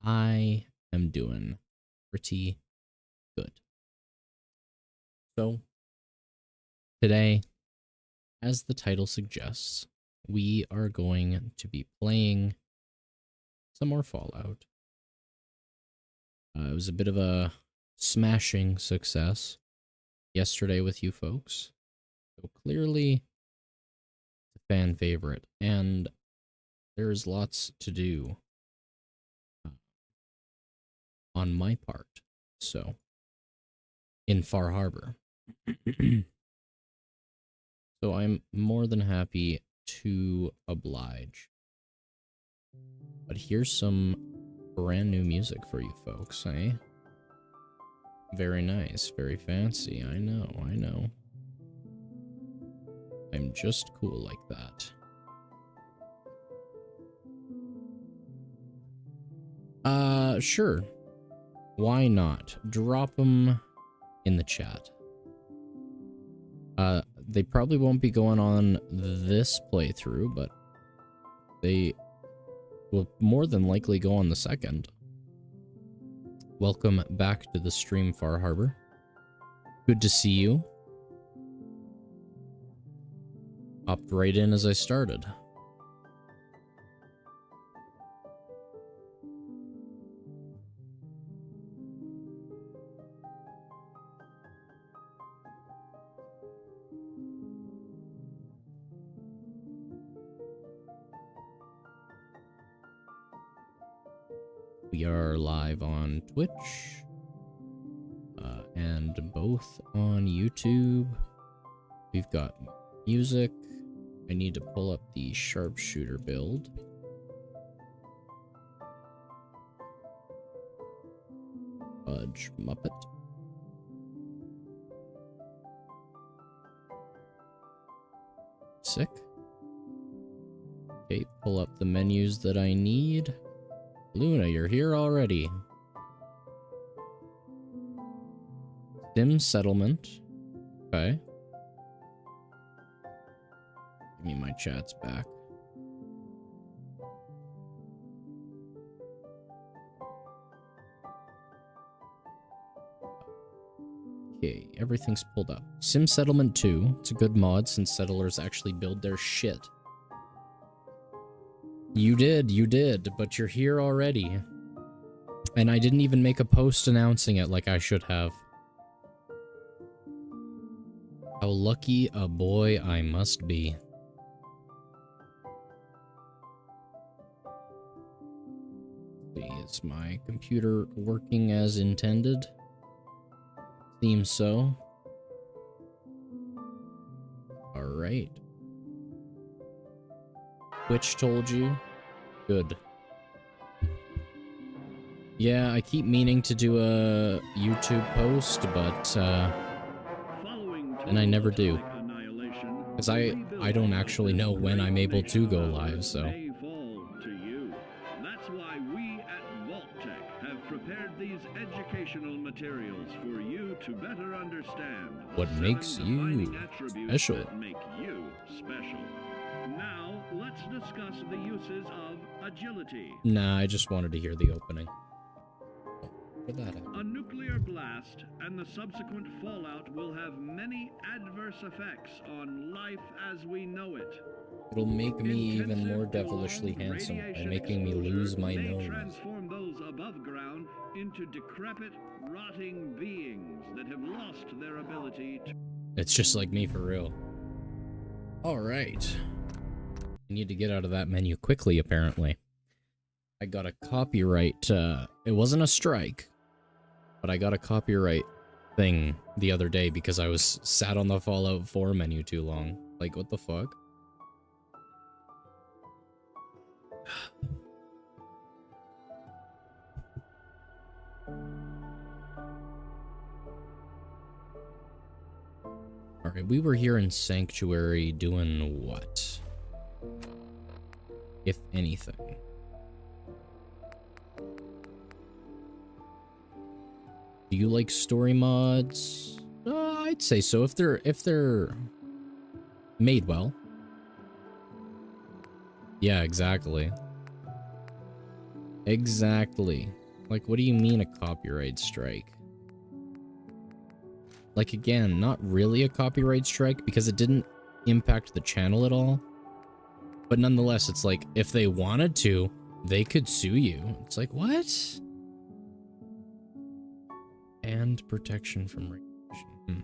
I am doing pretty good. So, today, as the title suggests, we are going to be playing some more Fallout. It was a bit of a smashing success yesterday with you folks. So clearly, it's a fan favorite, and there's lots to do on my part. So, in Far Harbor. So I'm more than happy to oblige. But here's some brand new music for you folks, eh? Very nice, very fancy, I know. I'm just cool like that. Sure. Why not? Drop them in the chat. They probably won't be going on this playthrough, but they will more than likely go on the second. Welcome back to the stream, Far Harbor. Good to see you. Hopped right in as I started. We are live on Twitch, and both on YouTube. We've got music. I need to pull up the Sharpshooter build. Fudge Muppet. Sick. Okay, pull up the menus that I need. Luna, you're here already. Sim Settlement. Okay. Give me my chats back. Okay, everything's pulled up. Sim Settlement 2. It's a good mod since settlers actually build their shit. You did, but you're here already. And I didn't even make a post announcing it like I should have. How lucky a boy I must be. Is my computer working as intended? Seems so. Alright. Twitch told you? Good. Yeah, I keep meaning to do a YouTube post, but and I never do. Because I don't actually know when I'm able to go live, so. That's why we at VaultTech have prepared these educational materials for you to better understand what makes you special. That make you special. Now, let's discuss the uses of agility. Nah, I just wanted to hear the opening. Put that out. A nuclear blast and the subsequent fallout will have many adverse effects on life as we know it. It'll make me even more devilishly handsome by making me lose my nose. Transform those above ground into decrepit, rotting beings that have lost their ability to... It's just like me for real. Alright. I need to get out of that menu quickly, apparently. I got a copyright, it wasn't a strike, but I got a copyright thing the other day because I was sat on the Fallout 4 menu too long. Like, what the fuck? Alright, we were here in Sanctuary doing what? If anything. Do you like story mods? I'd say so if they're made well. Yeah, exactly. Exactly. Like, what do you mean a copyright strike? Like, again, not really a copyright strike because it didn't impact the channel at all. But nonetheless, it's like, if they wanted to, they could sue you. It's like, what? And protection from radiation.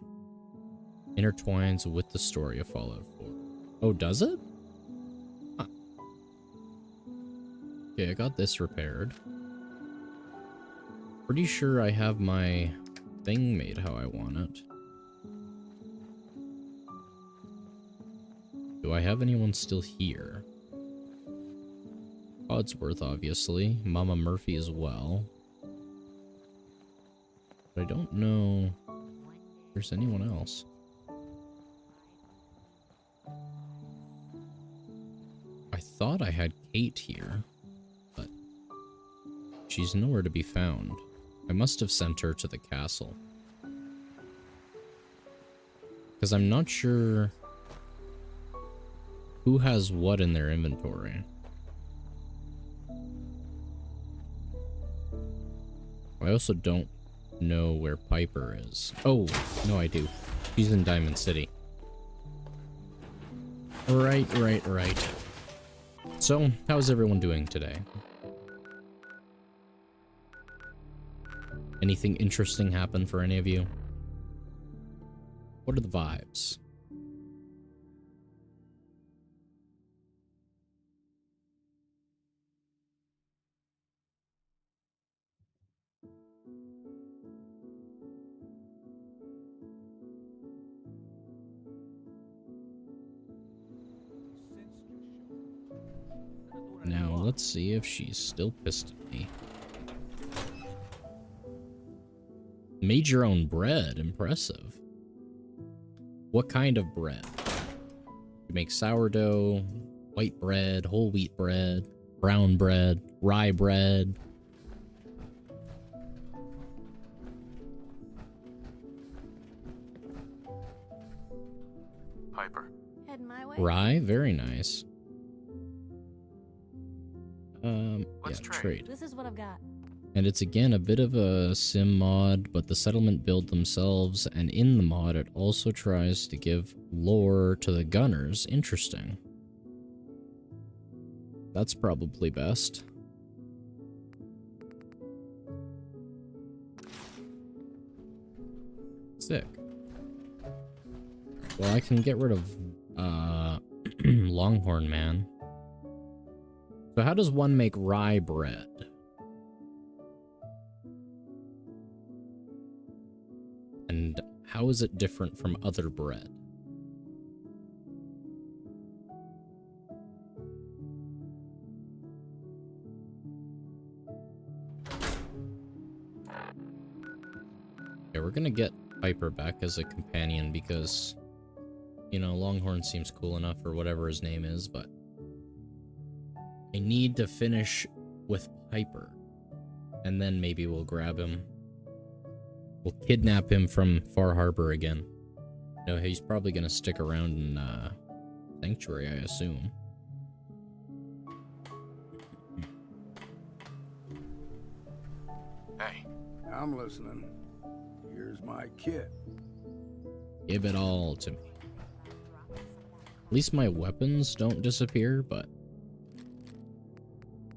Intertwines with the story of Fallout 4. Oh, does it? Huh. Okay, I got this repaired. Pretty sure I have my thing made how I want it. Do I have anyone still here? Codsworth, obviously. Mama Murphy as well. But I don't know if there's anyone else. I thought I had Kate here, but she's nowhere to be found. I must have sent her to the castle. Because I'm not sure who has what in their inventory. I also don't know where Piper is. Oh, no, I do. She's in Diamond City. Right. So, how's everyone doing today? Anything interesting happen for any of you? What are the vibes? Now, let's see if she's still pissed at me. Made your own bread. Impressive. What kind of bread? You make sourdough, white bread, whole wheat bread, brown bread, rye bread. Piper. Heading my way. Rye? Very nice. Let's yeah, trade. This is what I've got. And it's again a bit of a sim mod, but the settlement build themselves, and in the mod it also tries to give lore to the gunners. Interesting. That's probably best. Sick. Well, I can get rid of Longhorn Man. So how does one make rye bread? And how is it different from other bread? Okay, we're gonna get Piper back as a companion because, you know, Longhorn seems cool enough or whatever his name is, but I need to finish with Piper. And then maybe we'll grab him. We'll kidnap him from Far Harbor again. No, he's probably gonna stick around in Sanctuary, I assume. Hey. I'm listening. Here's my kit. Give it all to me. At least my weapons don't disappear, but...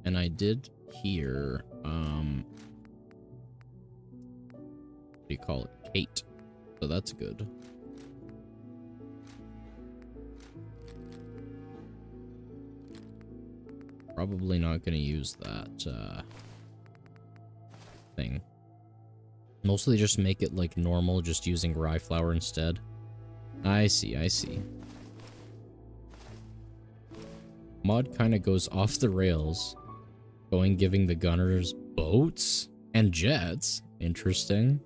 And I did hear, what do you call it? Kate. So that's good. Probably not gonna use that, thing. Mostly just make it like normal, just using rye flour instead. I see, I see. Mod kind of goes off the rails. Giving the gunners boats and jets. Interesting.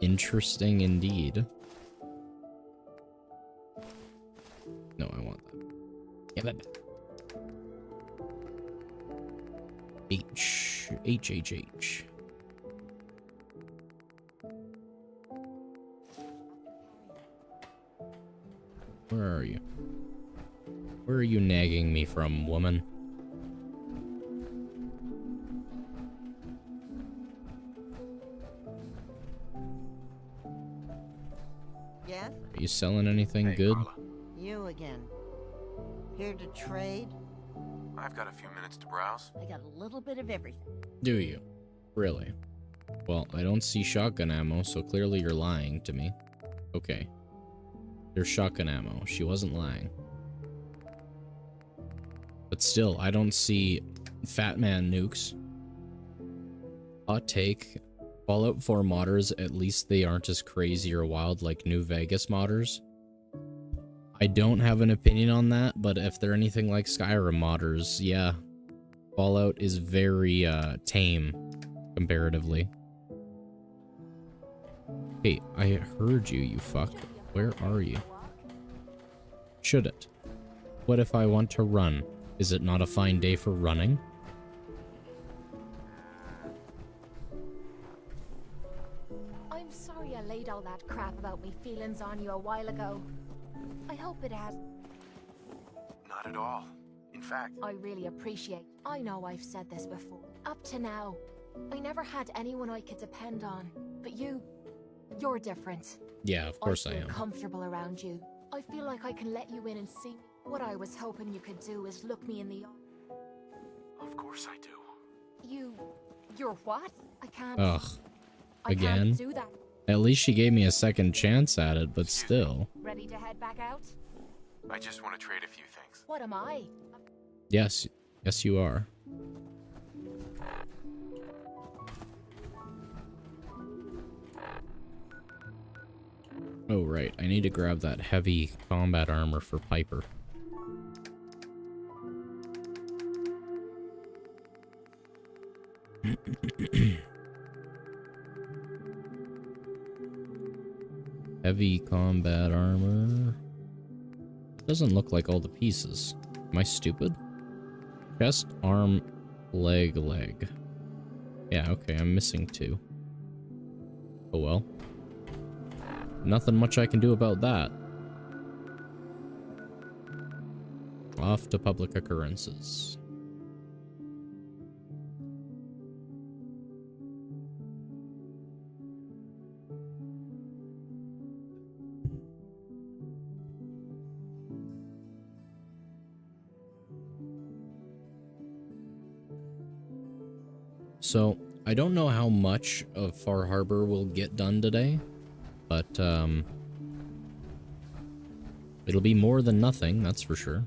Interesting indeed. No, I want that. Give it back. H. Where are you? Where are you nagging me from, woman? Are you selling anything Hey, good? Carla. You again. Here to trade? I've got a few minutes to browse. I got a little bit of everything. Do you? Really? Well, I don't see shotgun ammo, so clearly you're lying to me. Okay. There's shotgun ammo. She wasn't lying. But still, I don't see Fat Man nukes. Hot take. Fallout 4 modders, at least they aren't as crazy or wild like New Vegas modders. I don't have an opinion on that, but if they're anything like Skyrim modders, yeah. Fallout is very tame, comparatively. Hey, I heard you, you fuck. Where are you? Should it? What if I want to run? Is it not a fine day for running? I'm sorry I laid all that crap about me feelings on you a while ago. I hope it has. Not at all. In fact, I really appreciate. I know I've said this before. Up to now, I never had anyone I could depend on. But you're different. Yeah, of course I feel am. comfortable around you. I feel like I can let you in and see. What I was hoping you could do is look me in the eye. of course I do. You're what? I can't. Ugh. I again? can't do that. At least she gave me a second chance at it, but still. Ready to head back out? I just want to trade a few things. What am I? Yes. Yes, you are. Oh, right. I need to grab that heavy combat armor for Piper. Heavy combat armor. Doesn't look like all the pieces. Am I stupid? Chest, arm, leg. Yeah, okay, I'm missing 2. Oh well. Nothing much I can do about that. Off to public occurrences. So, I don't know how much of Far Harbor will get done today, but it'll be more than nothing, that's for sure.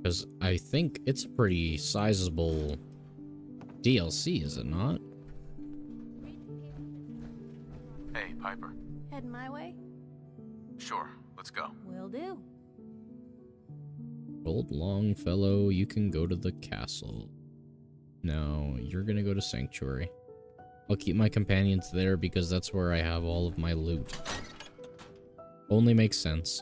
Because I think it's a pretty sizable DLC, is it not? Hey, Piper. Heading my way? Sure, let's go. Will do. Old Longfellow, you can go to the castle. No, you're gonna go to Sanctuary. I'll keep my companions there because that's where I have all of my loot. Only makes sense.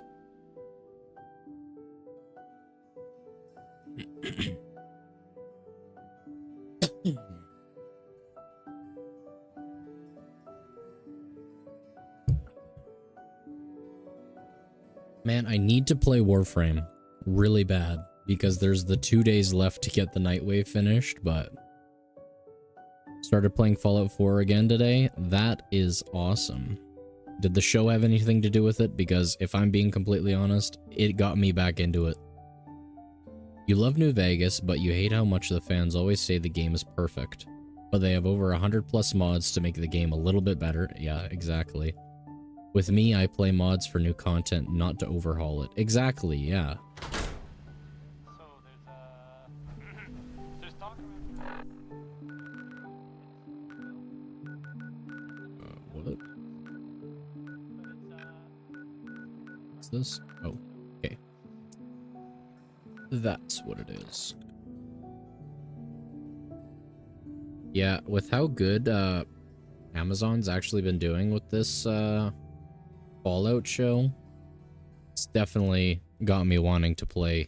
Man, I need to play Warframe really bad because there's the 2 days left to get the Nightwave finished, but started playing Fallout 4 again today. That is awesome. Did the show have anything to do with it? Because if I'm being completely honest, it got me back into it. You love New Vegas, but you hate how much the fans always say the game is perfect. But they have over 100+ mods to make the game a little bit better. Yeah, exactly. With me, I play mods for new content, not to overhaul it. Exactly, yeah. So there's talk around. What? What's this? Oh, okay. That's what it is. Yeah, with how good Amazon's actually been doing with this Fallout show, it's definitely got me wanting to play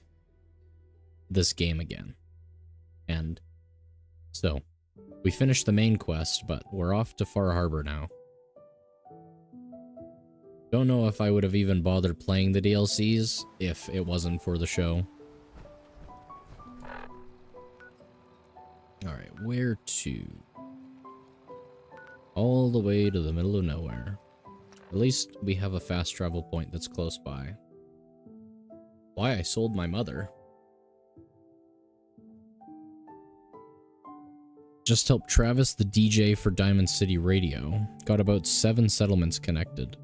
this game again. And so, we finished the main quest, but we're off to Far Harbor now. Don't know if I would have even bothered playing the DLCs if it wasn't for the show. Alright, where to? All the way to the middle of nowhere. At least we have a fast travel point that's close by. Why I sold my mother. Just helped Travis, the DJ for Diamond City Radio. Got about 7 settlements connected.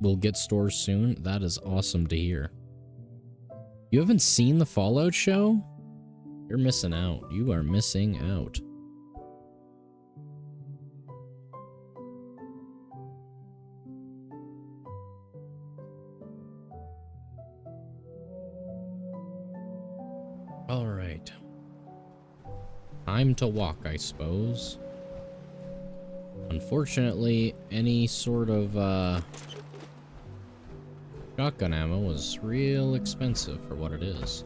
We'll get stores soon. That is awesome to hear. You haven't seen the Fallout show? You're missing out. You are missing out. All right. Time to walk, I suppose. Unfortunately, any sort of shotgun ammo is real expensive for what it is.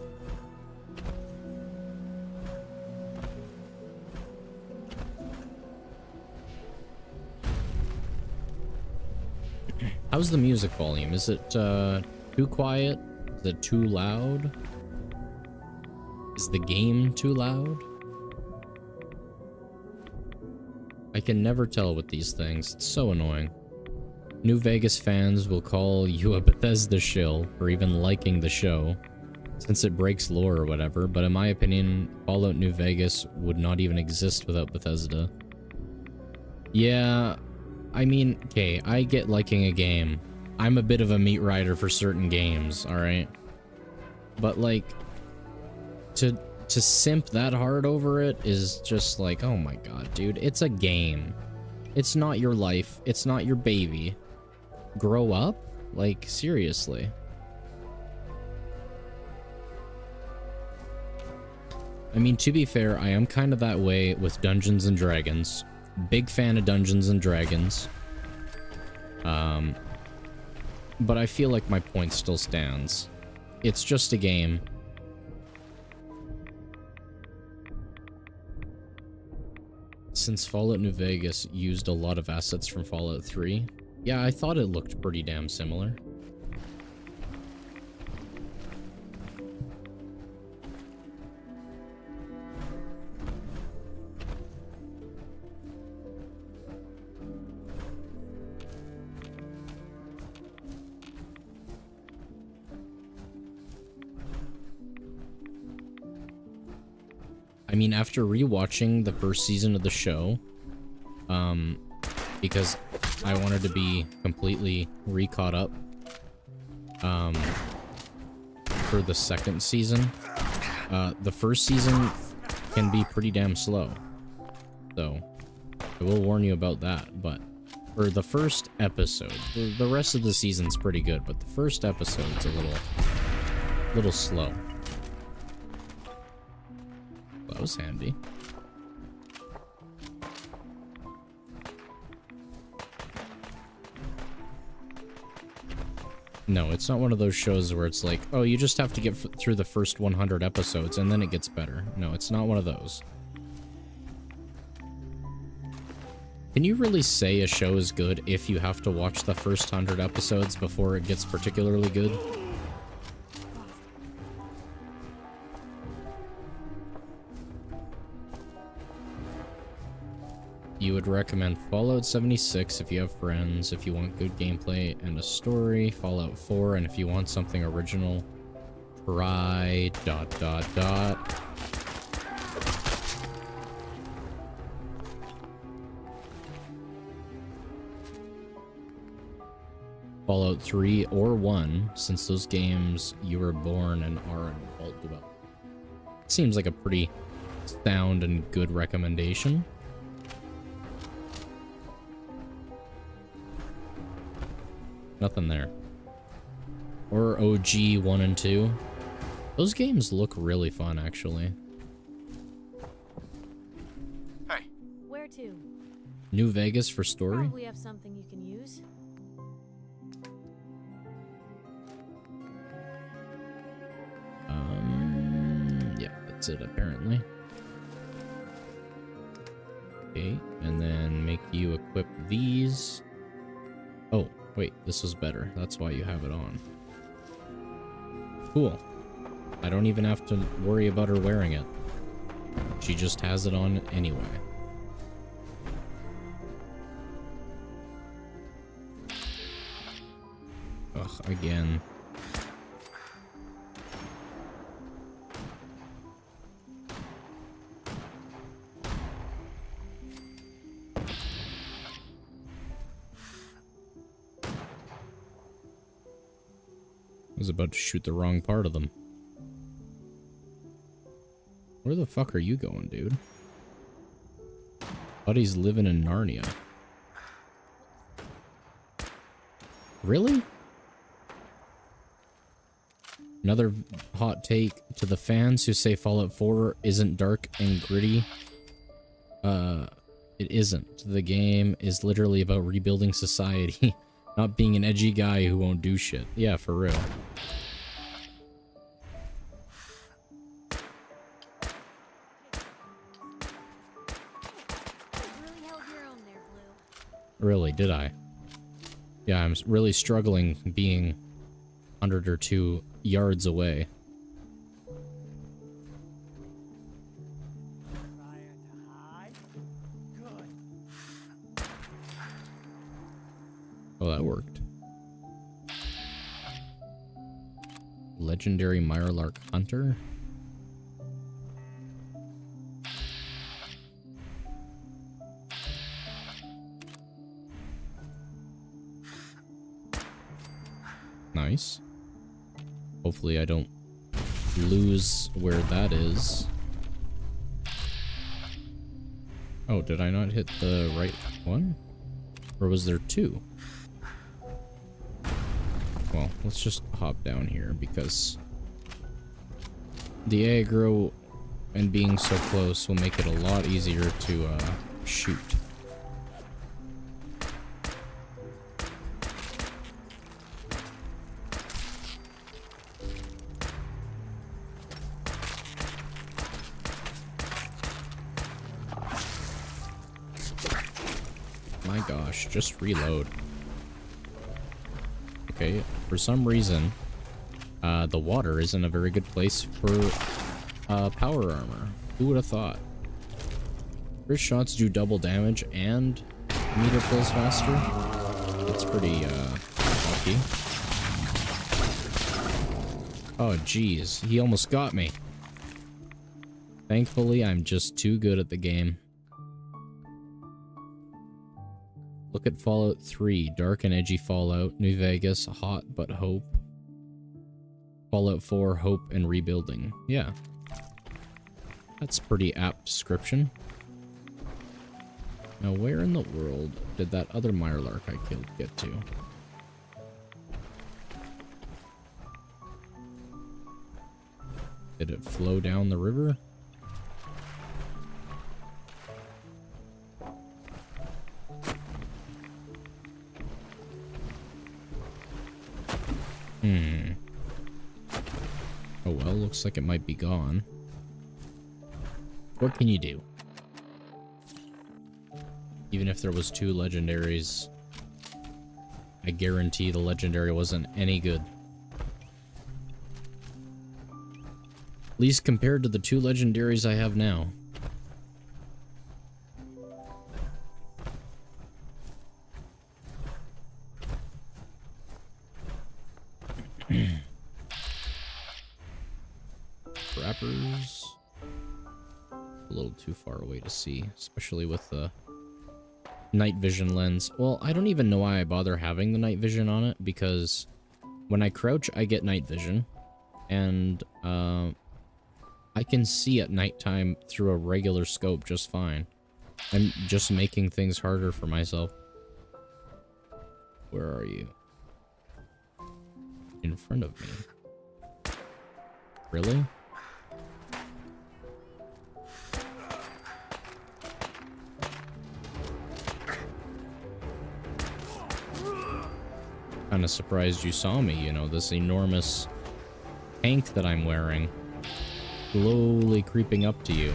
How's the music volume? Is it too quiet? Is it too loud? Is the game too loud? I can never tell with these things. It's so annoying. New Vegas fans will call you a Bethesda shill for even liking the show, since it breaks lore or whatever, but in my opinion, Fallout New Vegas would not even exist without Bethesda. Yeah, I mean, okay, I get liking a game. I'm a bit of a meat rider for certain games, alright? But like, to simp that hard over it is just like, oh my god, dude, it's a game. It's not your life. It's not your baby. Grow up? Like, seriously. I mean, to be fair, I am kind of that way with Dungeons and Dragons. Big fan of Dungeons and Dragons. But I feel like my point still stands. It's just a game. Since Fallout New Vegas used a lot of assets from Fallout 3, yeah, I thought it looked pretty damn similar. I mean, after rewatching the first season of the show, because I wanted to be completely re-caught up, for the second season, the first season can be pretty damn slow. So, I will warn you about that, but for the first episode, the rest of the season's pretty good, but the first episode's a little slow. That was handy. No, it's not one of those shows where it's like, oh, you just have to get through the first 100 episodes and then it gets better. No, it's not one of those. Can you really say a show is good if you have to watch the first 100 episodes before it gets particularly good? You would recommend Fallout 76 if you have friends, if you want good gameplay and a story, Fallout 4, and if you want something original, try ... Fallout 3 or 1, since those games you were born and are an adult about. Seems like a pretty sound and good recommendation. Nothing there. Or OG 1 and 2. Those games look really fun, actually. Hey. Where to? New Vegas for story? Probably have something you can use. Yeah, that's it, apparently. Okay, and then make you equip these. Oh. Wait, this was better. That's why you have it on. Cool. I don't even have to worry about her wearing it. She just has it on anyway. Ugh, again. I was about to shoot the wrong part of them. Where the fuck are you going, dude? Buddy's living in Narnia. Really? Another hot take to the fans who say Fallout 4 isn't dark and gritty. It isn't. The game is literally about rebuilding society, not being an edgy guy who won't do shit. Yeah, for real. Really held your own there, Blue. Really, did I? Yeah, I'm really struggling being 100 or 2 yards away. Oh, that worked. Legendary Mirelurk Hunter? Nice. Hopefully I don't lose where that is. Oh, did I not hit the right one? Or was there 2? Well, let's just hop down here because the aggro and being so close will make it a lot easier to shoot. My gosh, just reload. Okay, for some reason, the water isn't a very good place for power armor. Who would have thought? First shots do double damage and meter fills faster. That's pretty lucky. Oh geez, he almost got me. Thankfully, I'm just too good at the game. Look at Fallout 3, dark and edgy Fallout. New Vegas, hot but hope. Fallout 4, hope and rebuilding. Yeah. That's pretty apt description. Now where in the world did that other Mirelurk I killed get to? Did it flow down the river? Oh well, looks like it might be gone. What can you do? Even if there was 2 legendaries, I guarantee the legendary wasn't any good. At least compared to the 2 legendaries I have now. Trappers. A little too far away to see, especially with the night vision lens. Well, I don't even know why I bother having the night vision on it, because when I crouch, I get night vision, and I can see at nighttime through a regular scope just fine. I'm just making things harder for myself. Where are you? In front of me. Really? Kinda surprised you saw me, you know, this enormous tank that I'm wearing. Slowly creeping up to you.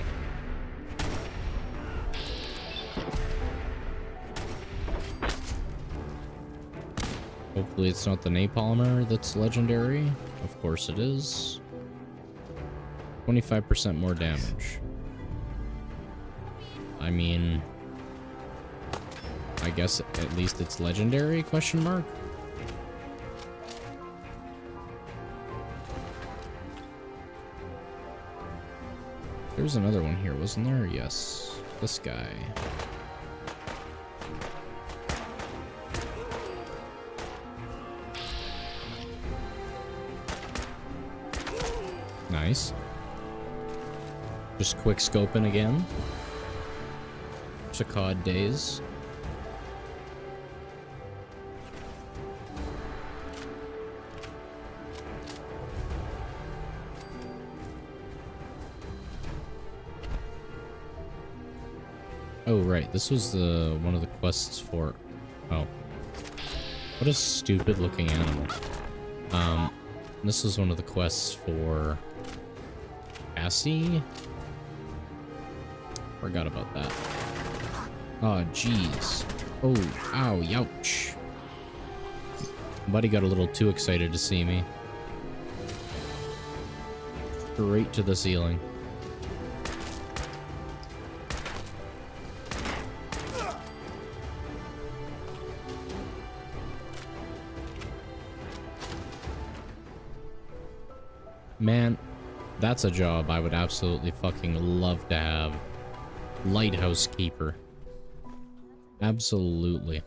Hopefully it's not the napalmer that's legendary. Of course it is. 25% more damage. I mean, I guess at least it's legendary, question mark? There was another one here, wasn't there? Yes. This guy. Nice. Just quick scoping again. Chakad days. Oh, right. This was the one of the quests for... Oh. What a stupid looking animal. This was one of the quests for... Cassie? Forgot about that. Oh, jeez. Oh, ow, youch. Buddy got a little too excited to see me. Straight to the ceiling. Man, that's a job I would absolutely fucking love to have. Lighthouse keeper. Absolutely.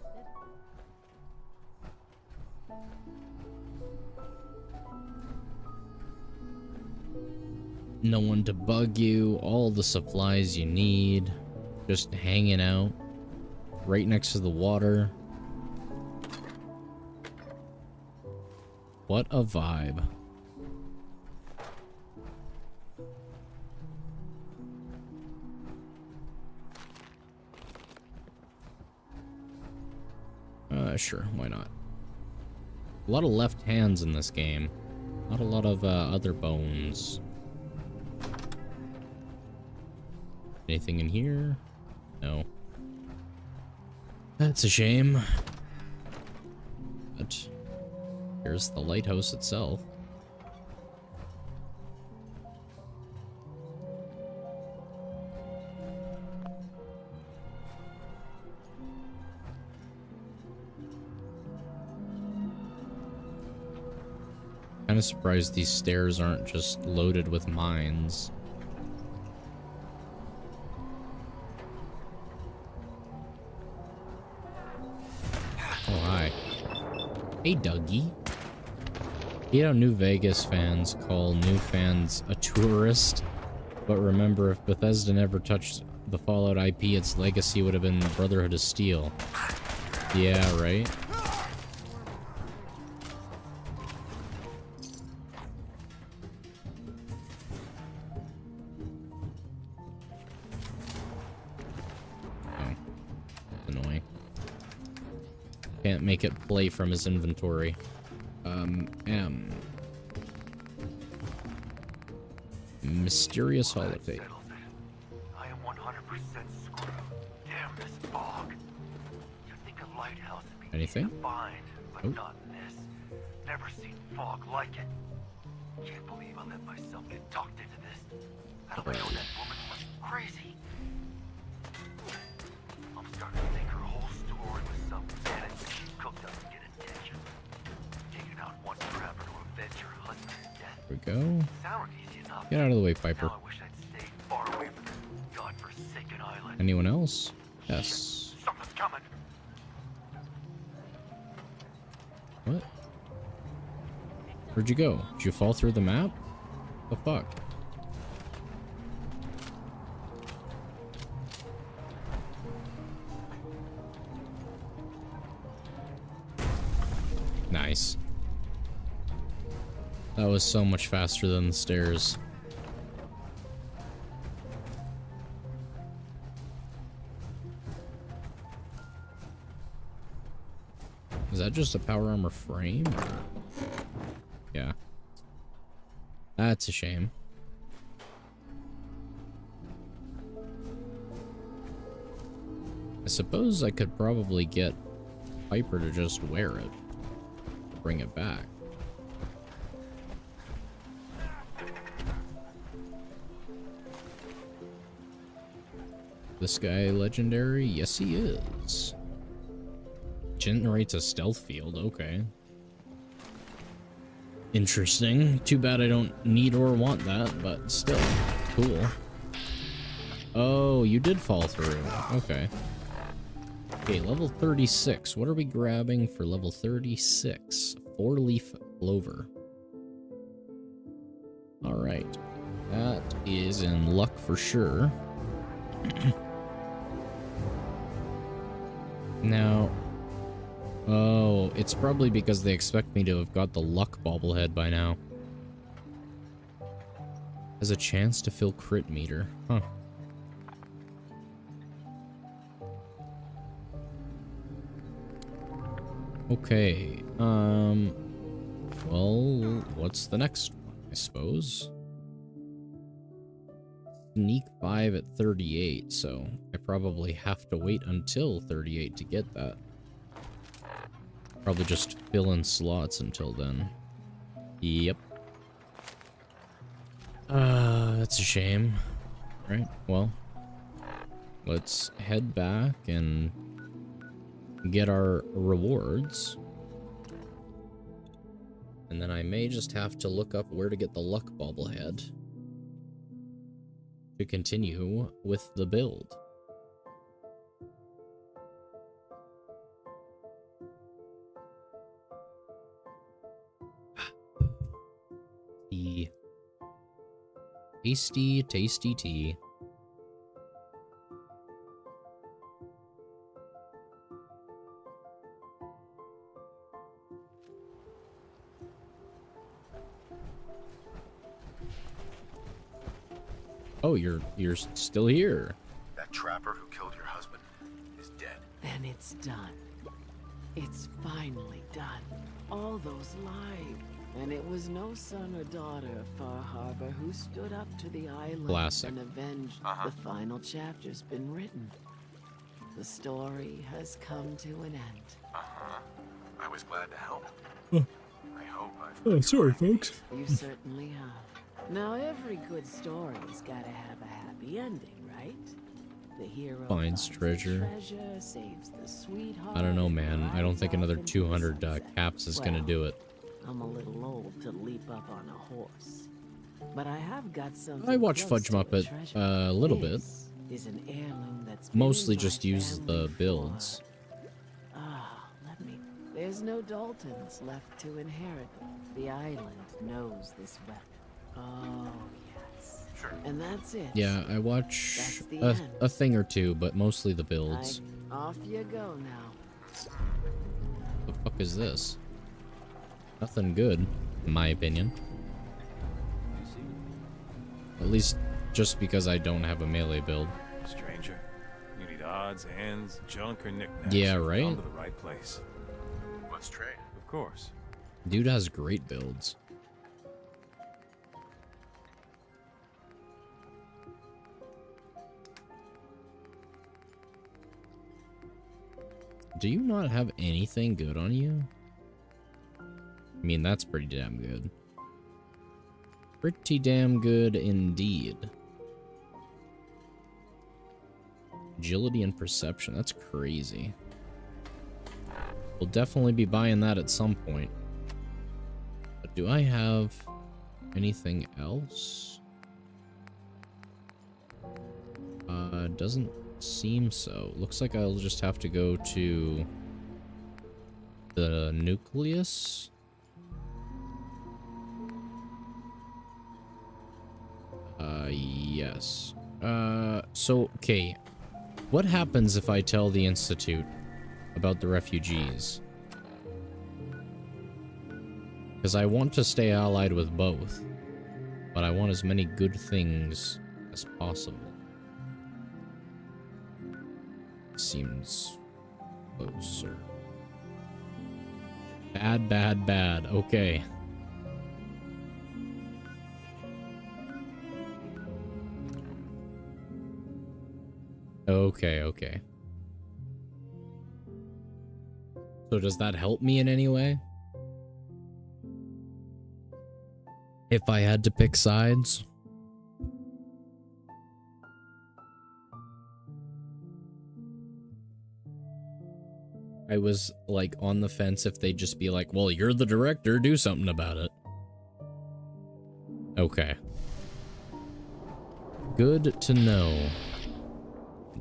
No one to bug you, all the supplies you need, just hanging out, right next to the water. What a vibe. Sure, why not? A lot of left hands in this game. Not a lot of other bones. Anything in here? No. That's a shame. But here's the lighthouse itself. Kind of surprised these stairs aren't just loaded with mines. Oh, hi. Hey, Dougie. You know, New Vegas fans call new fans a tourist. But remember, if Bethesda never touched the Fallout IP, its legacy would have been Brotherhood of Steel. Yeah, right? Can't make it play from his inventory. Mysterious holiday. I am 100% screwed. Damn this fog. You think a lighthouse would be Anything? easy to find, but Oh. not this. Never seen fog like it. Can't believe I let myself get talked into this. How do I know that woman was crazy? I'm starting to think her whole story was some fantasy she cooked up to get attention. Taking out one trapper to avenge her husband's death. Here we go. Sounded easy enough. Get out of the way, Piper. Now I wish I'd stayed far away from this godforsaken island. Anyone else? Yes. Something's coming. What? Where'd you go? Did you fall through the map? The fuck? Nice. That was so much faster than the stairs. Is that just a power armor frame? Yeah. That's a shame. I suppose I could probably get Piper to just wear it. Bring it back. This guy legendary? Yes, he is. Generates a stealth field, okay. Interesting. Too bad I don't need or want that, but still, cool. Oh, you did fall through. Okay. Okay, level 36. What are we grabbing for level 36? 4-leaf clover. Alright. That is in luck for sure. Now... Oh, it's probably because they expect me to have got the luck bobblehead by now. Has a chance to fill crit meter. Huh. Okay, well, what's the next one, I suppose? Sneak 5 at 38, so I probably have to wait until 38 to get that. Probably just fill in slots until then. Yep. That's a shame. Right, well, let's head back and get our rewards. And then I may just have to look up where to get the luck bobblehead to continue with the build. Tea. Tasty, tasty tea. Oh, you're still here. That trapper who killed your husband is dead. And it's done. It's finally done. All those lied. And it was no son or daughter of Far Harbor who stood up to the island Classic. and avenged. The final chapter's been written. The story has come to an end. I was glad to help. Oh. I hope I've... Oh, sorry, folks. You certainly have. Now every good story's gotta have a happy ending, right? The hero Finds treasure. saves the sweetheart. I don't know, man. I don't think rides another off into 200 the sunset. caps is gonna do it. I'm a little old to leap up on a horse, but I have got something. I watch close Fudge to the Muppet treasure. a little bit. This is an heirloom that's been Mostly in just my use family the for- builds. Let me. There's no Daltons left to inherit them. The island knows this weapon. Oh yes. Sure. And that's it. Yeah, I watch That's the a end. thing or two, but mostly the builds. Off you go now. The fuck is this? Nothing good, in my opinion. At least just because I don't have a melee build. Stranger, you need odds, ends, junk, or knickknacks. Yeah, You've right? come to the right place. Let's trade. Of course. Dude has great builds. Do you not have anything good on you? I mean, that's pretty damn good. Pretty damn good indeed. Agility and perception, that's crazy. We'll definitely be buying that at some point. But do I have anything else? Doesn't seem so. Looks like I'll just have to go to the nucleus. Yes. So, okay. What happens if I tell the Institute about the refugees? Because I want to stay allied with both, but I want as many good things as possible. Seems closer. Bad, bad, bad. Okay. Okay, okay. So does that help me in any way? If I had to pick sides? I was, like, on the fence if they'd just be like, well, you're the director, do something about it. Okay. Good to know.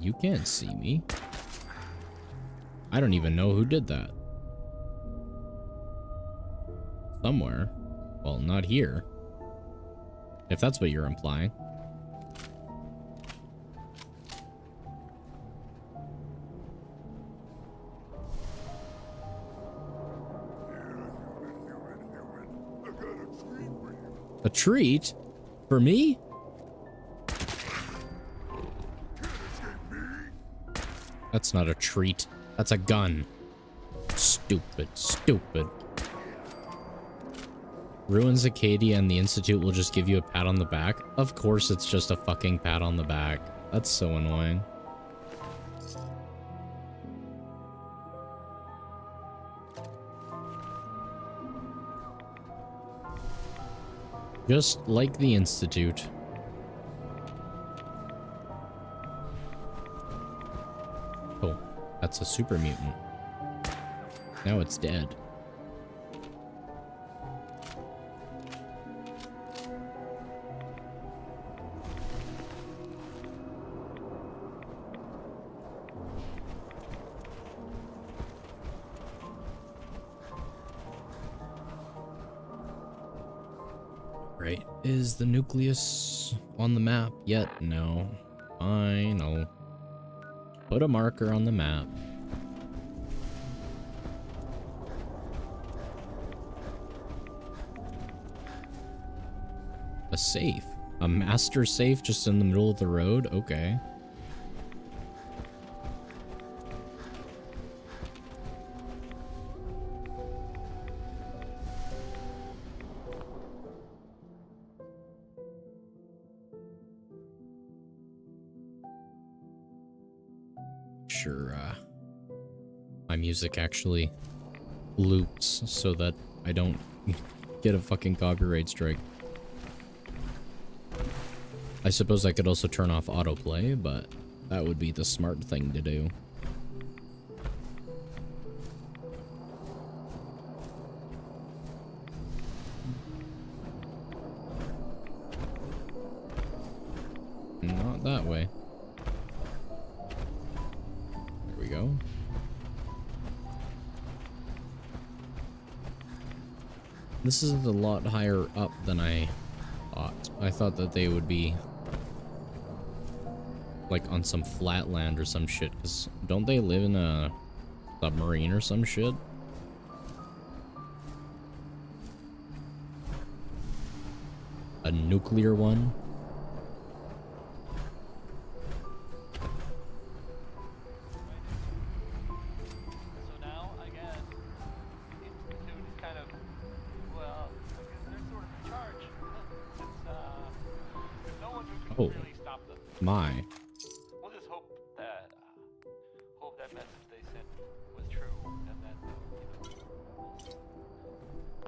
You can't see me. I don't even know who did that. Somewhere. Well, not here. If that's what you're implying. A treat? For me? That's not a treat. That's a gun. Stupid, stupid. Ruins Acadia and the Institute will just give you a pat on the back. Of course it's just a fucking pat on the back. That's so annoying. Just like the Institute. Oh, that's a super mutant. Now it's dead. Right. Is the nucleus on the map yet? No. Fine, I'll put a marker on the map. A safe. A master safe just in the middle of the road? Okay. Sure, my music actually loops so that I don't get a fucking copyright strike. I suppose I could also turn off autoplay, but that would be the smart thing to do. Not that way. There we go. This is a lot higher up than I thought. I thought that they would be like on some flat land or some shit, because don't they live in a submarine or some shit? A nuclear one? So now, I guess, the Institute is kind of, well, I guess they're sort of in charge. Since, there's no one who can Oh, really stop them. my. We'll just hope that message they sent was true, and that,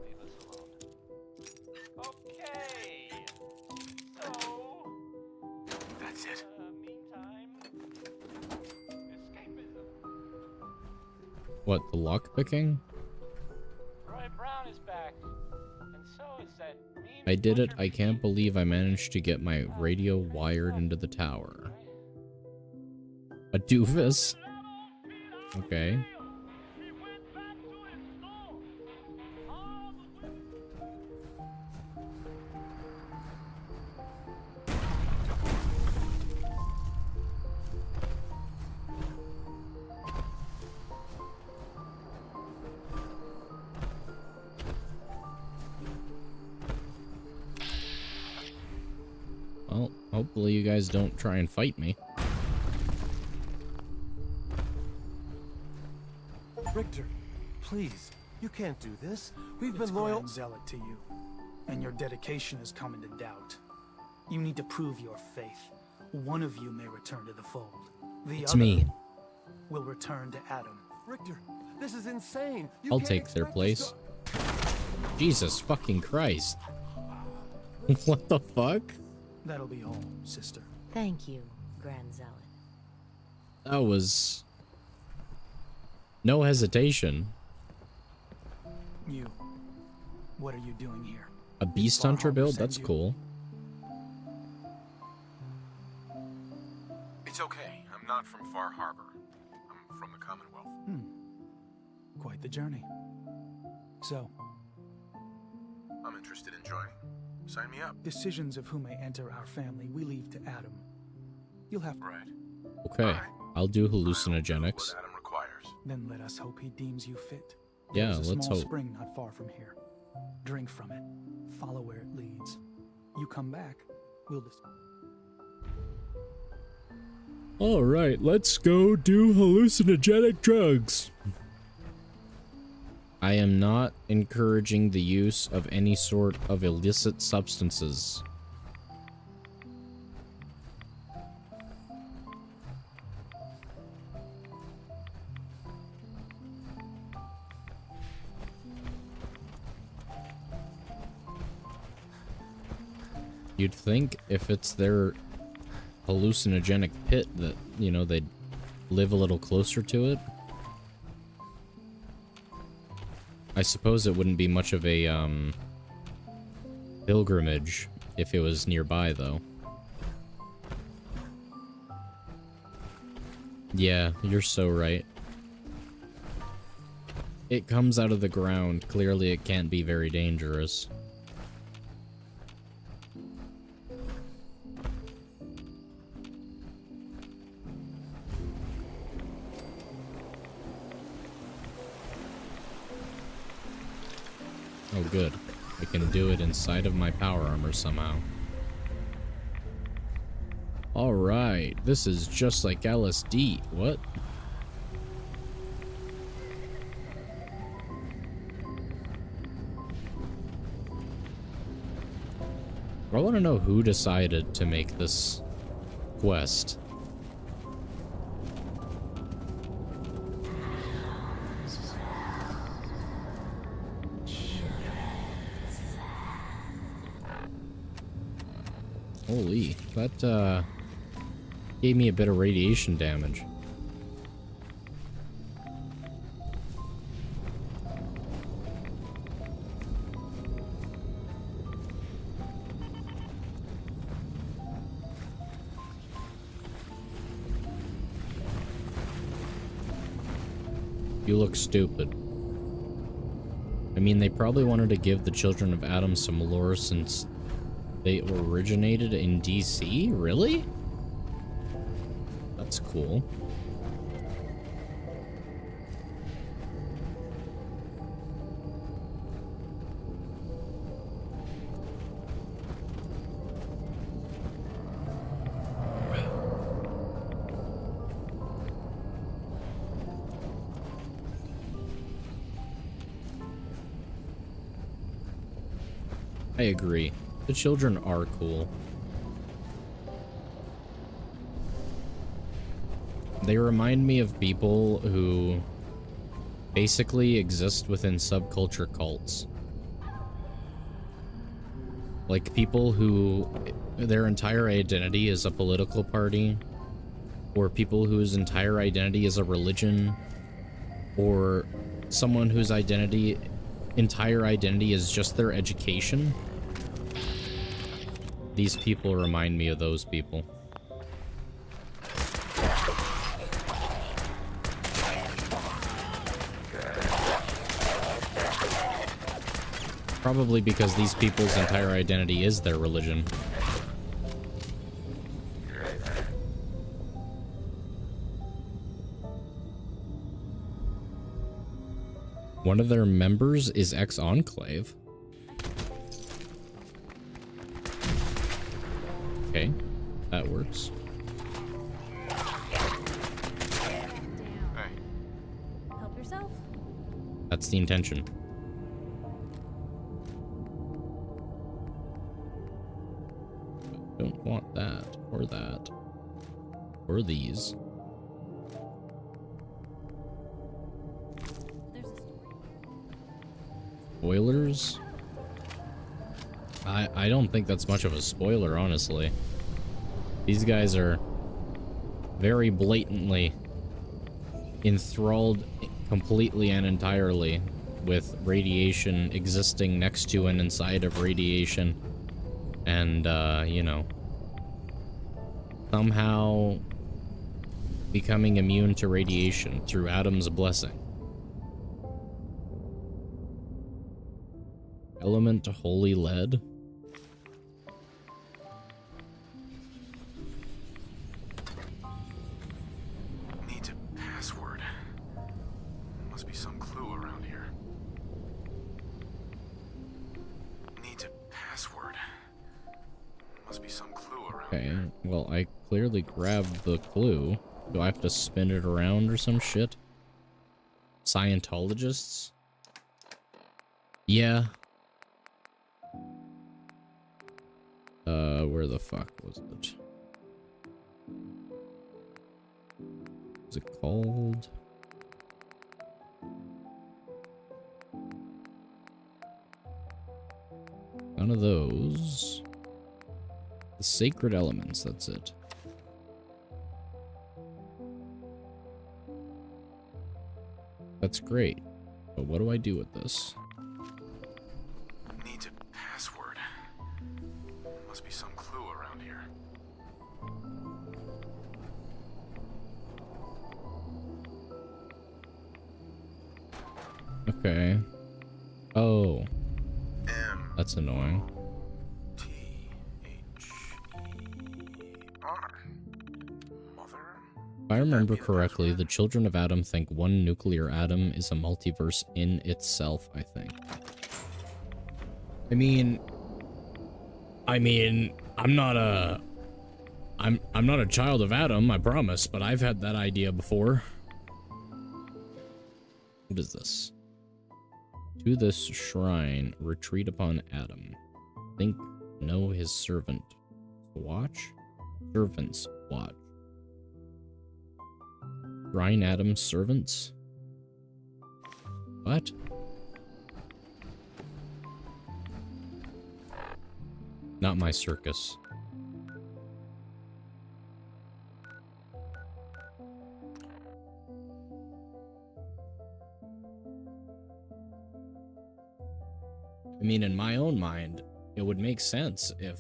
leave us alone. Okay, so, That's it. meantime, escapism. What, the lockpicking? Roy Brown is back, and so is that mean I did it. butcher I can't Pete. believe I managed to get my radio wired into the tower. A doofus? Okay. Well, hopefully you guys don't try and fight me. Richter, please, you can't do this. We've It's been loyal. Grand Zealot to you, and your dedication has come into doubt. You need to prove your faith. One of you may return to the fold. The It's other me. will return to Adam. Richter, this is insane. You I'll can't take their expect us place. Jesus fucking Christ. What the fuck? That'll be all, sister. Thank you, Grand Zealot. That was no hesitation. You. What are you doing here? A beast hunter build? That's cool. It's okay. I'm not from Far Harbor. I'm from the Commonwealth. Quite the journey. So, I'm interested in joining. Sign me up. decisions of who may enter our family we leave to Adam. You'll have... Right. Okay, I'll do hallucinogenics. What Adam requires. Then let us hope he deems you fit. Yeah, There's a let's small hope. spring not far from here. Drink from it. Follow where it leads. You come back, we'll Alright, let's go do hallucinogenic drugs. I am not encouraging the use of any sort of illicit substances. You'd think if it's their hallucinogenic pit that, you know, they'd live a little closer to it. I suppose it wouldn't be much of a, pilgrimage if it was nearby, though. Yeah, you're so right. It comes out of the ground. Clearly it can't be very dangerous. Oh, good. I can do it inside of my power armor somehow. Alright, this is just like LSD. What? I want to know who decided to make this quest. Holy, that gave me a bit of radiation damage. You look stupid. I mean, they probably wanted to give the children of Adam some lore since they originated in DC? Really? That's cool. I agree. The children are cool. They remind me of people who basically exist within subculture cults. Like people who their entire identity is a political party, or people whose entire identity is a religion, or someone whose entire identity is just their education. These people remind me of those people. Probably because these people's entire identity is their religion. One of their members is ex-Enclave. Okay, that works. Hey. Help yourself. That's the intention. Don't want that, or these. Spoilers? I don't think that's much of a spoiler, honestly. These guys are very blatantly enthralled completely and entirely with radiation existing next to and inside of radiation. And, you know, somehow becoming immune to radiation through Adam's blessing. Element holy lead. Needs a password. Must be some clue around here. Needs a password. Must be some clue around here. Okay, well, I clearly grabbed the clue. Do I have to spin it around or some shit? Scientologists? Yeah. Where the fuck was it? What's it called? None of those. The sacred elements, that's it. That's great. But what do I do with this? Needs a password. Must be some clue around here. Okay. Oh. That's annoying. If I remember correctly, the children of Adam think one nuclear atom is a multiverse in itself, I think. I mean, I'm not a child of Adam, I promise, but I've had that idea before. What is this? To this shrine, retreat upon Adam. Think, know his servant. Watch? Servants watch. Shrine Adam's servants? What? Not my circus. I mean, in my own mind, it would make sense if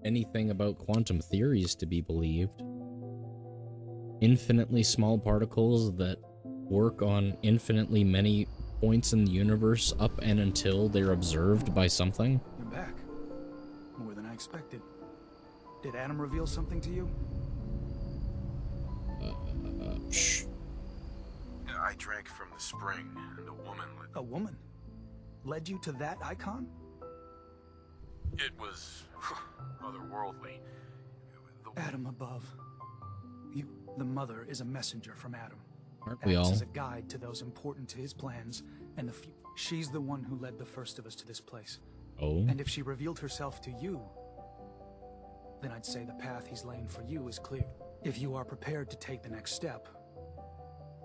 anything about quantum theory is to be believed. Infinitely small particles that work on infinitely many points in the universe up and until they're observed by something. You're back. More than I expected. Did Adam reveal something to you? Shh. I drank from the spring, and a woman led... A woman? Led you to that icon? It was otherworldly. Adam above. You, the mother, is a messenger from Adam. Aren't we all? Acts as a guide to those important to his plans and the future. She's the one who led the first of us to this place. Oh? And if she revealed herself to you, then I'd say the path he's laying for you is clear. If you are prepared to take the next step,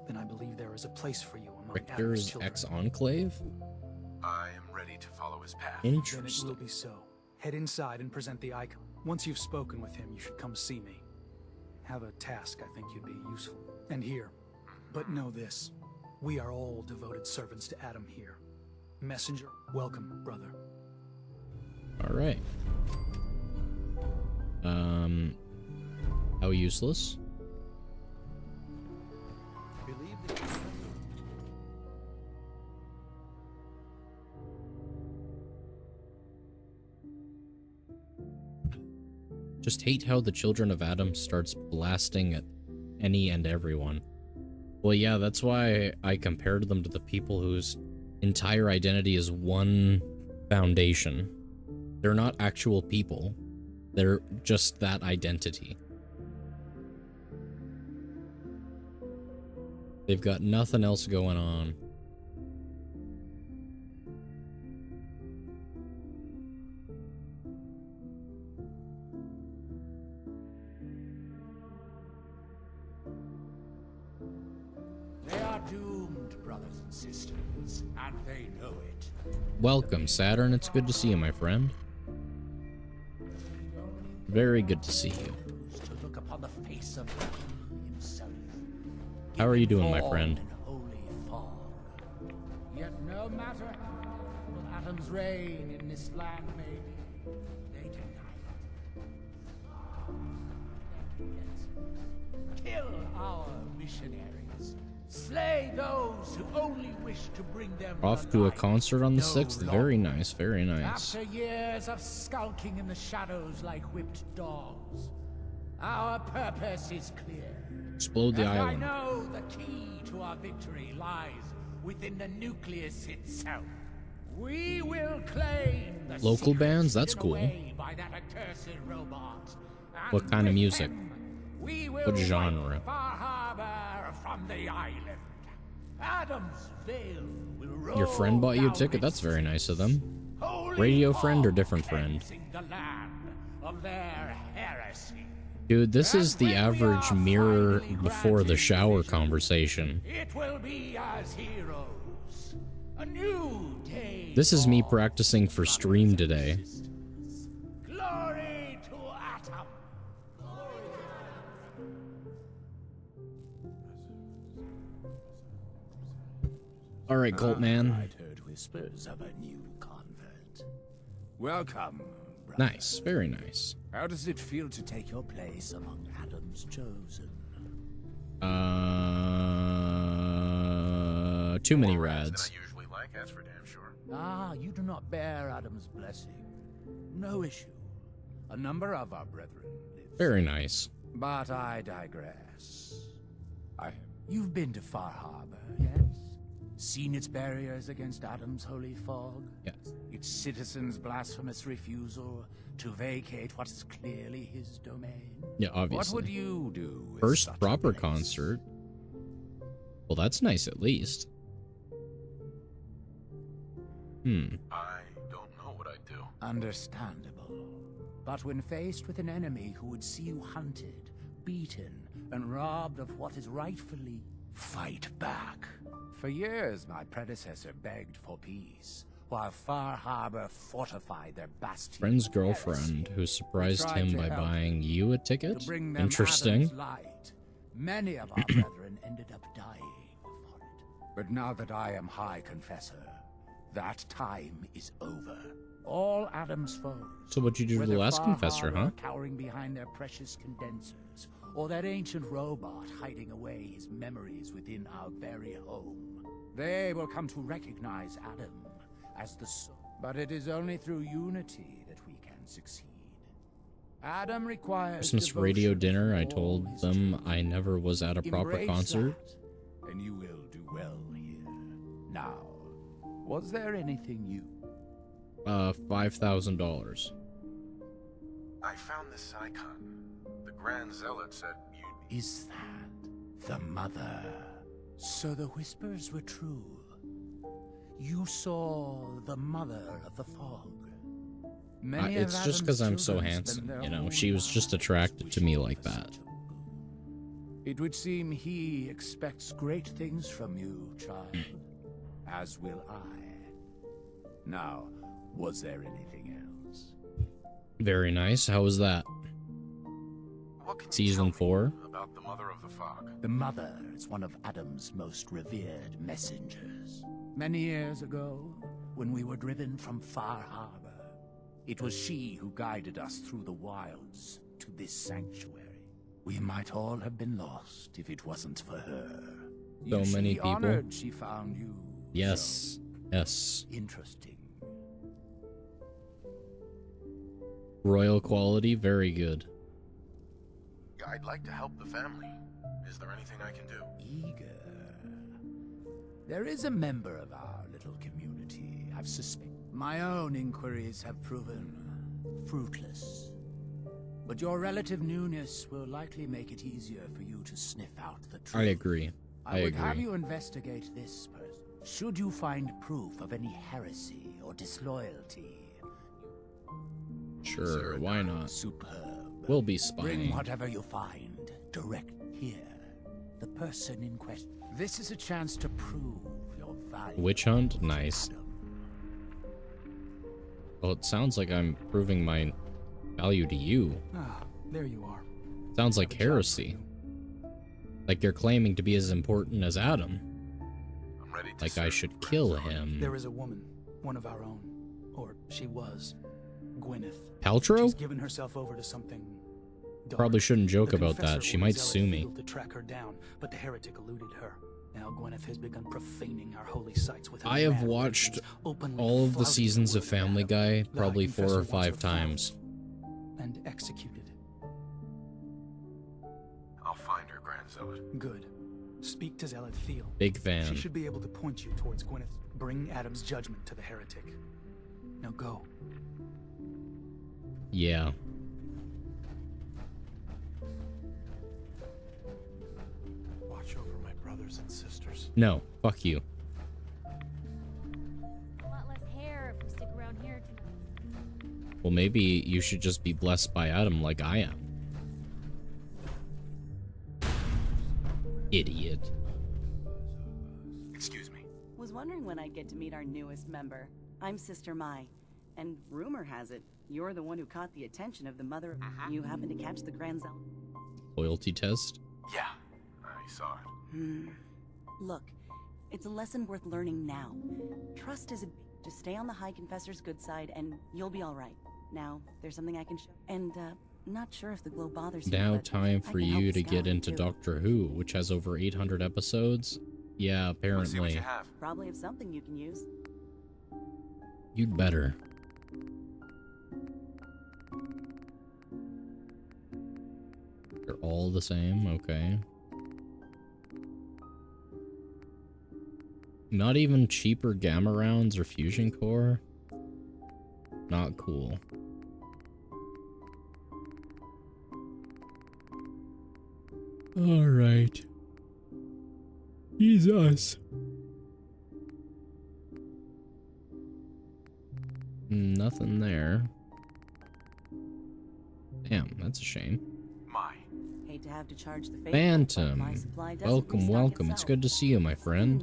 then I believe there is a place for you among Adam's Richter's children. ex-enclave? I am ready to follow his path. Interesting. Then it will be so. Head inside and present the icon. Once you've spoken with him, you should come see me. Have a task I think you'd be useful. And here. But know this. We are all devoted servants to Adam here. Messenger, welcome, brother. Alright. How useless? Believe that you Just hate how the children of Adam starts blasting at any and everyone. Well, yeah, that's why I compared them to the people whose entire identity is one foundation. They're not actual people. They're just that identity. They've got nothing else going on. They are doomed, brothers and sisters, and they know it. Welcome, Saturn. It's good to see you, my friend. Very good to see you. To look upon the face of himself. How are you doing, my friend? Holy fog. Yet no matter will Adam's reign in this land may be, they deny it. Kill our missionaries. Slay those who only wish to bring them Off the to a light. concert on the No 6th. Very nice, very nice. After years of skulking in the shadows like whipped dogs, our purpose is clear. Explode the and island. I know the key to our victory lies within the nucleus itself. We will claim the Local bands? That's hidden cool. away by that accursed robot. And What kind of with music? him, we will What genre? wipe Far Harbor from the island. Adam's Veil will roll Your friend bought you a down ticket? That's its very nice of them. holy Radio friend or fog, different friend? cleansing the land of their heresy. Dude, this is the average mirror before the shower conversation. It will be as heroes. A new day. This is me practicing for stream today. Glory to Atom. Alright, Colt man. I'd heard whispers of a new convert. Welcome. Nice, very nice. How does it feel to take your place among Adam's chosen? Too many rads. I usually like, that's for damn sure. Ah, you do not bear Adam's blessing. No issue. A number of our brethren live. Very nice. But I digress. You've been to Far Harbor, yes? Seen its barriers against Adam's holy fog? Yes. Its citizens' blasphemous refusal to vacate what is clearly his domain? Yeah, obviously. What would you do with First such a proper place? concert. Well, that's nice at least. I don't know what I'd do. Understandable. But when faced with an enemy who would see you hunted, beaten, and robbed of what is rightfully, fight back. For years, my predecessor begged for peace, while Far Harbor fortified their bastion. Friend's girlfriend who surprised tried him to by help buying you a ticket? To bring them Interesting. Adam's light. Many of our brethren ended up dying for it. But now that I am High Confessor, that time is over. All Adam's foes. So what'd you do to whether the last Far confessor, Harbor huh? Cowering behind their precious condensers, or that ancient robot hiding away his memories within our very home. They will come to recognize Adam as the soul. But it is only through unity that we can succeed. Adam requires Christmas radio devotion dinner, I for told his them children. I never was at a proper Embrace concert. that, and you will do well here. Now, was there anything you... $5,000. I found this icon. The Grand Zealot said you'd be... Is that the mother? So the whispers were true. You saw the mother of the fog. Many of It's just because I'm Adam's so children handsome, spend their you know. whole She was just lives attracted to me wishing like for that. such a boon. It would seem he expects great things from you, child. As will I. Now, was there anything else? Very nice. How was that? What can you Season tell me 4? about the Mother of the Fog? The mother is one of Adam's most revered messengers. Many years ago, when we were driven from Far Harbor, it was she who guided us through the wilds to this sanctuary. We might all have been lost if it wasn't for her. So You should many be people. honored she found you. Yes. Yes. Interesting. Royal quality, very good. I'd like to help the family. Is there anything I can do? Eager. There is a member of our little community I've suspected. My own inquiries have proven fruitless. But your relative newness will likely make it easier for you to sniff out the truth. I agree. I would have you investigate this person. Should you find proof of any heresy or disloyalty, Sure, why not? superb. We'll be Bring spying. whatever you find direct here. The person in question. This is a chance to prove your value. Witch hunt? Nice. Well, it sounds like I'm proving my value to you. Ah, there you are. Sounds like heresy. Like they're claiming to be as important as Adam. I'm ready to Like I serve, should Grand kill Zealot. him. There is a woman, one of our own. Or she was. Gwyneth. Paltrow? She's given herself over to something Probably shouldn't joke The about confessor that. She ordered might Zealot sue me. Field to track her down, but the heretic eluded her. Now Gwyneth has begun profaning our holy sites with her I have mad watched rituals, openly all of the flouting seasons the of word Family Adam. Guy The probably 4 confessor or wants 5 her found times. and executed. I'll find her, Grand Zealot. Good. Speak to Zealot Field. Big fan. She should be able to point you towards Gwyneth. Bring Adam's judgment to the heretic. Now go. Yeah. Watch over my brothers and sisters. No, fuck you. A lot less hair if we stick around here tonight. Well, maybe you should just be blessed by Adam like I am. Idiot. Excuse me. Was wondering when I'd get to meet our newest member. I'm Sister Mai, and rumor has it you're the one who caught the attention of the mother. You happened to catch the Grand Zealot. Loyalty test? Yeah, I saw it. Look, it's a lesson worth learning now. Trust is a... Just stay on the High Confessor's good side, and you'll be all right. Now, there's something I can show. And, not sure if the glow bothers you, Now but time I for can help you to scout get it, into too. Doctor Who, which has over 800 episodes. Yeah, Let's see what apparently. you have. Probably have something you can use. You'd better. They're all the same, okay. Not even cheaper gamma rounds or fusion core? Not cool. Alright. Jesus. Nothing there. Damn, that's a shame. Hate to have to charge the faithful, but Phantom. my supply doesn't Welcome, restock welcome. It's itself. good to see you, my friend.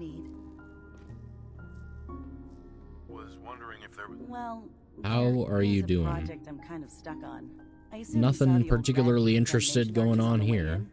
Was wondering if there was... Well, How are you there's a doing? project I'm kind of stuck on. I assume you saw Nothing the old particularly Red interested Foundation going artists on the way here. in.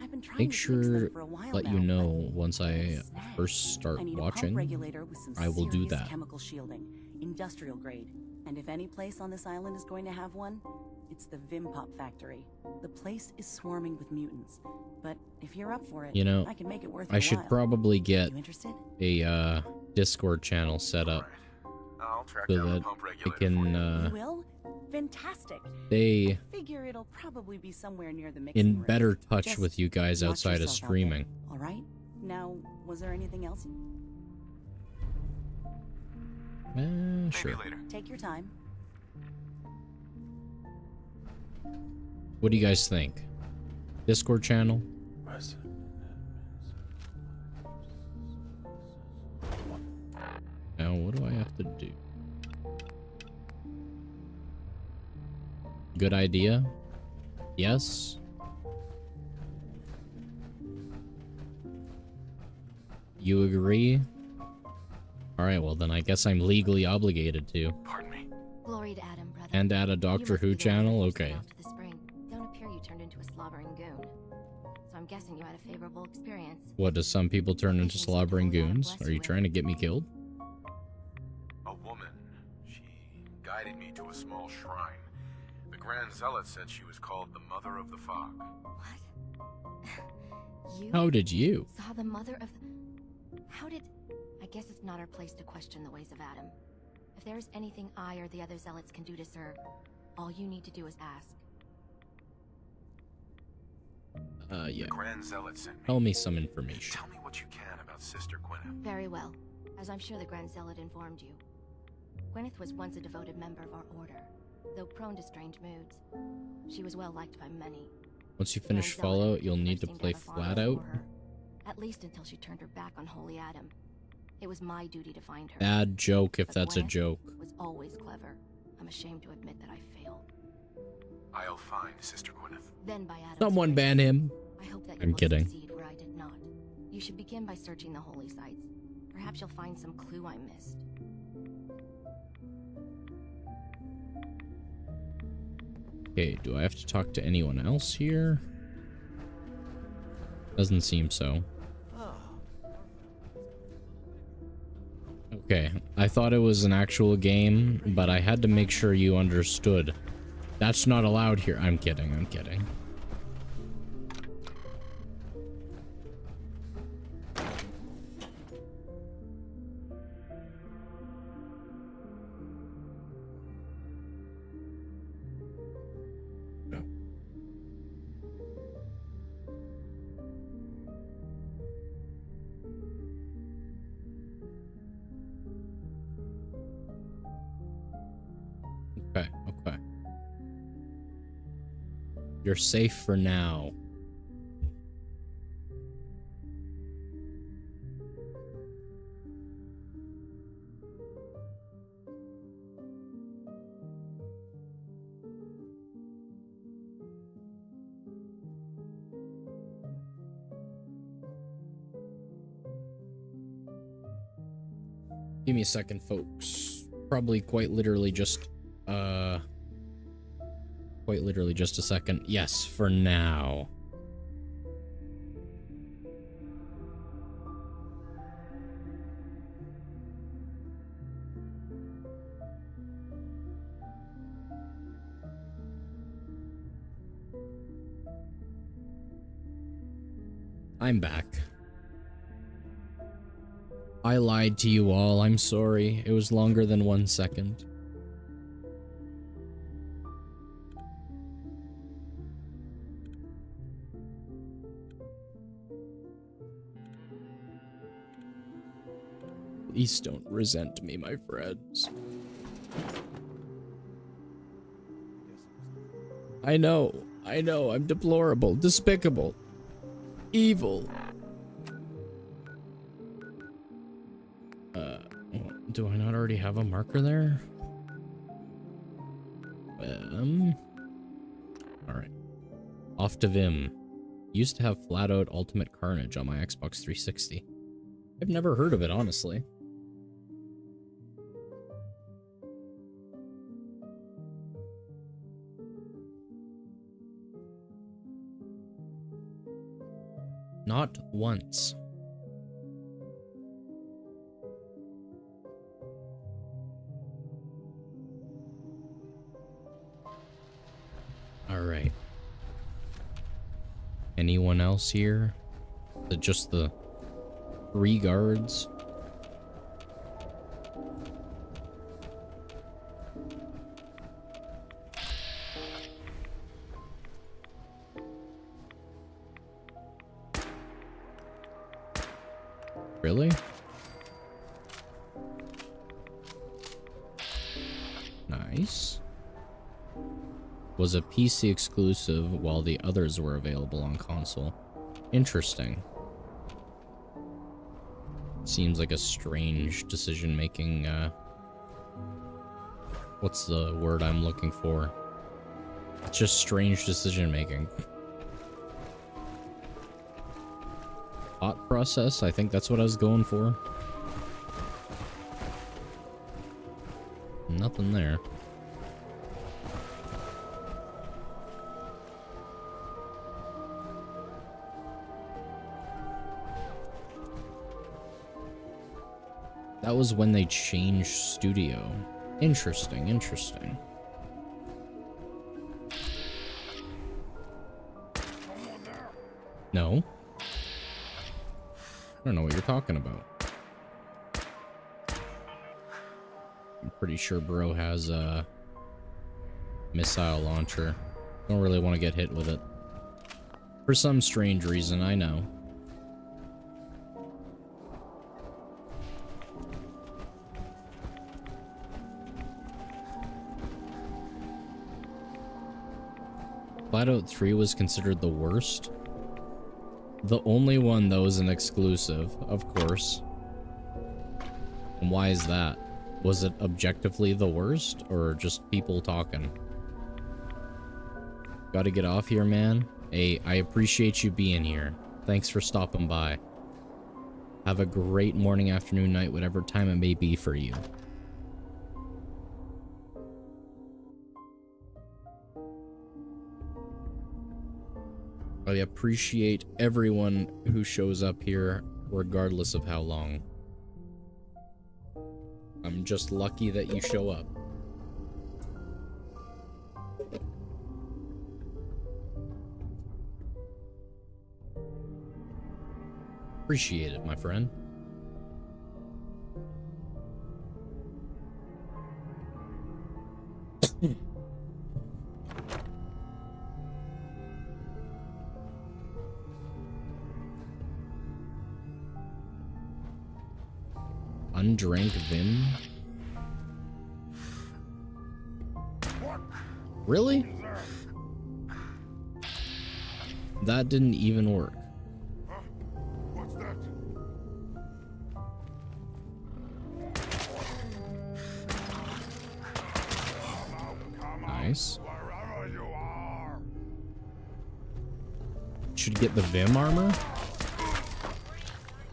I've been trying Make to fix sure them for a while let now, you but know once I first start I need a watching. pump regulator with some I will do serious that. chemical shielding, industrial grade. And if any place on this island is going to have one, it's the Vimpop factory. The place is swarming with mutants. But if you're up for it, You know, I can make it worth I your should while. probably get You interested? a Discord channel set up I'll track so down the that pump I regulator can You will? Fantastic. stay Figure it'll probably be somewhere near the mixing in room. better touch Just with you guys watch outside of yourself out streaming. there, all right? Now, was there anything else? Sure. Take your time. What do you guys think? Discord channel? Now, what do I have to do? Good idea? Yes? You agree? Alright, well then I guess I'm legally obligated to. Glory to Adam, brother. And add a Doctor Who channel? Okay. After the spring, don't appear you turned into a slobbering goon. So I'm guessing you had a favorable experience. What, does some people turn into slobbering goons? Are you trying to get me killed? A woman. She guided me to a small shrine. The Grand Zealot said she was called the Mother of the Fog. You How did you? saw the mother of the... How did... I guess it's not our place to question the ways of Adam. If there's anything I or the other zealots can do to serve, all you need to do is ask. Yeah. The Grand Zealot sent me. Tell me some information. Tell me what you can about Sister Gwyneth. Very well, as I'm sure the Grand Zealot informed you. Gwyneth was once a devoted member of our order, though prone to strange moods. She was well liked by many. Once you finish Fallout, you'll need to play flat out. At least until she turned her back on Holy Adam. It was my duty to find her. Bad joke if But that's a Gwyneth joke. was always clever. I'm ashamed to admit that I failed. I'll find Sister Gwyneth. Then by Adam's Someone grace, ban him. I hope that you I'm will kidding. succeed where I did not. You should begin by searching the holy sites. Perhaps you'll find some clue I missed. Okay, do I have to talk to anyone else here? Doesn't seem so. Okay, I thought it was an actual game, but I had to make sure you understood. That's not allowed here. I'm kidding, I'm kidding. You're safe for now. Give me a second, folks. Probably quite literally just a second. Yes, for now. I'm back. I lied to you all. I'm sorry. It was longer than 1 second. Please don't resent me, my friends. I know, I'm deplorable, despicable, evil. Do I not already have a marker there? Alright. Off to Vim. Used to have flat out Ultimate Carnage on my Xbox 360. I've never heard of it, honestly. Not once. Alright. Anyone else here? Just the 3 guards? Really? Nice. Was a PC exclusive while the others were available on console. Interesting. Seems like a strange decision-making, what's the word I'm looking for? It's just strange decision-making. Thought process? I think that's what I was going for. Nothing there. That was when they changed studio. Interesting, interesting. No. I don't know what you're talking about. I'm pretty sure bro has a missile launcher. Don't really want to get hit with it. For some strange reason, I know. Flatout 3 was considered the worst. The only one that was an exclusive, of course. And why is that? Was it objectively the worst, or just people talking? Gotta get off here, man. Hey, I appreciate you being here. Thanks for stopping by. Have a great morning, afternoon, night, whatever time it may be for you. I appreciate everyone who shows up here, regardless of how long. I'm just lucky that you show up. Appreciate it, my friend. Undrank Vim? Really? that didn't even work. What's that? Nice. Wherever you are. Should get the Vim armor?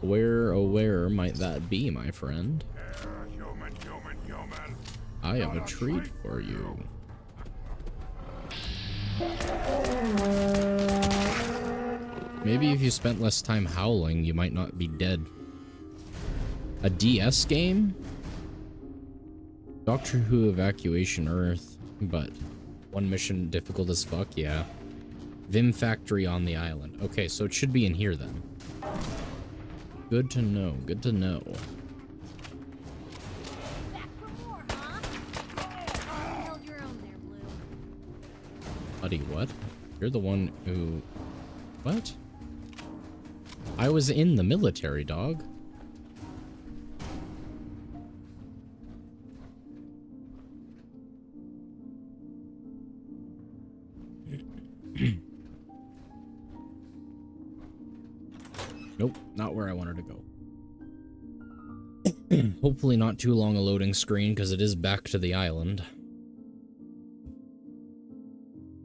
Where, oh where might that be, my friend? Human. I have a treat for you. Maybe if you spent less time howling, you might not be dead. A DS game? Doctor Who Evacuation Earth, but one mission difficult as fuck, yeah. Vim Factory on the island. Okay, so it should be in here then. Good to know, good to know. Buddy, what? You're the one who... What? I was in the military, dog. Nope, not where I wanted to go. Hopefully not too long a loading screen, because it is back to the island.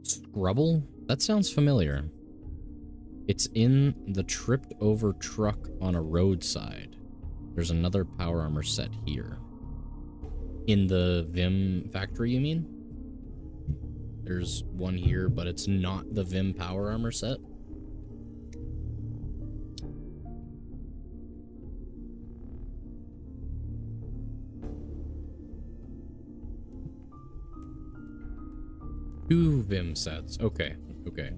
Scrubble? That sounds familiar. It's in the tripped over truck on a roadside. There's another power armor set here. In the Vim factory, you mean? There's one here, but it's not the Vim power armor set. Two Vim sets. Okay, okay.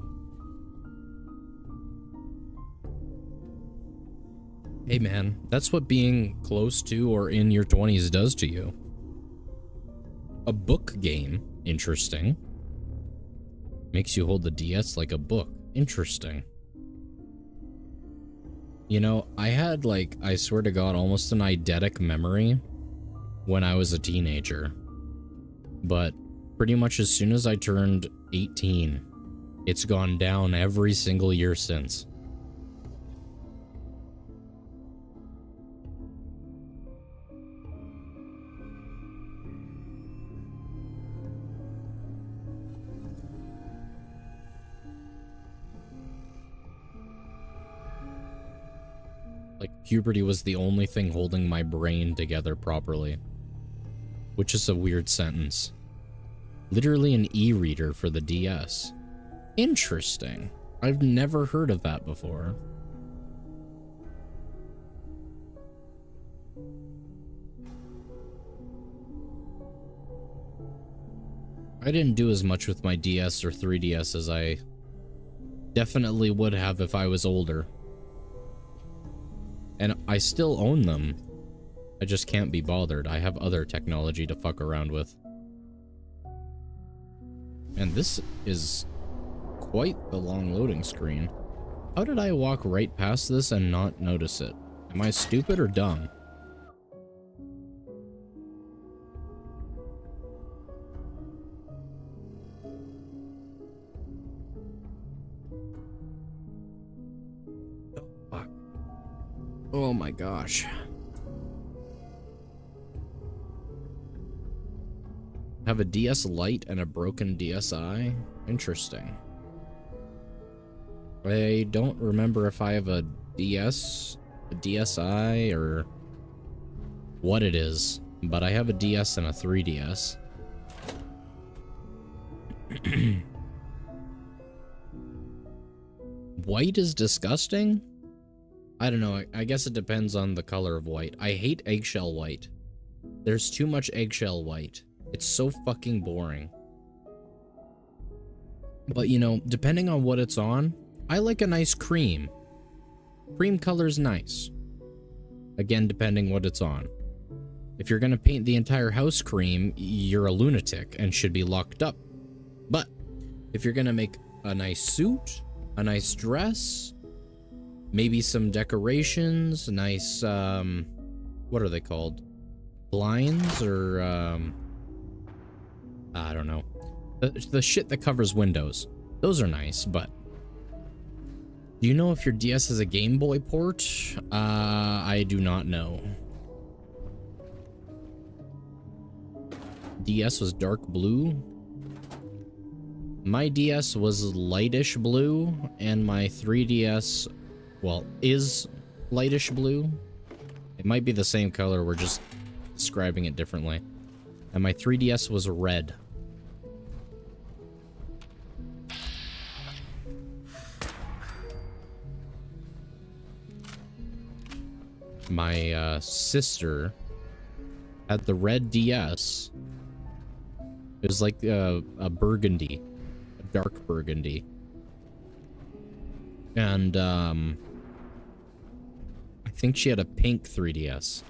Hey man, that's what being close to or in your 20s does to you. A book game. Interesting. Makes you hold the DS like a book. Interesting. You know, I had, like, I swear to God, almost an eidetic memory when I was a teenager. But pretty much as soon as I turned 18, it's gone down every single year since. Like, puberty was the only thing holding my brain together properly. Which is a weird sentence. Literally an e-reader for the DS. Interesting. I've never heard of that before. I didn't do as much with my DS or 3DS as I definitely would have if I was older. And I still own them. I just can't be bothered. I have other technology to fuck around with. And this is quite the long loading screen. How did I walk right past this and not notice it? Am I stupid or dumb? Oh my gosh. Have a DS Lite and a broken DSi? Interesting. I don't remember if I have a DS, a DSi, or what it is, but I have a DS and a 3DS. White is disgusting? I don't know, I guess it depends on the color of white. I hate eggshell white. There's too much eggshell white. It's so fucking boring. But you know, depending on what it's on, I like a nice cream. Cream color's nice. Again, depending what it's on. If you're gonna paint the entire house cream, you're a lunatic and should be locked up. But if you're gonna make a nice suit, a nice dress, maybe some decorations, nice, what are they called? Blinds, or, I don't know. The shit that covers windows. Those are nice, but Do you know if your DS is a Game Boy port? I do not know. DS was dark blue. My DS was lightish blue, and my 3DS, well, is lightish blue. It might be the same color, we're just describing it differently. And my 3DS was red. My sister had the red DS. It was like a burgundy, a dark burgundy. And I think she had a pink 3DS.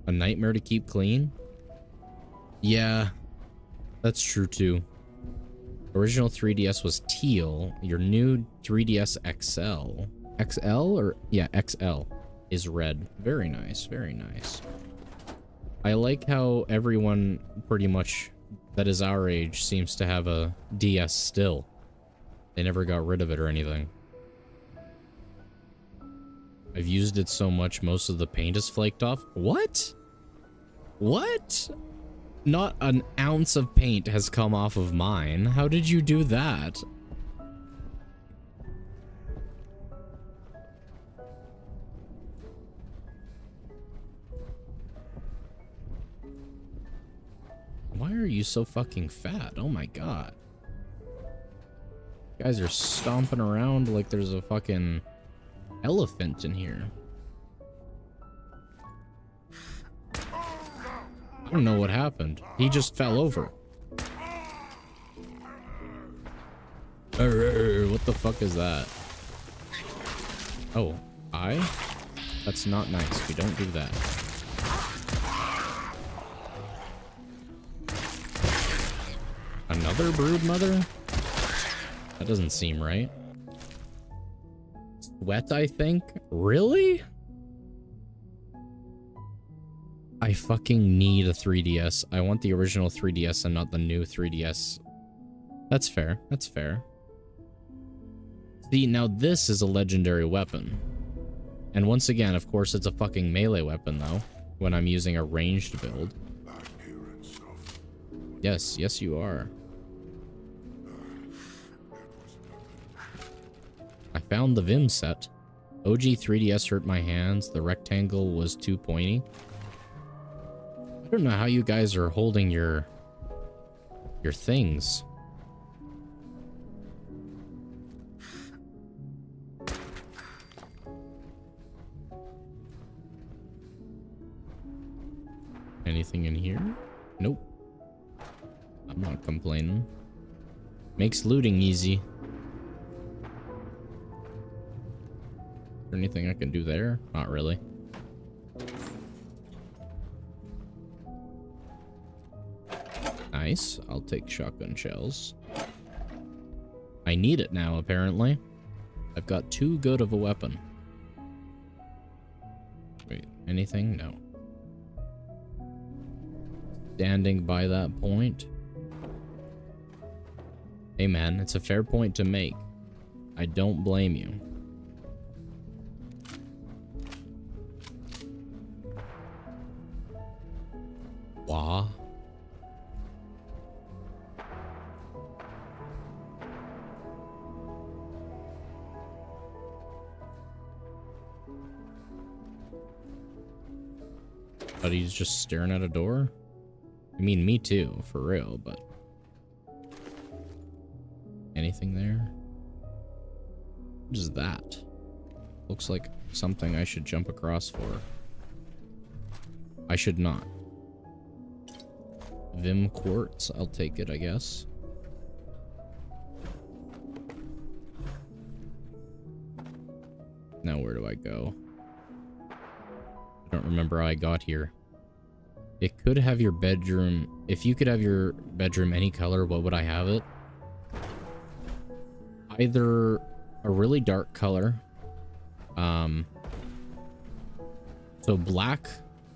A nightmare to keep clean? Yeah. That's true too. Original 3DS was teal. Your new 3DS XL. XL or yeah, XL is red. Very nice, very nice. I like how everyone pretty much that is our age seems to have a DS still. They never got rid of it or anything. I've used it so much most of the paint is flaked off. What? What? Not an ounce of paint has come off of mine. How did you do that? Why are you so fucking fat? Oh my god. You guys are stomping around like there's a fucking elephant in here. I don't know what happened. He just fell over. What the fuck is that? Oh, that's not nice. We don't do that. Another brood mother? That doesn't seem right. Sweat, I think? Really? I fucking need a 3DS. I want the original 3DS and not the new 3DS. That's fair. That's fair. See, now this is a legendary weapon. And once again, of course, it's a fucking melee weapon, though, when I'm using a ranged build. Yes, yes you are. I found the Vim set. OG 3DS hurt my hands. The rectangle was too pointy. I don't know how you guys are holding your things. Anything in here? Nope. I'm not complaining. Makes looting easy. Is there anything I can do there? Not really. Nice. I'll take shotgun shells. I need it now, apparently. I've got too good of a weapon. Wait, anything? No. Standing by that point. Hey man, it's a fair point to make. I don't blame you. Wah. But he's just staring at a door? I mean, me too, for real, but... Anything there? What is that? Looks like something I should jump across for. I should not. Vim quartz, I'll take it, I guess. Now where do I go? I don't remember how I got here. It could have your bedroom. If you could have your bedroom any color, what would I have it? Either a really dark color. So black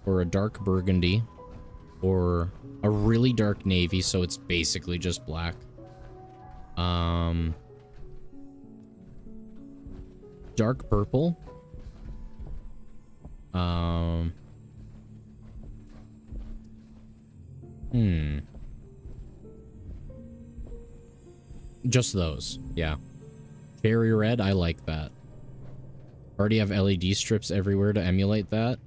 or a dark burgundy, or a really dark navy, so it's basically just black. Dark purple. Just those, yeah. Cherry red, I like that. Already have LED strips everywhere to emulate that.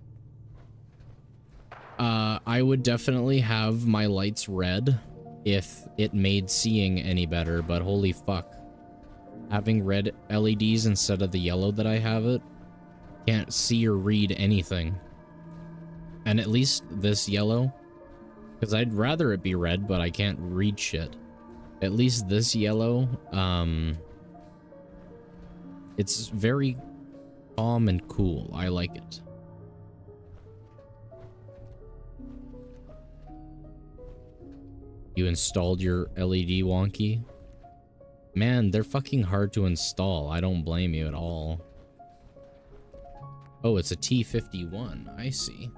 I would definitely have my lights red if it made seeing any better, but holy fuck. Having red LEDs instead of the yellow that I have it, can't see or read anything. And at least this yellow, because I'd rather it be red, but I can't read shit. At least this yellow, it's very calm and cool. I like it. You installed your LED wonky? Man, they're fucking hard to install. I don't blame you at all. Oh, it's a T51. I see.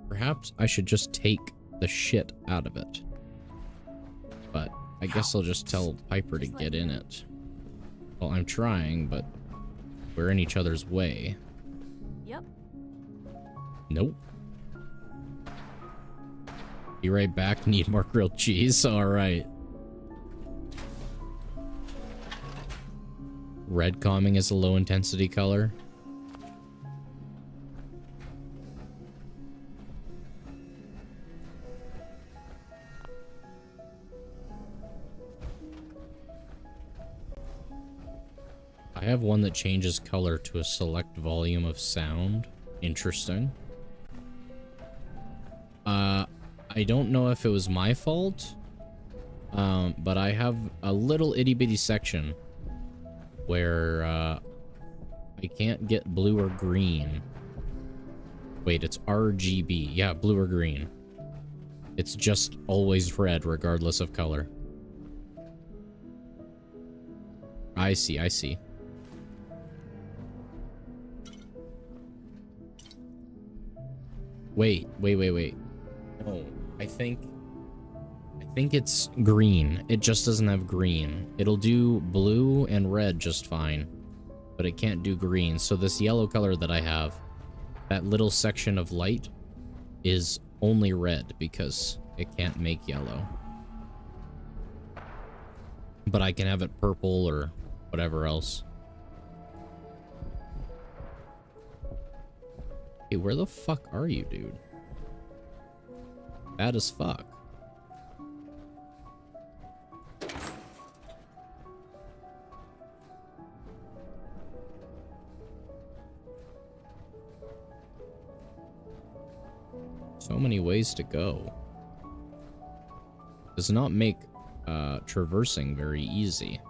Perhaps I should just take the shit out of it. But I guess I'll just tell Piper to get in it. Well, I'm trying, but we're in each other's way. Yep. Nope. Be right back. Need more grilled cheese. All right. Red calming is a low intensity color. I have one that changes color to a select volume of sound. Interesting. I don't know if it was my fault, but I have a little itty bitty section where I can't get blue or green. Wait, it's RGB. Yeah, blue or green. It's just always red regardless of color. I see, I see. Wait. No, I think it's green. It just doesn't have green. It'll do blue and red just fine, but it can't do green. So this yellow color that I have, that little section of light, is only red because it can't make yellow. But I can have it purple or whatever else. Hey, where the fuck are you, dude? Bad as fuck. So many ways to go. Does not make traversing very easy.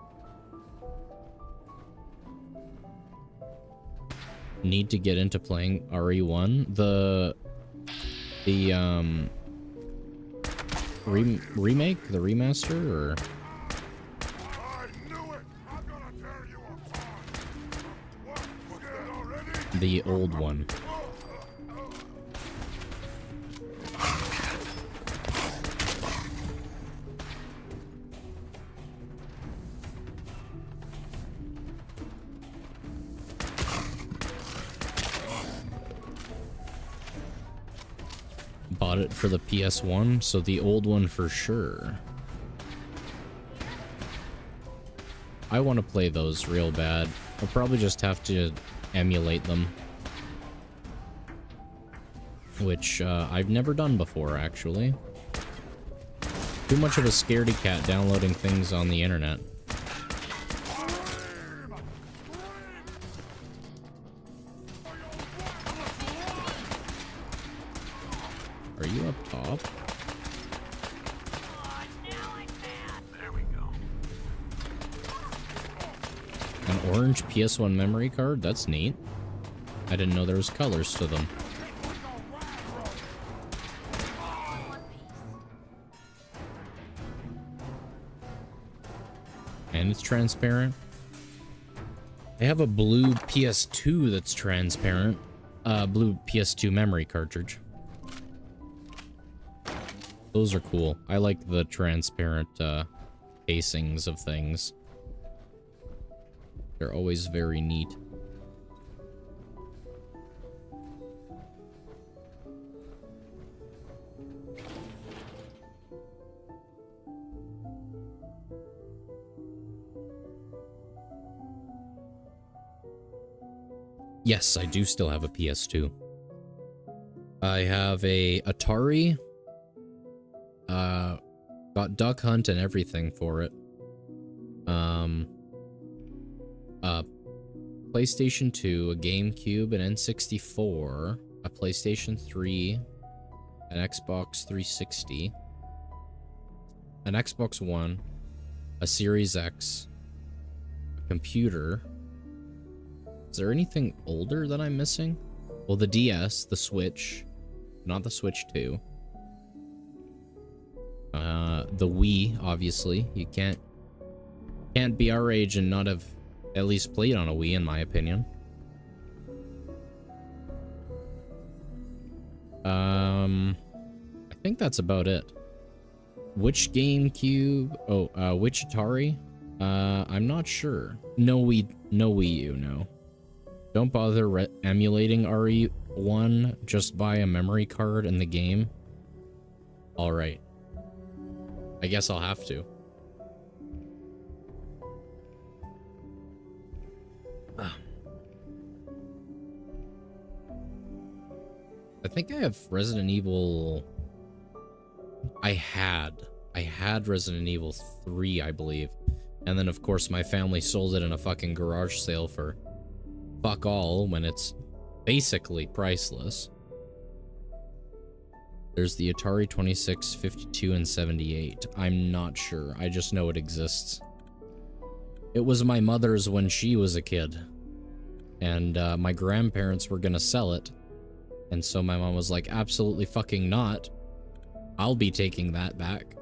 Need to get into playing RE1. The remake, the remaster, or the old one? Bought it for the PS1, so the old one for sure. I want to play those real bad. I'll probably just have to emulate them, which I've never done before, actually. Too much of a scaredy cat downloading things on the internet. Are you up top? There we go. An orange PS1 memory card? That's neat. I didn't know there was colors to them. And it's transparent. They have a blue PS2 that's transparent. blue PS2 memory cartridge. Those are cool. I like the transparent casings of things. They're always very neat. Yes, I do still have a PS2. I have a Atari. Got Duck Hunt and everything for it. PlayStation 2, a GameCube, an N64, a PlayStation 3, an Xbox 360, an Xbox One, a Series X, a computer. Is there anything older that I'm missing? Well, the DS, the Switch, not the Switch 2. The Wii, obviously. You can't be our age and not have at least played on a Wii, in my opinion. I think that's about it. Which GameCube? Oh, which Atari? I'm not sure. No Wii U, no. Don't bother emulating RE1, just buy a memory card in the game. Alright. I guess I'll have to. I think I have Resident Evil... I had Resident Evil 3, I believe. And then, of course, my family sold it in a fucking garage sale for fuck all when it's basically priceless. There's the Atari 26, 52, and 78. I'm not sure. I just know it exists. It was my mother's when she was a kid. And my grandparents were gonna sell it. And so my mom was like, absolutely fucking not. I'll be taking that back.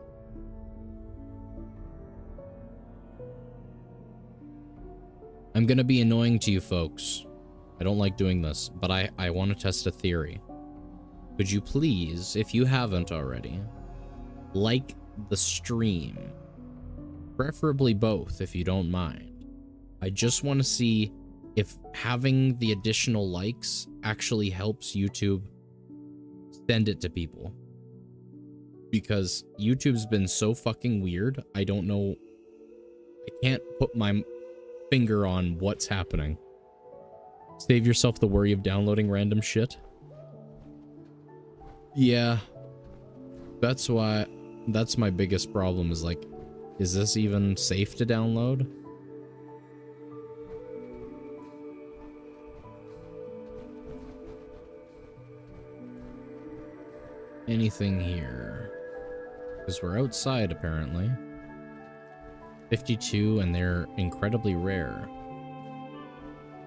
I'm gonna be annoying to you folks. I don't like doing this, but I want to test a theory. Could you please, if you haven't already, like the stream? Preferably both, if you don't mind. I just want to see if having the additional likes actually helps YouTube send it to people. Because YouTube's been so fucking weird, I don't know. I can't put my finger on what's happening. Save yourself the worry of downloading random shit. Yeah. That's my biggest problem is like, is this even safe to download? Anything here? Because we're outside apparently. 52 and they're incredibly rare.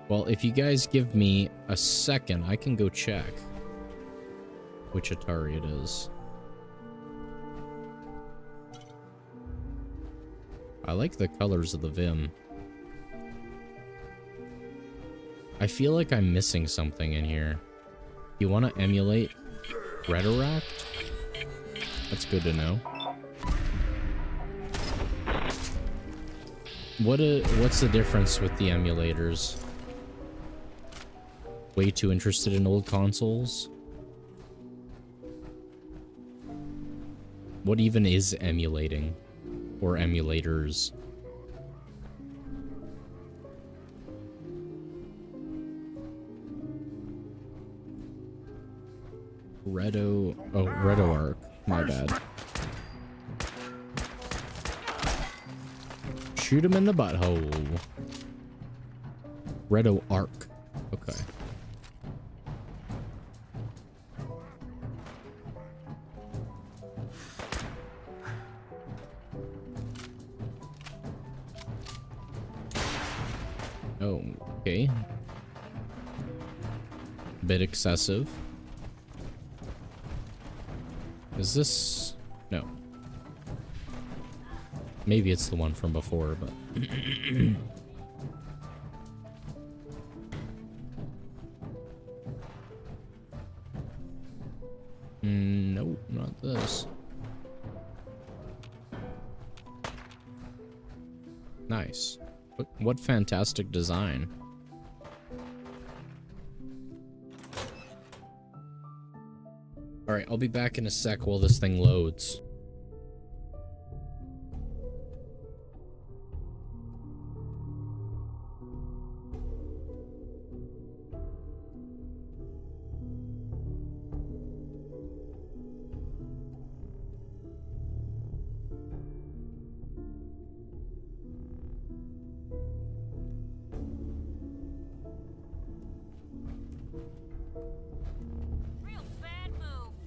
Well, if you guys give me a second, I can go check which Atari it is. I like the colors of the Vim. I feel like I'm missing something in here. You want to emulate Retroract? That's good to know. What's the difference with the emulators? Way too interested in old consoles? What even is emulating? Or emulators? RetroArch. My bad. Shoot him in the butthole. RetroArch. Okay. Oh, okay. Bit excessive. Is this... No. Maybe it's the one from before, but... Nope, not this. Nice. What fantastic design. Alright, I'll be back in a sec while this thing loads.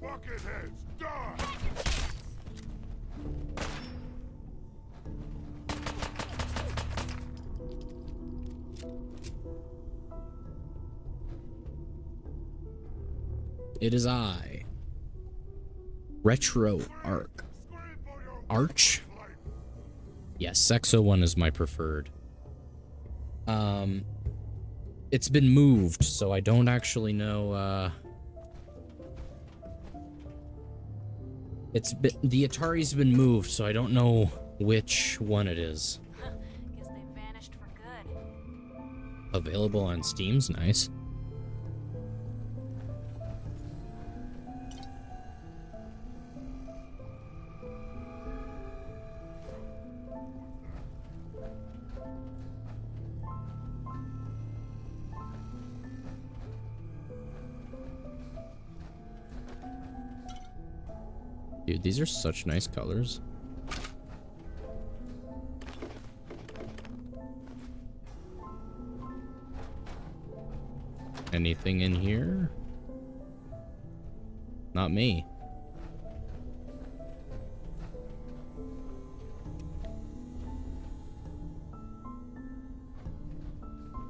Bucketheads, die! It is I. Retro Arch? Yes, Sexo 1 is my preferred. It's been moved, so I don't actually know, the Atari's been moved, so I don't know which one it is. Guess they vanished for good. Available on Steam's nice. Dude, these are such nice colors. Anything in here? Not me.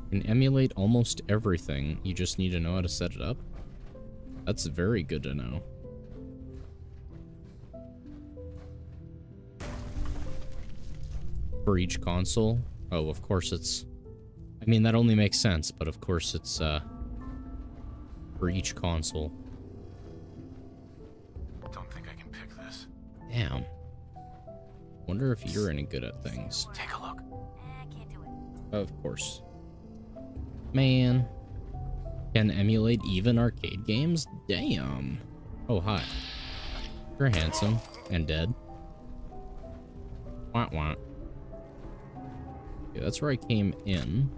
Can emulate almost everything. You just need to know how to set it up. That's very good to know. For each console? Oh, of course it's... I mean, that only makes sense, but of course it's, for each console. Don't think I can pick this. Damn. Wonder if you're any good at things. Take a look. I can't do it. Of course. Man. Can emulate even arcade games? Damn. Oh, hi. You're handsome. And dead. Wah wah. Yeah, that's where I came in.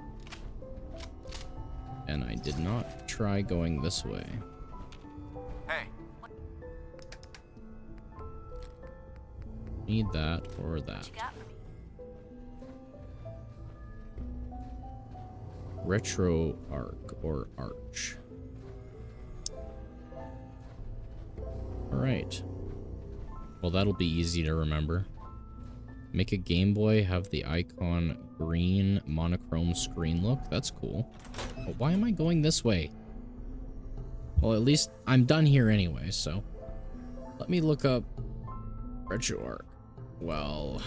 And I did not try going this way. Hey. Need that or that. Retro Arc or Arch. Alright. Well, that'll be easy to remember. Make a Game Boy have the icon green monochrome screen look. That's cool. But why am I going this way? Well, at least I'm done here anyway, so let me look up Retro Arc. Well,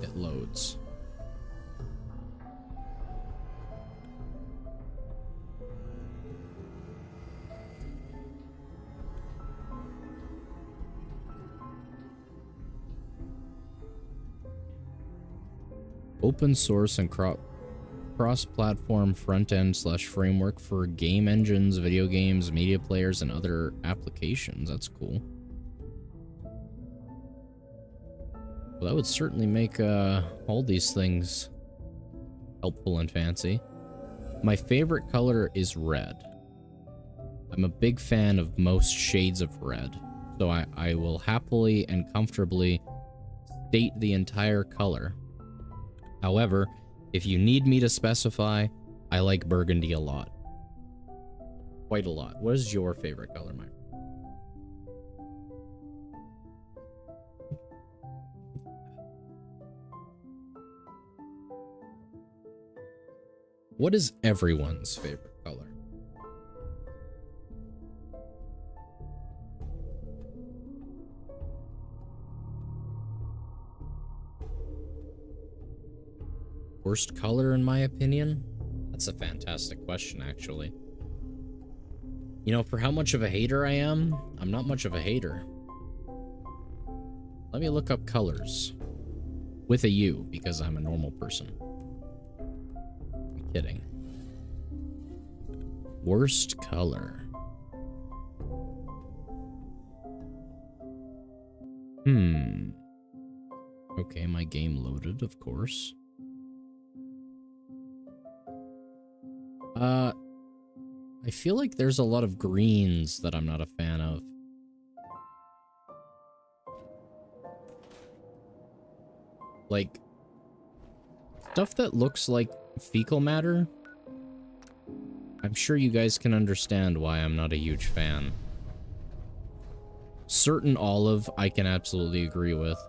it loads. Open source and cross-platform front-end / framework for game engines, video games, media players, and other applications. That's cool. Well, that would certainly make all these things helpful and fancy. My favorite color is red. I'm a big fan of most shades of red, so I will happily and comfortably state the entire color. However, if you need me to specify, I like burgundy a lot. Quite a lot. What is your favorite color, Mike? What is everyone's favorite color? Worst color, in my opinion? That's a fantastic question, actually. You know, for how much of a hater I am, I'm not much of a hater. Let me look up colors. With a U, because I'm a normal person. I'm kidding. Worst color. Okay, my game loaded, of course. I feel like there's a lot of greens that I'm not a fan of. Like, stuff that looks like fecal matter. I'm sure you guys can understand why I'm not a huge fan. Certain olive, I can absolutely agree with.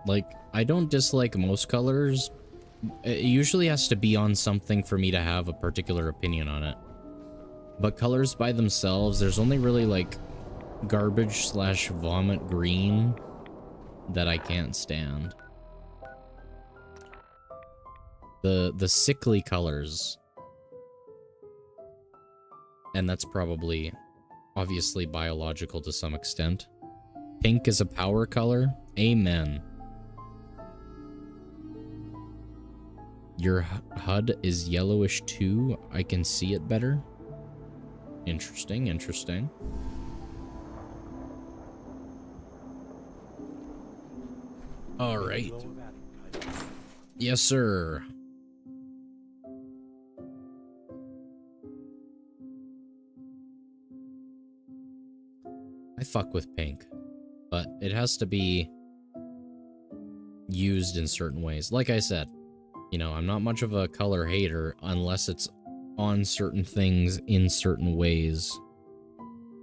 Like, I don't dislike most colors. It usually has to be on something for me to have a particular opinion on it. But colors by themselves, there's only really, like, garbage / vomit green that I can't stand. The sickly colors. And that's probably, obviously, biological to some extent. Pink is a power color. Amen. Your HUD is yellowish too. I can see it better. Interesting, interesting. All right. Yes, sir. I fuck with pink, but it has to be used in certain ways. Like I said, you know, I'm not much of a color hater unless it's on certain things in certain ways.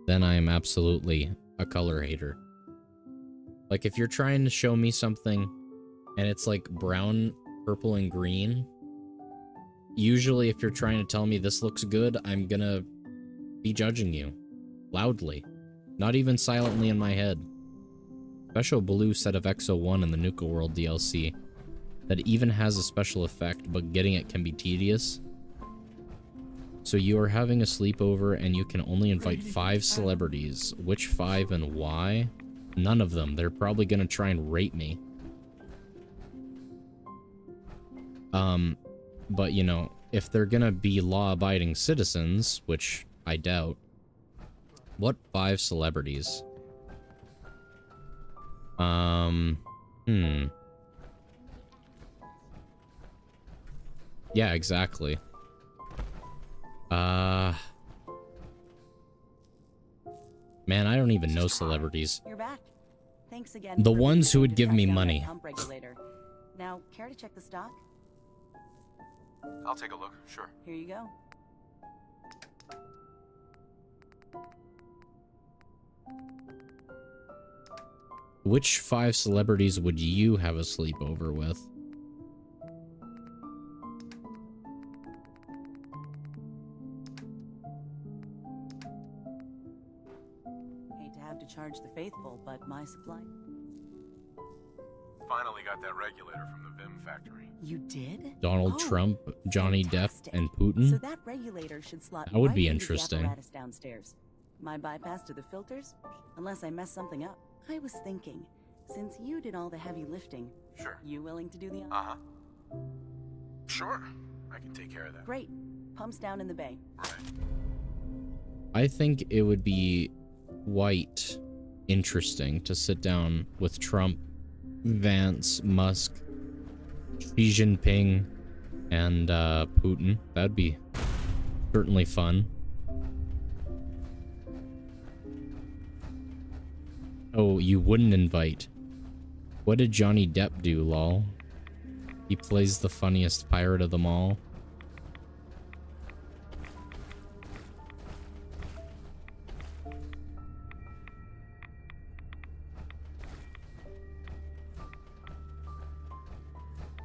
Then I am absolutely a color hater. Like if you're trying to show me something and it's like brown, purple, and green, usually if you're trying to tell me this looks good, I'm gonna be judging you loudly. Not even silently in my head. Special blue set of Exo 1 in the Nuka World DLC that even has a special effect, but getting it can be tedious. So you are having a sleepover and you can only invite 5 celebrities. Which 5 and why? None of them. They're probably gonna try and rape me. But you know, if they're gonna be law-abiding citizens, which I doubt, what 5 celebrities? Yeah, exactly. Man, I don't even know celebrities. You're back. Thanks again. The ones who would give me money. Pump regulator. Now, care to check the stock? I'll take a look, sure. Here you go. Which 5 celebrities would you have a sleepover with? Hate to have to charge the faithful, but my supply. Finally got that regulator from the Vim factory. You did? Donald Trump, Johnny Depp, and Putin? So that regulator should slot that would right be into interesting. The apparatus downstairs. My bypass to the filters? Unless I mess something up. I was thinking, since you did all the heavy lifting, sure. You willing to do the Uh-huh. Sure. I can take care of that. Great. Pumps down in the bay. Right. I think it would be quite interesting to sit down with Trump, Vance, Musk, Xi Jinping, and Putin. That'd be certainly fun. Oh, you wouldn't invite. What did Johnny Depp do, lol? He plays the funniest pirate of them all.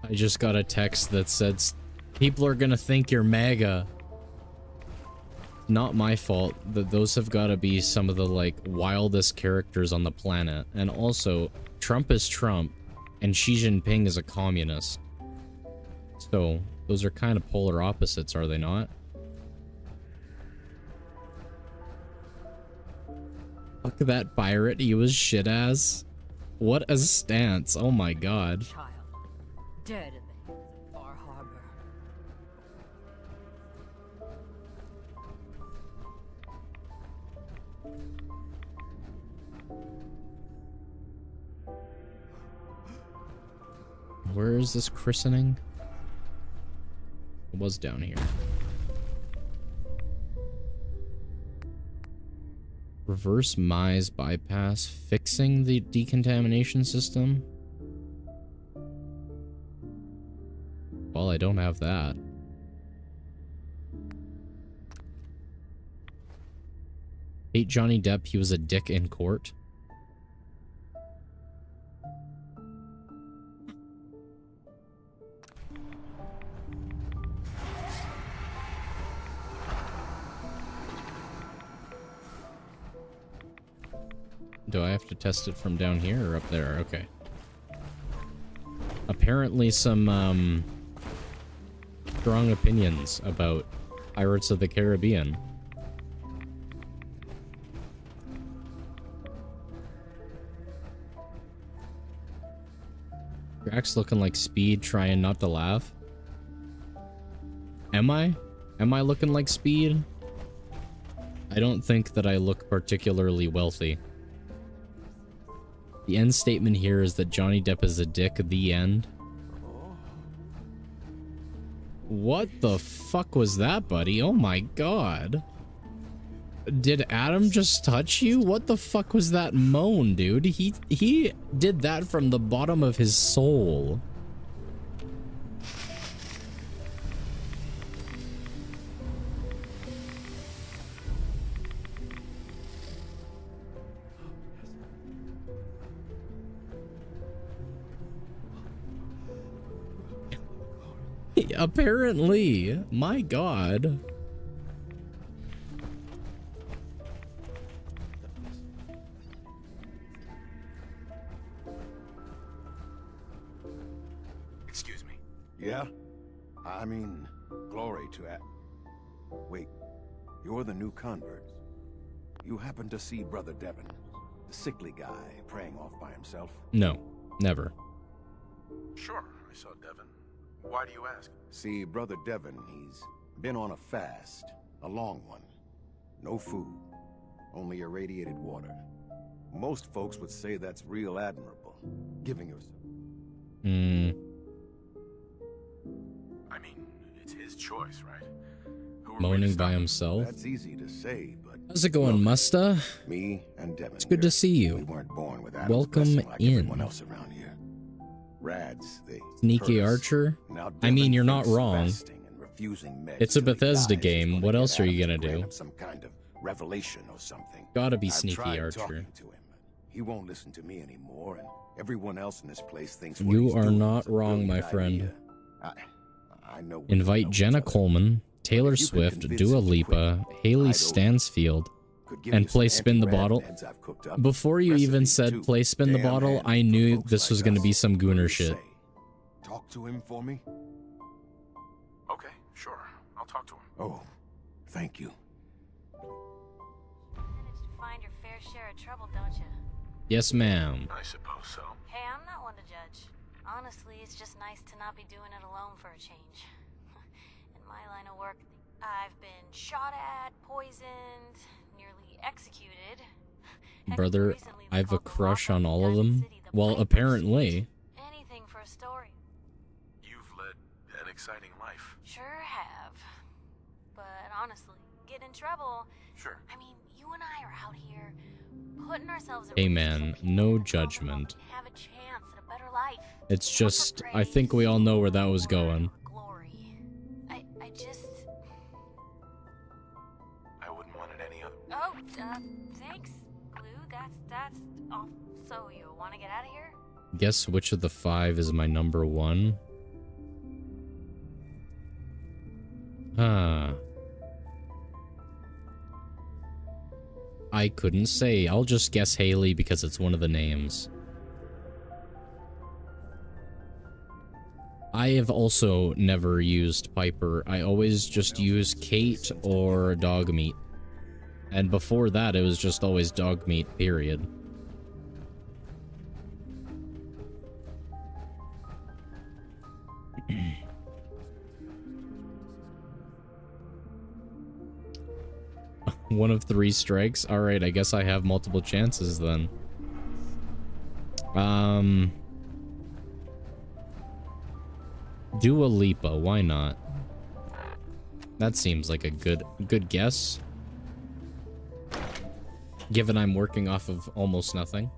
I just got a text that said, people are gonna think you're MAGA. Not my fault. Those have got to be some of the, like, wildest characters on the planet. And also, Trump is Trump, and Xi Jinping is a communist. So, those are kind of polar opposites, are they not? Fuck that pirate, he was shit ass. What a stance, oh my god. Child, dead in the hands of Far Harbor. Where is this christening? It was down here. Reverse Mize bypass, fixing the decontamination system. Well, I don't have that. Hate Johnny Depp, he was a dick in court. Do I have to test it from down here or up there? Okay. Apparently some, strong opinions about Pirates of the Caribbean. Drax looking like Speed, trying not to laugh. Am I? Am I looking like Speed? I don't think that I look particularly wealthy. The end statement here is that Johnny Depp is a dick, the end. What the fuck was that, buddy? Oh my god. Did Adam just touch you? What the fuck was that moan, dude? He did that from the bottom of his soul. Apparently, my god. Excuse me. Yeah? I mean, glory to it. Wait, you're the new converts. You happen to see Brother Devon, the sickly guy praying off by himself? No, never. Sure, I saw Devon. Why do you ask? See, Brother Devon, he's been on a fast, a long one. No food, only irradiated water. Most folks would say that's real admirable, giving yourself. I mean, it's his choice, right? Moaning by himself. That's easy to say, but how's it going, Musta? Me and Devon. It's good to see you. We weren't born with Adam's Welcome blessing like in. everyone else around here. Rads, they Sneaky hurt us. Archer. Now I mean, Devon you're not thinks wrong. fasting and refusing meds It's a till he Bethesda dies is game. gonna What get else are you Adam gonna to grant do? him some kind of revelation or something. Gotta be I've Sneaky tried Archer. talking to him, but he won't listen to me anymore, and everyone else in this place thinks what You he's are doing not is a wrong, my brilliant friend. idea. I know we Invite know Jenna each other. Coleman, Taylor If you could Swift, convince Dua him to Lipa, quit, Haley I'd Stansfield, Could give and you some play Spin the anti-rad Bottle. meds I've cooked up. Before you even Recipes, said too. play Spin the Damn Bottle, handy I for knew folks this like was gonna us. be some What do gooner you shit. say? Talk to him for me? Okay, sure. I'll talk to him. Oh, thank you. Managed to find your fair share of trouble, don't you? Yes, ma'am. I suppose so. Hey, I'm not one to judge. Honestly, it's just nice to not be doing it alone for a change. In my line of work, I've been shot at, poisoned, nearly executed. Brother, I have a crush on all of them. Well, apparently. Anything for a story. You've led an exciting life. Sure have. But honestly, get in trouble. Sure. I mean, you and I are out here putting ourselves at Hey risk man, for no judgment. to have a chance at a better life. It's just, I think we all know where that was going. Glory. I just... I wouldn't want it any other. Oh, thanks, Glue. That's all. So you want to get out of here? Guess which of the 5 is my number 1? Huh. I couldn't say. I'll just guess Haley because it's one of the names. I have also never used Piper. I always just use Kate or Dogmeat. And before that, it was just always Dogmeat, period. One of 3 strikes? Alright, I guess I have multiple chances then. Dua Lipa, why not? That seems like a good guess. Given I'm working off of almost nothing.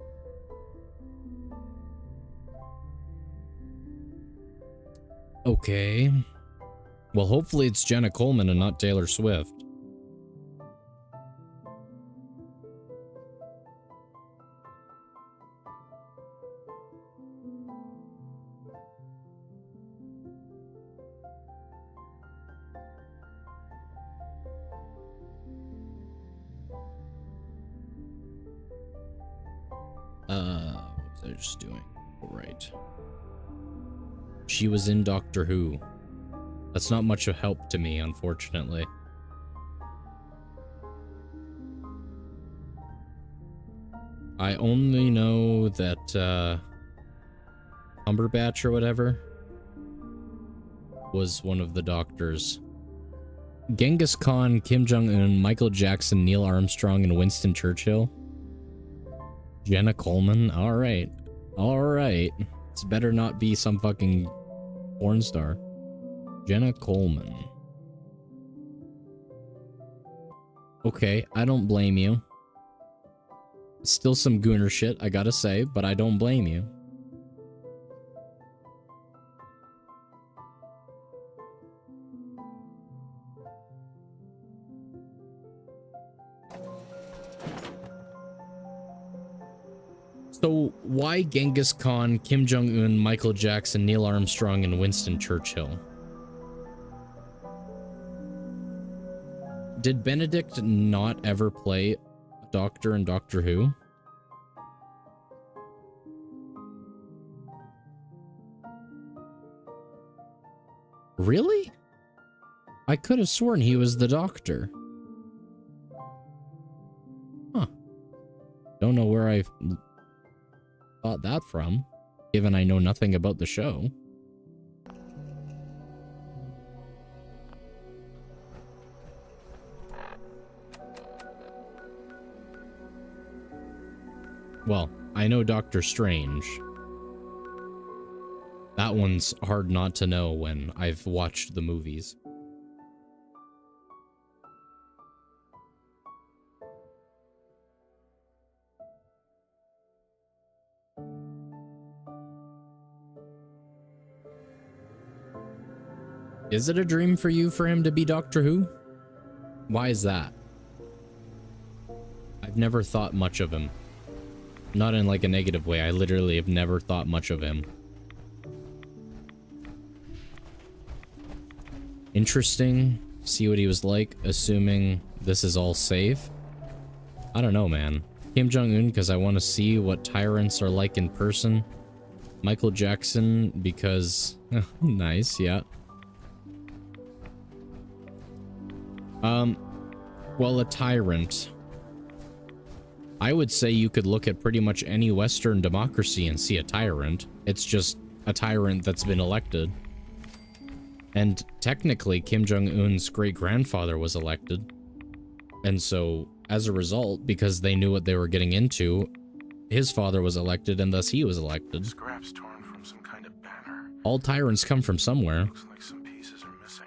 Okay. Well, hopefully it's Jenna Coleman and not Taylor Swift. What was I just doing? Right. She was in Doctor Who. That's not much of help to me, unfortunately. I only know that, Cumberbatch or whatever was one of the doctors. Genghis Khan, Kim Jong-un, Michael Jackson, Neil Armstrong, and Winston Churchill. Jenna Coleman? Alright. Alright. It's better not be some fucking porn star. Jenna Coleman. Okay, I don't blame you. Still some gooner shit, I gotta say, but I don't blame you. So, why Genghis Khan, Kim Jong-un, Michael Jackson, Neil Armstrong, and Winston Churchill? Did Benedict not ever play a doctor in Doctor Who? Really? I could have sworn he was the doctor. Huh. Don't know where I thought that from, given I know nothing about the show. Well, I know Doctor Strange. That one's hard not to know when I've watched the movies. Is it a dream for you for him to be Doctor Who? Why is that? I've never thought much of him. Not in like a negative way, I literally have never thought much of him. Interesting. See what he was like, assuming this is all safe. I don't know, man. Kim Jong-un, because I want to see what tyrants are like in person. Michael Jackson, because... nice, yeah. Well, a tyrant. I would say you could look at pretty much any Western democracy and see a tyrant. It's just a tyrant that's been elected. And technically, Kim Jong-un's great-grandfather was elected. And so, as a result, because they knew what they were getting into, his father was elected and thus he was elected. Scraps torn from some kind of banner. All tyrants come from somewhere. Looks like some pieces are missing.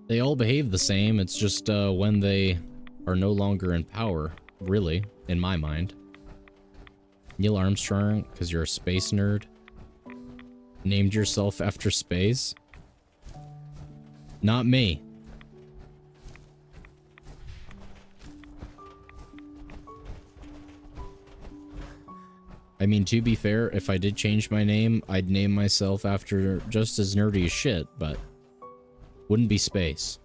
They all behave the same, it's just when they are no longer in power, really, in my mind. Neil Armstrong, because you're a space nerd. Named yourself after space? Not me. I mean, to be fair, if I did change my name, I'd name myself after just as nerdy as shit, but wouldn't be space.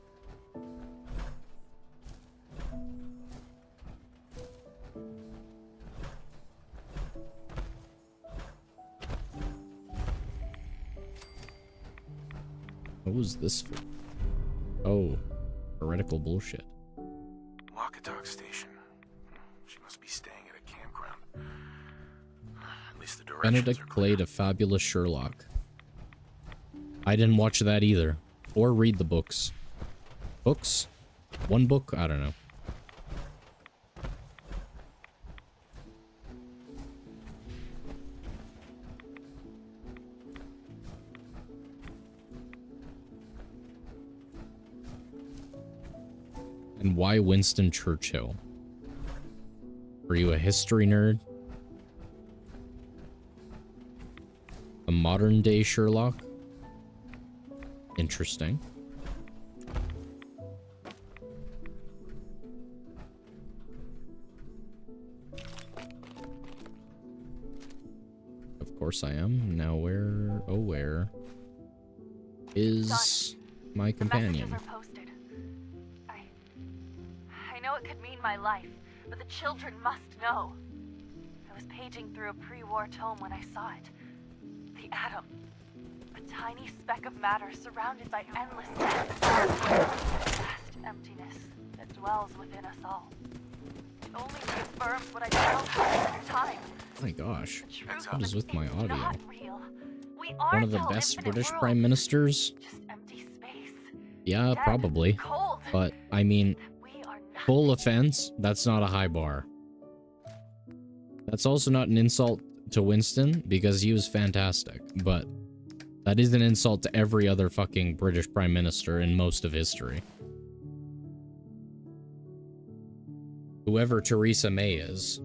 What was this for? Oh, heretical bullshit. Walkatalk Station. She must be staying at a campground. At least the directions Benedict played a fabulous Sherlock. I didn't watch that either. Or read the books. Books? One book? I don't know. And why Winston Churchill? Are you a history nerd? A modern day Sherlock? Interesting. Of course I am. Now where, oh where is my companion? The messages are posted. I know it could mean my life, but the children must know. I was paging through a pre-war tome when I saw it. The atom. A tiny speck of matter surrounded by endless depth. Vast emptiness that dwells within us all. It only confirms what I felt at the time. Oh my gosh. What is with my It's audio? not real. We One aren't of the all best infinite British worlds. prime ministers? Just empty space. Yeah, Dead, probably. cold. But, I mean, full offense, that's not a high bar. That's also not an insult to Winston, because he was fantastic, but that is an insult to every other fucking British prime minister in most of history. Whoever Theresa May is.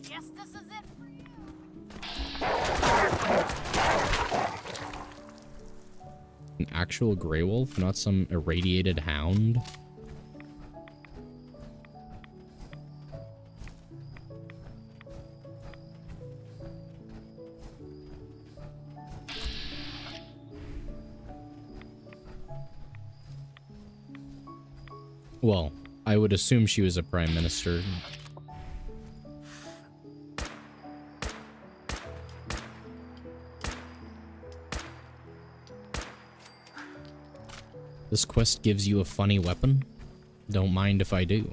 Yes, this is it for you. An actual Grey Wolf, not some irradiated hound. Well, I would assume she was a prime minister. This quest gives you a funny weapon? Don't mind if I do.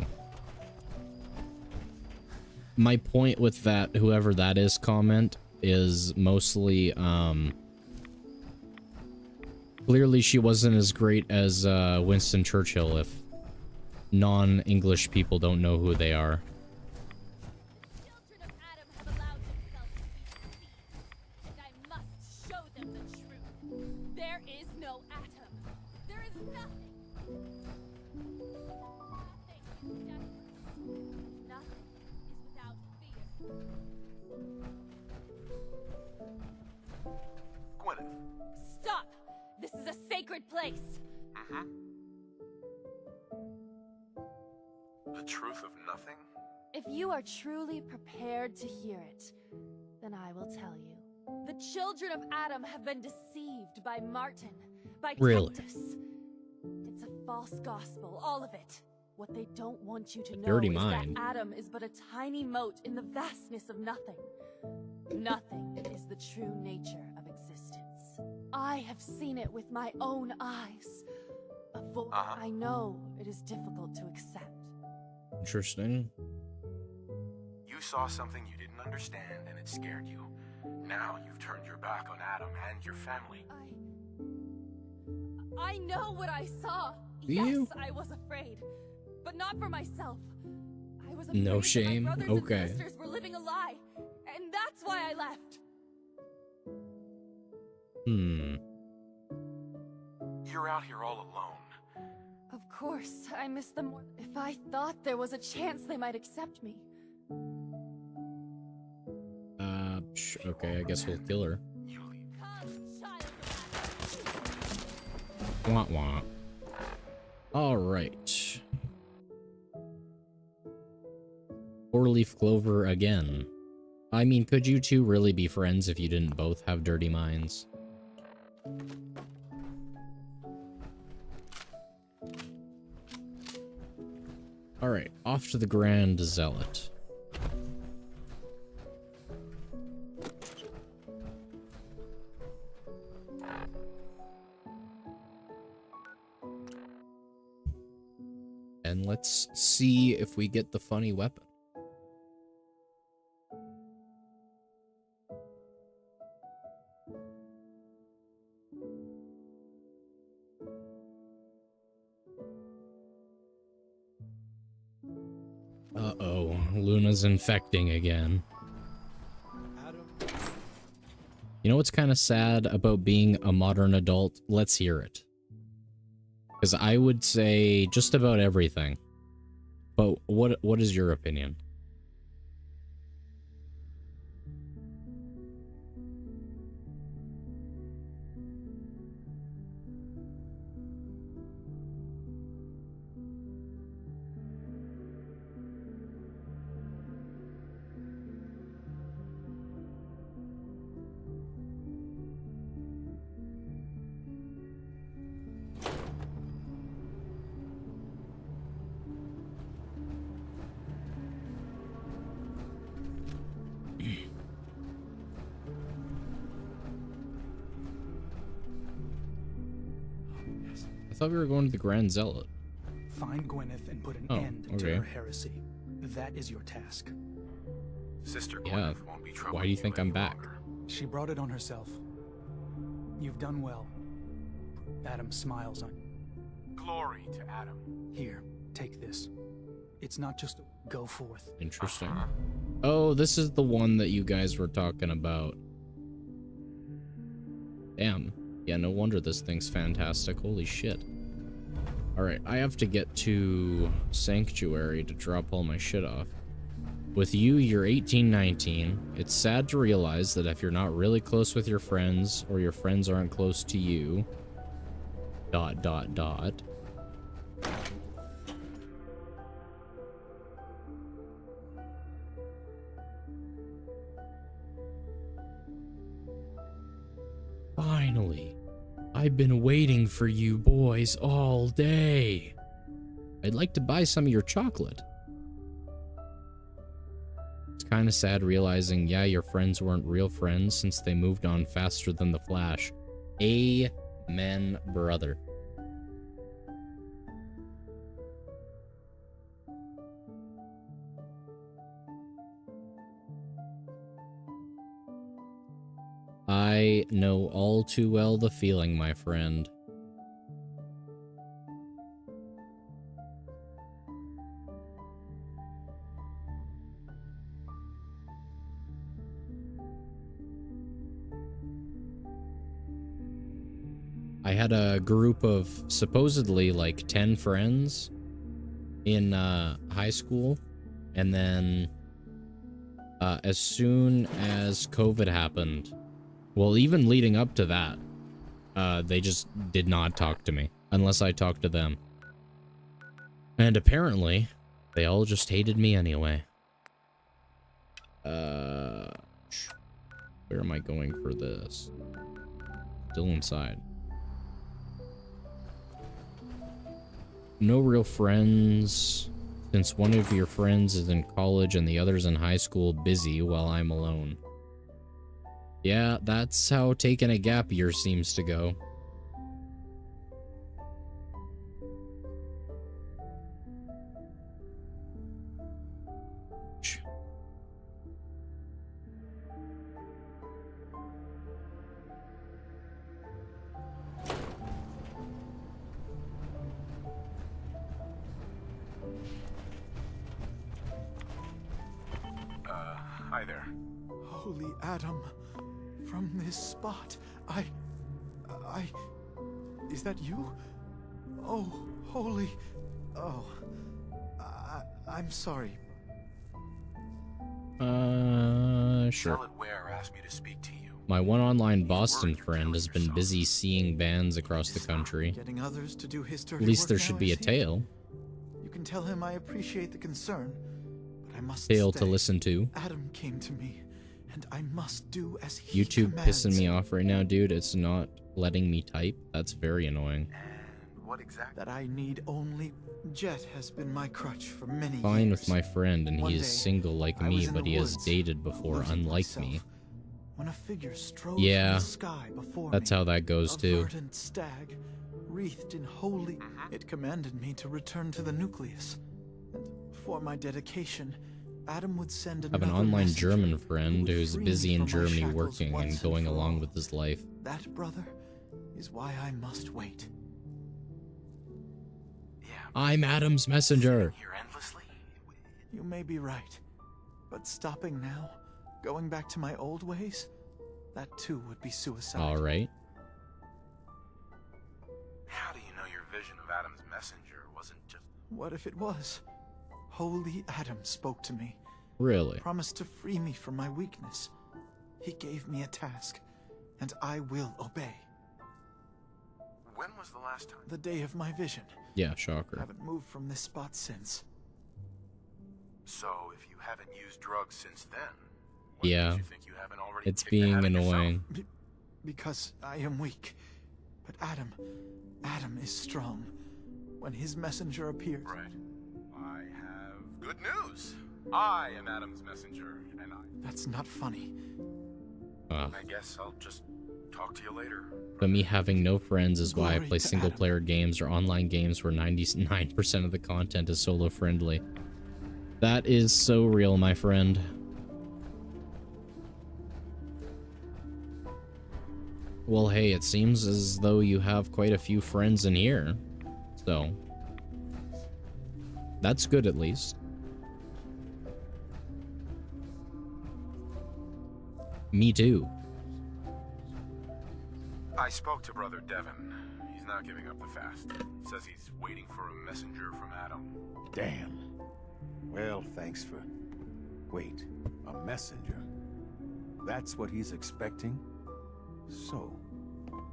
My point with that, whoever that is comment, is mostly, clearly she wasn't as great as Winston Churchill if non-English people don't know who they are. And I must show them the truth. There is no atom. There is nothing. Nothing is without fear. Gwyneth. Stop! This is a sacred place. The truth of nothing? If you are truly prepared to hear it, then I will tell you. The children of Adam have been deceived by Martin, by Really? Tectus. It's a false gospel, all of it. What they don't want you to know dirty is mind. that Adam is but a tiny mote in the vastness of nothing. Nothing is the true nature of existence. I have seen it with my own eyes. A void I know it is difficult to accept. Interesting. You saw something you didn't understand and it scared you. Now you've turned your back on Adam and your family. I know what I saw. Do Yes, you? I was afraid, but not for myself. I was afraid No that shame. my brothers Okay. and sisters were living a lie, and that's why I left. You're out here all alone. Of course, I miss them more. If I thought there was a chance they might accept me. Okay, I guess we'll kill her. Wah wah. Alright. Four-leaf clover again. I mean, could you two really be friends if you didn't both have dirty minds? Alright, off to the Grand Zealot. and let's see if we get the funny weapon. Uh-oh, Luna's infecting again. You know what's kind of sad about being a modern adult? Let's hear it. Because I would say just about everything. But what is your opinion? I thought we were going to the Grand Zealot. Find Gwyneth and put an end to her heresy. That is your task. Sister Gwyneth won't be trouble. Why do you think I'm back? She brought it on herself. You've done well. Adam smiles on you. Glory to Adam. Here, take this. It's not just a go forth. Interesting. Oh, this is the one that you guys were talking about. Damn. Yeah, no wonder this thing's fantastic. Holy shit. Alright, I have to get to Sanctuary to drop all my shit off. With you, you're 18, 19. It's sad to realize that if you're not really close with your friends, or your friends aren't close to you... ... Finally. I've been waiting for you boys all day. I'd like to buy some of your chocolate. It's kind of sad realizing, yeah, your friends weren't real friends since they moved on faster than the Flash. Amen, brother. I know all too well the feeling, my friend. I had a group of supposedly like 10 friends in high school, and then as soon as COVID happened, well, even leading up to that, they just did not talk to me unless I talked to them. And apparently, they all just hated me anyway. Where am I going for this? Still inside. No real friends, since one of your friends is in college and the other's in high school busy while I'm alone. Yeah, that's how taking a gap year seems to go. Hi there. Holy Adam. From this spot, is that you? Oh, holy... Oh... I'm sorry. Sure. Solid Ware asked me to speak to you. My one online Boston friend has been busy seeing bands across the country. Getting others to do his dirty At least work there now, should be I a see. tale. You can tell him I appreciate the concern, but I must Tale stay. to listen to. Adam came to me, and I must do as he YouTube commands. pissing me off right now, dude. It's not letting me type. That's very annoying. What exactly? That I need only... Jet has been my crutch for many Fine years. with my friend, and One he is day, single like I me, was in but the he has woods, dated before, losing unlike myself, me. when a figure strode Yeah, from the sky before that's me. how that goes A too. verdant stag, wreathed in holy. It commanded me to return to the nucleus. And for my dedication, Adam would send I have another an online messenger German friend who would who's free busy me in from my Germany shackles working once and and going for along all. with his life. That, brother, is why I must wait. I'm Adam's messenger. You may be right, but stopping now, going back to my old ways, that too would be suicide. All right. How do you know your vision of Adam's messenger wasn't just... What if it was? Holy Adam spoke to me. Really? Promised to free me from my weakness. He gave me a task, and I will obey. When was the last time? The day of my vision. Yeah, shocker. Haven't moved from this spot since. So, if you haven't used drugs since then, Yeah. you think you haven't already It's kicked being the habit annoying. Because I am weak. But Adam is strong. When his messenger appears... Right. I have good news. I am Adam's messenger, and That's not funny. I guess I'll just talk to you later. But me having no friends is why I Glory play to single player games or online games where 99% of the content is solo friendly. That is so real, my friend. Well, hey, it seems as though you have quite a few friends in here. So, that's good at least. Me too. I spoke to Brother Devon. He's not giving up the fast. Says he's waiting for a messenger from Adam. Damn. Well, thanks for... Wait, a messenger? That's what he's expecting? So,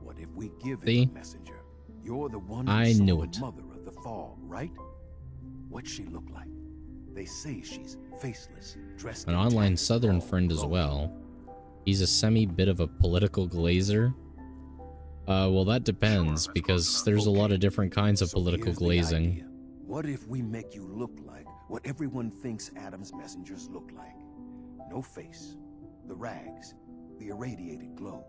what if we give him a messenger? You're the one who I saw knew the it. mother of the fog, right? What's she look like? They say she's faceless, dressed An in online tan southern fog friend as clothes. well. He's a semi-bit of a political glazer. Well, that depends, because there's a lot of different kinds of political Here's the glazing. idea. What if we make you look like what everyone thinks Adam's messengers look like? No face, the rags, the irradiated glow.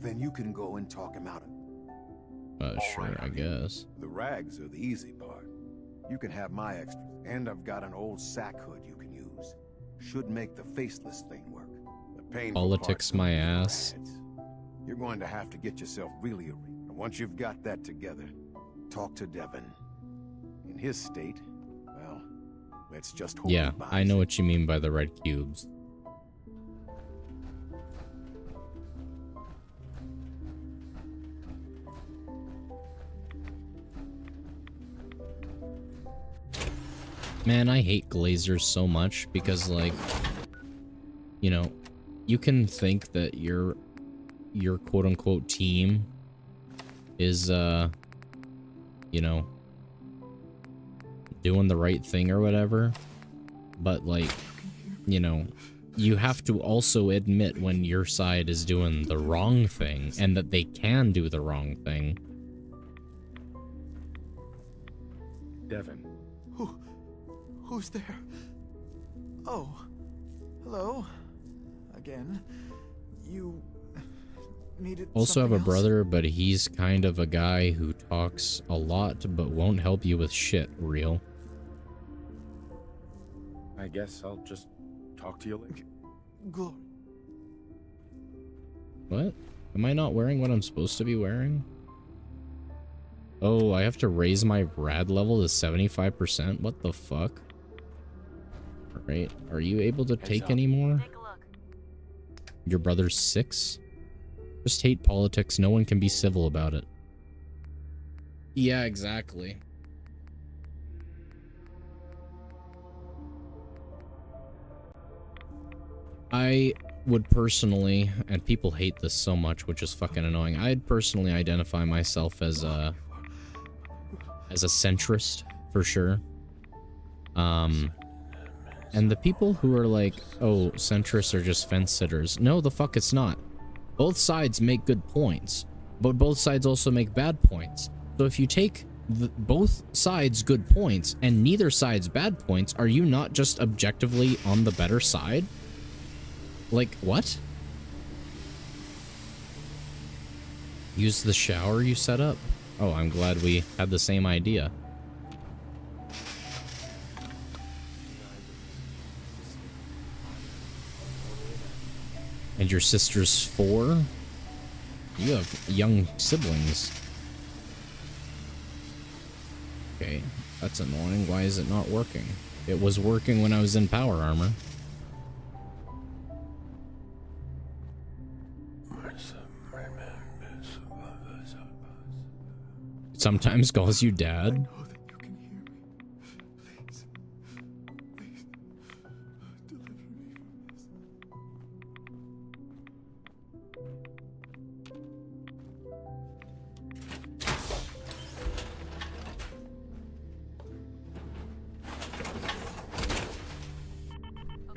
Then you can go and talk him out of it. Sure, I guess. The rags are the easy part. You can have my extras, and I've got an old sack hood you can use. Should make the faceless thing work. The painful Politics part's my the ass. rags. You're going to have to get yourself really arranged. And once you've got that together, talk to Devon. In his state, well, let's just hope Yeah, he buys I know what you mean by the red cubes. Man, I hate glazers so much because, like, you know, you can think that your quote-unquote team is, you know, doing the right thing or whatever, but, like, you know, you have to also admit when your side is doing the wrong thing and that they can do the wrong thing. Devon. Who's there? Oh, hello. Again. You needed Also have a something else? brother, but he's kind of a guy who talks a lot but won't help you with shit, real. I guess I'll just talk to you later. Glory. What? Am I not wearing what I'm supposed to be wearing? Oh, I have to raise my rad level to 75%? What the fuck? Alright, are you able to take any more? Your brother's 6? Just hate politics, no one can be civil about it. Yeah, exactly. I would personally, and people hate this so much, which is fucking annoying, I'd personally identify myself as a centrist, for sure. And the people who are like, oh, centrists are just fence sitters. No, the fuck it's not. Both sides make good points, but both sides also make bad points. So if you take both sides' good points and neither side's bad points, are you not just objectively on the better side? Like, what? Use the shower you set up? Oh, I'm glad we had the same idea. And your sister's 4? You have young siblings. Okay, that's annoying. Why is it not working? It was working when I was in power armor. It sometimes calls you dad.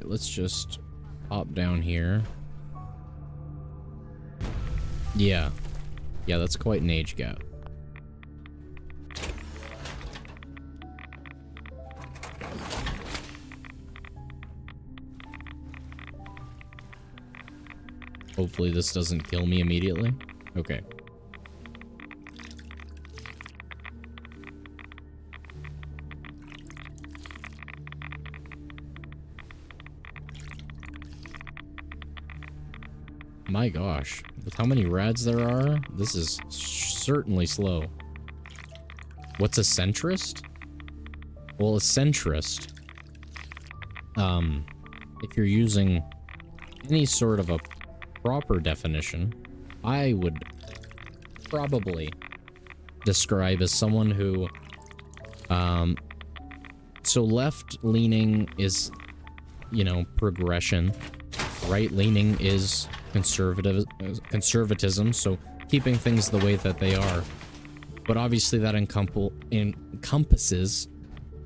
Let's just hop down here. Yeah. Yeah, that's quite an age gap. Hopefully this doesn't kill me immediately. Okay. My gosh, with how many rads there are, this is certainly slow. What's a centrist? Well, a centrist, if you're using any sort of a proper definition, I would probably describe as someone who, so left-leaning is, you know, progression. Right-leaning is conservatism, so keeping things the way that they are. But obviously that encompasses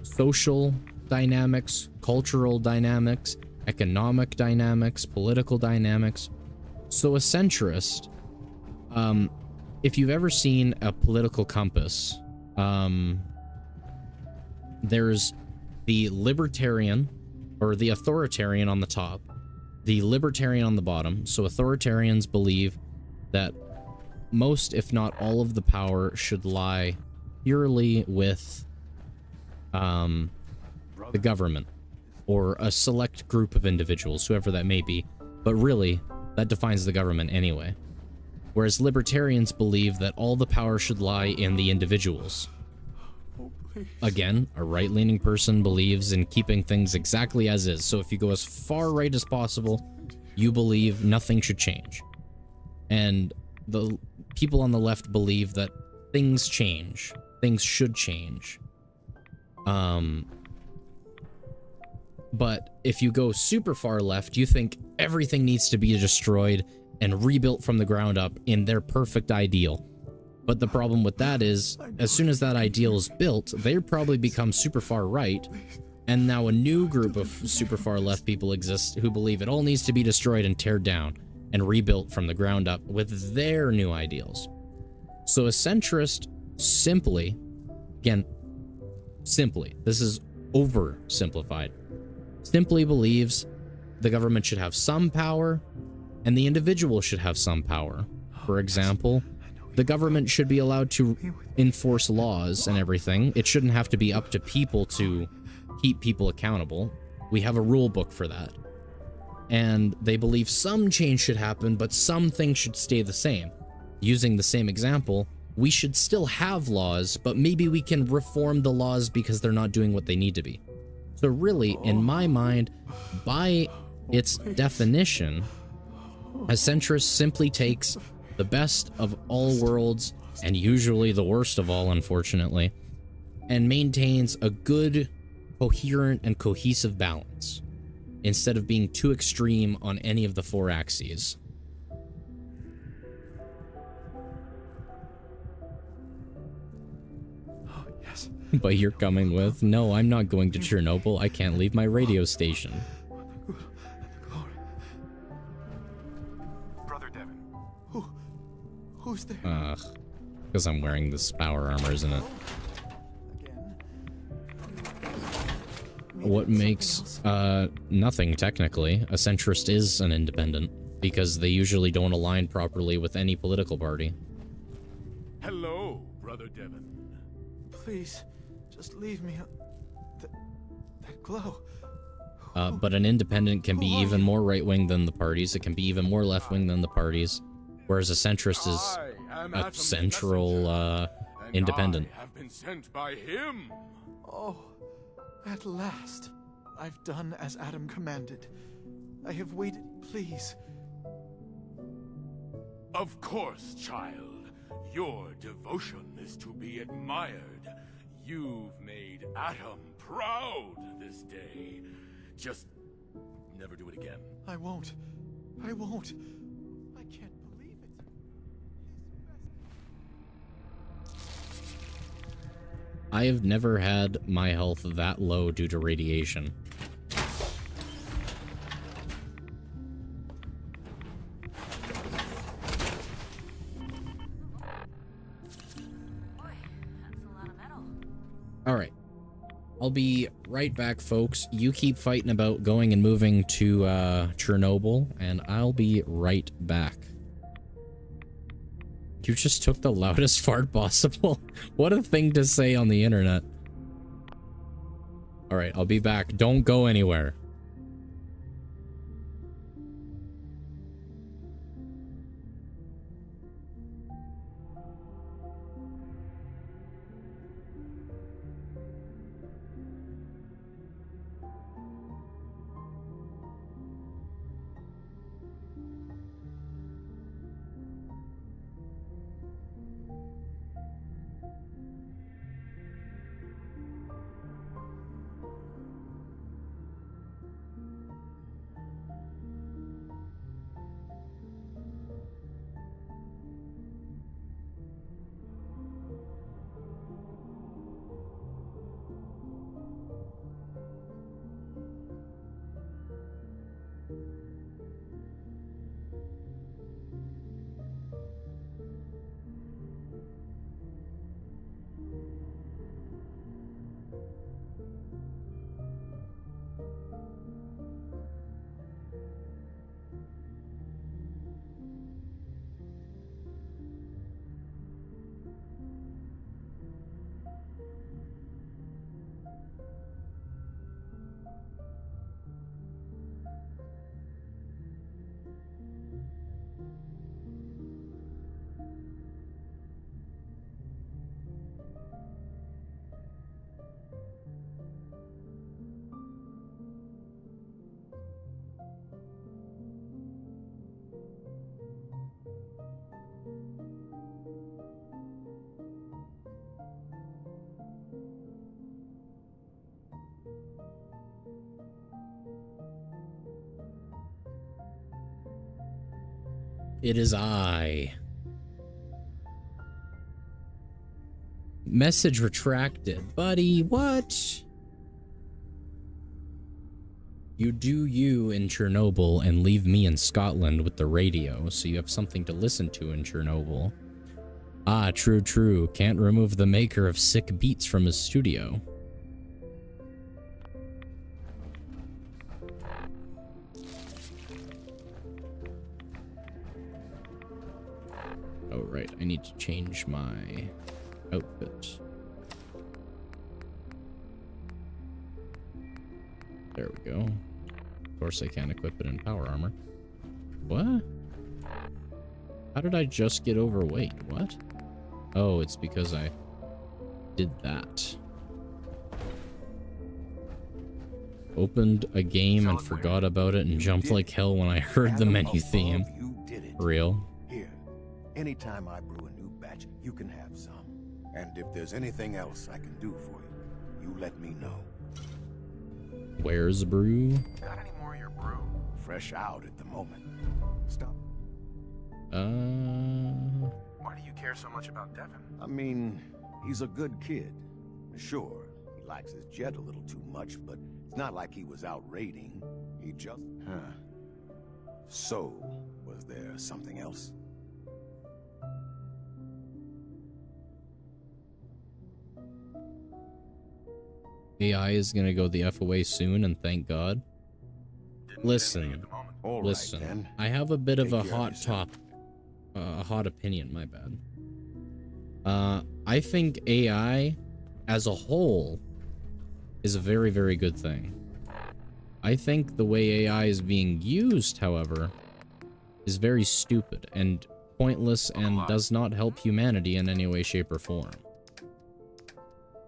social dynamics, cultural dynamics, economic dynamics, political dynamics. So a centrist, if you've ever seen a political compass, there's the libertarian or the authoritarian on the top, the libertarian on the bottom. So authoritarians believe that most, if not all, of the power should lie purely with the government or a select group of individuals, whoever that may be. But really, that defines the government anyway. Whereas libertarians believe that all the power should lie in the individuals. Again, a right-leaning person believes in keeping things exactly as is. So if you go as far right as possible, you believe nothing should change. And the people on the left believe that things change. Things should change. But if you go super far left, you think everything needs to be destroyed and rebuilt from the ground up in their perfect ideal. But the problem with that is, as soon as that ideal is built, they probably become super far right, and now a new group of super far left people exist who believe it all needs to be destroyed and teared down and rebuilt from the ground up with their new ideals. So a centrist simply, again, simply, this is oversimplified, simply believes the government should have some power and the individual should have some power. For example, the government should be allowed to enforce laws and everything. It shouldn't have to be up to people to keep people accountable. We have a rule book for that. And they believe some change should happen, but some things should stay the same. Using the same example, we should still have laws, but maybe we can reform the laws because they're not doing what they need to be. So really, in my mind, by its definition, a centrist simply takes the best of all worlds, and usually the worst of all, unfortunately, and maintains a good, coherent, and cohesive balance, instead of being too extreme on any of the four axes. Oh, yes. But you're coming with, no, I'm not going to Chernobyl, I can't leave my radio station. Who's there? Ugh. Because I'm wearing this power armor, isn't it? What makes, nothing, technically. A centrist is an independent, because they usually don't align properly with any political party. Hello, Brother Devon. Please, just leave me. That glow. But an independent can be even more right-wing than the parties. It can be even more left-wing than the parties. Whereas a centrist is a central, independent. I have been sent by him. Oh, at last. I've done as Adam commanded. I have waited, please. Of course, child. Your devotion is to be admired. You've made Adam proud this day. Just never do it again. I won't. I won't. I can't believe it. I have never had my health that low due to radiation. Alright. I'll be right back, folks. You keep fighting about going and moving to Chernobyl, and I'll be right back. You just took the loudest fart possible. What a thing to say on the internet. Alright, I'll be back. Don't go anywhere. It is I. Message retracted. Buddy, what? You do you in Chernobyl and leave me in Scotland with the radio, so you have something to listen to in Chernobyl. Ah, true, true. Can't remove the maker of sick beats from his studio. Oh, right. I need to change my outfit. There we go. Of course I can't equip it in power armor. What? How did I just get overweight? What? Oh, it's because I did that. Opened a game and forgot about it and jumped like hell when I heard the menu theme. Real. Anytime I brew a new batch, you can have some. And if there's anything else I can do for you, you let me know. Where's brew? Got any more of your brew? Fresh out at the moment. Stop. Why do you care so much about Devon? I mean, he's a good kid. Sure, he likes his jet a little too much, but it's not like he was out raiding. He just... So, was there something else? AI is gonna go the F away soon, and thank God. Listen, listen. I have a bit of a hot opinion. My bad. I think AI as a whole is a very, very good thing. I think the way AI is being used, however, is very stupid and pointless and does not help humanity in any way, shape, or form.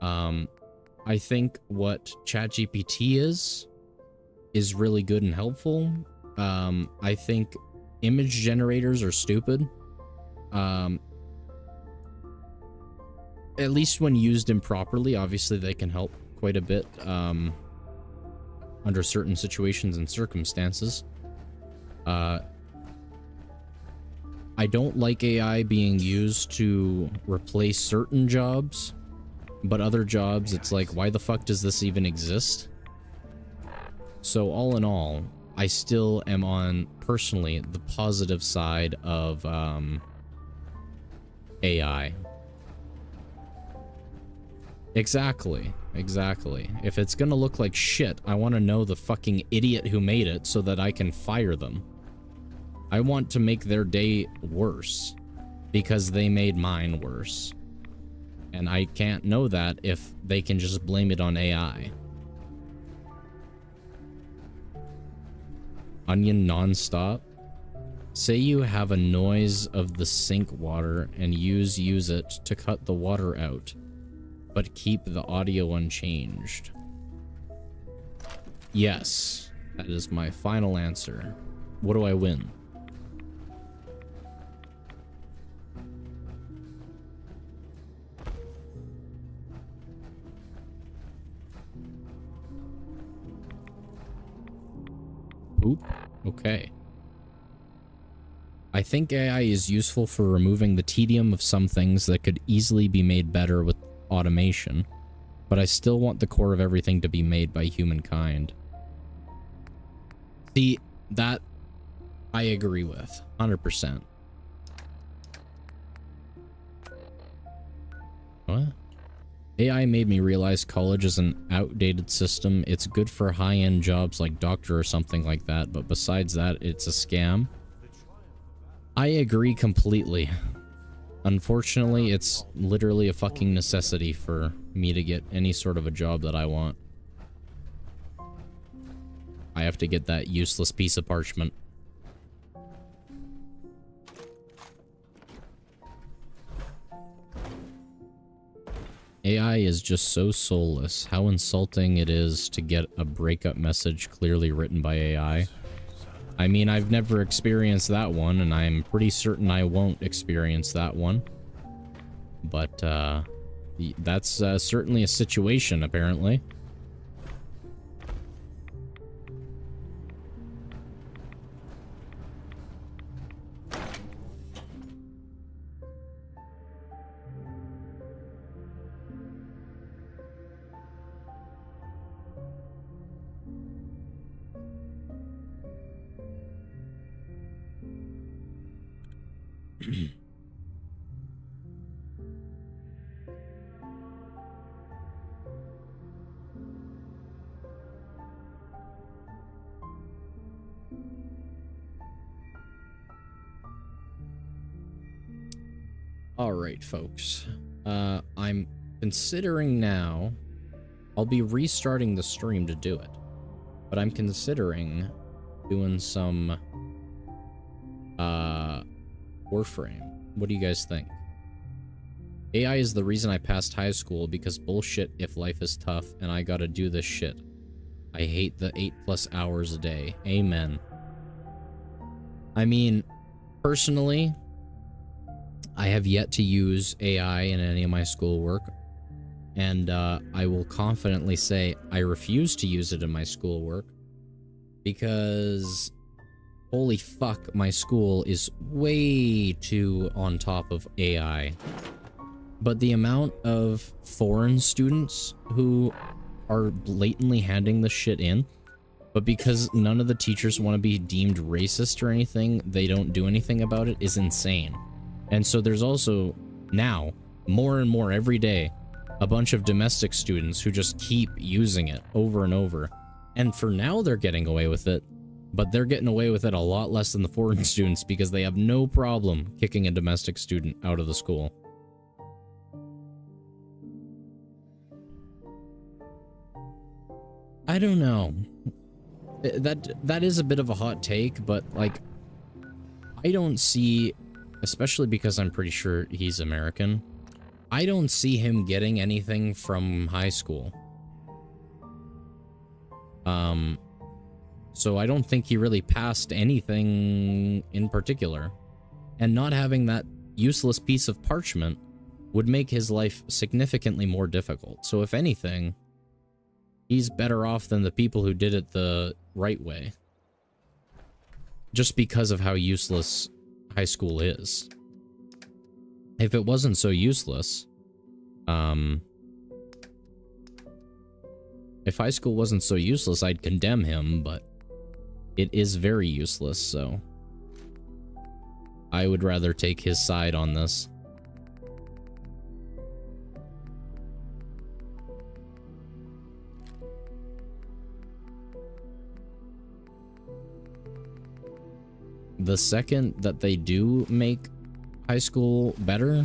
I think what ChatGPT is really good and helpful. I think image generators are stupid. At least when used improperly, obviously they can help quite a bit under certain situations and circumstances. I don't like AI being used to replace certain jobs, but other jobs, it's like, why the fuck does this even exist? So all in all, I still am on, personally, the positive side of AI. Exactly. If it's gonna look like shit, I want to know the fucking idiot who made it so that I can fire them. I want to make their day worse because they made mine worse. And I can't know that if they can just blame it on AI. Onion nonstop. Say you have a noise of the sink water and use it to cut the water out, but keep the audio unchanged. Yes, that is my final answer. What do I win? Poop? Okay. I think AI is useful for removing the tedium of some things that could easily be made better with automation, but I still want the core of everything to be made by humankind. See, that I agree with, 100%. What? AI made me realize college is an outdated system. It's good for high-end jobs like doctor or something like that, but besides that, it's a scam. I agree completely. Unfortunately, it's literally a fucking necessity for me to get any sort of a job that I want. I have to get that useless piece of parchment. AI is just so soulless. How insulting it is to get a breakup message clearly written by AI. I mean, I've never experienced that one, and I'm pretty certain I won't experience that one. But, that's certainly a situation, apparently. Alright, folks. I'm considering now... I'll be restarting the stream to do it. But I'm considering doing some... Warframe. What do you guys think? AI is the reason I passed high school because bullshit if life is tough and I gotta do this shit. I hate the 8+ hours a day. Amen. I mean, personally... I have yet to use AI in any of my schoolwork, and I will confidently say I refuse to use it in my schoolwork because holy fuck, my school is way too on top of AI. But the amount of foreign students who are blatantly handing this shit in, but because none of the teachers want to be deemed racist or anything, they don't do anything about it, is insane. And so there's also, now, more and more every day, a bunch of domestic students who just keep using it over and over. And for now, they're getting away with it, but they're getting away with it a lot less than the foreign students because they have no problem kicking a domestic student out of the school. I don't know. That is a bit of a hot take, but like, I don't see, especially because I'm pretty sure he's American, I don't see him getting anything from high school. So I don't think he really passed anything in particular. And not having that useless piece of parchment would make his life significantly more difficult. So if anything, he's better off than the people who did it the right way. Just because of how useless high school is. If it wasn't so useless, if high school wasn't so useless, I'd condemn him, but it is very useless, so I would rather take his side on this. The second that they do make high school better,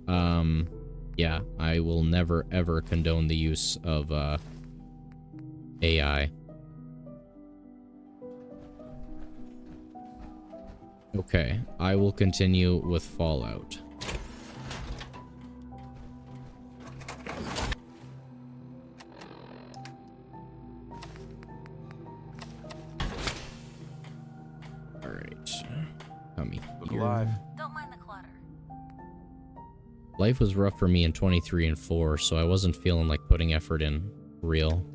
yeah, I will never ever condone the use of AI. Okay, I will continue with Fallout. Alright. Come here. Look alive. Don't mind the clutter. Life was rough for me in 23 and 4, so I wasn't feeling like putting effort in real.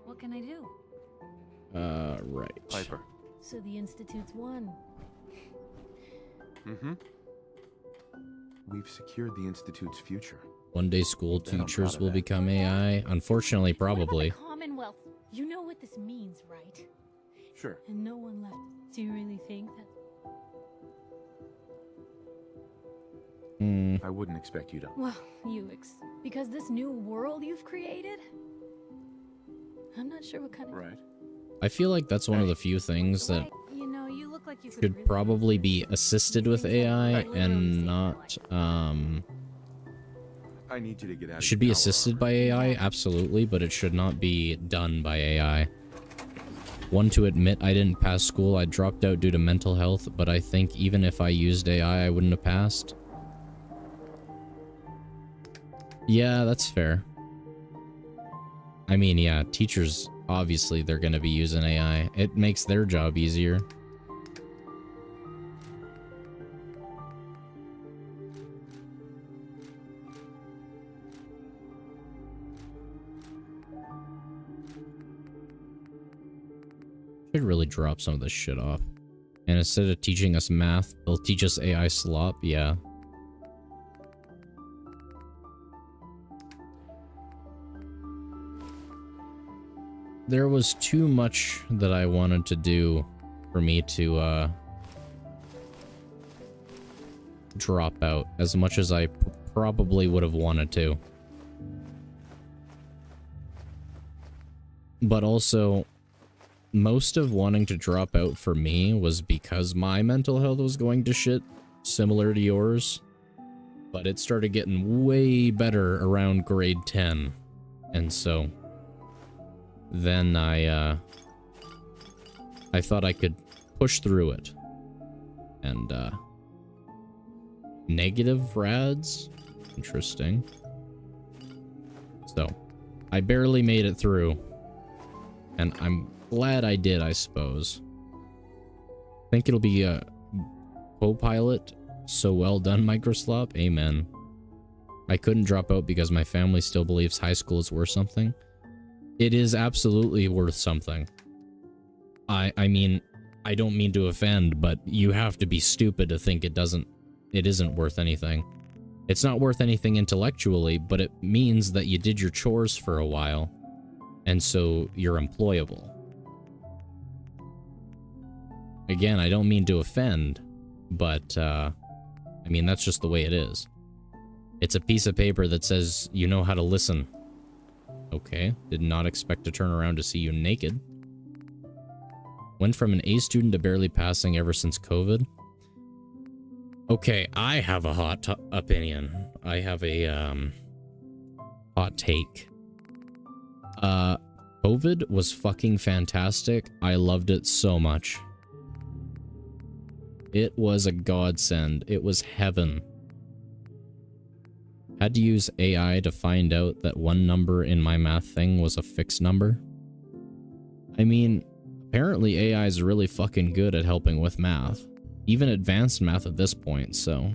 What can I do? Right. Piper. So the Institute's won. Mm-hmm. We've secured the Institute's future. One day school teachers will become AI. Unfortunately, probably. Commonwealth. You know what this means, right? Sure. And no one left. Do you really think that? Hmm. I wouldn't expect you to. Well, because this new world you've created? I'm not sure what kind of... Right. I feel like that's one of the few things that You know, you look like you could should really probably be assisted with AI and not, I need you to get out of should be assisted by AI, absolutely, but it should not be done by AI. One to admit I didn't pass school. I dropped out due to mental health, but I think even if I used AI, I wouldn't have passed. Yeah, that's fair. I mean, yeah, teachers, obviously, they're going to be using AI. It makes their job easier. Should really drop some of this shit off. And instead of teaching us math, they'll teach us AI slop, yeah. There was too much that I wanted to do for me to drop out as much as I probably would have wanted to. But also, most of wanting to drop out for me was because my mental health was going to shit, similar to yours. But it started getting way better around grade 10. And so then I thought I could push through it. And, negative rads? Interesting. So, I barely made it through. And I'm glad I did, I suppose. Think it'll be a co-pilot. So well done, Microslop. Amen. I couldn't drop out because my family still believes high school is worth something. It is absolutely worth something. I mean, I don't mean to offend, but you have to be stupid to think it isn't worth anything. It's not worth anything intellectually, but it means that you did your chores for a while, and so you're employable. Again, I don't mean to offend, but, I mean, that's just the way it is. It's a piece of paper that says you know how to listen. Okay, did not expect to turn around to see you naked. Went from an A student to barely passing ever since COVID. Okay, I have a hot opinion. I have a hot take. COVID was fucking fantastic. I loved it so much. It was a godsend. It was heaven. Had to use AI to find out that one number in my math thing was a fixed number. I mean, apparently AI is really fucking good at helping with math. Even advanced math at this point, so...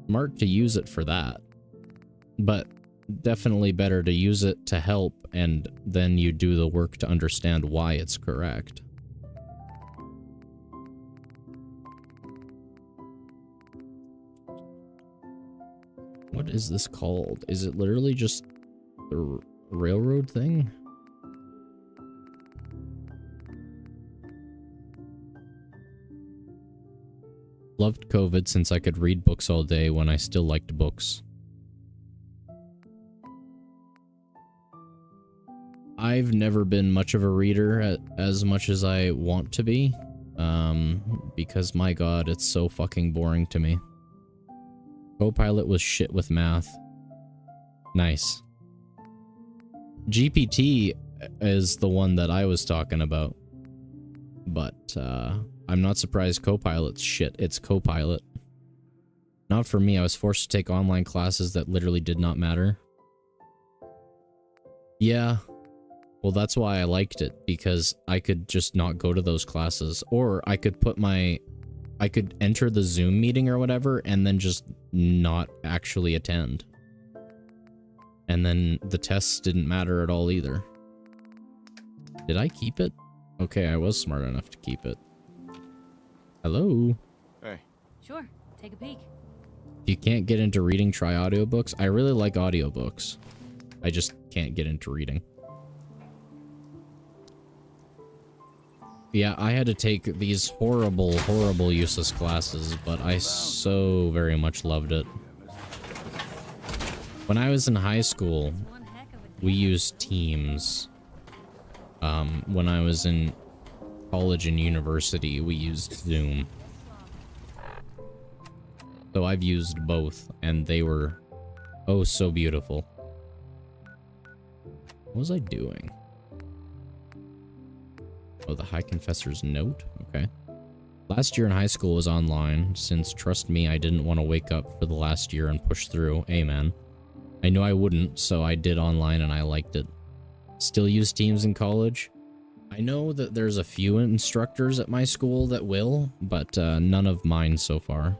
smart to use it for that. But definitely better to use it to help, and then you do the work to understand why it's correct. What is this called? Is it literally just the railroad thing? Loved COVID since I could read books all day when I still liked books. I've never been much of a reader as much as I want to be, because my god, it's so fucking boring to me. Copilot was shit with math. Nice. GPT is the one that I was talking about. But, I'm not surprised Copilot's shit. It's Copilot. Not for me. I was forced to take online classes that literally did not matter. Yeah. Well, that's why I liked it, because I could just not go to those classes. Or I could put I could enter the Zoom meeting or whatever, and then just not actually attend. And then the tests didn't matter at all either. Did I keep it? Okay, I was smart enough to keep it. Hello? Hey. Sure, take a peek. If you can't get into reading, try audiobooks. I really like audiobooks. I just can't get into reading. Yeah, I had to take these horrible, horrible useless classes, but I so very much loved it. When I was in high school, we used Teams. When I was in college and university, we used Zoom. So I've used both, and they were oh so beautiful. What was I doing? Oh, the High Confessor's note? Okay. Last year in high school was online, since, trust me, I didn't want to wake up for the last year and push through. Amen. I knew I wouldn't, so I did online and I liked it. Still use Teams in college? I know that there's a few instructors at my school that will, but none of mine so far.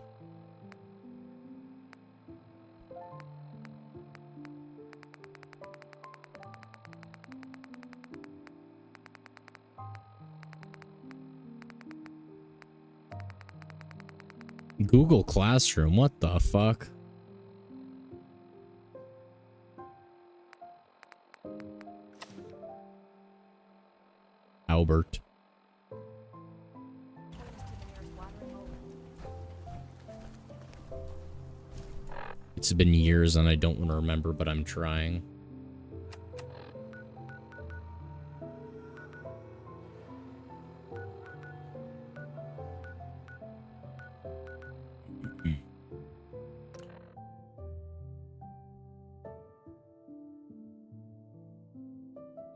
Google Classroom, what the fuck? Albert. It's been years and I don't want to remember, but I'm trying.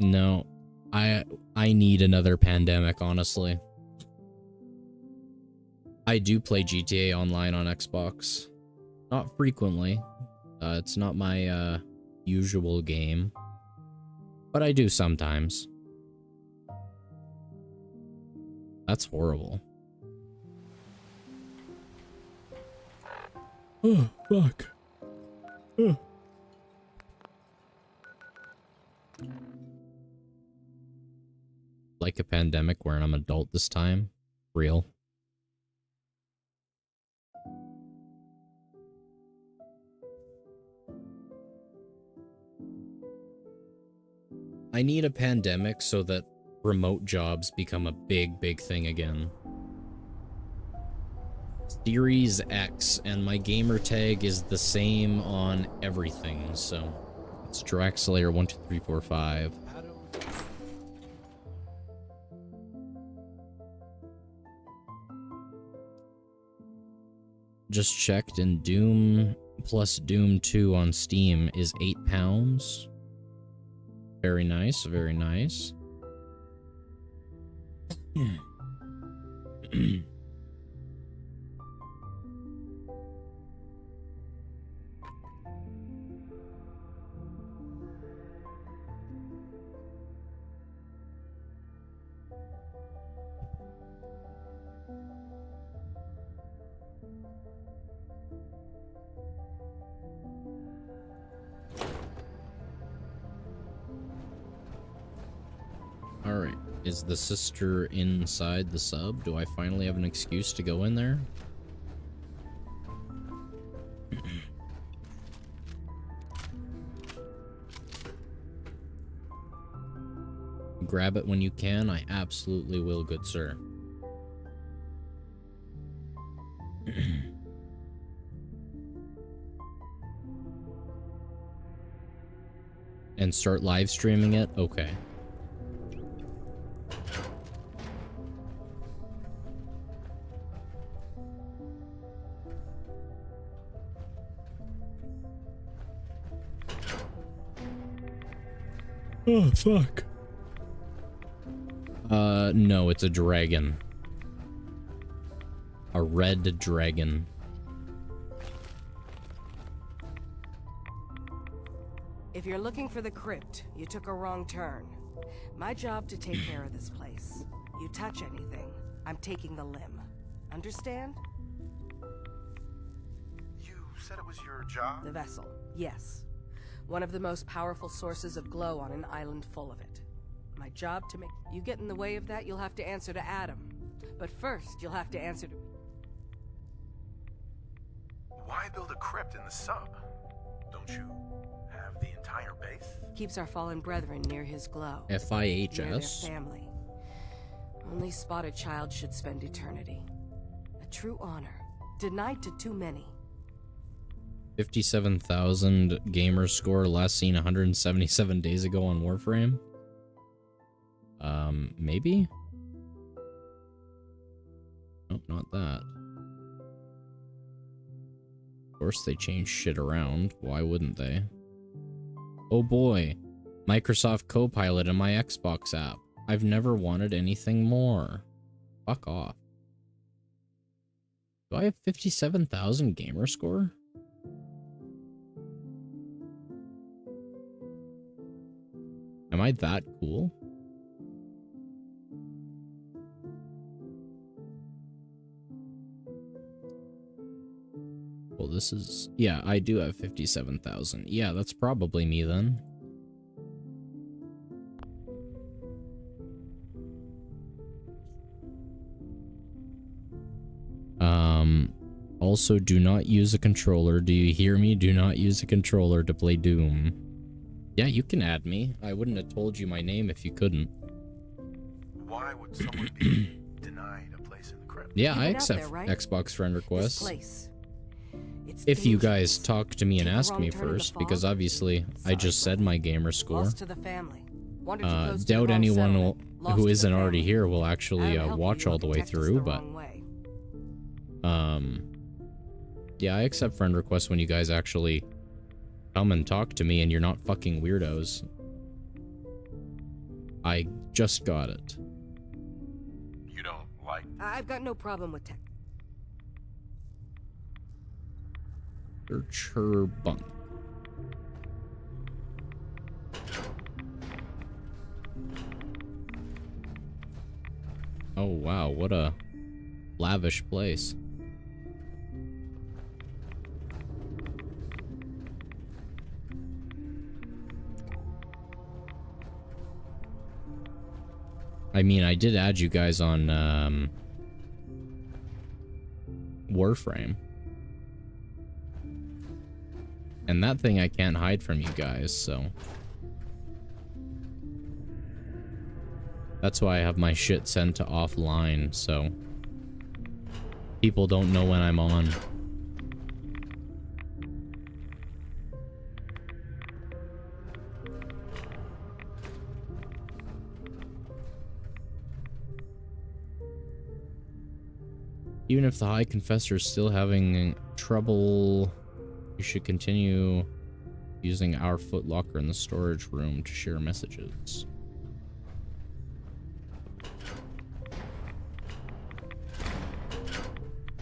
No, I need another pandemic, honestly. I do play GTA Online on Xbox. Not frequently. It's not my usual game. But I do sometimes. That's horrible. Oh, fuck. Oh. Like a pandemic where I'm an adult this time. Real. I need a pandemic so that remote jobs become a big, big thing again. Series X, and my gamer tag is the same on everything, so it's DraxSlayer 12345. just checked, and Doom plus Doom 2 on Steam is £8. Very nice, very nice. Alright, is the sister inside the sub? Do I finally have an excuse to go in there? Grab it when you can. I absolutely will, good sir. And start live streaming it? Okay. Oh, fuck. No, it's a dragon. A red dragon. If you're looking for the crypt, you took a wrong turn. My job to take care of this place. You touch anything, I'm taking the limb. Understand? You said it was your job? The vessel, yes. One of the most powerful sources of glow on an island full of it. My job to make... You get in the way of that, you'll have to answer to Adam. But first, you'll have to answer to... Why build a crypt in the sub? Don't you have the entire base? Keeps our fallen brethren near his glow. FIHS? Near their family. Only spotted child should spend eternity. A true honor. Denied to too many. 57,000 gamer score, last seen 177 days ago on Warframe. Maybe? Nope, not that. Of course they change shit around. Why wouldn't they? Oh boy. Microsoft Copilot in my Xbox app. I've never wanted anything more. Fuck off. Do I have 57,000 gamer score? Am I that cool? Well, this is... Yeah, I do have 57,000. Yeah, that's probably me then. Also, do not use a controller. Do you hear me? Do not use a controller to play Doom. Yeah, you can add me. I wouldn't have told you my name if you couldn't. Why would someone be denied a place in the crypt? Yeah, I accept Xbox friend requests. If you guys talk to me and ask me first, because obviously I just said my gamer score. Doubt anyone who isn't already here will actually watch all the way through, but yeah, I accept friend requests when you guys actually come and talk to me and you're not fucking weirdos. I just got it. You don't like... I've got no problem with tech. Search her bunk. Oh wow, what a lavish place. I mean, I did add you guys on Warframe. And that thing I can't hide from you guys, so... That's why I have my shit sent to offline, so... people don't know when I'm on. Even if the High Confessor is still having trouble. You should continue using our footlocker in the storage room to share messages.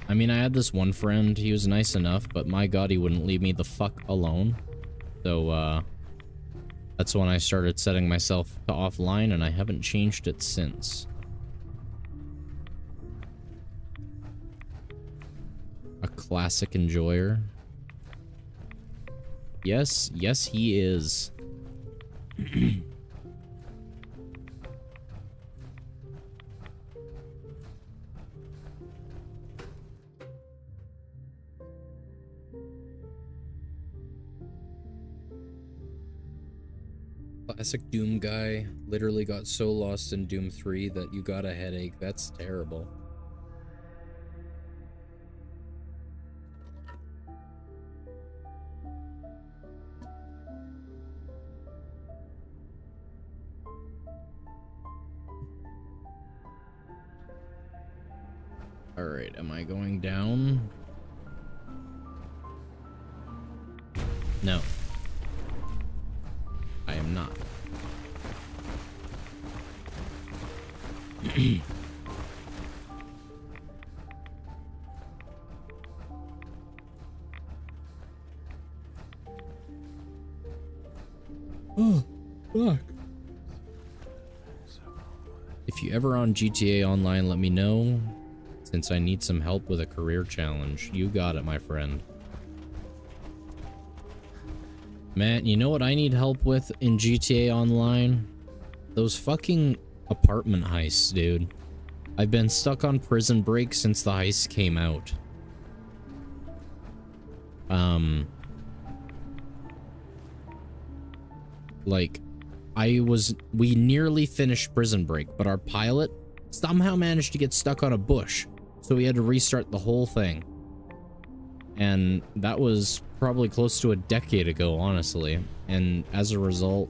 I mean, I had this one friend, he was nice enough, but my god, he wouldn't leave me the fuck alone. So, that's when I started setting myself to offline, and I haven't changed it since. A classic enjoyer. Yes, yes he is. Classic Doom guy literally got so lost in Doom 3 that you got a headache. That's terrible. Alright, am I going down? No. I am not. Oh, fuck. If you ever on GTA Online, let me know, since I need some help with a career challenge. You got it, my friend. Man, you know what I need help with in GTA Online? Those fucking apartment heists, dude. I've been stuck on Prison Break since the heist came out. Like, we nearly finished Prison Break, but our pilot somehow managed to get stuck on a bush, so we had to restart the whole thing. And that was probably close to a decade ago, honestly. And as a result,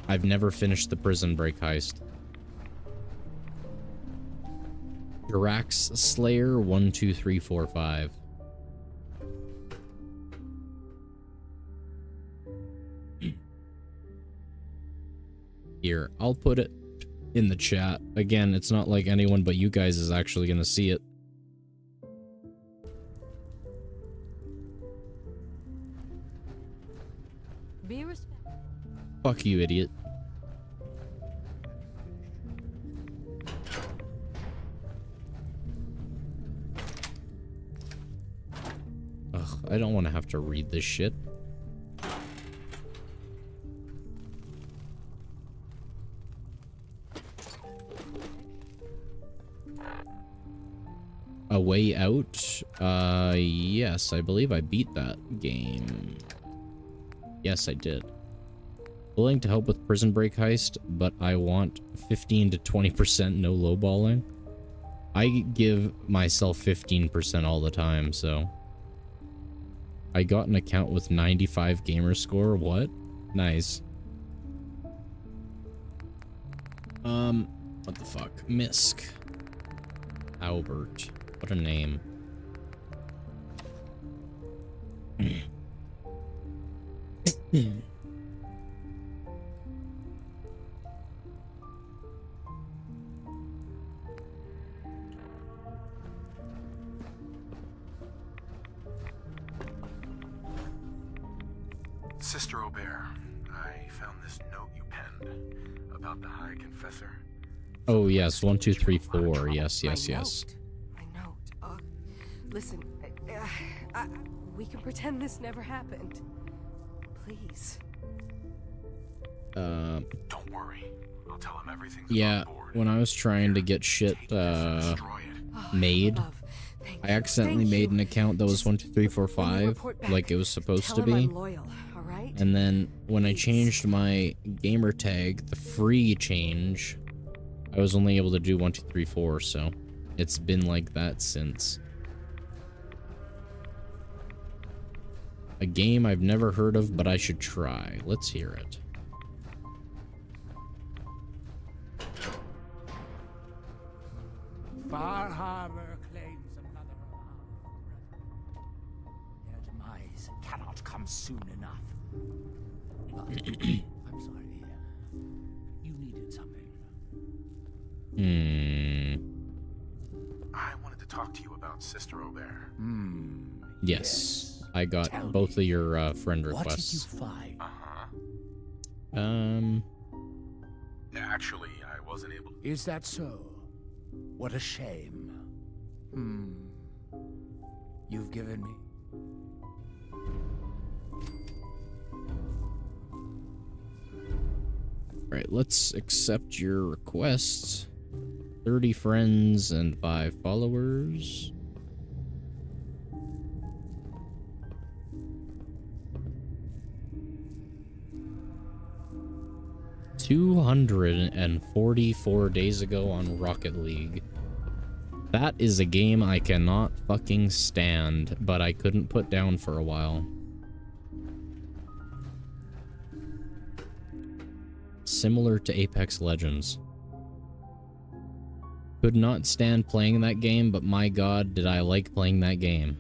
I've never finished the Prison Break heist. DraxSlayer 12345. Here, I'll put it in the chat. Again, it's not like anyone but you guys is actually gonna see it. Be respectful. Fuck you, idiot. Ugh, I don't want to have to read this shit. A Way Out? Yes, I believe I beat that game. Yes, I did. Willing to help with Prison Break heist, but I want 15 to 20% no lowballing. I give myself 15% all the time, so. I got an account with 95 gamer score. What? Nice. What the fuck? Misk. Albert. What a name. Sister Aubert, I found this note you penned about the High Confessor. Oh yes, 1, 2, 3, 4. Yes. My note. Listen, we can pretend this never happened. Please. Don't worry. I'll tell him everything's Yeah, on board. when I was trying to get shit made, I accidentally made an account that was 1, 2, 3, 4, 5, like it was supposed to be. And then when I changed my gamer tag, the free change, I was only able to do 1, 2, 3, 4, so it's been like that since. A game I've never heard of, but I should try. Let's hear it. Far Harbor claims another days cannot come soon enough. I'm sorry. You needed something. I wanted to talk to you about Sister Aubert. Yes. I got both of your friend requests. What did you find? Actually, I wasn't able. Is that so? What a shame. You've given me. Right, let's accept your requests. 30 friends and 5 followers. $244 days ago on Rocket League. That is a game I cannot fucking stand, but I couldn't put down for a while. Similar to Apex Legends. Could not stand playing that game, but my god, did I like playing that game.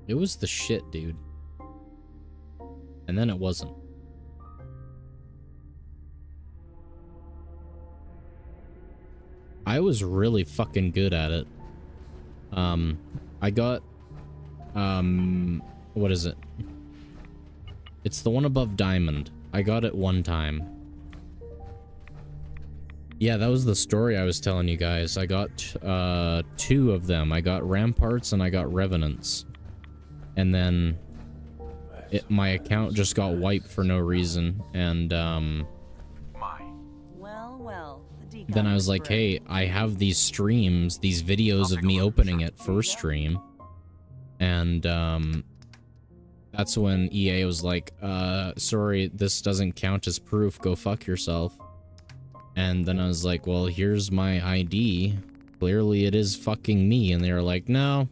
It was the shit, dude. And then it wasn't. I was really fucking good at it. I got, what is it? It's the one above Diamond. I got it one time. Yeah, that was the story I was telling you guys. I got, 2 of them. I got Ramparts and I got Revenants. And then my account just got wiped for no reason. And, then I was like, hey, I have these streams, these videos of me opening it for stream. And, that's when EA was like, sorry, this doesn't count as proof, go fuck yourself. And then I was like, well, here's my ID. Clearly it is fucking me. And they were like, no,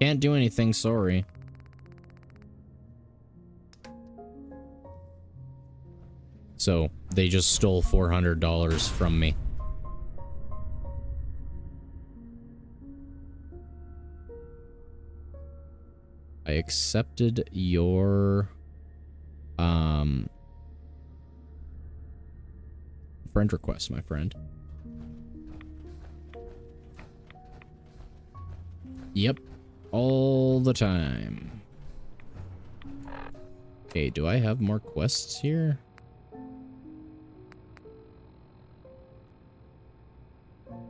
can't do anything, sorry. So, they just stole $400 from me. I accepted your, friend request, my friend. Yep, all the time. Okay, do I have more quests here?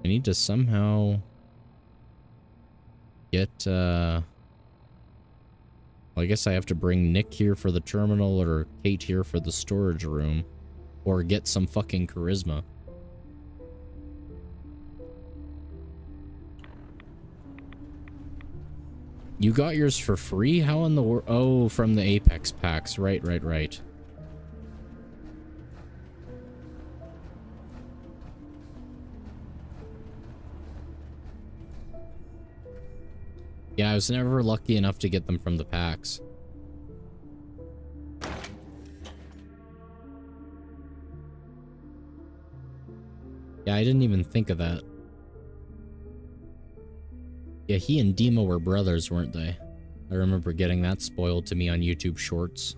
I need to somehow get, well, I guess I have to bring Nick here for the terminal or Kate here for the storage room. Or get some fucking charisma. You got yours for free? How in the world? Oh, from the Apex packs. Right. Yeah, I was never lucky enough to get them from the packs. Yeah, I didn't even think of that. Yeah, he and Dima were brothers, weren't they? I remember getting that spoiled to me on YouTube Shorts.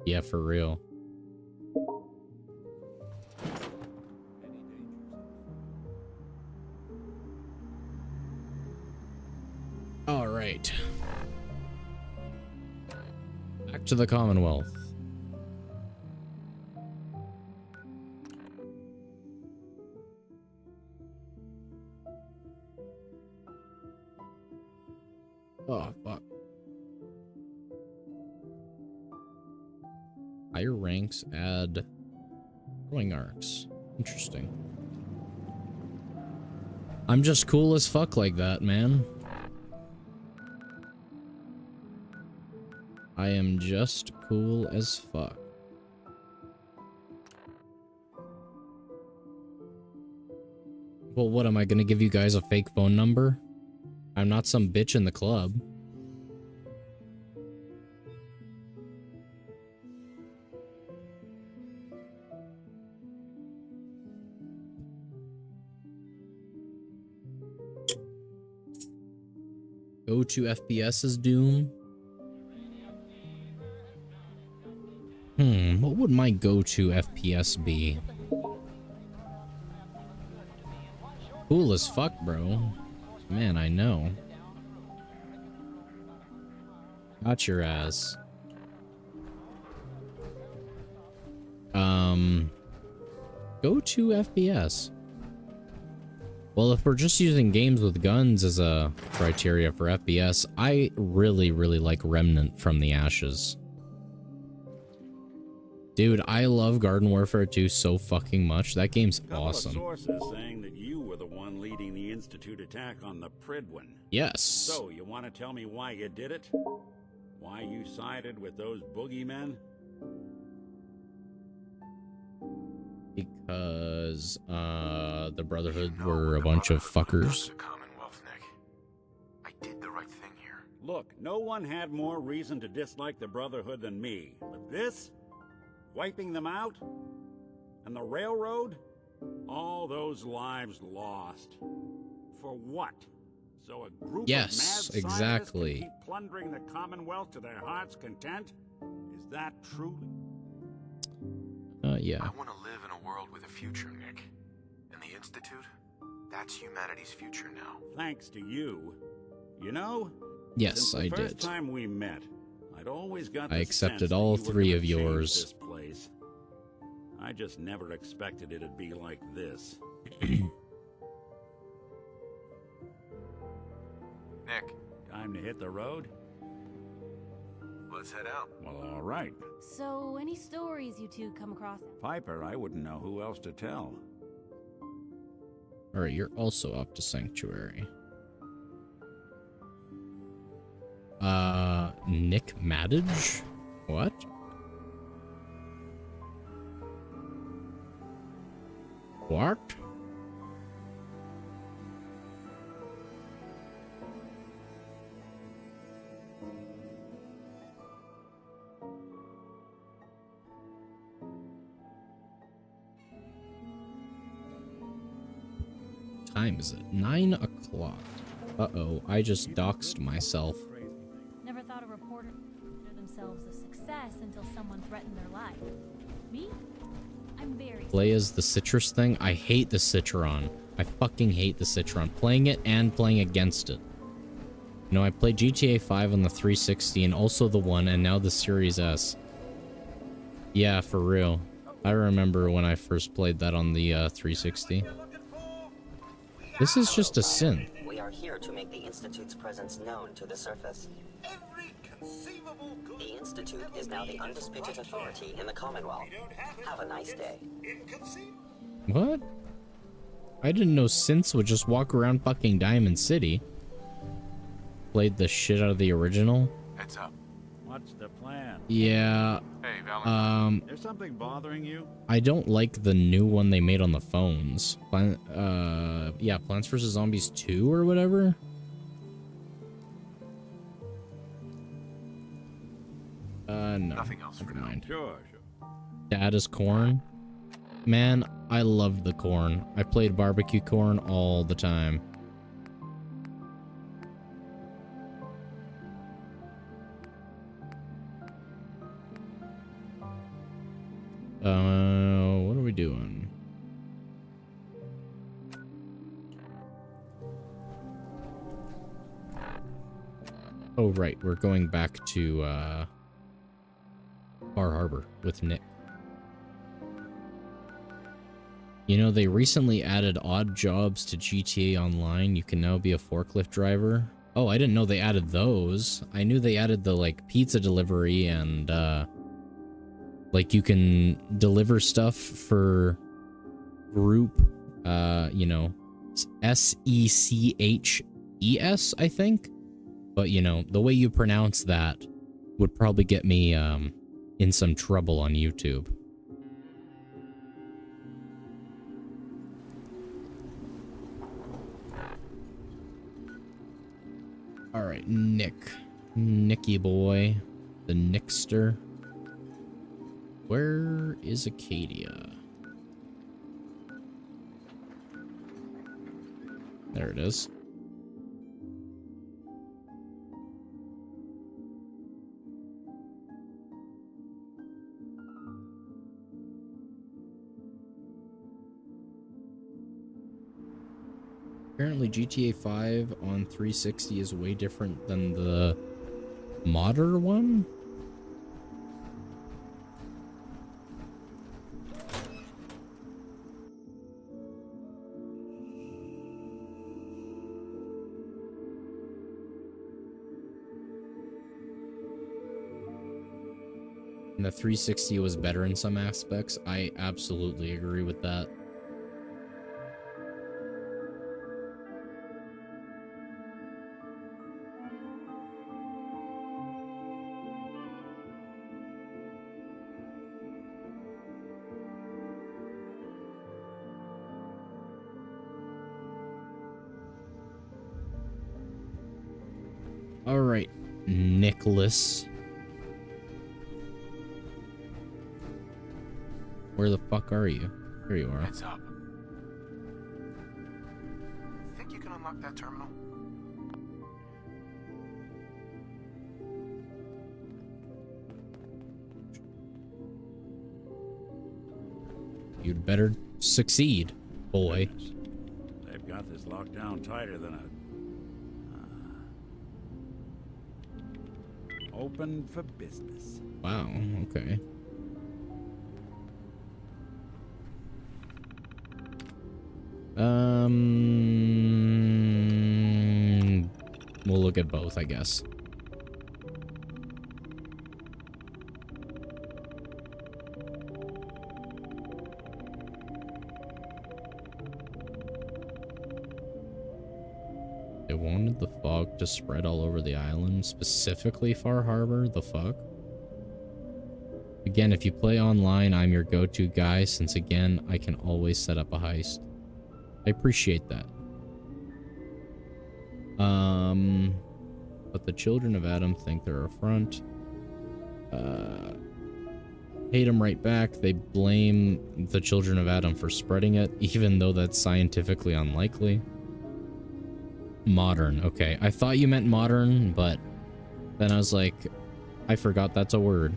Yeah, for real. All right. Back to the Commonwealth. Oh, fuck. Higher ranks add throwing arcs. Interesting. I'm just cool as fuck like that, man. I am just cool as fuck. Well, what, am I gonna give you guys a fake phone number? I'm not some bitch in the club. Go to FPS's Doom. What would my go-to FPS be? Cool as fuck, bro. Man, I know. Got your ass. Go to FPS. Well, if we're just using games with guns as a criteria for FPS, I really, really like Remnant from the Ashes. Dude, I love Garden Warfare 2 so fucking much. That game's awesome. Sources saying that you were the one leading the Institute attack on the Pridwin. Yes. So, you want to tell me why you did it? Why you sided with those boogeymen? Because, the Brotherhood were a bunch of fuckers. The Commonwealth, Nick. I did the right thing here. Look, no one had more reason to dislike the Brotherhood than me. But this? Wiping them out? And the railroad? All those lives lost. For what? So a group of mad scientists exactly. can keep plundering the Commonwealth to their heart's content? Is that truly? Yeah. I want to live in a world with a future, Nick. And the Institute? That's humanity's future now. Thanks to you. You know? Yes, since I the first did. time we met, I'd always got the I accepted sense all that you were 3 gonna of change yours. This place. I just never expected it'd be like this. Nick. Time to hit the road? Let's head out. Well, all right. So, any stories you two come across? Piper, I wouldn't know who else to tell. Alright, you're also off to Sanctuary. Nick Maddage? What? What? Time is it? 9 o'clock. Uh-oh, I just doxed myself. Never thought a reporter would consider themselves a success until someone threatened their life. Me? I'm very... Play as the citrus thing? I hate the Citron. I fucking hate the Citron. Playing it and playing against it. You know, I played GTA 5 on the 360 and also the One and now the Series S. Yeah, for real. I remember when I first played that on the 360. This is just a synth. We are here to make the Institute's presence known to the surface. The Institute is now the undisputed authority in the Commonwealth. Have a nice day. What? I didn't know synths would just walk around fucking Diamond City. Played the shit out of the original. Heads up. What's the plan? Yeah. Hey, Valentine. There's something bothering you? I don't like the new one they made on the phones. Yeah, Plants vs. Zombies 2 or whatever. No. Nothing else Never for mind. Sure. Dad is corn. Man, I loved the corn. I played barbecue corn all the time. What are we doing? Oh, right. We're going back to, Bar Harbor with Nick. You know, they recently added odd jobs to GTA Online. You can now be a forklift driver. Oh, I didn't know they added those. I knew they added the, like, pizza delivery and, like, you can deliver stuff for group, you know, S-E-C-H-E-S, I think. But, you know, the way you pronounce that would probably get me in some trouble on YouTube. All right, Nicky boy, the Nickster. Where is Acadia? There it is. Apparently GTA 5 on 360 is way different than the modder one. And the 360 was better in some aspects. I absolutely agree with that. All right, Nicholas. Where the fuck are you? Here you are. Heads up. Think you can unlock that terminal? You'd better succeed, boy. They've got this locked down tighter than a... open for business. Wow, okay. We'll look at both, I guess. They wanted the fog to spread all over the island, specifically Far Harbor. The fuck? Again, if you play online, I'm your go-to guy, since again, I can always set up a heist. I appreciate that. But the children of Adam think they're a front. Hate them right back. They blame the children of Adam for spreading it, even though that's scientifically unlikely. Modern. Okay, I thought you meant modern, but then I was like, I forgot that's a word.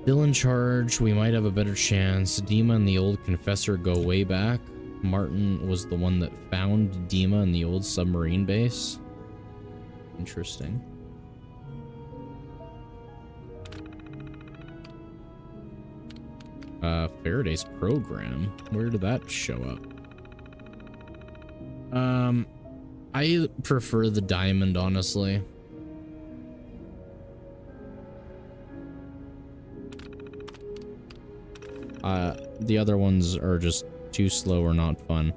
Still in charge. We might have a better chance. Dima and the old confessor go way back. Martin was the one that found Dima in the old submarine base. Interesting. Faraday's program. Where did that show up? I prefer the diamond, honestly. The other ones are just too slow or not fun.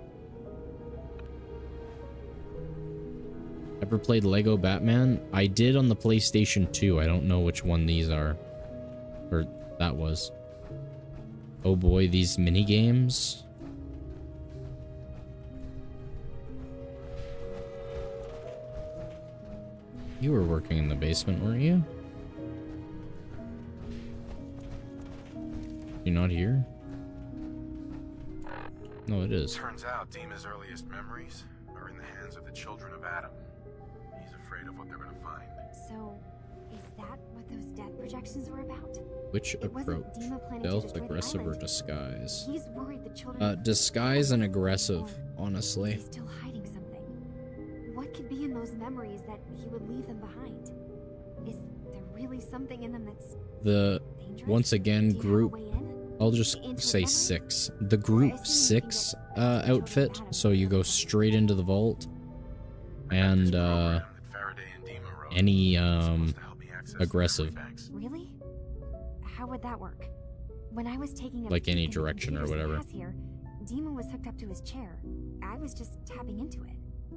Ever played Lego Batman? I did on the PlayStation 2. I don't know which one these are. Or that was. Oh boy, these mini games. You were working in the basement, weren't you? You're not here? No, it is. Turns out Dima's earliest memories are in the hands of the children of Adam. He's afraid of what they're gonna find. So, is that what those death projections were about? Which approach? Stealth, aggressive, or disguise? He's worried the children... disguise and aggressive, honestly. He's still hiding something. What could be in those memories that he would leave them behind? Is there really something in them that's... Once again, group... I'll just say 6. The group 6 outfit, so you go straight into the vault. And any aggressive. Really? How would that work? When I was taking like any direction or whatever. Here, Dima was hooked up to his chair. I was just tapping into it.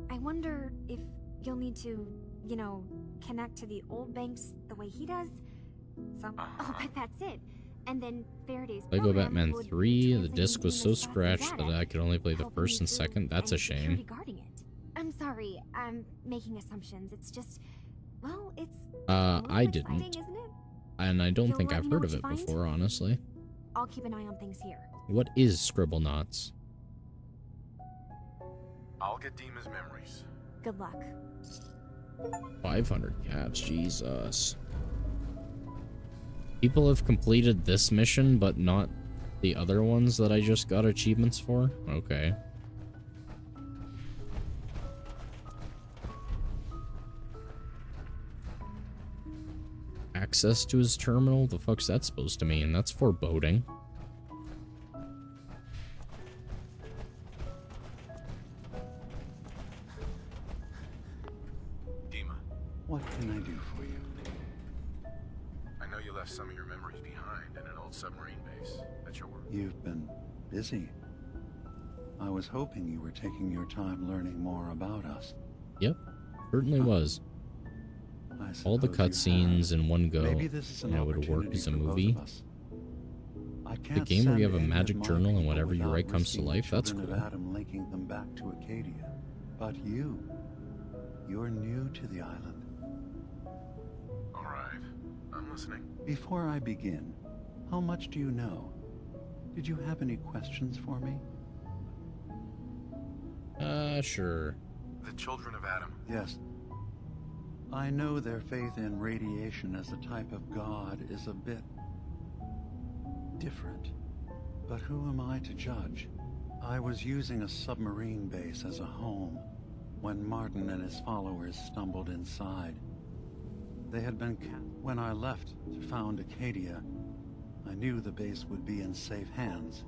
I wonder if you'll need to, you know, connect to the old banks the way he does. So, oh, but that's it. And then Faraday's Lego program Batman would 3, the translate disc was Dima's so thoughts and scratched data, that I could only play the helping first and through second. That's a any shame. security guarding it. I'm sorry, I'm making assumptions. It's just, well, it's I didn't. exciting, isn't it? And I don't You'll think let I've me know heard what of you it find? before, honestly. I'll keep an eye on things here. What is Scribblenauts? I'll get Dima's memories. Good luck. 500 caps, Jesus. People have completed this mission, but not the other ones that I just got achievements for? Okay. Access to his terminal? The fuck's that supposed to mean? That's foreboding. Dima, What can I do for you? I know you left some of your memories behind in an old submarine base. That's your work. You've been busy. I was hoping you were taking your time learning more about us. Yep, certainly was. All the cutscenes in one go, Maybe this is an and it would work opportunity as a for both movie. of us. I The can't game where you have a send any magic of my journal and people whatever you without write comes to risking life, that's children cool. of Adam linking them back to Acadia. But you're new to the island. All right, I'm listening. Before I begin, how much do you know? Did you have any questions for me? Sure. The children of Adam. Yes. I know their faith in radiation as a type of god is a bit different. But who am I to judge? I was using a submarine base as a home when Martin and his followers stumbled inside. They had been when I left to found Acadia, I knew the base would be in safe hands.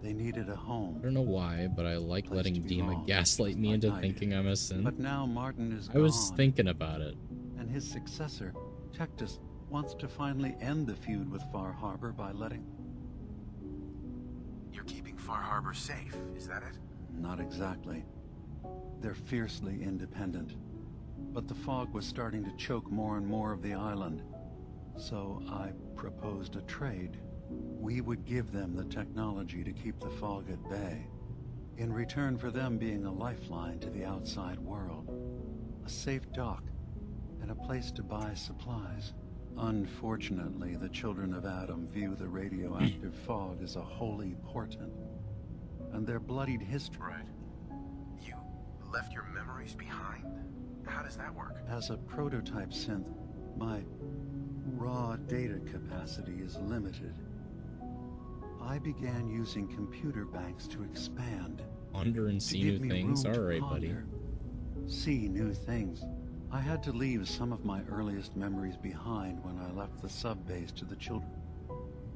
They needed a home. I don't know why, but I like letting Dima gaslight me into thinking I'm a synth. But now Martin is I was gone, thinking about it. and his successor, Tectus, wants to finally end the feud with Far Harbor by letting... You're keeping Far Harbor safe, is that it? Not exactly. They're fiercely independent. But the fog was starting to choke more and more of the island. So I proposed a trade. We would give them the technology to keep the fog at bay, in return for them being a lifeline to the outside world, a safe dock, and a place to buy supplies. Unfortunately, the children of Adam view the radioactive fog as a holy portent, and their bloodied history... Right. You left your memories behind? How does that work? As a prototype synth, my raw data capacity is limited. I began using computer banks to expand. Ponder and see new things. Alright, buddy. See new things. I had to leave some of my earliest memories behind when I left the sub-base to the children.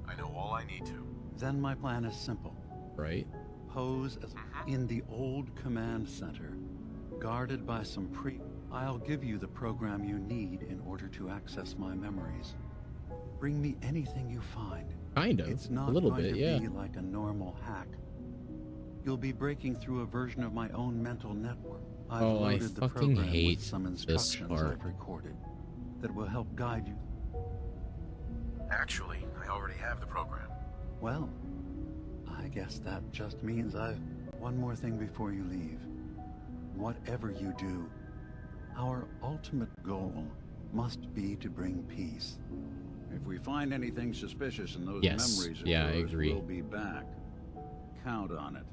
I know all I need to. Then my plan is simple. Right. Pose as in the old command center, guarded by some I'll give you the program you need in order to access my memories. Bring me anything you find. Kind of. It's not a little going bit, to yeah. be like a normal hack. You'll be breaking through a version of my own mental network. I've Oh, I loaded the fucking program hate with some this instructions part. I've recorded that will help guide you. Actually, I already have the program. Well, I guess that just means I've... One more thing before you leave. Whatever you do, our ultimate goal must be to bring peace. If we find anything suspicious in those Yes. memories of Yeah, I yours, agree. we'll be back. Count on it.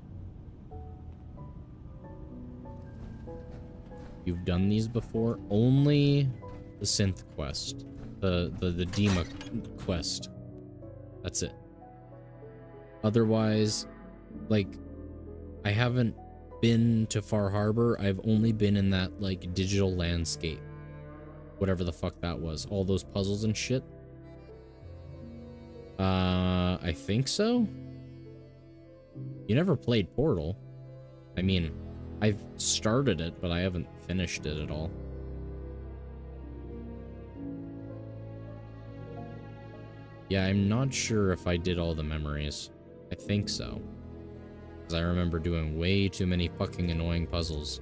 You've done these before? Only the synth quest. The Dima quest. That's it. Otherwise, like, I haven't been to Far Harbor. I've only been in that, like, digital landscape. Whatever the fuck that was. All those puzzles and shit. I think so? You never played Portal. I mean, I've started it, but I haven't finished it at all. Yeah, I'm not sure if I did all the memories. I think so. Because I remember doing way too many fucking annoying puzzles.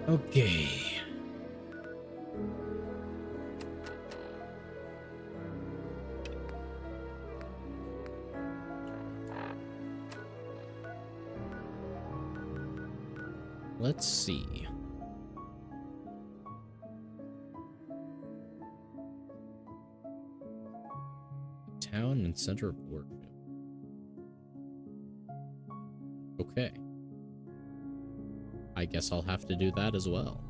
Okay. Let's see. Town and center of worship. Okay. I guess I'll have to do that as well.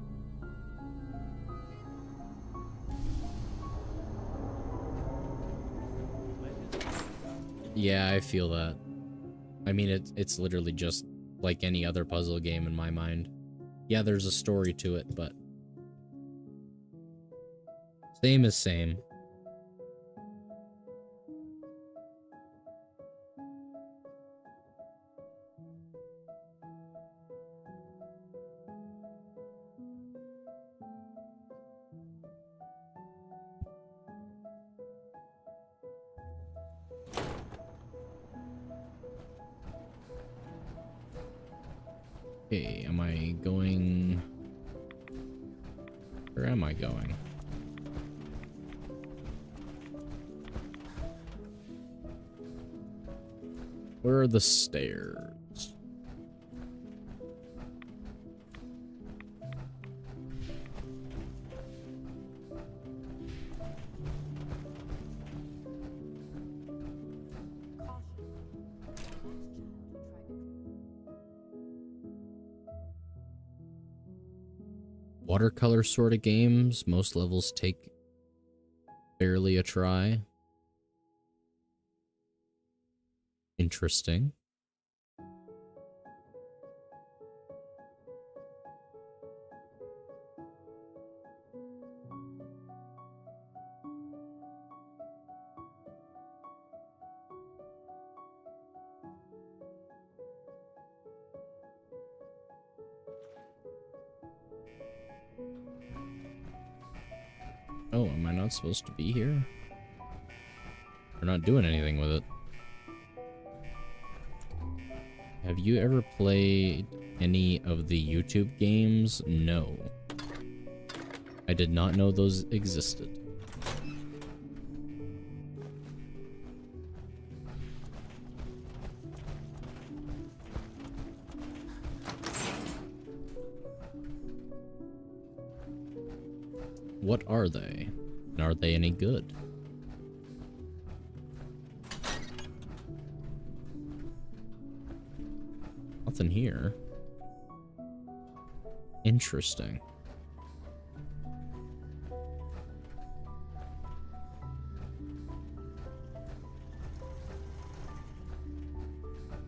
Yeah, I feel that. I mean, it's literally just like any other puzzle game in my mind. Yeah, there's a story to it, but same as same. Okay, am I going... Where am I going? Where are the stairs? Watercolor sort of games, most levels take barely a try. Interesting. Oh, am I not supposed to be here? We're not doing anything with it. Have you ever played any of the YouTube games? No. I did not know those existed. What are they? And are they any good? Nothing here. Interesting.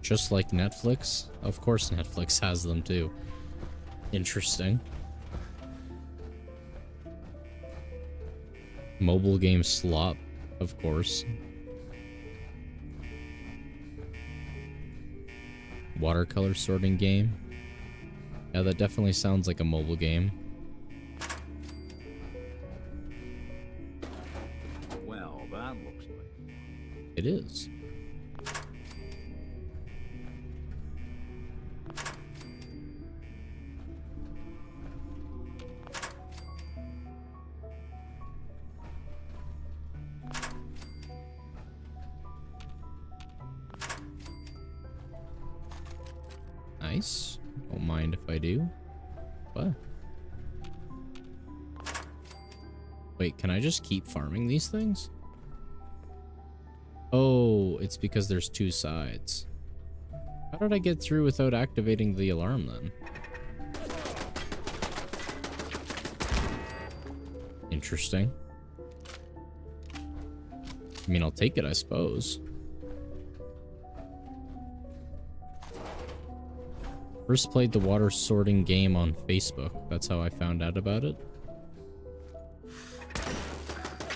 Just like Netflix? Of course Netflix has them too. Interesting. Mobile game slop, of course. Watercolor sorting game. Yeah, that definitely sounds like a mobile game. Well, that looks like... It is. Nice. Don't mind if I do. What? Wait, can I just keep farming these things? Oh, it's because there's two sides. How did I get through without activating the alarm then? Interesting. I mean, I'll take it, I suppose. First played the water sorting game on Facebook. That's how I found out about it.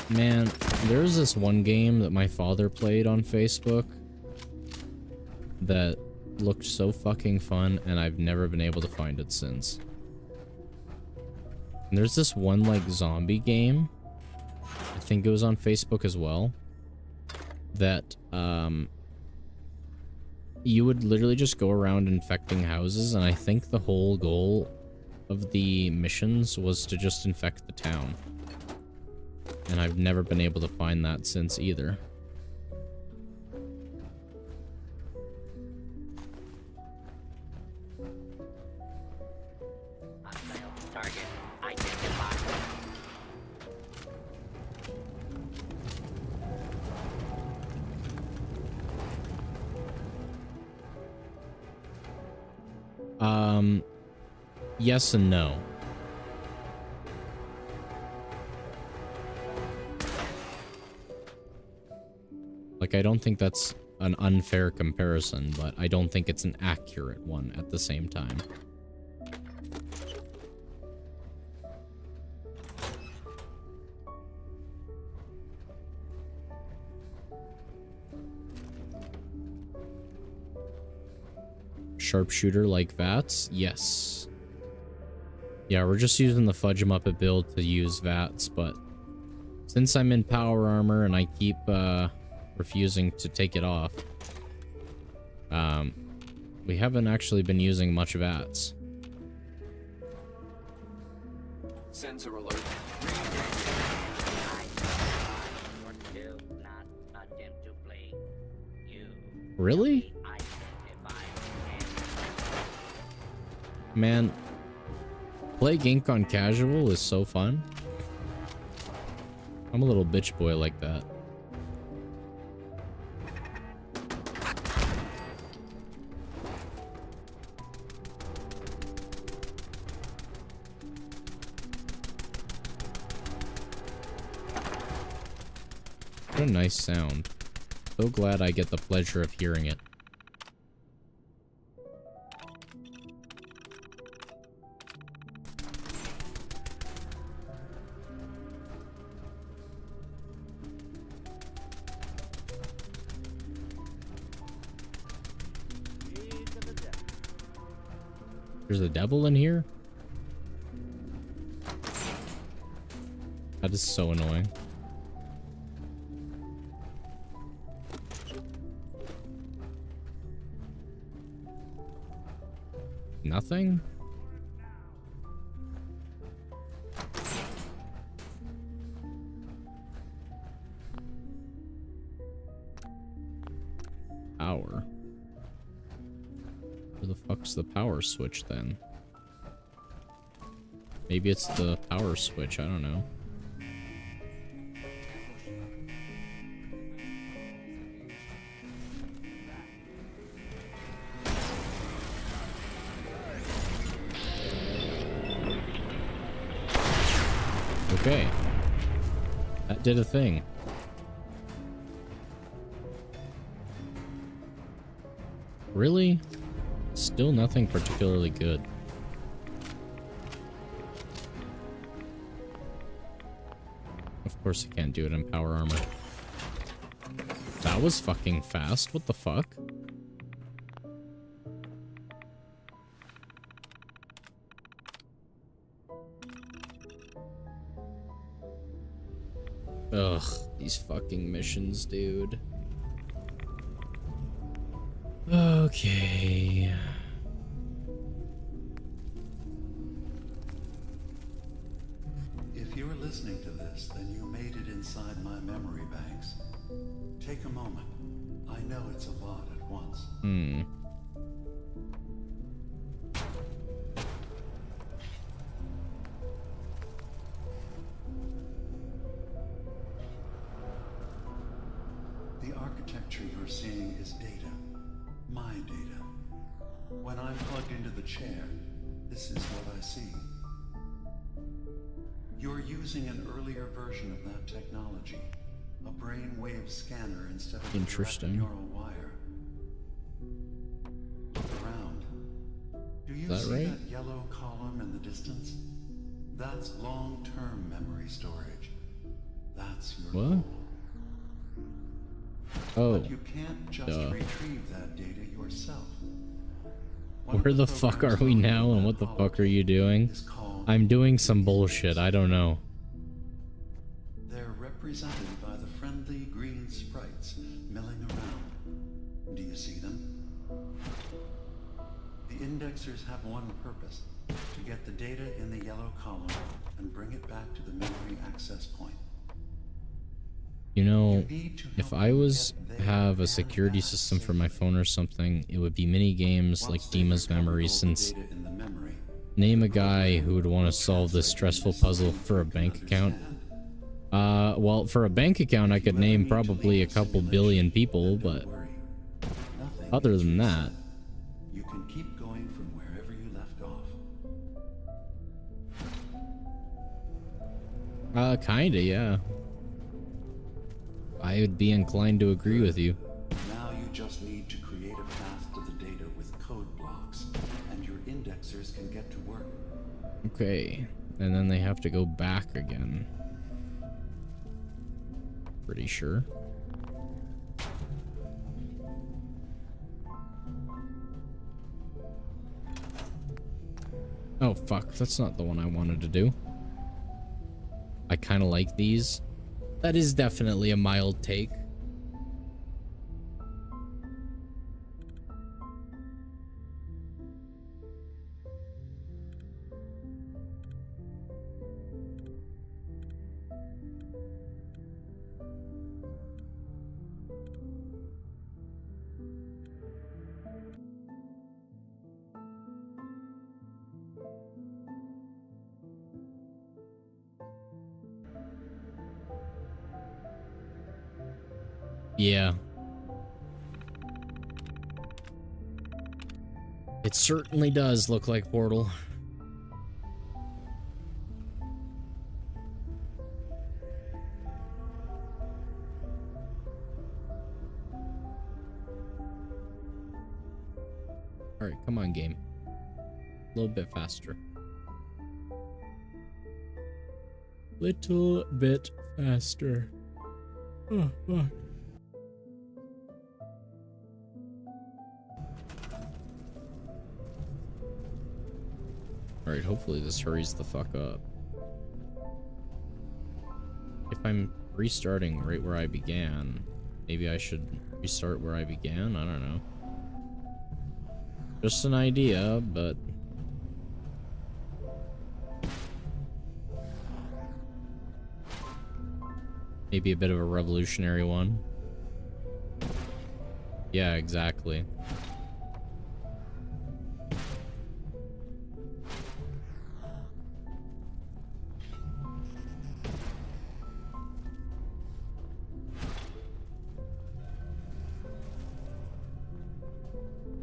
Man, there's this one game that my father played on Facebook that looked so fucking fun, and I've never been able to find it since. And there's this one, like, zombie game, I think it was on Facebook as well, that, you would literally just go around infecting houses, and I think the whole goal of the missions was to just infect the town. And I've never been able to find that since either. Yes and no. Like, I don't think that's an unfair comparison, but I don't think it's an accurate one at the same time. Sharpshooter like VATS? Yes. Yeah, we're just using the Fudge 'em Up build to use VATS, but since I'm in power armor and I keep refusing to take it off, we haven't actually been using much VATS. Sensor alert. Really? Man, playing Ink on casual is so fun. I'm a little bitch boy like that. What a nice sound. So glad I get the pleasure of hearing it. There's a devil in here? That is so annoying. Nothing? Power. Where the fuck's the power switch then? Maybe it's the power switch, I don't know. Okay. That did a thing. Really? Still nothing particularly good. Of course I can't do it in power armor. That was fucking fast. What the fuck? Ugh, these fucking missions, dude. Okay. If you're listening to this, then you made it inside my memory banks. Take a moment. I know it's a lot at once. The architecture you're seeing is data. My data. When I'm plugged into the chair, this is what I see. You're using an earlier version of that technology. A brainwave scanner instead of a direct neural wire. Look around. Do you see that yellow column in the distance? That's long-term memory storage. That's your goal. Oh. But you can't just retrieve that data yourself. Where the fuck are we now, and what the fuck are you doing? I'm doing some bullshit, I don't know. They're represented by the friendly green sprites milling around. Do you see them? The indexers have one purpose: to get the data in the yellow column and bring it back to the memory access point. You know, if I have a security system for my phone or something, it would be mini games like Dima's Memory, since name a guy who would want to solve this stressful puzzle for a bank account. Well, for a bank account I could name probably a couple billion people, but other than that, you can keep going from wherever you left off. Kinda, yeah. I would be inclined to agree with you. Now you just need to create a path to the data with code blocks, and your indexers can get to work. Okay, and then they have to go back again. Pretty sure. Oh fuck, that's not the one I wanted to do. I kind of like these. That is definitely a mild take. Yeah. It certainly does look like Portal. Alright, come on, game. A little bit faster. Little bit faster. Oh, fuck. Alright, hopefully this hurries the fuck up. If I'm restarting right where I began, maybe I should restart where I began? I don't know. Just an idea, but... maybe a bit of a revolutionary one. Yeah, exactly.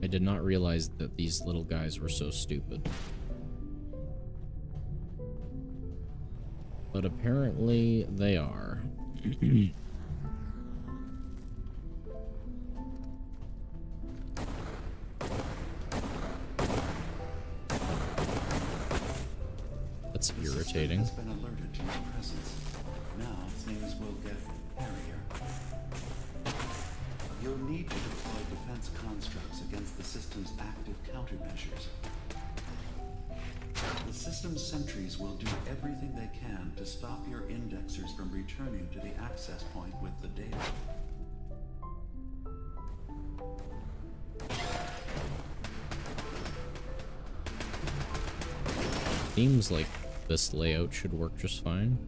I did not realize that these little guys were so stupid. But apparently they are. That's irritating. The system has been alerted to your presence. Now things will get hairier. You'll need to deploy defense constructs against the system's active countermeasures. The system's sentries will do everything they can to stop your indexers from returning to the access point with the data. Seems like this layout should work just fine.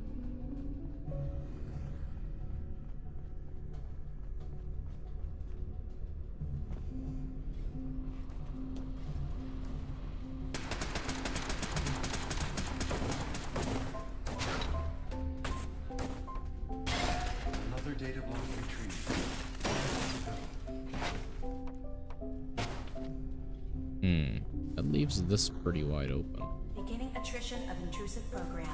That leaves this pretty wide open. Beginning attrition of intrusive program.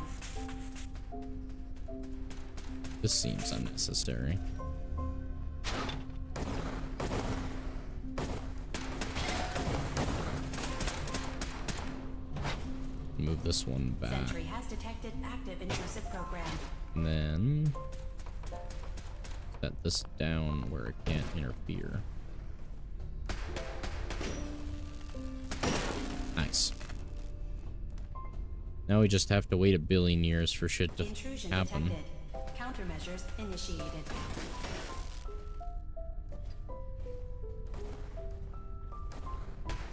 This seems unnecessary. Move this one back. Sentry has detected active intrusive program. And then set this down where it can't interfere. Nice. Now we just have to wait a billion years for shit to Intrusion happen. detected. Countermeasures initiated.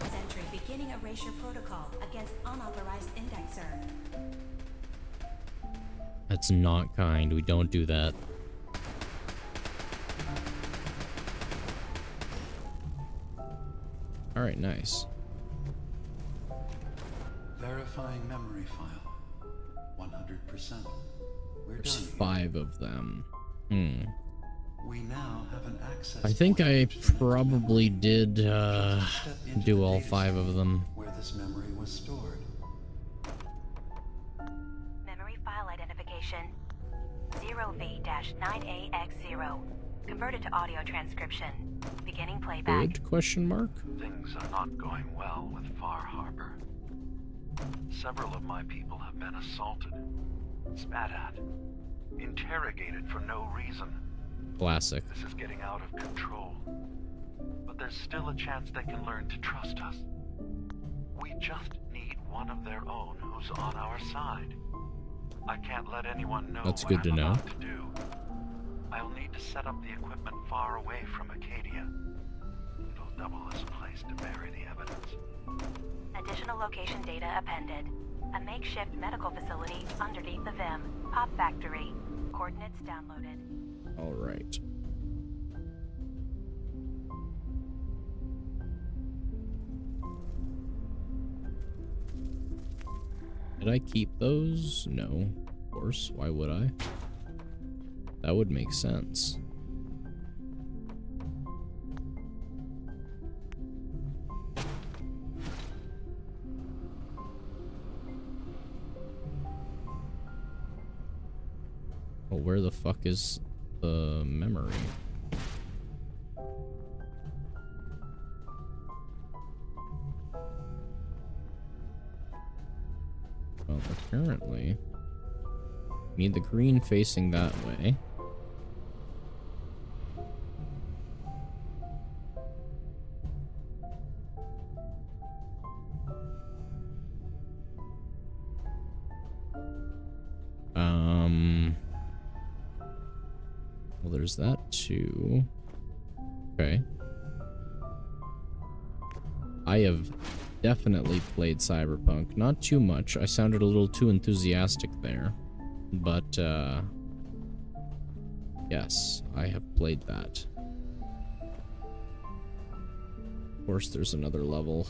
Sentry beginning erasure protocol against unauthorized indexer. That's not kind. We don't do that. Alright, nice. Verifying memory file. 100%. There's 5 of them. We now have an access I think point I which the probably did step into do the all data 5 of them. where this memory was stored. Memory file identification 0V-9AX0. Converted to audio transcription. Beginning playback. Good question mark? Things are not going well with Far Harbor. Several of my people have been assaulted, spat at, interrogated for no reason. Classic. This is getting out of control. But there's still a chance they can learn to trust us. We just need one of their own who's on our side. I can't let anyone know That's what good to I'm know. about to do. I'll need to set up the equipment far away from Acadia. It'll double as a place to bury the evidence. Additional location data appended. A makeshift medical facility underneath the VIM. Pop factory. Coordinates downloaded. Alright. Did I keep those? No. Of course. Why would I? That would make sense. Well, where the fuck is the memory? Well, apparently, need the green facing that way. Well, there's that too. Okay. I have definitely played Cyberpunk. Not too much. I sounded a little too enthusiastic there. But, yes, I have played that. Of course, there's another level.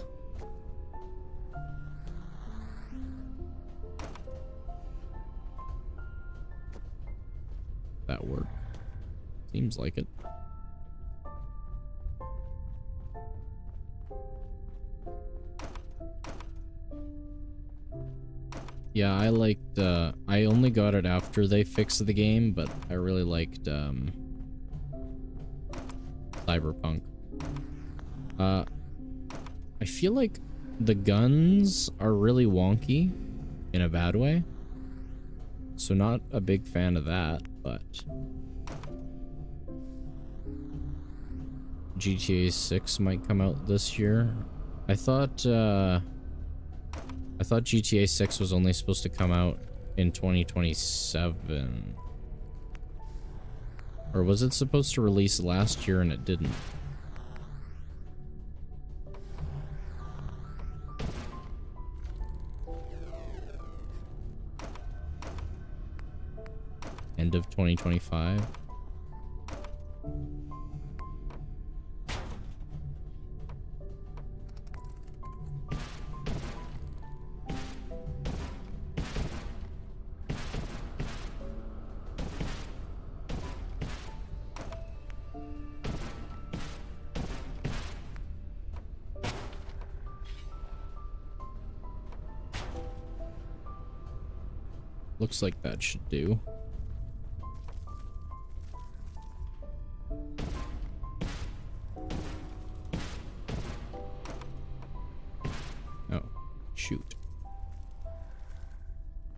That worked. Seems like it. Yeah, I liked, I only got it after they fixed the game, but I really liked, Cyberpunk. I feel like the guns are really wonky in a bad way. So not a big fan of that, but GTA 6 might come out this year. I thought GTA 6 was only supposed to come out in 2027. Or was it supposed to release last year and it didn't? End of 2025. Looks like that should do. Oh, shoot.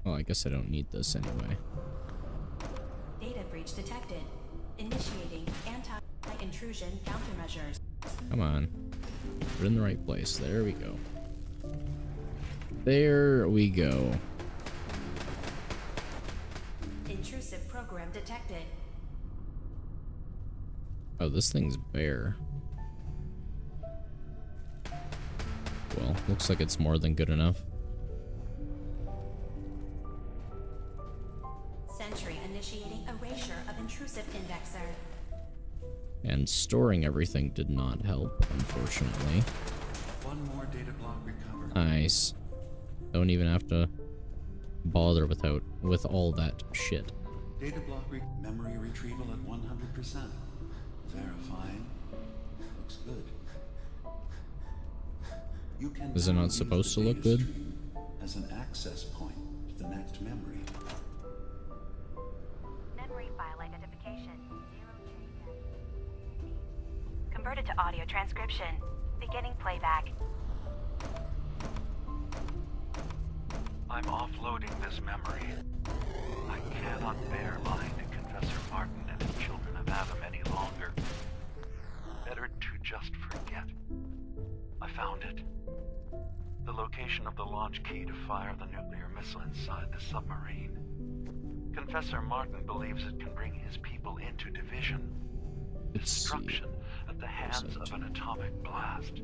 Well, I guess I don't need this anyway. Data breach detected. Initiating anti-intrusion countermeasures. Come on. Put it in the right place. There we go. There we go. Intrusive program detected. Oh, this thing's bare. Well, looks like it's more than good enough. Sentry initiating erasure of intrusive indexer. And storing everything did not help, unfortunately. One more data block recovered. Nice. Don't even have to bother with all that shit. Data block memory retrieval at 100%. Verifying. Looks good. You can Is it now not use supposed the to look data good? stream as an access point to the next memory. Memory file identification. 0 change. Converted to audio transcription. Beginning playback. I'm offloading this memory. I cannot bear lying to Confessor Martin and his children of Adam any longer. Better to just forget. I found it. The location of the launch key to fire the nuclear missile inside the submarine. Confessor Martin believes it can bring his people into division. Destruction at the hands of an atomic blast.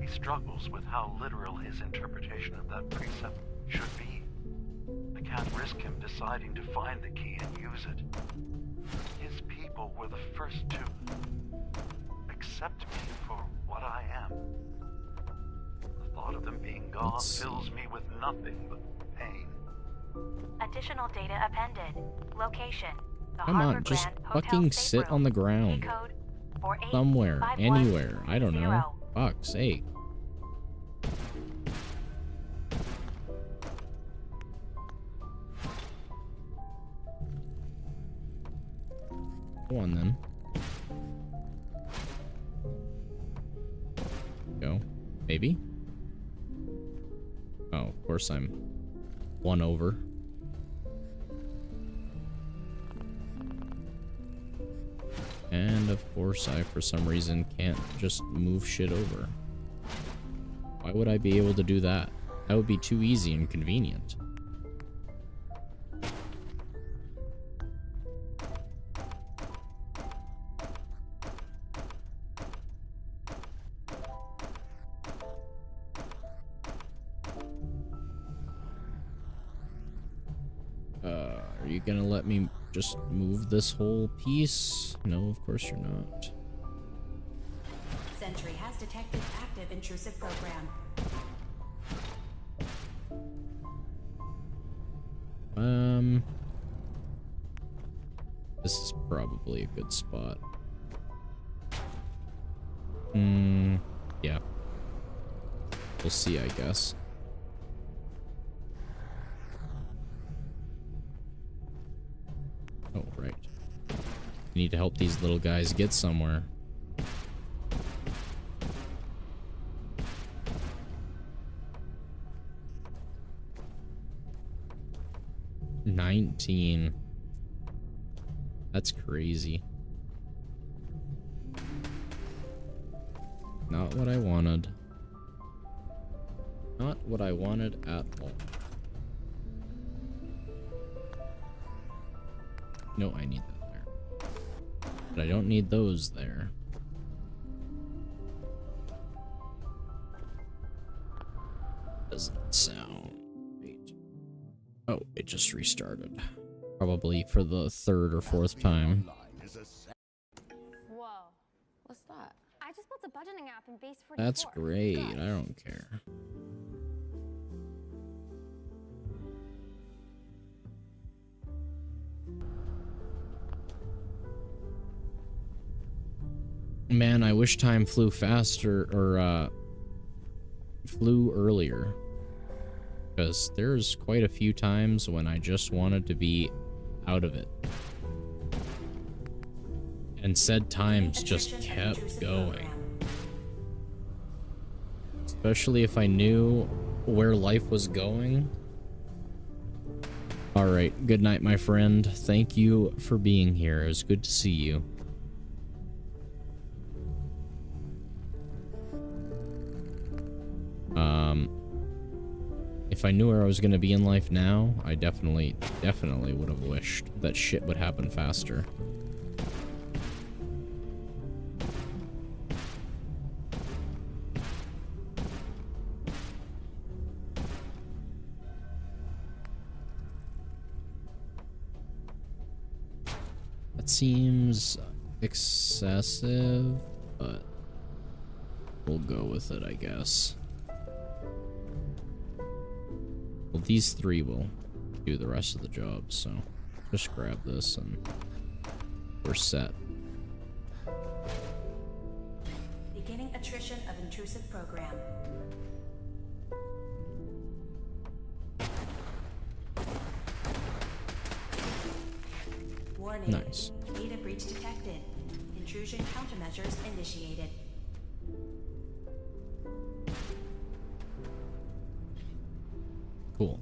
He struggles with how literal his interpretation of that precept should be. I can't risk him deciding to find the key and use it. His people were the first to accept me for what I am. The thought of them being gone fills me with nothing but pain. Additional data appended. Location. The Come Harbor on, just Grand Hotel fucking stateroom. sit on the ground. Key code 4851. Somewhere, anywhere, I don't know. Fuck's sake. Go on then. Go. Maybe? Oh, of course I'm one over. And of course I, for some reason, can't just move shit over. Why would I be able to do that? That would be too easy and convenient. Are you gonna let me just move this whole piece? No, of course you're not. Sentry has detected active intrusive program. This is probably a good spot. Yeah. We'll see, I guess. Oh, right. We need to help these little guys get somewhere. $19. That's crazy. Not what I wanted. Not what I wanted at all. No, I need that there. But I don't need those there. Doesn't sound right. Oh, it just restarted. Probably for the third or fourth time. Whoa, what's that? I just built a budgeting app in base 44. That's great. I don't care. Man, I wish time flew faster, or flew earlier. Because there's quite a few times when I just wanted to be out of it. And said times just kept going. Especially if I knew where life was going. Alright, good night, my friend. Thank you for being here. It was good to see you. If I knew where I was gonna be in life now, I definitely would have wished that shit would happen faster. That seems excessive, but we'll go with it, I guess. Well, these three will do the rest of the job, so just grab this and we're set. Beginning attrition of intrusive program. Warning. Nice. Data breach detected. Intrusion countermeasures initiated. Cool.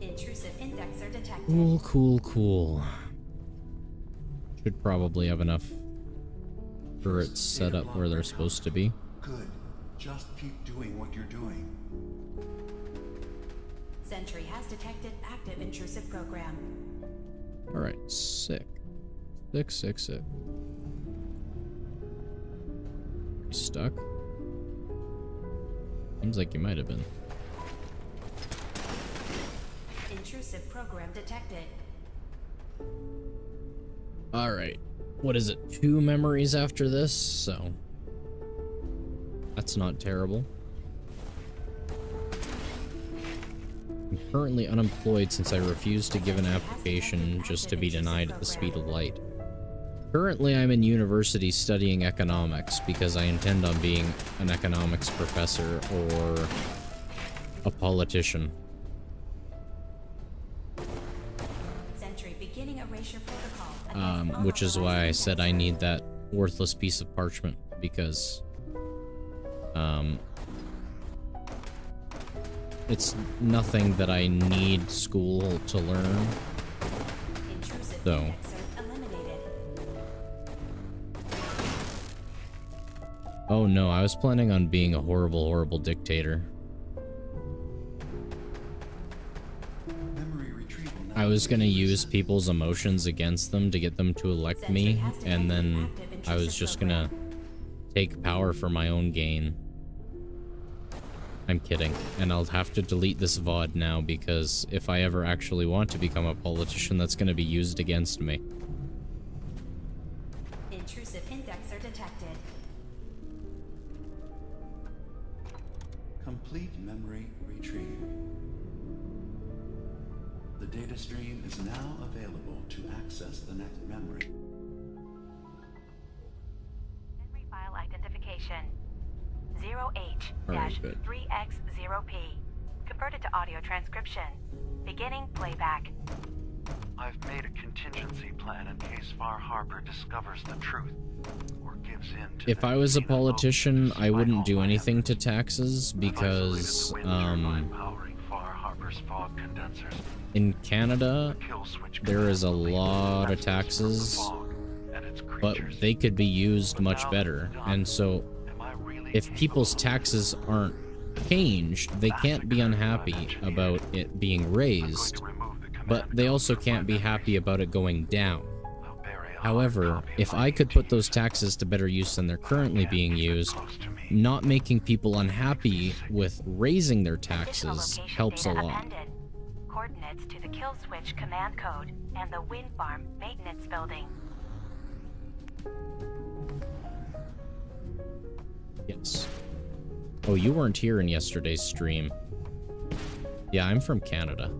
Intrusive indexer detected. Cool. Should probably have enough turrets set up where they're supposed to be. Good. Just keep doing what you're doing. Sentry has detected active intrusive program. Alright, sick. Sick. You stuck? Seems like you might have been. Intrusive program detected. Alright. What is it? 2 memories after this, so that's not terrible. I'm currently unemployed since I refused to give an application just to be denied at the speed of light. Currently, I'm in university studying economics because I intend on being an economics professor or a politician. Sentry beginning erasure protocol. Which is why I said I need that worthless piece of parchment, because it's nothing that I need school to learn. So oh no, I was planning on being a horrible dictator. I was gonna use people's emotions against them to get them to elect me, and then I was just gonna take power for my own gain. I'm kidding, and I'll have to delete this VOD now because if I ever actually want to become a politician, that's gonna be used against me. Intrusive indexer detected. Complete memory retrieve. The data stream is now available to access the next memory. Memory file identification 0H-3X0P. Converted to audio transcription. Beginning playback. I've made a contingency plan in case Far Harbor discovers the truth or gives in to If I was a politician, I wouldn't do anything to taxes because, in Canada, there is a lot of taxes, but they could be used much better. And so, if people's taxes aren't changed, they can't be unhappy about it being raised, but they also can't be happy about it going down. However, if I could put those taxes to better use than they're currently being used, not making people unhappy with raising their taxes helps a lot. Coordinates to the kill switch command code and the wind farm maintenance building. Yes. Oh, you weren't here in yesterday's stream. Yeah, I'm from Canada.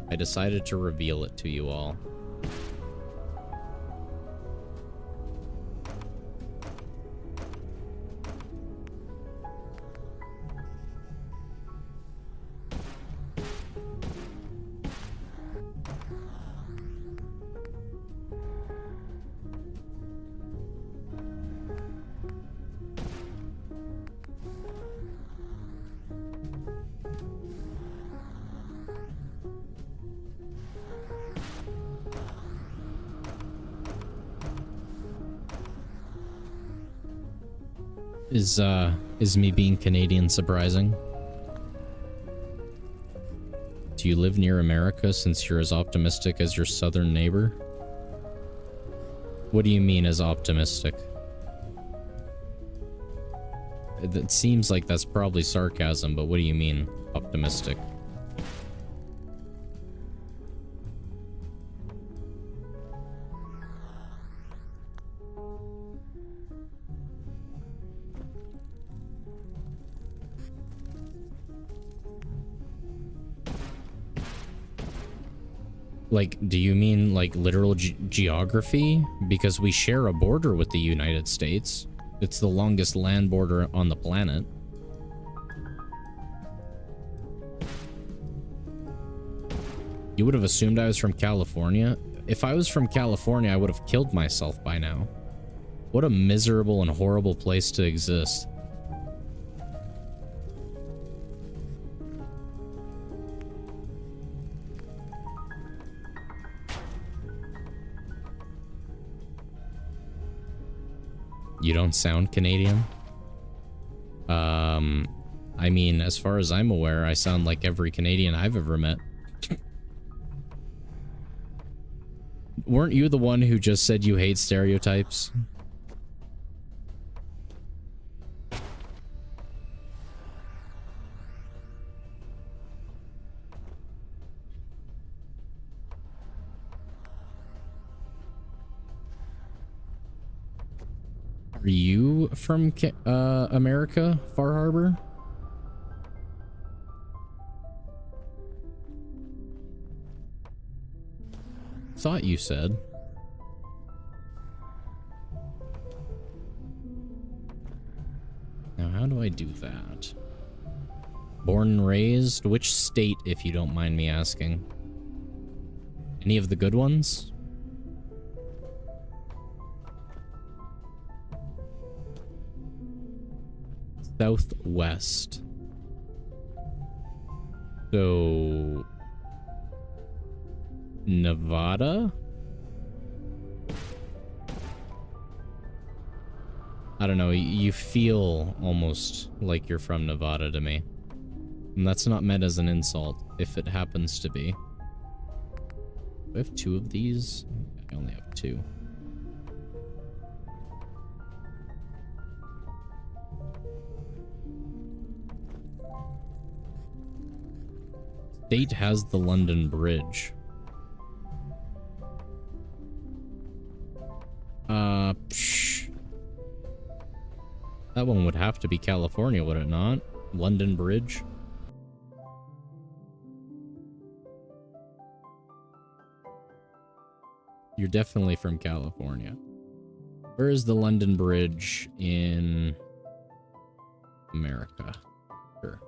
I decided to reveal it to you all. Is me being Canadian surprising? Do you live near America since you're as optimistic as your southern neighbor? What do you mean as optimistic? It seems like that's probably sarcasm, but what do you mean, optimistic? Like, do you mean like literal geography? Because we share a border with the United States. It's the longest land border on the planet. You would have assumed I was from California? If I was from California, I would have killed myself by now. What a miserable and horrible place to exist. You don't sound Canadian? I mean, as far as I'm aware, I sound like every Canadian I've ever met. Weren't you the one who just said you hate stereotypes? Are you from America, Far Harbor? Thought you said. Now, how do I do that? Born and raised? Which state, if you don't mind me asking? Any of the good ones? Southwest. So... Nevada? I don't know, you feel almost like you're from Nevada to me. And that's not meant as an insult, if it happens to be. Do I have 2 of these? I only have 2. State has the London Bridge. Psh. That one would have to be California, would it not? London Bridge. You're definitely from California. Where is the London Bridge in America? Sure.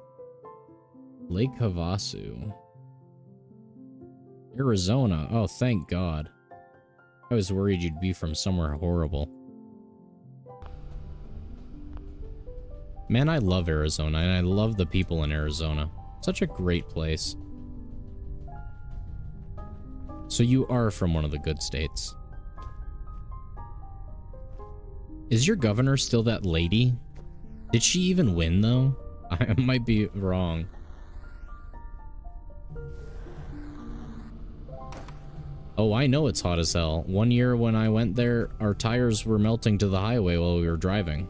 Lake Havasu. Arizona. Oh, thank God. I was worried you'd be from somewhere horrible. Man, I love Arizona, and I love the people in Arizona. Such a great place. So you are from one of the good states. Is your governor still that lady? Did she even win, though? I might be wrong. Oh, I know it's hot as hell. One year when I went there, our tires were melting to the highway while we were driving.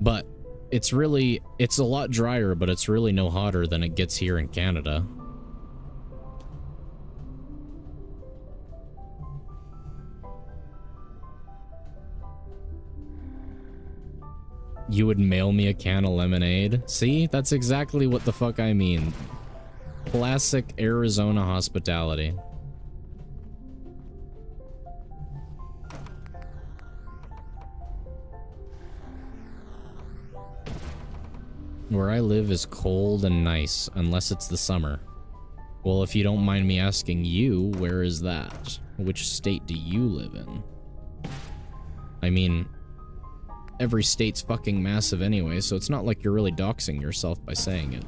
But it's a lot drier, but it's really no hotter than it gets here in Canada. You would mail me a can of lemonade? See? That's exactly what the fuck I mean. Classic Arizona hospitality. Where I live is cold and nice, unless it's the summer. Well, if you don't mind me asking you, where is that? Which state do you live in? I mean, every state's fucking massive anyway, so it's not like you're really doxing yourself by saying it.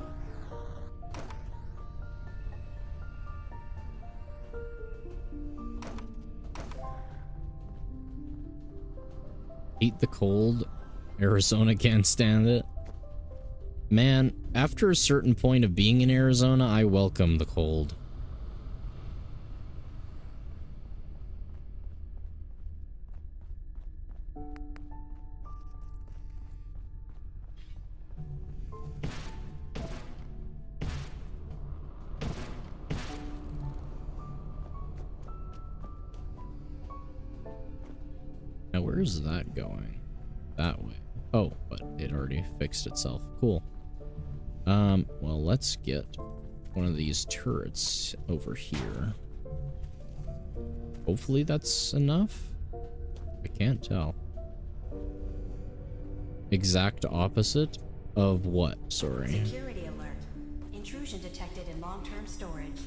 Hate the cold. Arizona can't stand it. Man, after a certain point of being in Arizona, I welcome the cold. Now, where's that going? That way. Oh, but it already fixed itself. Cool. Well, let's get one of these turrets over here. Hopefully that's enough? I can't tell. Exact opposite of what? Sorry. Security alert. Intrusion detected in long-term storage.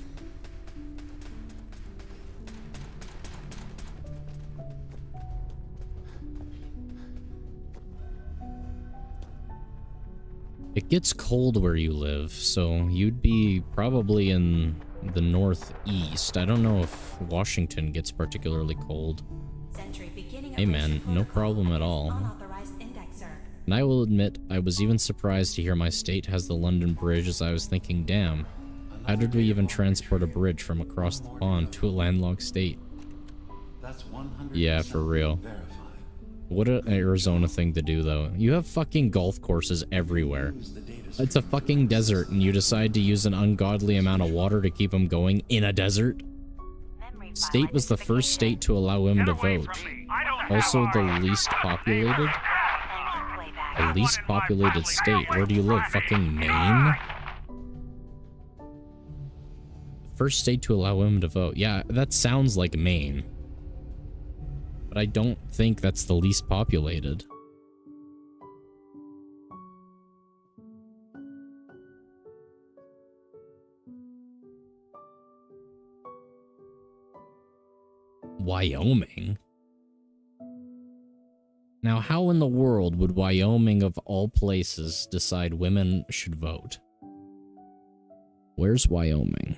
It gets cold where you live, so you'd be probably in the northeast. I don't know if Washington gets particularly cold. Hey man, no problem at all. And I will admit, I was even surprised to hear my state has the London Bridge, as I was thinking, damn, how did we even transport a bridge from across the pond to a landlocked state? Yeah, for real. What an Arizona thing to do, though. You have fucking golf courses everywhere. It's a fucking desert, and you decide to use an ungodly amount of water to keep them going in a desert? State was the first state to allow women to vote. Also the least populated? The least populated state. Where do you live? Fucking Maine? First state to allow women to vote. Yeah, that sounds like Maine. But I don't think that's the least populated. Wyoming? Now, how in the world would Wyoming, of all places, decide women should vote? Where's Wyoming?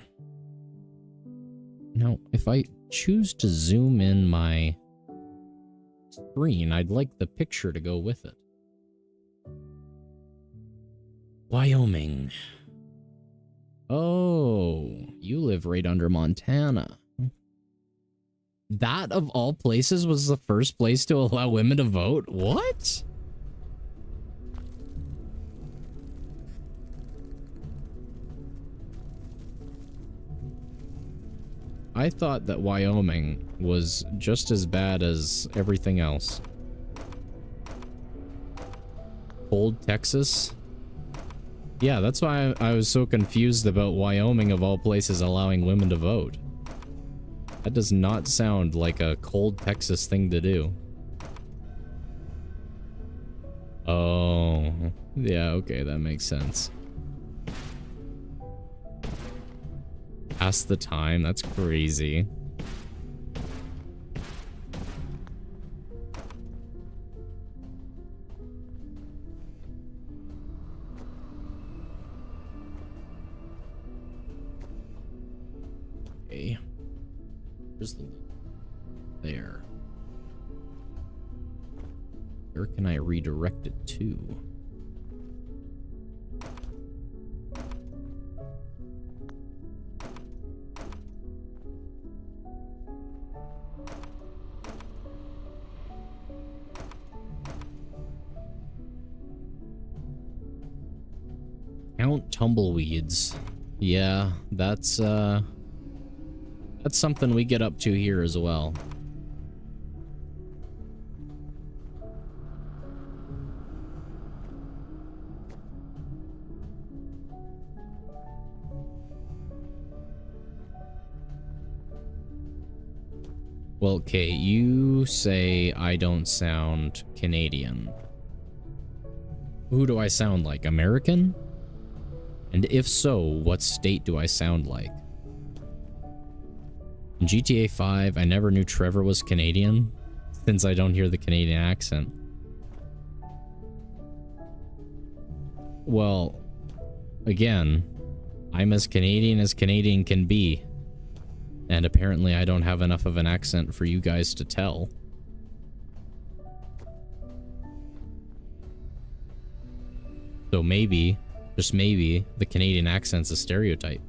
Now, if I choose to zoom in my screen, I'd like the picture to go with it. Wyoming. Oh, you live right under Montana. That, of all places, was the first place to allow women to vote? What? I thought that Wyoming was just as bad as everything else. Cold Texas? Yeah, that's why I was so confused about Wyoming, of all places, allowing women to vote. That does not sound like a cold Texas thing to do. Oh, yeah, okay, that makes sense. Past the time, that's crazy. Okay. Where's the... There. Where can I redirect it to? Count tumbleweeds. Yeah, that's something we get up to here as well. Well, okay, you say I don't sound Canadian. Who do I sound like? American? And if so, what state do I sound like? In GTA 5, I never knew Trevor was Canadian, since I don't hear the Canadian accent. Well, again, I'm as Canadian can be. And apparently I don't have enough of an accent for you guys to tell. So maybe, just maybe, the Canadian accent's a stereotype.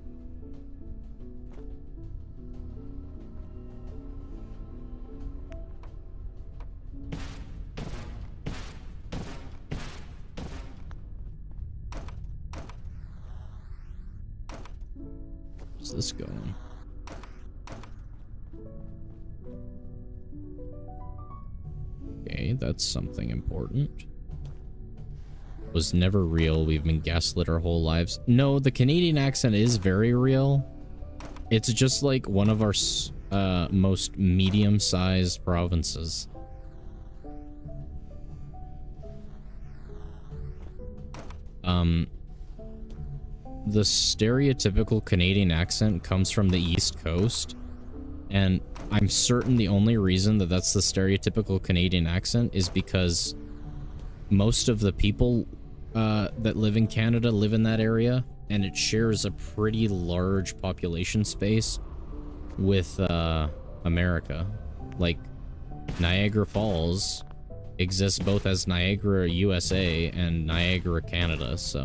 Where's this going? Okay, that's something important. Was never real. We've been gaslit our whole lives. No, the Canadian accent is very real. It's just like one of our most medium-sized provinces. The stereotypical Canadian accent comes from the East Coast, and I'm certain the only reason that that's the stereotypical Canadian accent is because most of the people that live in Canada live in that area, and it shares a pretty large population space with America. Like, Niagara Falls exists both as Niagara, USA, and Niagara, Canada, so...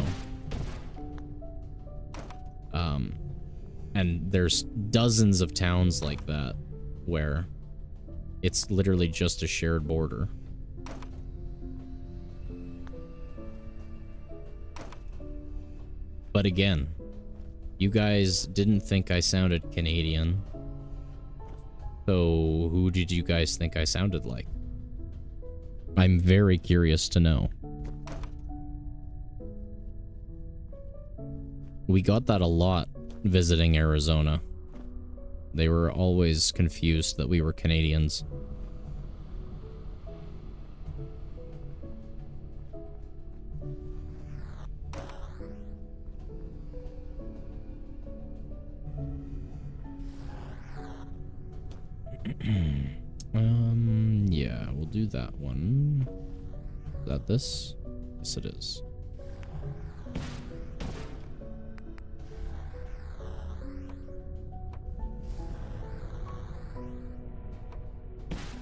and there's dozens of towns like that where it's literally just a shared border. But again, you guys didn't think I sounded Canadian. So who did you guys think I sounded like? I'm very curious to know. We got that a lot visiting Arizona. They were always confused that we were Canadians. Yeah, we'll do that one. Is that this? Yes, it is.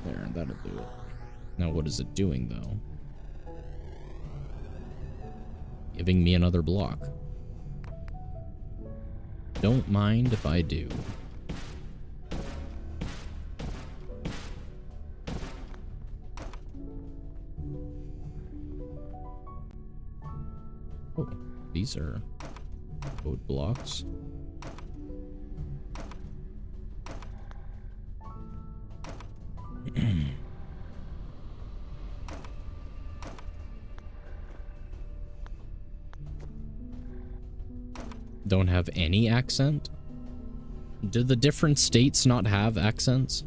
There, that'll do it. Now what is it doing, though? Giving me another block. Don't mind if I do. Oh, these are code blocks. Don't have any accent? Do the different states not have accents?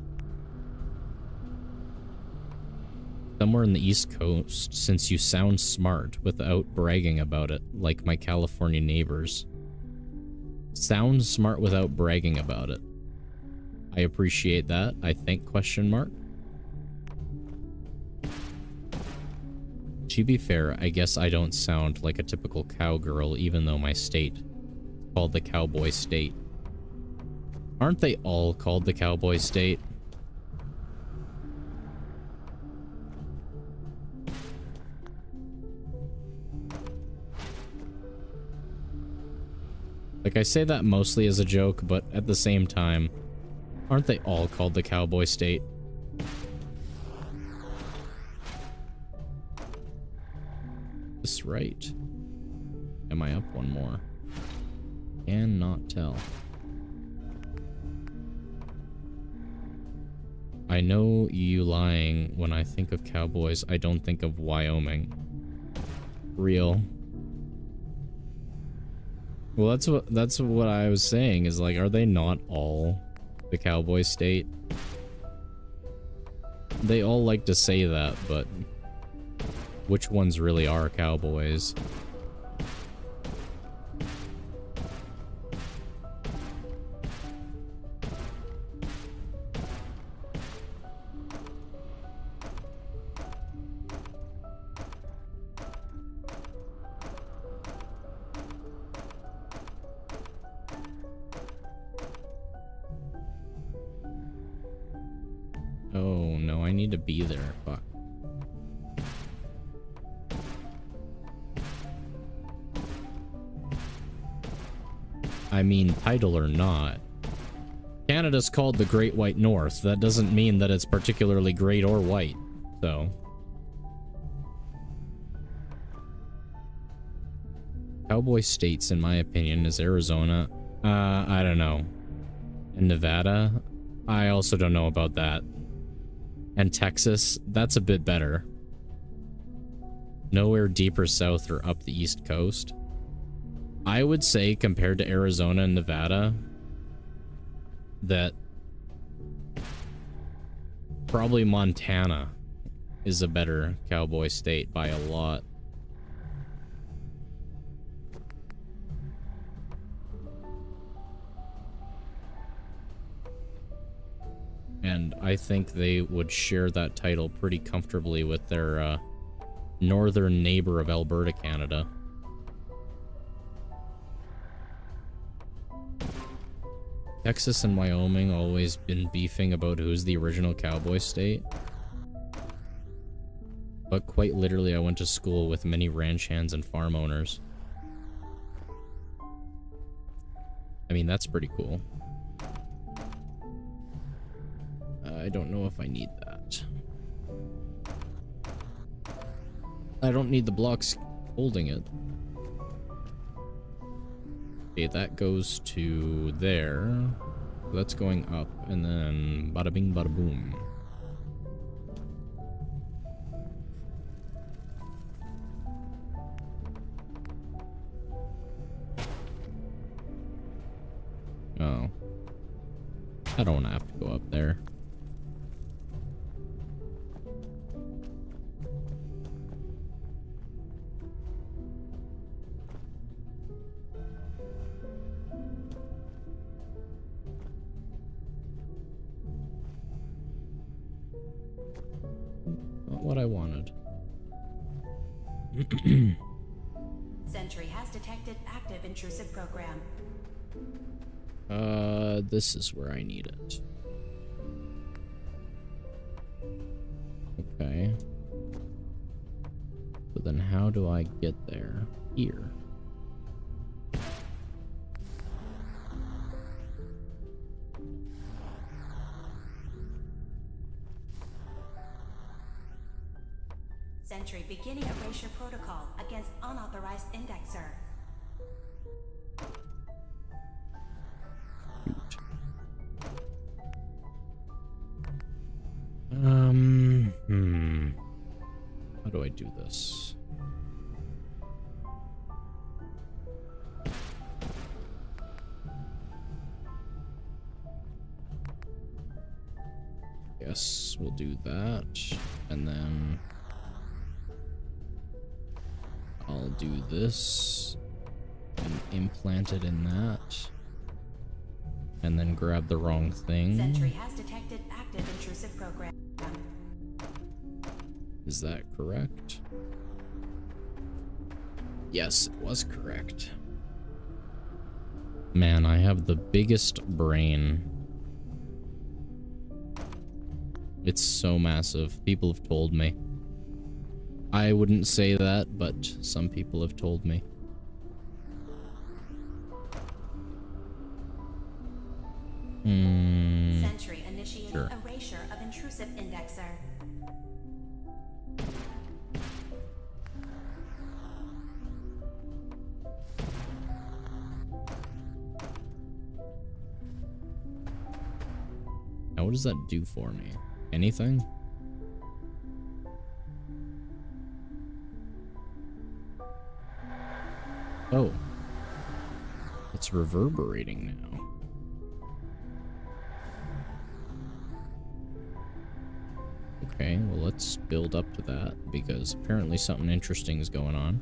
Somewhere in the East Coast, since you sound smart without bragging about it, like my California neighbors. Sound smart without bragging about it. I appreciate that, I think, question mark. To be fair, I guess I don't sound like a typical cowgirl, even though my state is called the Cowboy State. Aren't they all called the Cowboy State? Like, I say that mostly as a joke, but at the same time, aren't they all called the Cowboy State? This right? Am I up one more? Cannot tell. I know you lying. When I think of cowboys, I don't think of Wyoming. Real. Well, that's what I was saying, is like, are they not all the Cowboy State? They all like to say that, but which ones really are cowboys? Oh no, I need to be there. Fuck. I mean, title or not. Canada's called the Great White North. That doesn't mean that it's particularly great or white, so. Cowboy states, in my opinion, is Arizona. I don't know. And Nevada? I also don't know about that. And Texas? That's a bit better. Nowhere deeper south or up the East Coast. I would say, compared to Arizona and Nevada, that probably Montana is a better cowboy state by a lot. And I think they would share that title pretty comfortably with their northern neighbor of Alberta, Canada. Texas and Wyoming always been beefing about who's the original cowboy state. But quite literally, I went to school with many ranch hands and farm owners. I mean, that's pretty cool. I don't know if I need that. I don't need the blocks holding it. Okay, that goes to there. That's going up, and then bada bing, bada boom. Oh. I don't want to have to go up there. What I wanted. Sentry has detected active intrusive program. This is where I need it. Okay. So then how do I get there? Here. Sentry beginning erasure protocol against unauthorized indexer. How do I do this? Yes, we'll do that, and then I'll do this and implant it in that, and then grab the wrong thing. Sentry has detected active intrusive program. Is that correct? Yes, it was correct. Man, I have the biggest brain. It's so massive. People have told me. I wouldn't say that, but some people have told me. Sentry initiating Sure. erasure of intrusive indexer. Now, what does that do for me? Anything? Oh. It's reverberating now. Okay, well, let's build up to that, because apparently something interesting is going on.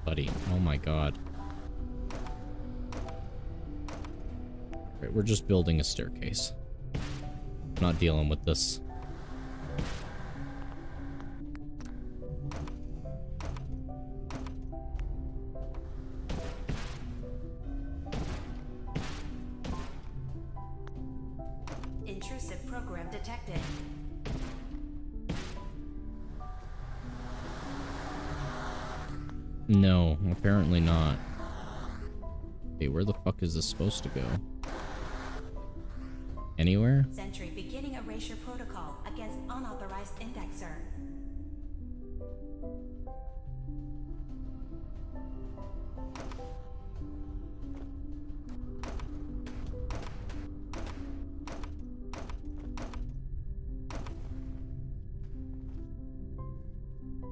Buddy, oh my god. Right, we're just building a staircase. I'm not dealing with this. No, apparently not. Okay, where the fuck is this supposed to go? Anywhere? Sentry beginning erasure protocol against unauthorized indexer.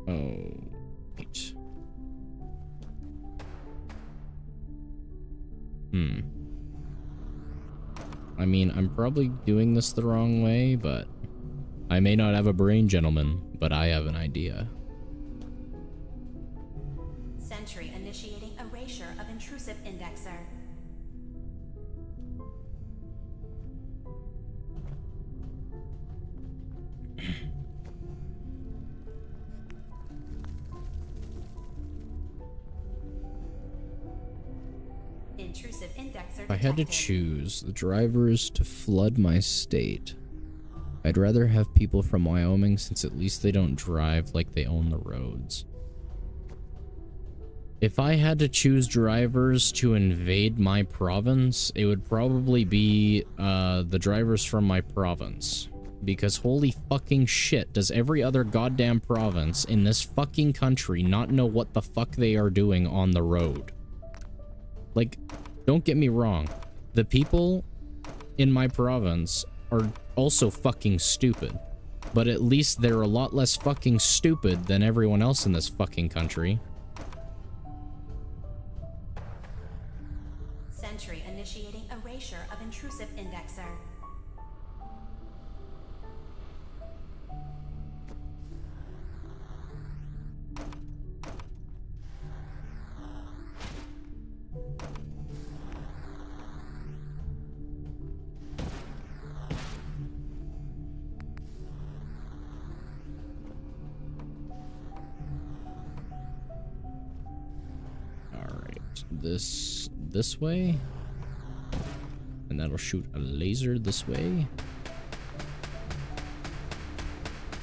Oh, wait. I mean, I'm probably doing this the wrong way, but I may not have a brain, gentlemen, but I have an idea. Sentry initiating erasure of intrusive indexer. Intrusive indexer If I had to choose the drivers to flood my state, I'd rather have people from Wyoming, since at least they don't drive like they own the roads. If I had to choose drivers to invade my province, it would probably be the drivers from my province. Because holy fucking shit, does every other goddamn province in this fucking country not know what the fuck they are doing on the road? Like, don't get me wrong, the people in my province are also fucking stupid. But at least they're a lot less fucking stupid than everyone else in this fucking country. Sentry initiating erasure of intrusive indexer. This way, and that'll shoot a laser this way,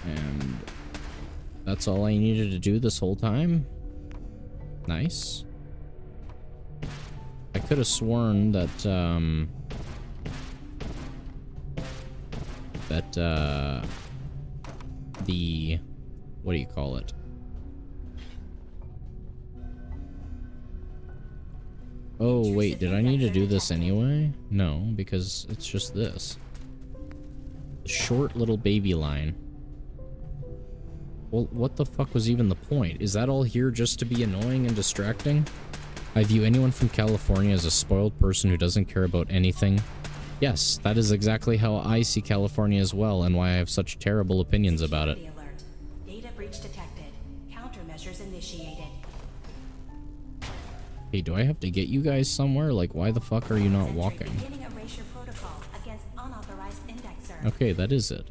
and that's all I needed to do this whole time. Nice. I could have sworn that the, what do you call it? Oh, wait, did I need to do this anyway? No, because it's just this. Short little baby line. Well, what the fuck was even the point? Is that all here just to be annoying and distracting? I view anyone from California as a spoiled person who doesn't care about anything. Yes, that is exactly how I see California as well, and why I have such terrible opinions about it. Data breach detected. Countermeasures initiated. Hey, do I have to get you guys somewhere? Like, why the fuck are you not walking? Okay, that is it.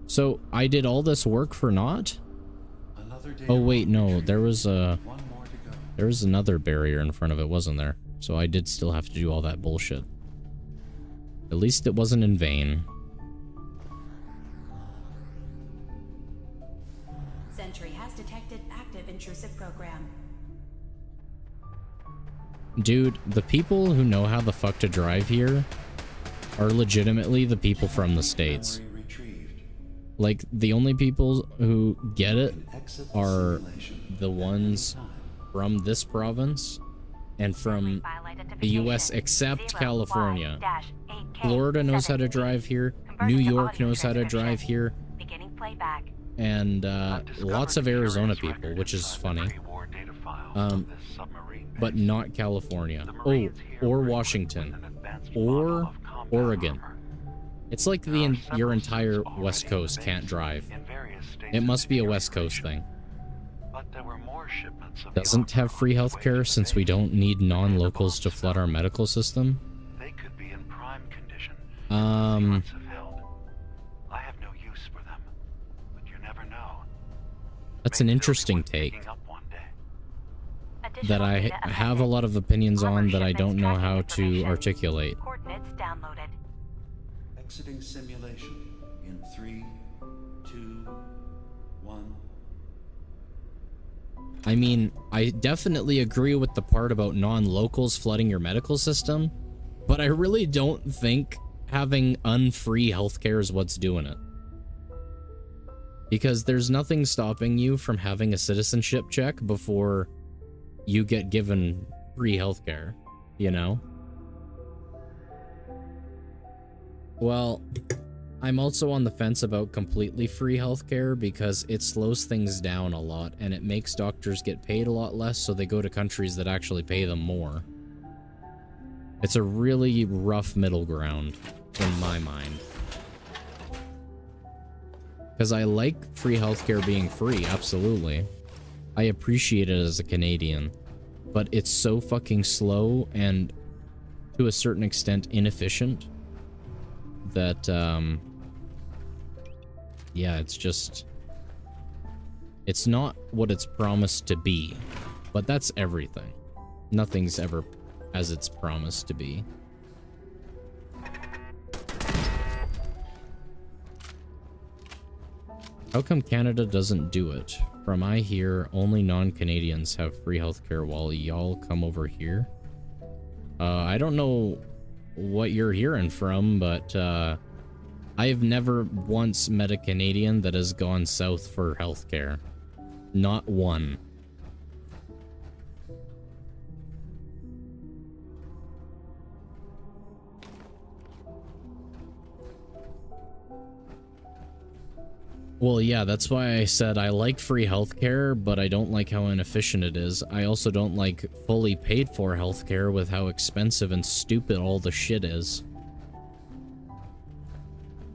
So, I did all this work for naught? Oh, wait, no, there was another barrier in front of it, wasn't there? So I did still have to do all that bullshit. At least it wasn't in vain. Sentry has detected active intrusive program. Dude, the people who know how the fuck to drive here are legitimately the people from the States. Like, the only people who get it are the ones from this province and from the US, except California. Florida knows how to drive here, New York knows how to drive here, and lots of Arizona people, which is funny. But not California. Oh, or Washington. Or Oregon. It's like your entire West Coast can't drive. It must be a West Coast thing. Doesn't have free healthcare since we don't need non-locals to flood our medical system? They could be in prime condition. I have no use for them, but you never know. That's an interesting take. That I have a lot of opinions on that I don't know how to articulate. Coordinates downloaded. Exiting simulation in 3, 2, 1. I mean, I definitely agree with the part about non-locals flooding your medical system, but I really don't think having unfree healthcare is what's doing it. Because there's nothing stopping you from having a citizenship check before you get given free healthcare, you know? Well, I'm also on the fence about completely free healthcare because it slows things down a lot and it makes doctors get paid a lot less, so they go to countries that actually pay them more. It's a really rough middle ground in my mind. Because I like free healthcare being free, absolutely. I appreciate it as a Canadian, but it's so fucking slow and to a certain extent inefficient that, yeah, it's just, it's not what it's promised to be, but that's everything. Nothing's ever as it's promised to be. How come Canada doesn't do it? From I hear, only non-Canadians have free healthcare while y'all come over here. I don't know what you're hearing from, but I've never once met a Canadian that has gone south for healthcare. Not one. Well, yeah, that's why I said I like free healthcare, but I don't like how inefficient it is. I also don't like fully paid for healthcare with how expensive and stupid all the shit is.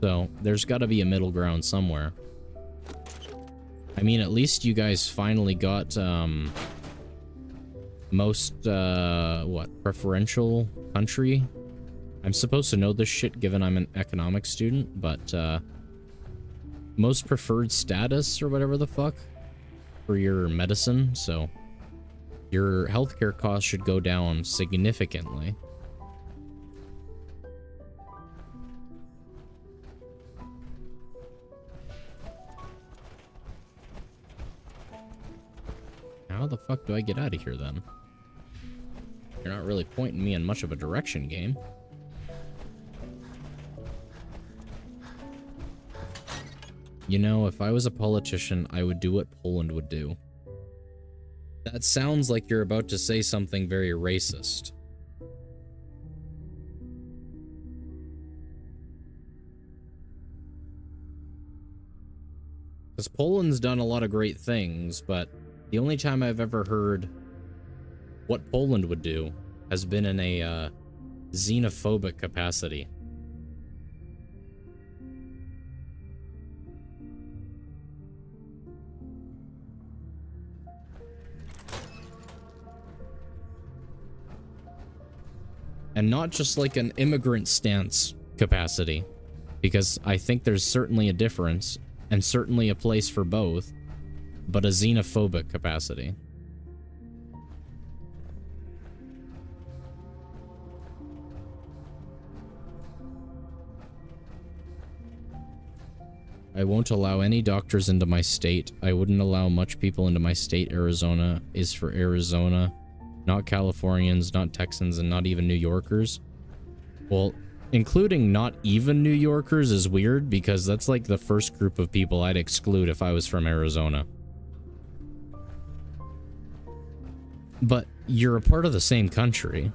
So, there's gotta be a middle ground somewhere. I mean, at least you guys finally got, most, what, preferential country? I'm supposed to know this shit given I'm an economics student, but, most preferred status or whatever the fuck for your medicine, so your healthcare costs should go down significantly. How the fuck do I get out of here then? You're not really pointing me in much of a direction, game. You know, if I was a politician, I would do what Poland would do. That sounds like you're about to say something very racist. Because Poland's done a lot of great things, but the only time I've ever heard what Poland would do has been in a xenophobic capacity. And not just like an immigrant stance capacity, because I think there's certainly a difference and certainly a place for both, but a xenophobic capacity. I won't allow any doctors into my state. I wouldn't allow much people into my state. Arizona is for Arizona. Not Californians, not Texans, and not even New Yorkers. Well, including not even New Yorkers is weird because that's like the first group of people I'd exclude if I was from Arizona. But you're a part of the same country.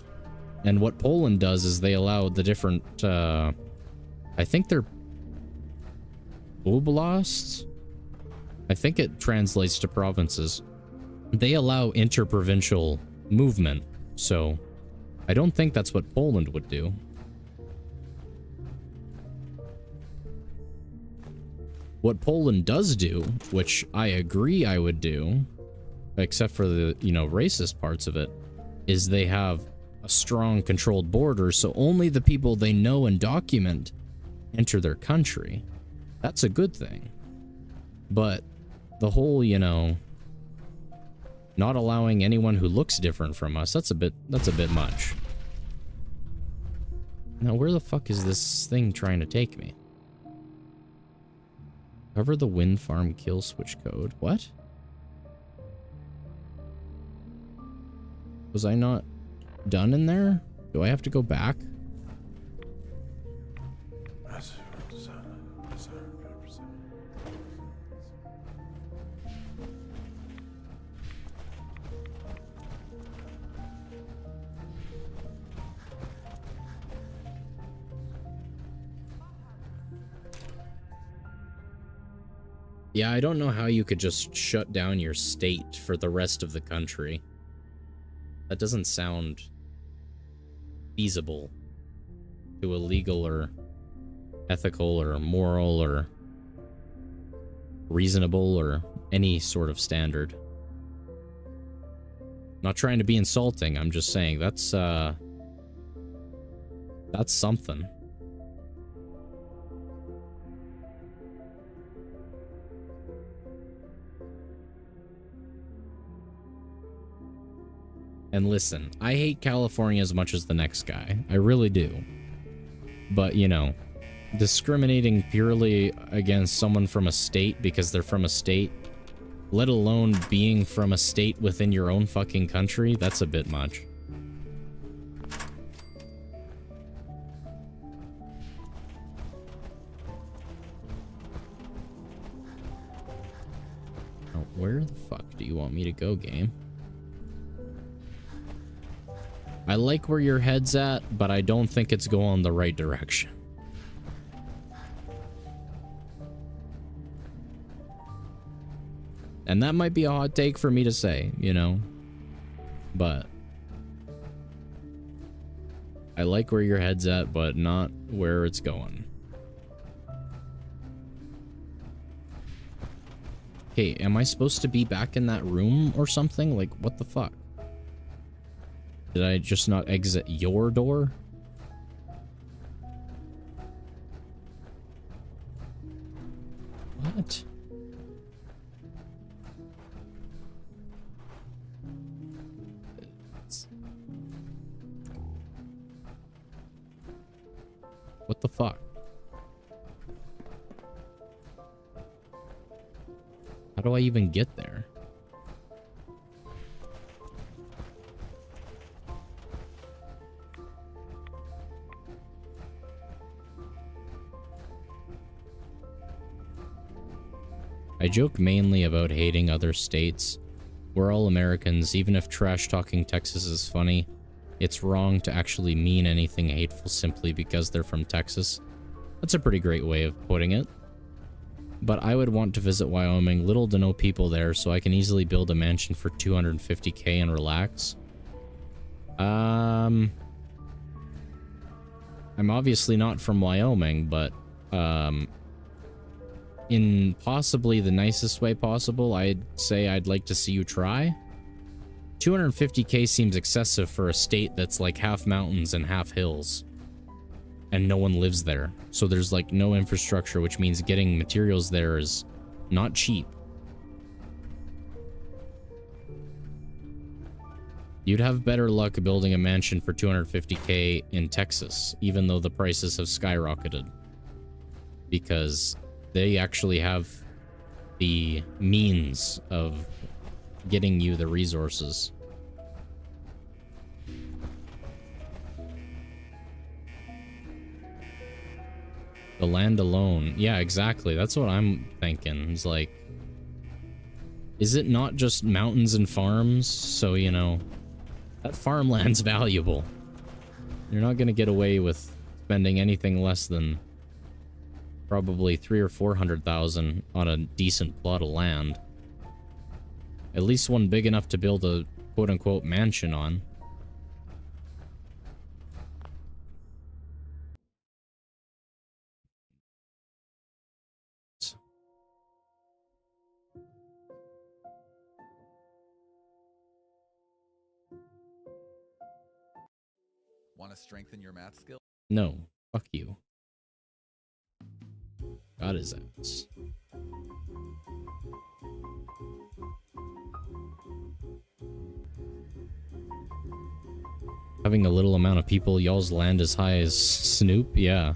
And what Poland does is they allow the different, I think they're oblasts? I think it translates to provinces. They allow interprovincial movement, so I don't think that's what Poland would do. What Poland does do, which I agree I would do, except for the, you know, racist parts of it, is they have a strong controlled border, so only the people they know and document enter their country. That's a good thing. But the whole, you know, not allowing anyone who looks different from us, that's a bit much. Now, where the fuck is this thing trying to take me? Cover the wind farm kill switch code. What? Was I not done in there? Do I have to go back? Yeah, I don't know how you could just shut down your state for the rest of the country. That doesn't sound feasible to a legal or ethical or moral or reasonable or any sort of standard. Not trying to be insulting, I'm just saying that's something. And listen, I hate California as much as the next guy. I really do. But, you know, discriminating purely against someone from a state because they're from a state, let alone being from a state within your own fucking country, that's a bit much. Now, where the fuck do you want me to go, game? I like where your head's at, but I don't think it's going the right direction. And that might be a hot take for me to say, you know, but I like where your head's at, but not where it's going. Okay, am I supposed to be back in that room or something? Like, what the fuck? Did I just not exit your door? What? What the fuck? How do I even get there? I joke mainly about hating other states. We're all Americans, even if trash-talking Texas is funny. It's wrong to actually mean anything hateful simply because they're from Texas. That's a pretty great way of putting it. But I would want to visit Wyoming, little to no people there, so I can easily build a mansion for $250K and relax. I'm obviously not from Wyoming, but in possibly the nicest way possible, I'd say I'd like to see you try. 250K seems excessive for a state that's like half mountains and half hills. And no one lives there. So there's like no infrastructure, which means getting materials there is not cheap. You'd have better luck building a mansion for 250K in Texas, even though the prices have skyrocketed. Because they actually have the means of getting you the resources. The land alone. Yeah, exactly. That's what I'm thinking. It's like, is it not just mountains and farms? So, you know, that farmland's valuable. You're not going to get away with spending anything less than probably 300,000 or 400,000 on a decent plot of land. At least one big enough to build a quote-unquote mansion on. Want to strengthen your math skill? No, fuck you. Got his ass. Having a little amount of people, y'all's land as high as Snoop? Yeah.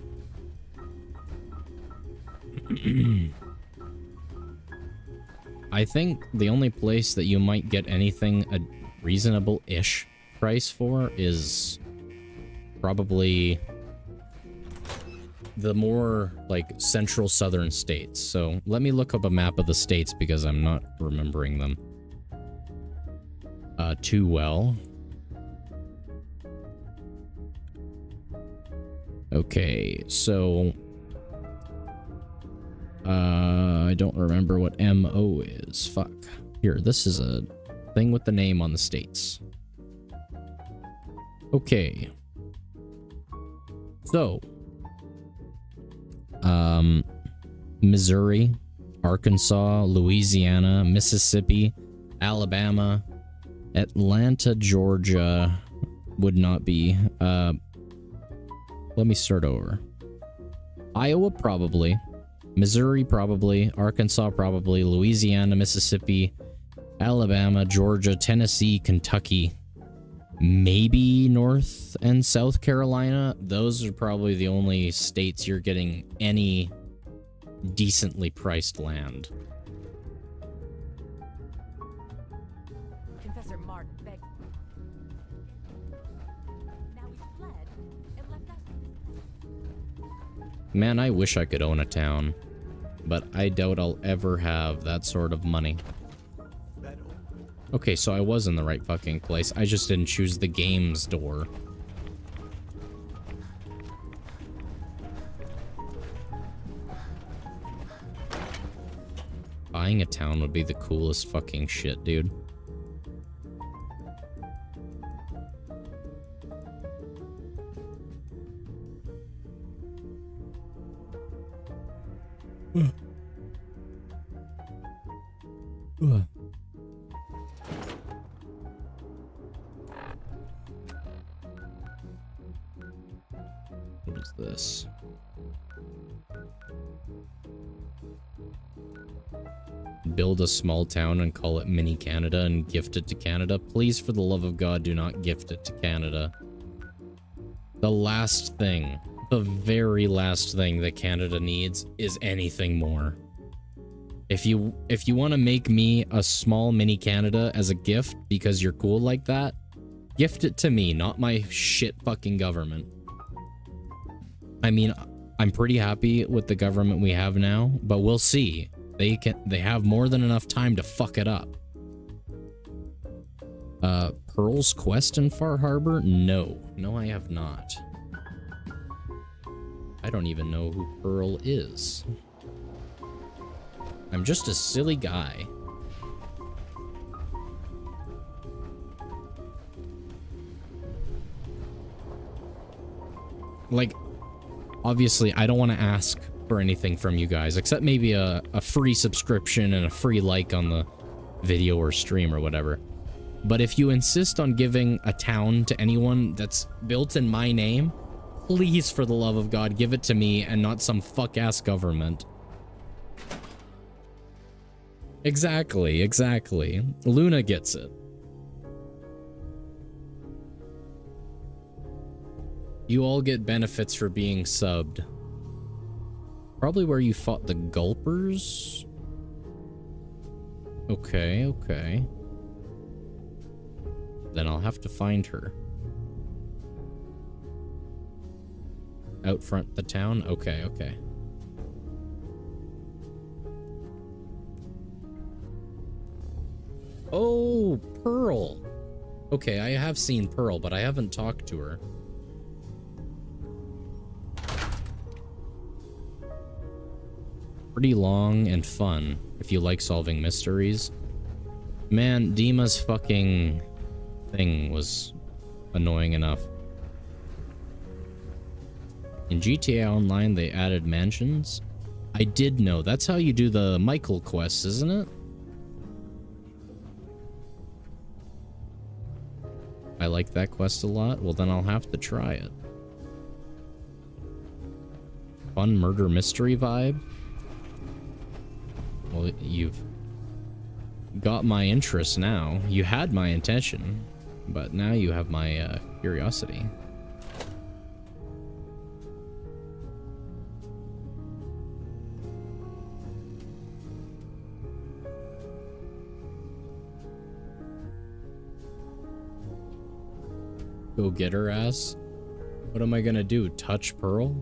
I think the only place that you might get anything reasonable-ish price for is probably the more like central southern states. So let me look up a map of the states because I'm not remembering them too well. Okay, so I don't remember what MO is. Fuck. Here, this is a thing with the name on the states. Okay. So, Missouri, Arkansas, Louisiana, Mississippi, Alabama, Atlanta, Georgia would not be. Let me start over. Iowa, probably. Missouri, probably. Arkansas, probably. Louisiana, Mississippi, Alabama, Georgia, Tennessee, Kentucky. Maybe North and South Carolina. Those are probably the only states you're getting any decently priced land. Confessor Martin begged. Now he's fled and left us. Man, I wish I could own a town, but I doubt I'll ever have that sort of money. Okay, so I was in the right fucking place. I just didn't choose the games door. Buying a town would be the coolest fucking shit, dude. What is this? Build a small town and call it Mini Canada and gift it to Canada. Please, for the love of God, do not gift it to Canada. The last thing, the very last thing that Canada needs is anything more. If you want to make me a small Mini Canada as a gift because you're cool like that, gift it to me, not my shit fucking government. I mean, I'm pretty happy with the government we have now, but we'll see. They have more than enough time to fuck it up. Pearl's Quest in Far Harbor? No. No, I have not. I don't even know who Pearl is. I'm just a silly guy. Like, obviously, I don't want to ask for anything from you guys, except maybe a free subscription and a free like on the video or stream or whatever. But if you insist on giving a town to anyone that's built in my name, please, for the love of God, give it to me and not some fuck-ass government. Exactly, exactly. Luna gets it. You all get benefits for being subbed. Probably where you fought the Gulpers? Okay, okay. Then I'll have to find her. Out front the town? Okay, okay. Oh, Pearl. Okay, I have seen Pearl, but I haven't talked to her. Pretty long and fun, if you like solving mysteries. Man, Dima's fucking thing was annoying enough. In GTA Online, they added mansions. I did know. That's how you do the Michael quests, isn't it? I like that quest a lot. Well, then I'll have to try it. Fun murder mystery vibe. Well, you've got my interest now. You had my intention, but now you have my curiosity. Go get her ass? What am I gonna do? Touch Pearl?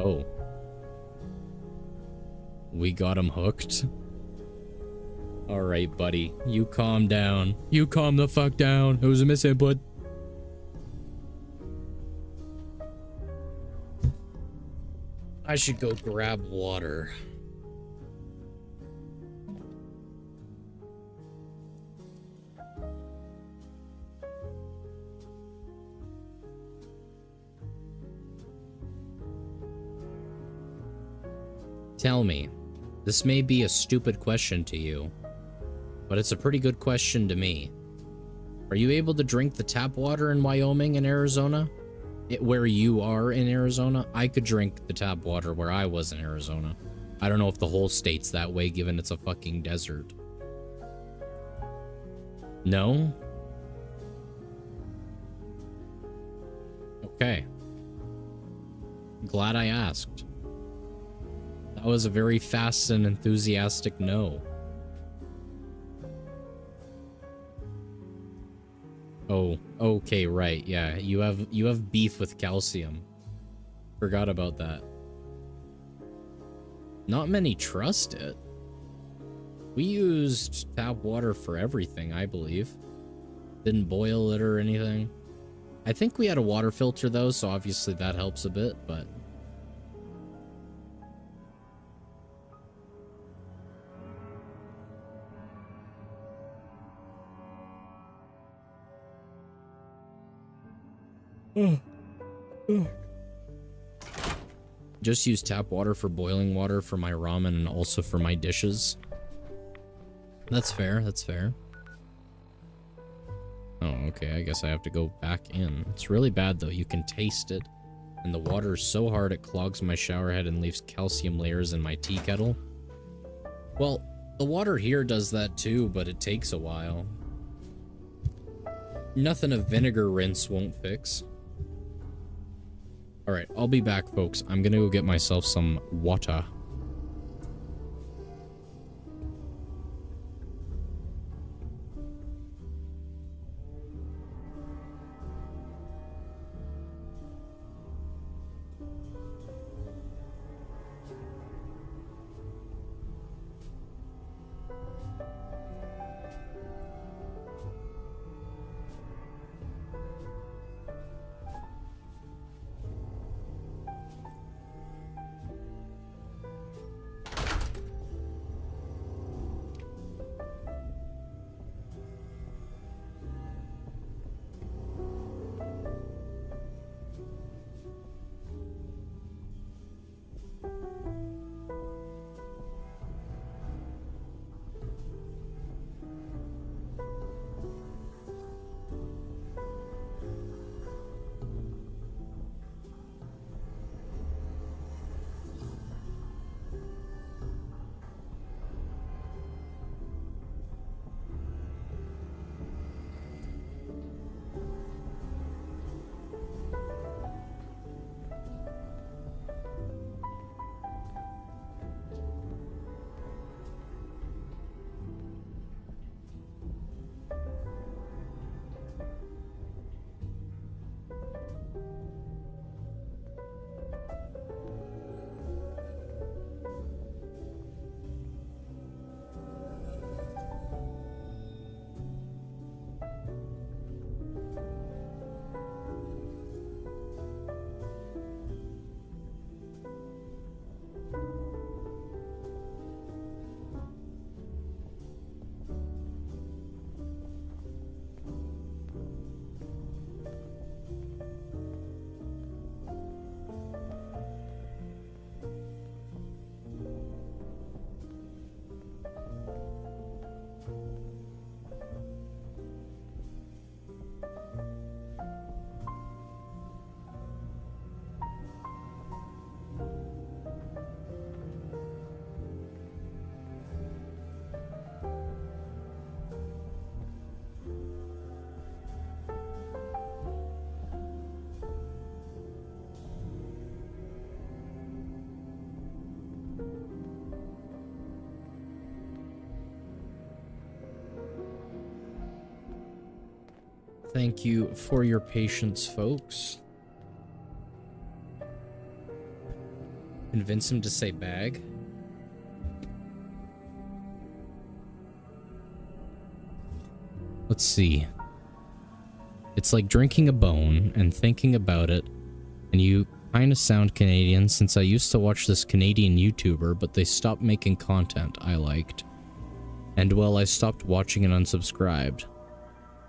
Oh. We got him hooked? Alright, buddy. You calm down. You calm the fuck down. It was a misinput. I should go grab water. Tell me, this may be a stupid question to you, but it's a pretty good question to me. Are you able to drink the tap water in Wyoming and Arizona? Where you are in Arizona? I could drink the tap water where I was in Arizona. I don't know if the whole state's that way, given it's a fucking desert. No? Okay. Glad I asked. That was a very fast and enthusiastic no. Oh, okay, right, yeah. You have beef with calcium. Forgot about that. Not many trust it. We used tap water for everything, I believe. Didn't boil it or anything. I think we had a water filter though, so obviously that helps a bit, but... Just use tap water for boiling water for my ramen and also for my dishes. That's fair, that's fair. Oh, okay, I guess I have to go back in. It's really bad though, you can taste it. And the water is so hard it clogs my shower head and leaves calcium layers in my tea kettle. Well, the water here does that too, but it takes a while. Nothing a vinegar rinse won't fix. Alright, I'll be back, folks. I'm gonna go get myself some water. Thank you for your patience, folks. Convince him to say bag. Let's see. It's like drinking a bone and thinking about it, and you kind of sound Canadian, since I used to watch this Canadian YouTuber, but they stopped making content I liked. And well, I stopped watching and unsubscribed.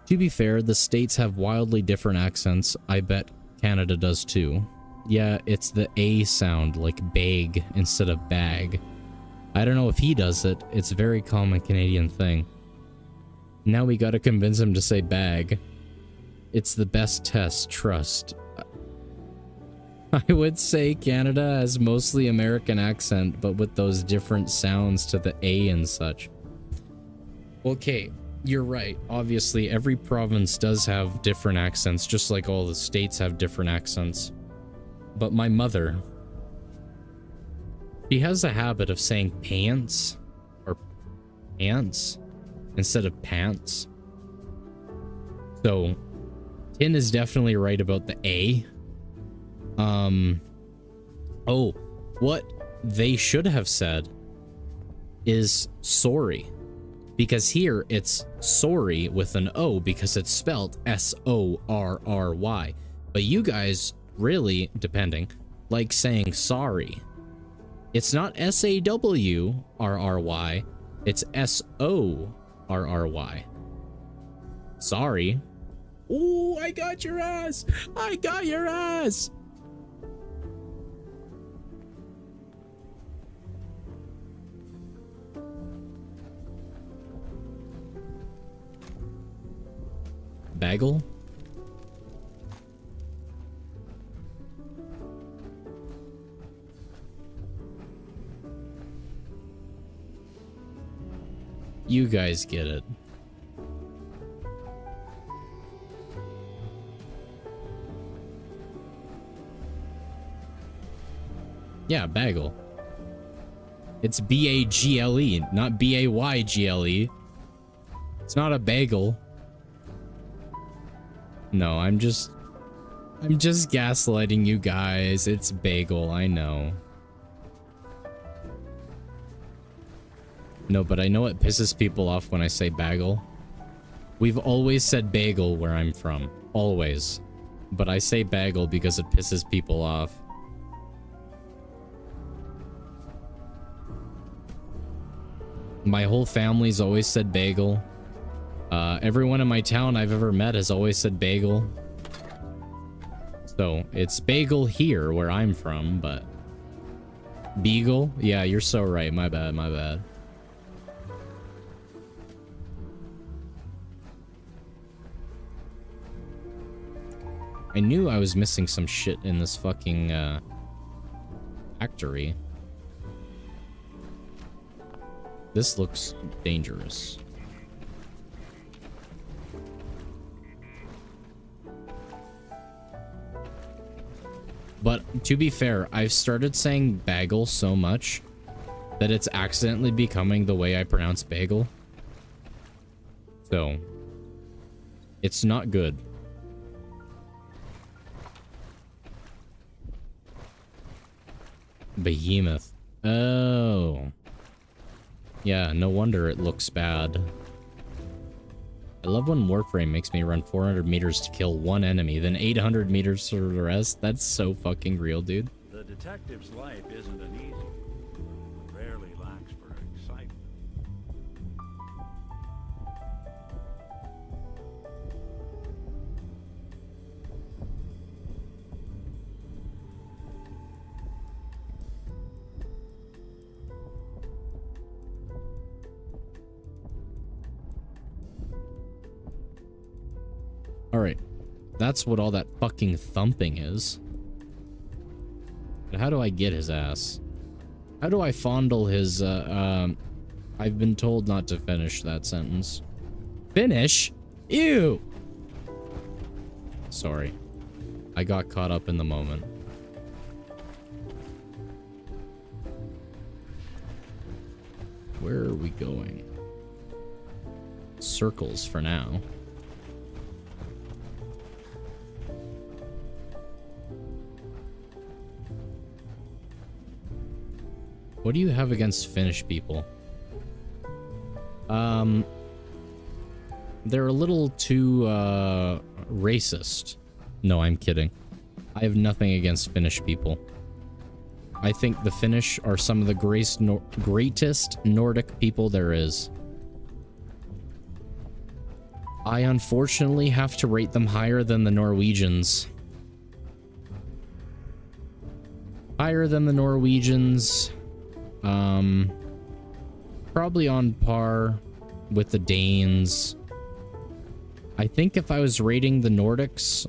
To be fair, the states have wildly different accents. I bet Canada does too. Yeah, it's the A sound, like bag instead of bag. I don't know if he does it. It's a very common Canadian thing. Now we gotta convince him to say bag. It's the best test, trust. I would say Canada has mostly American accent, but with those different sounds to the A and such. Okay, you're right. Obviously, every province does have different accents, just like all the states have different accents. But my mother, she has a habit of saying pants or pants instead of pants. So, Tin is definitely right about the A. Oh, what they should have said is sorry. Because here it's sorry with an O because it's spelled S-O-R-R-Y. But you guys really, depending, like saying sorry. It's not S-A-W-R-R-Y, it's S-O-R-R-Y. Sorry. Ooh, I got your ass! I got your ass! Bagel? You guys get it. Yeah, bagel. It's B-A-G-L-E, not B-A-Y-G-L-E. It's not a bagel. No, I'm just gaslighting you guys. It's bagel, I know. No, but I know it pisses people off when I say bagel. We've always said bagel where I'm from. Always. But I say bagel because it pisses people off. My whole family's always said bagel. Everyone in my town I've ever met has always said bagel. So, it's bagel here where I'm from, but... Beagle? Yeah, you're so right. My bad, my bad. I knew I was missing some shit in this fucking, factory. This looks dangerous. But to be fair, I've started saying bagel so much that it's accidentally becoming the way I pronounce bagel. So, it's not good. Behemoth. Oh. Yeah, no wonder it looks bad. I love when Warframe makes me run 400 meters to kill one enemy, then 800 meters for the rest. That's so fucking real, dude. The detective's life isn't an easy one. It rarely lacks for excitement. Alright. That's what all that fucking thumping is. But how do I get his ass? How do I fondle his, I've been told not to finish that sentence. Finish? Ew! Sorry. I got caught up in the moment. Where are we going? Circles for now. What do you have against Finnish people? They're a little too, racist. No, I'm kidding. I have nothing against Finnish people. I think the Finnish are some of the greatest Nordic people there is. I unfortunately have to rate them higher than the Norwegians. Higher than the Norwegians. Probably on par with the Danes. I think if I was rating the Nordics,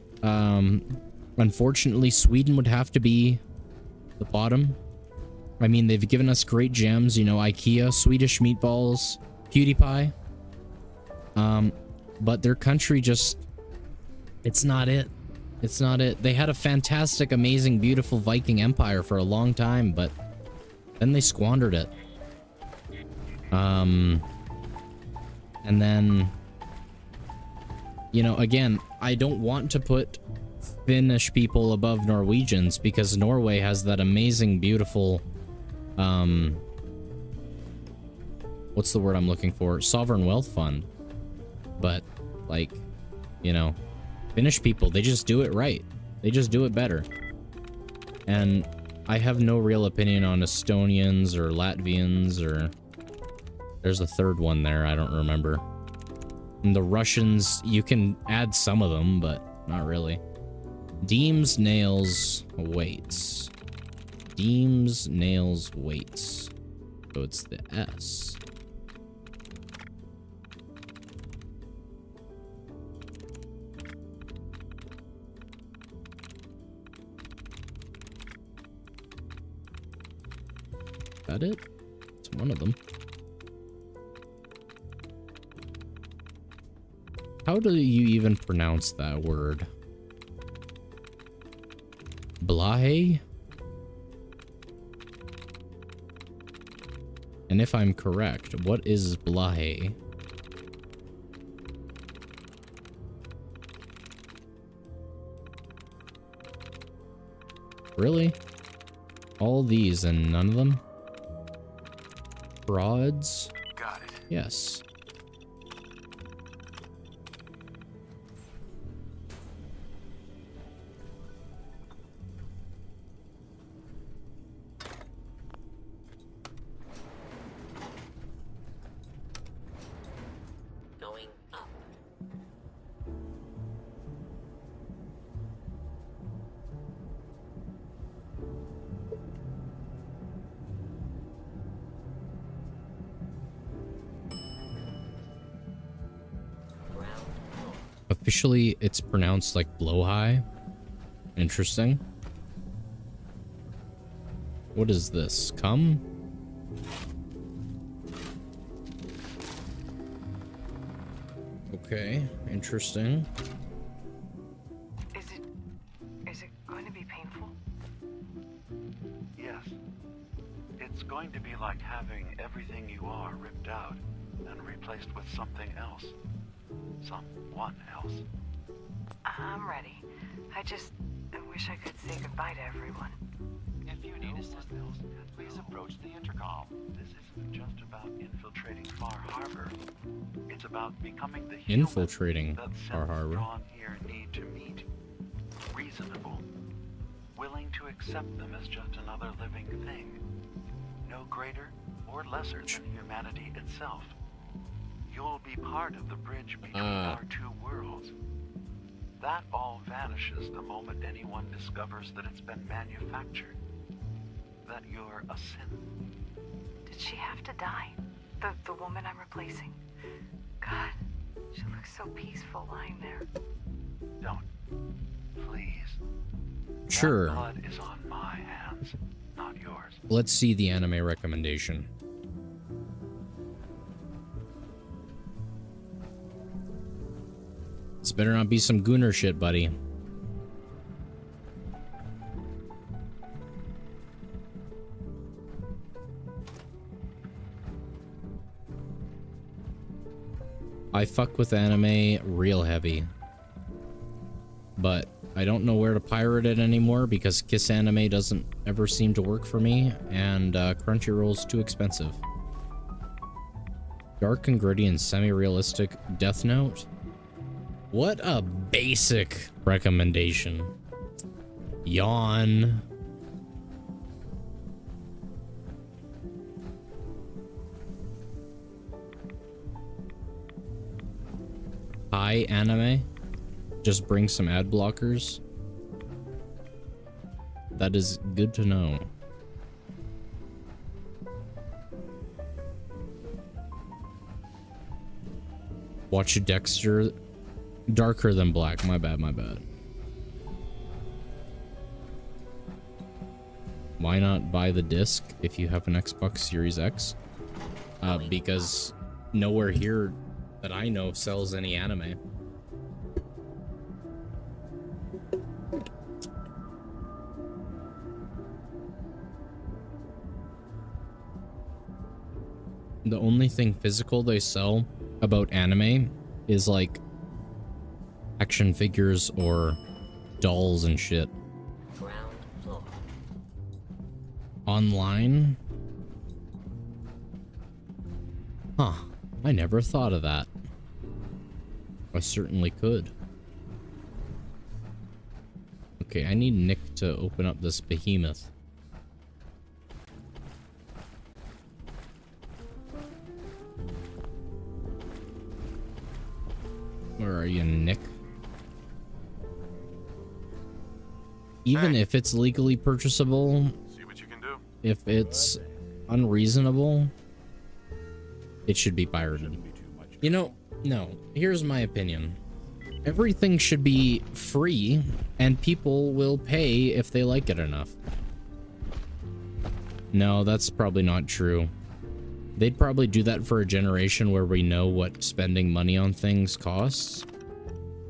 unfortunately Sweden would have to be the bottom. I mean, they've given us great gems, you know, IKEA, Swedish meatballs, PewDiePie. But their country just, it's not it. It's not it. They had a fantastic, amazing, beautiful Viking empire for a long time, but then they squandered it. And then, you know, again, I don't want to put Finnish people above Norwegians because Norway has that amazing, beautiful, what's the word I'm looking for? Sovereign wealth fund. But, like, you know, Finnish people, they just do it right. They just do it better. And I have no real opinion on Estonians or Latvians or... There's a third one there, I don't remember. And the Russians, you can add some of them, but not really. Deems, nails, weights. Deems, nails, weights. So it's the S. That it? It's one of them. How do you even pronounce that word? Blahe? And if I'm correct, what is Blahe? Really? All these and none of them? Frauds? Got it. Yes. Going up. Officially, it's pronounced like blowhigh. Interesting. What is this? Come? Okay, interesting. Is it going to be painful? Yes. It's going to be like having everything you are ripped out and replaced with something else. Someone else. I'm ready. I wish I could say goodbye to everyone. If you need assistance, please approach the intercom. This isn't just about infiltrating Far Harbor. It's about becoming the human Infiltrating that Far cells Harbor. drawn here need to meet. Reasonable. Willing to accept them as just another living thing. No greater or lesser than humanity itself. You'll be part of the bridge between our two worlds. That all vanishes the moment anyone discovers that it's been manufactured. That you're a sin. Did she have to die? The woman I'm replacing? God, she looks so peaceful lying there. Don't. Please. Sure. That blood is on my hands, not yours. Let's see the anime recommendation. This better not be some Gunnar shit, buddy. I fuck with anime real heavy. but I don't know where to pirate it anymore because Kiss Anime doesn't ever seem to work for me, and Crunchyroll's too expensive. Dark and gritty and semi-realistic Death Note? What a basic recommendation. Yawn. Hi, anime. Just bring some ad blockers. That is good to know. Watch Dexter. Darker than black. My bad, my bad. Why not buy the disc if you have an Xbox Series X? Because nowhere here that I know sells any anime. The only thing physical they sell about anime is like action figures or dolls and shit. Ground floor. Online? Huh. I never thought of that. I certainly could. Okay, I need Nick to open up this behemoth. Where are you, Nick? Even if it's legally purchasable, See what you can do. if it's unreasonable, it should be pirated. You know, no. Here's my opinion. Everything should be free, and people will pay if they like it enough. No, that's probably not true. They'd probably do that for a generation where we know what spending money on things costs.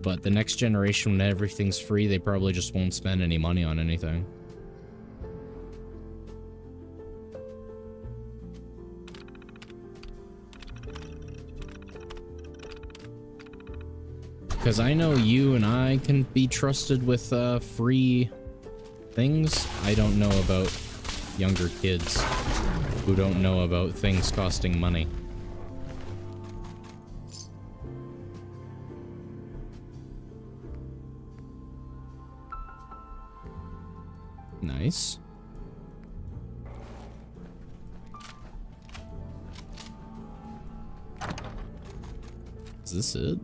But the next generation, when everything's free, they probably just won't spend any money on anything. Because I know you and I can be trusted with free things. I don't know about younger kids who don't know about things costing money. Nice. Is this it?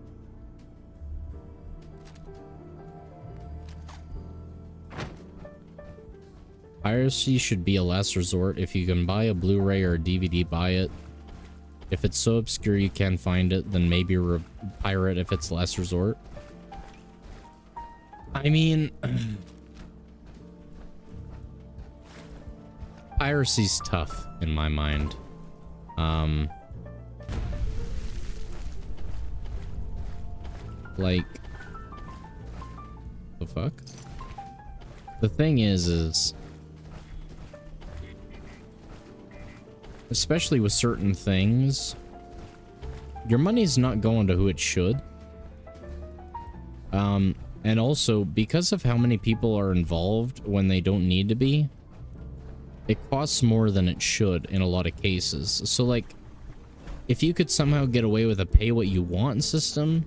Piracy should be a last resort. If you can buy a Blu-ray or a DVD, buy it. If it's so obscure you can't find it, then maybe pirate if it's last resort. I mean... piracy's tough in my mind. Like... the fuck? The thing is... especially with certain things, your money's not going to who it should. And also, because of how many people are involved when they don't need to be, it costs more than it should in a lot of cases. So, like, if you could somehow get away with a pay-what-you-want system,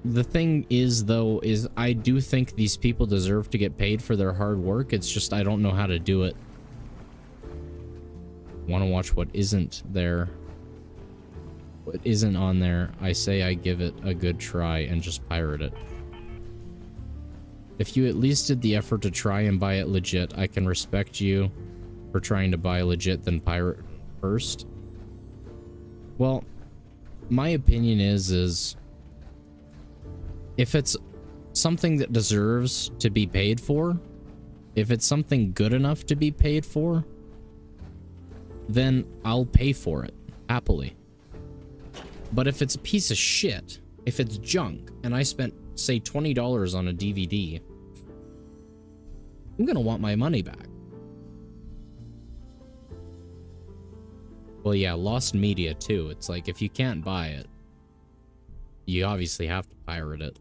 the thing is, though, is I do think these people deserve to get paid for their hard work. It's just I don't know how to do it. Want to watch what isn't there? What isn't on there? I say I give it a good try and just pirate it. If you at least did the effort to try and buy it legit, I can respect you for trying to buy legit then pirate first. Well, my opinion is if it's something that deserves to be paid for, if it's something good enough to be paid for, then I'll pay for it, happily. But if it's a piece of shit, if it's junk, and I spent, say, $20 on a DVD, I'm gonna want my money back. Well, yeah, lost media, too. It's like, if you can't buy it, you obviously have to pirate it.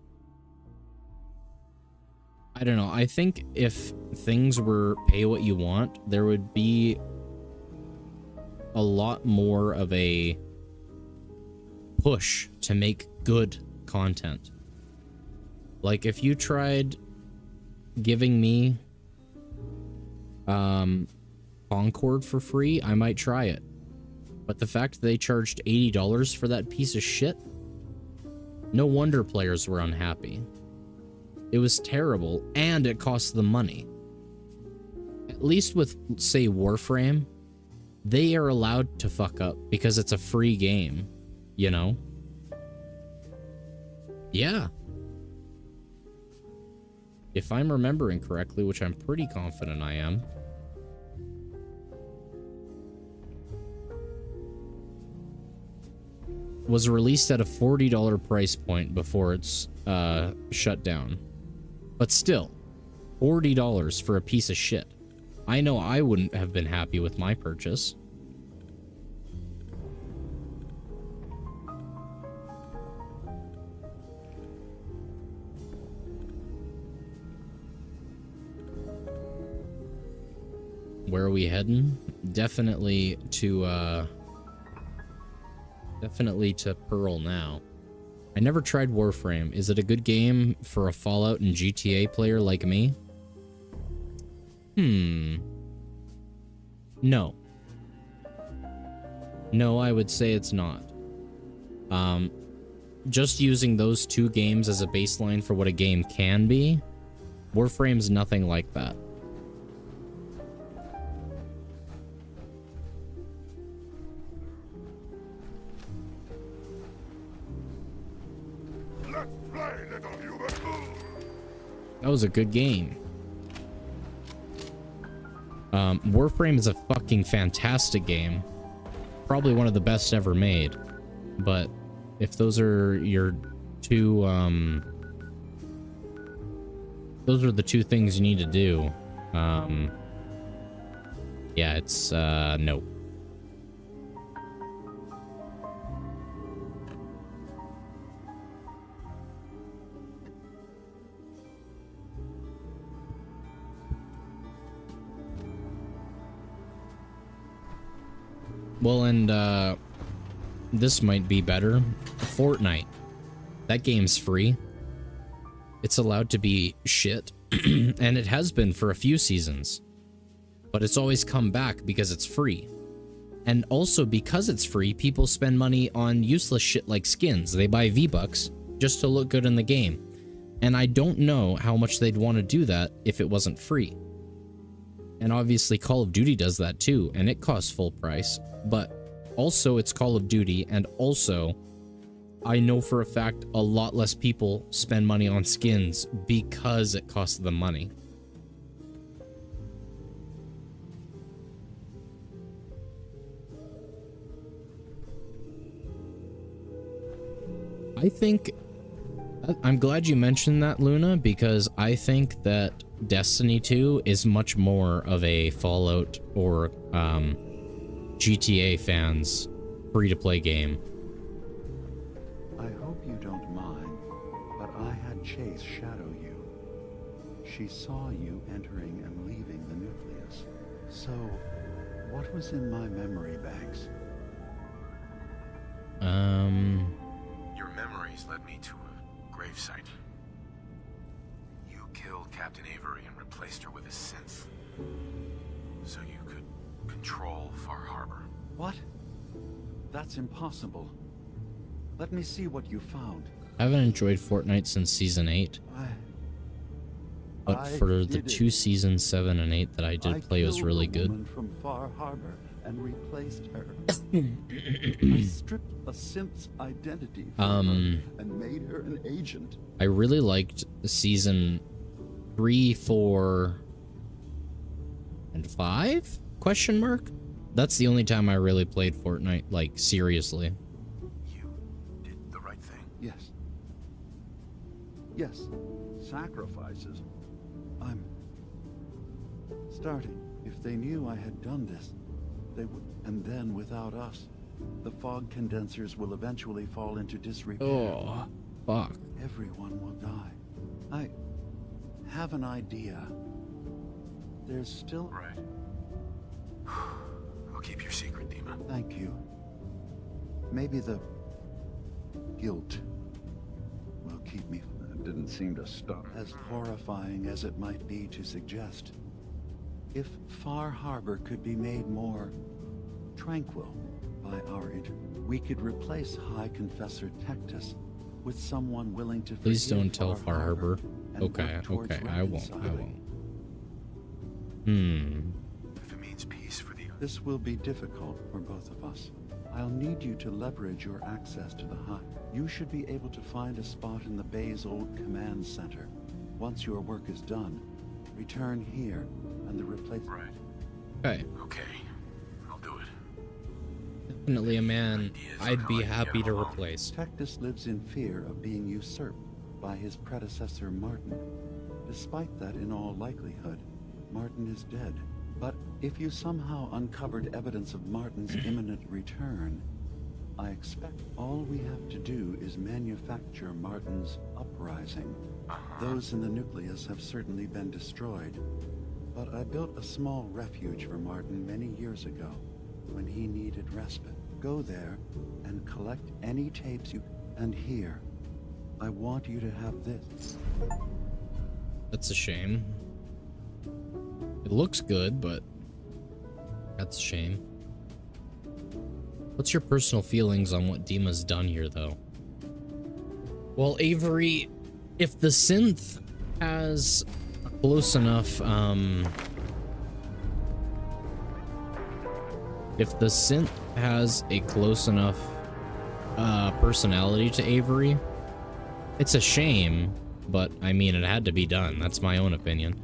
I don't know. I think if things were pay what you want, there would be a lot more of a push to make good content. Like if you tried giving me Concord for free, I might try it. But the fact that they charged $80 for that piece of shit, no wonder players were unhappy. It was terrible, and it cost them money. At least with, say, Warframe, they are allowed to fuck up because it's a free game, you know? Yeah. If I'm remembering correctly, which I'm pretty confident I am. Was released at a $40 price point before it's shut down. But still, $40 for a piece of shit. I know I wouldn't have been happy with my purchase. Where are we heading? Definitely to Pearl now. I never tried Warframe. Is it a good game for a Fallout and GTA player like me? No. No, I would say it's not. Just using those two games as a baseline for what a game can be, Warframe's nothing like that. That was a good game. Warframe is a fucking fantastic game. Probably one of the best ever made. But if those are your two, those are the two things you need to do. Yeah, it's, no. Well, and this might be better. Fortnite. That game's free. It's allowed to be shit, and it has been for a few seasons. But it's always come back because it's free. And also because it's free, people spend money on useless shit like skins. They buy V-Bucks just to look good in the game. And I don't know how much they'd want to do that if it wasn't free. And obviously Call of Duty does that too, and it costs full price. But also it's Call of Duty, and also I know for a fact a lot less people spend money on skins because it costs them money. I think, I'm glad you mentioned that, Luna, because I think that Destiny 2 is much more of a Fallout or GTA fans free-to-play game. I hope you don't mind, but I had Chase shadow you. She saw you entering and leaving the nucleus. So, what was in my memory banks? Your memories led me to a gravesite. You killed Captain Avery and replaced her with a synth, so you could control Far Harbor. What? That's impossible. Let me see what you found. I haven't enjoyed Fortnite since Season 8. But for the two Seasons 7 and 8 that I did play, it was really good. From Far Harbor and replaced her. I stripped a synth's identity from her and made her an agent. I really liked Season 3, 4, and 5? Question mark? That's the only time I really played Fortnite, like, seriously. You did the right thing. Yes. Yes. Sacrifices. I'm starting. If they knew I had done this, they would. And then without us, the fog condensers will eventually fall into disrepair. Oh, fuck. Everyone will die. have an idea. There's still... Right. I'll keep your secret, Dima. Thank you. Maybe the guilt will keep me... It didn't seem to stop. As horrifying as it might be to suggest, if Far Harbor could be made more tranquil by our we could replace High Confessor Tectus with someone willing to... Please don't tell Far Harbor. Okay, I won't. If it means peace for the... This will be difficult for both of us. I'll need you to leverage your access to the High. You should be able to find a spot in the Bay's old command center. Once your work is done, return here and the replacement... Right. Okay. Okay. I'll do it. Definitely a man I'd be happy to replace. Tectus lives in fear of being usurped by his predecessor Martin. Despite that, in all likelihood, Martin is dead. But if you somehow uncovered evidence of Martin's imminent return, I expect all we have to do is manufacture Martin's uprising. Those in the nucleus have certainly been destroyed, but I built a small refuge for Martin many years ago when he needed respite. Go there and collect any tapes you... And here, I want you to have this. That's a shame. It looks good, but that's a shame. What's your personal feelings on what Dima's done here, though? Well, Avery, if the synth has a close enough, if the synth has a close enough personality to Avery, it's a shame, but I mean, it had to be done. That's my own opinion.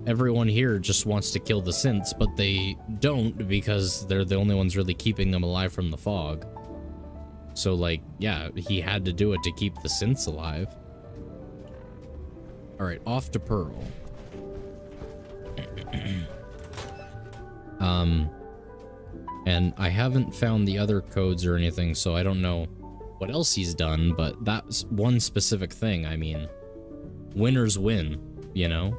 Everyone here just wants to kill the synths, but they don't because they're the only ones really keeping them alive from the fog. So, like, yeah, he had to do it to keep the synths alive. Alright, off to Pearl. And I haven't found the other codes or anything, so I don't know what else he's done, but that's one specific thing. I mean, winners win, you know?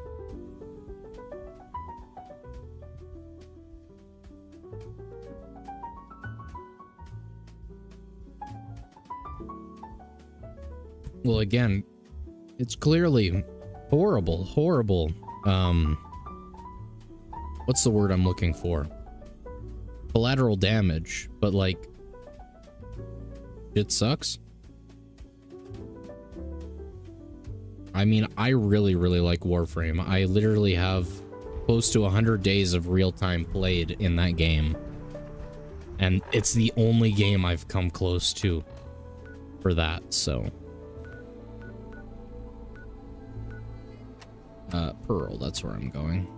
Well, again, it's clearly horrible, what's the word I'm looking for? Collateral damage, but like, it sucks. I mean, I really like Warframe. I literally have close to 100 days of real-time played in that game. And it's the only game I've come close to for that, so... Pearl, that's where I'm going.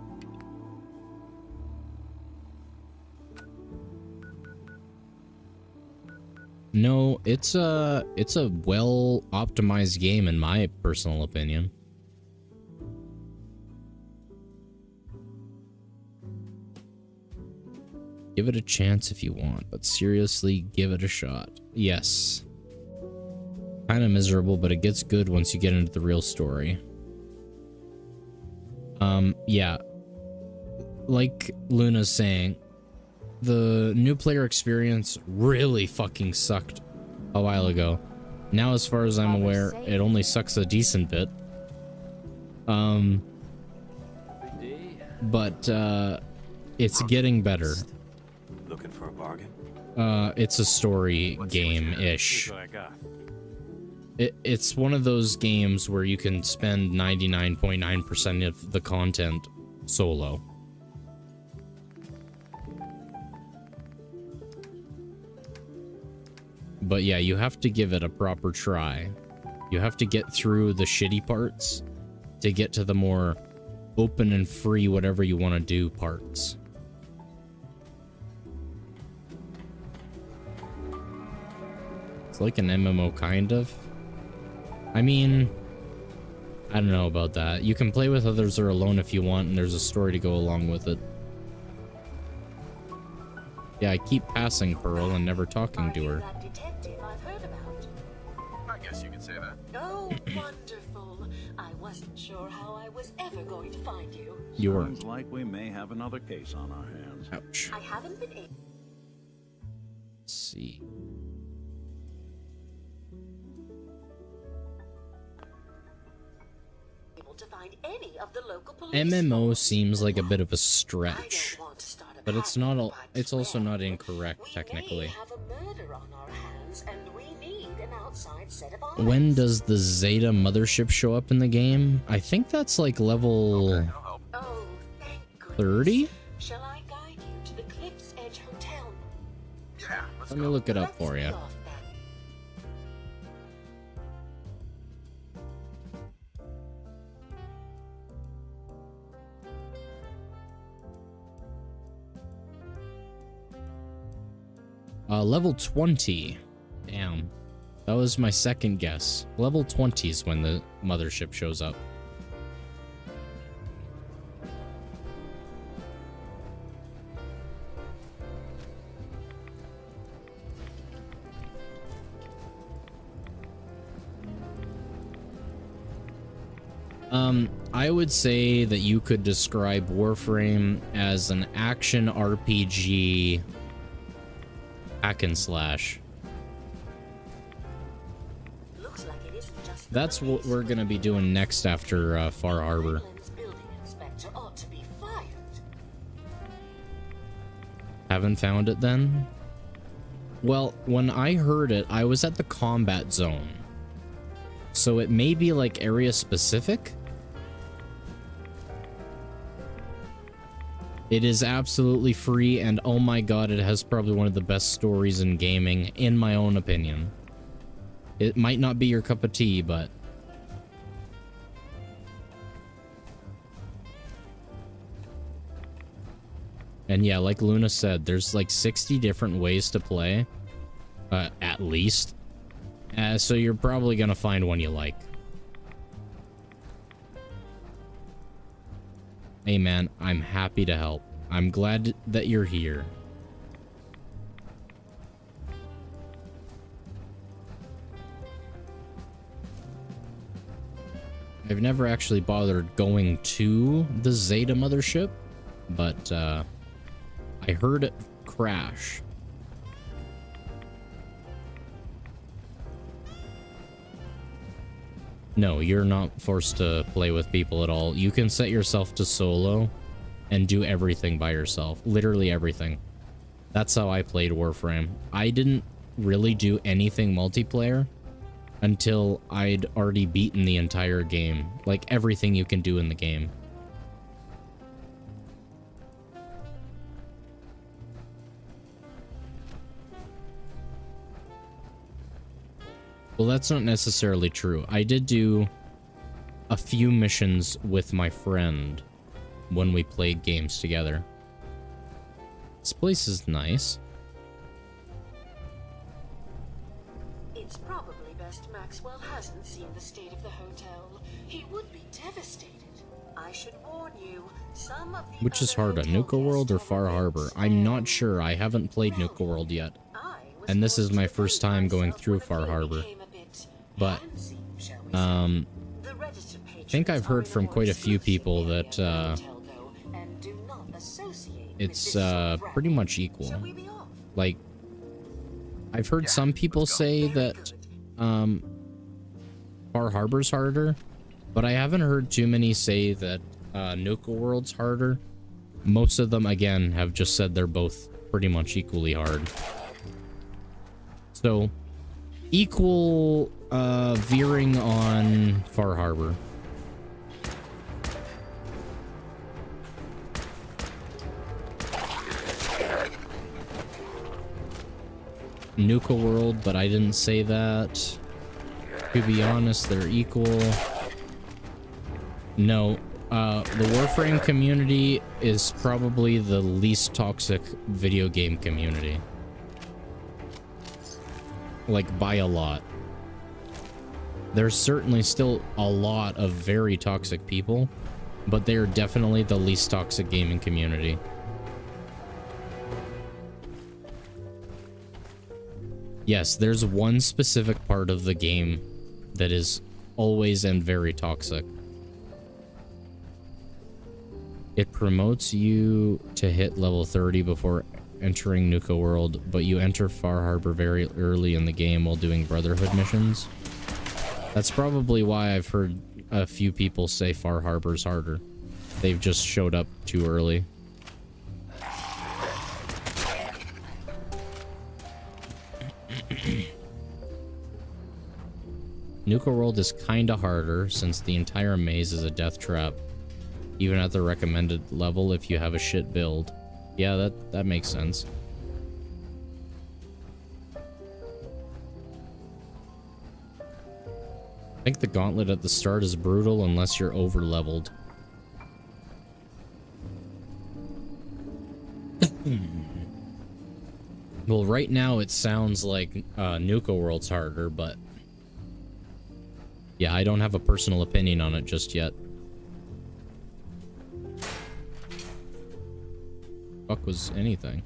No, it's a well optimized game in my personal opinion. Give it a chance if you want, but seriously, give it a shot. Yes. Kinda miserable, but it gets good once you get into the real story. Yeah. Like Luna's saying, the new player experience really fucking sucked a while ago. Now, as far as I'm aware, it only sucks a decent bit. But, it's getting better. Looking for a bargain? It's a story game-ish. It's one of those games where you can spend 99.9% of the content solo. But yeah, you have to give it a proper try. You have to get through the shitty parts to get to the more open and free whatever you want to do parts. It's like an MMO kind of. I mean, I don't know about that. You can play with others or alone if you want, and there's a story to go along with it. Yeah, I keep passing Pearl and never talking to her. That detective I've heard about. I guess you could say that. Oh, wonderful. I was wasn't sure how I was ever going to find you. You were. Sounds like we may have another case on our hands. Ouch. I haven't been able. Let's see. To find any of the local police. MMO seems like a bit of a stretch, but it's not. It's also not incorrect technically. Have a murder on our hands, and we need an outside set of eyes. When does the Zeta mothership show up in the game? I think that's like level 30. Shall I guide you to the Cliff's Edge Hotel? Yeah, Let me look it up for you. Level 20. Damn. That was my second guess. Level 20 is when the mothership shows up. I would say that you could describe Warframe as an action RPG hack and slash. Looks like it isn't just That's what we're gonna be doing next after Far Harbor. building inspector ought to be fired. Haven't found it then? Well, when I heard it, I was at the combat zone. So it may be like area specific. It is absolutely free, and oh my god, it has probably one of the best stories in gaming, in my own opinion. It might not be your cup of tea, but... And yeah, like Luna said, there's like 60 different ways to play. At least. So you're probably gonna find one you like. Hey man, I'm happy to help. I'm glad that you're here. I've never actually bothered going to the Zeta mothership, but I heard it crash. No, you're not forced to play with people at all. You can set yourself to solo and do everything by yourself. Literally everything. That's how I played Warframe. I didn't really do anything multiplayer until I'd already beaten the entire game. Like everything you can do in the game. Well, that's not necessarily true. I did do a few missions with my friend when we played games together. This place is nice. It's probably best Maxwell hasn't seen the state of the hotel. He would be devastated. I should warn you, some of the Which is harder, Nuka World or Far Harbor? I'm not sure. I haven't played Nuka World yet. And this is my first time going through Far Harbor. But, I think I've heard from quite a few people that, it's, pretty much equal. Like, I've heard some people say that, Far Harbor's harder, but I haven't heard too many say that, Nuka World's harder. Most of them, again, have just said they're both pretty much equally hard. So, equal, veering on Far Harbor. Nuka World, but I didn't say that. To be honest, they're equal. No, the Warframe community is probably the least toxic video game community. Like, by a lot. There's certainly still a lot of very toxic people, but they are definitely the least toxic gaming community. Yes, there's one specific part of the game that is always and very toxic. It promotes you to hit level 30 before entering Nuka World, but you enter Far Harbor very early in the game while doing Brotherhood missions. That's probably why I've heard a few people say Far Harbor's harder. They've just showed up too early. Nuka World is kinda harder since the entire maze is a death trap, even at the recommended level if you have a shit build. Yeah, that makes sense. I think the gauntlet at the start is brutal unless you're over leveled. Well, right now it sounds like Nuka World's harder, but yeah, I don't have a personal opinion on it just yet. Fuck was anything?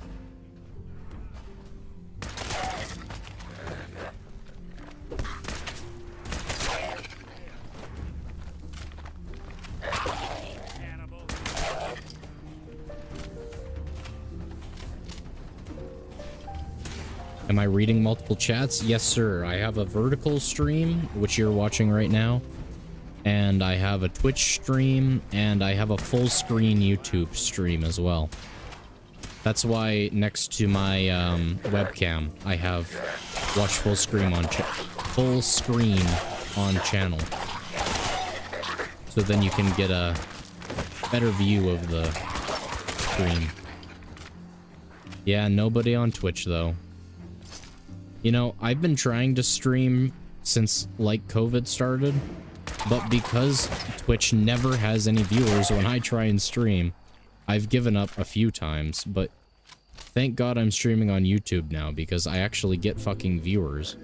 Am I reading multiple chats? Yes, sir. I have a vertical stream, which you're watching right now, and I have a Twitch stream, and I have a full screen YouTube stream as well. That's why next to my webcam, I have watch full screen on channel, so then you can get a better view of the stream. Yeah, nobody on Twitch though. You know, I've been trying to stream since, like, COVID started, but because Twitch never has any viewers when I try and stream, I've given up a few times, but thank God I'm streaming on YouTube now, because I actually get fucking viewers.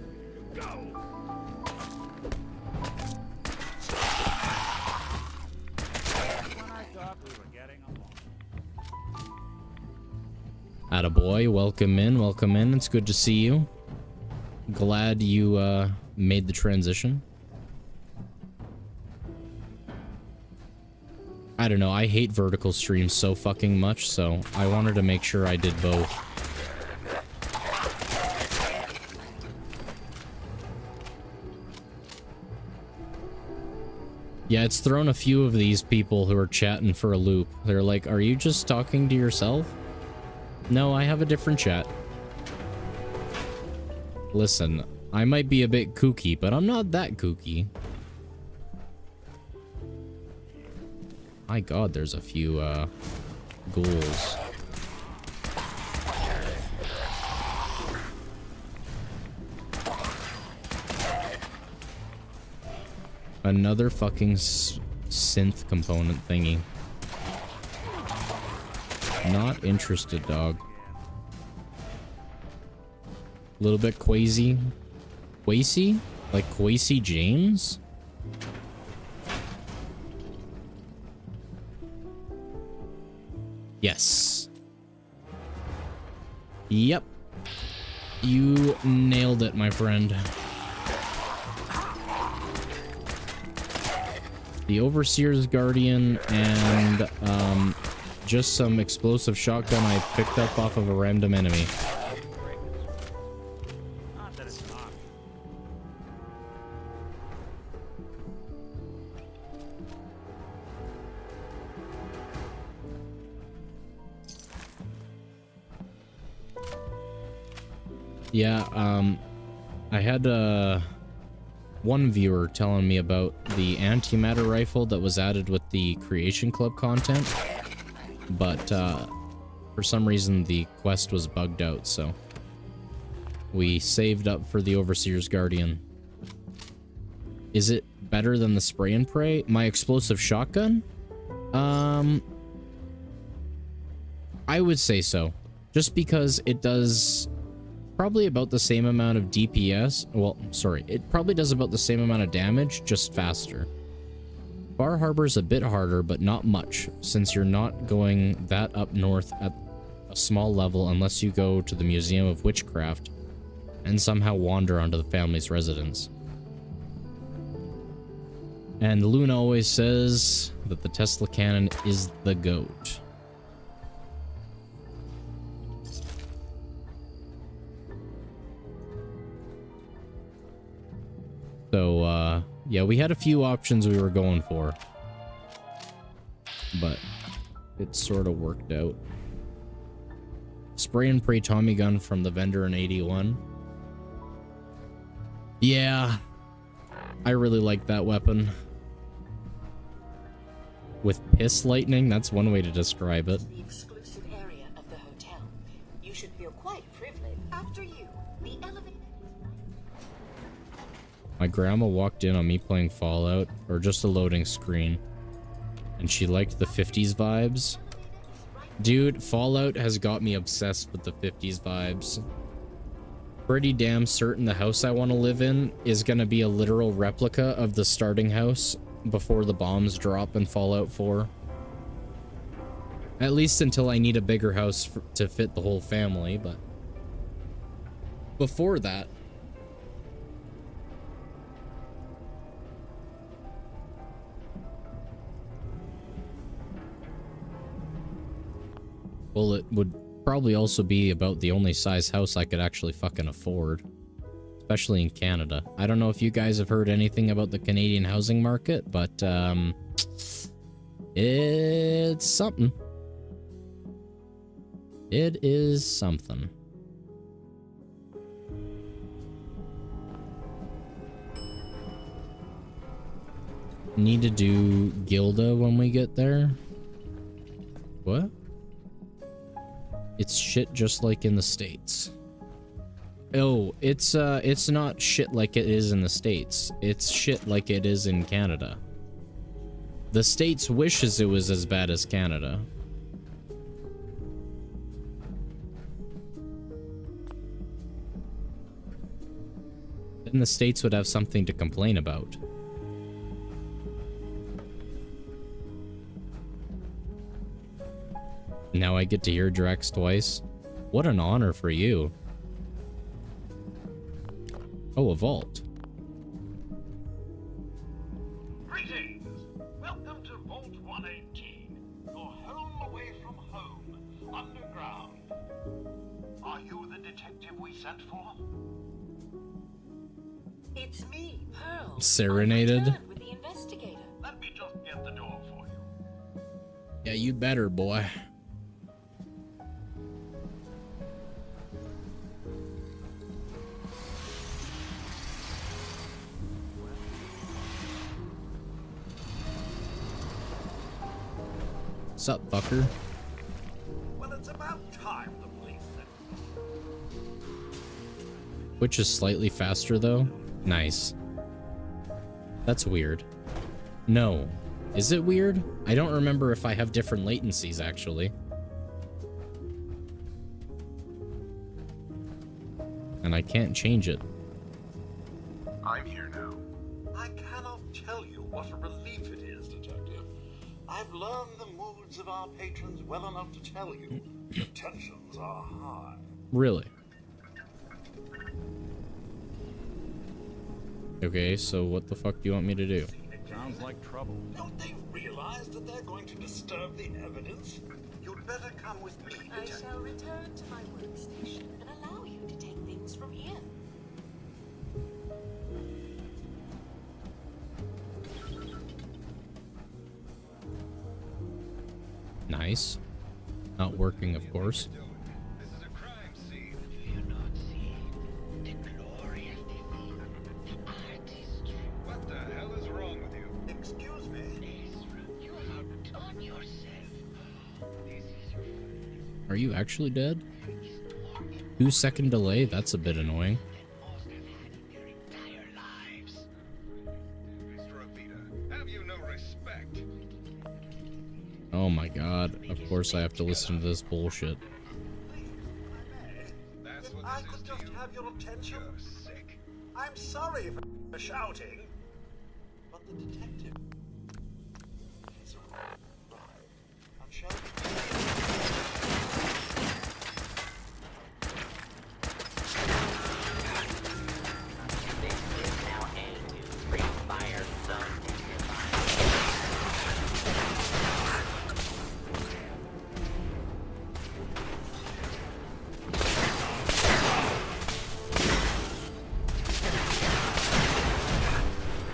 Attaboy, welcome in, it's good to see you. Glad you made the transition. I don't know, I hate vertical streams so fucking much, so I wanted to make sure I did both. Yeah, it's thrown a few of these people who are chatting for a loop. They're like, are you just talking to yourself? No, I have a different chat. Listen, I might be a bit kooky, but I'm not that kooky. My god, there's a few, ghouls. Another fucking synth component thingy. Not interested, dog. A little bit Quasi? Like Quasi James? Yes. Yep. You nailed it, my friend. The Overseer's Guardian and just some explosive shotgun I picked up off of a random enemy. Yeah, I had one viewer telling me about the antimatter rifle that was added with the Creation Club content, but for some reason the quest was bugged out, so we saved up for the Overseer's Guardian. Is it better than the spray and pray? My explosive shotgun? I would say so, just because it does probably about the same amount of DPS. Well, sorry, it probably does about the same amount of damage, just faster. Bar Harbor's a bit harder, but not much, since you're not going that up north at a small level unless you go to the Museum of Witchcraft and somehow wander onto the family's residence. And Luna always says that the Tesla cannon is the GOAT. So, yeah, we had a few options we were going for. But it sort of worked out. Spray and pray Tommy gun from the vendor in 81. Yeah, I really like that weapon. With piss lightning, that's one way to describe it. The exclusive area of the hotel. You should feel quite privileged. After you, the elevator. My grandma walked in on me playing Fallout, or just a loading screen, and she liked the 50s vibes. Dude, Fallout has got me obsessed with the 50s vibes. Pretty damn certain the house I want to live in is gonna be a literal replica of the starting house before the bombs drop in Fallout 4. At least until I need a bigger house to fit the whole family, but before that, well, it would probably also be about the only size house I could actually fucking afford. Especially in Canada. I don't know if you guys have heard anything about the Canadian housing market, but, it's something. It is something. Need to do Gilda when we get there? What? It's shit just like in the States. Oh, it's not shit like it is in the States. It's shit like it is in Canada. The States wishes it was as bad as Canada. Then the States would have something to complain about. Now I get to hear Drax twice. What an honor for you. Oh, a vault. Greetings! Welcome to Vault 118, your home away from home, underground. Are you the detective we sent for? It's me, Pearl. Serenaded. With the investigator. Let me just get the door for you. Yeah, you better, boy. What's up, fucker? Well, it's about time the police said. Which is slightly faster, though. Nice. That's weird. No. Is it weird? I don't remember if I have different latencies, actually. And I can't change it. I'm here now. I cannot tell you what a relief it is, Detective. I've learned the moods of our patrons well enough to tell you the tensions are high. Really? Okay, so what the fuck do you want me to do? It sounds like trouble. Don't they realize that they're going to disturb the evidence? You'd better come with me, I Detective. shall return to my workstation and allow you to take things from here. Nice. Not working, of course. What the hell is wrong with you? Excuse me? You have outdone yourself. Are you actually dead? 2-second delay? That's a bit annoying. Oh my god, of course I have to listen to this bullshit. If I could just have your attention. I'm sorry for shouting, but the detective has arrived and shall This is now a new free fire zone.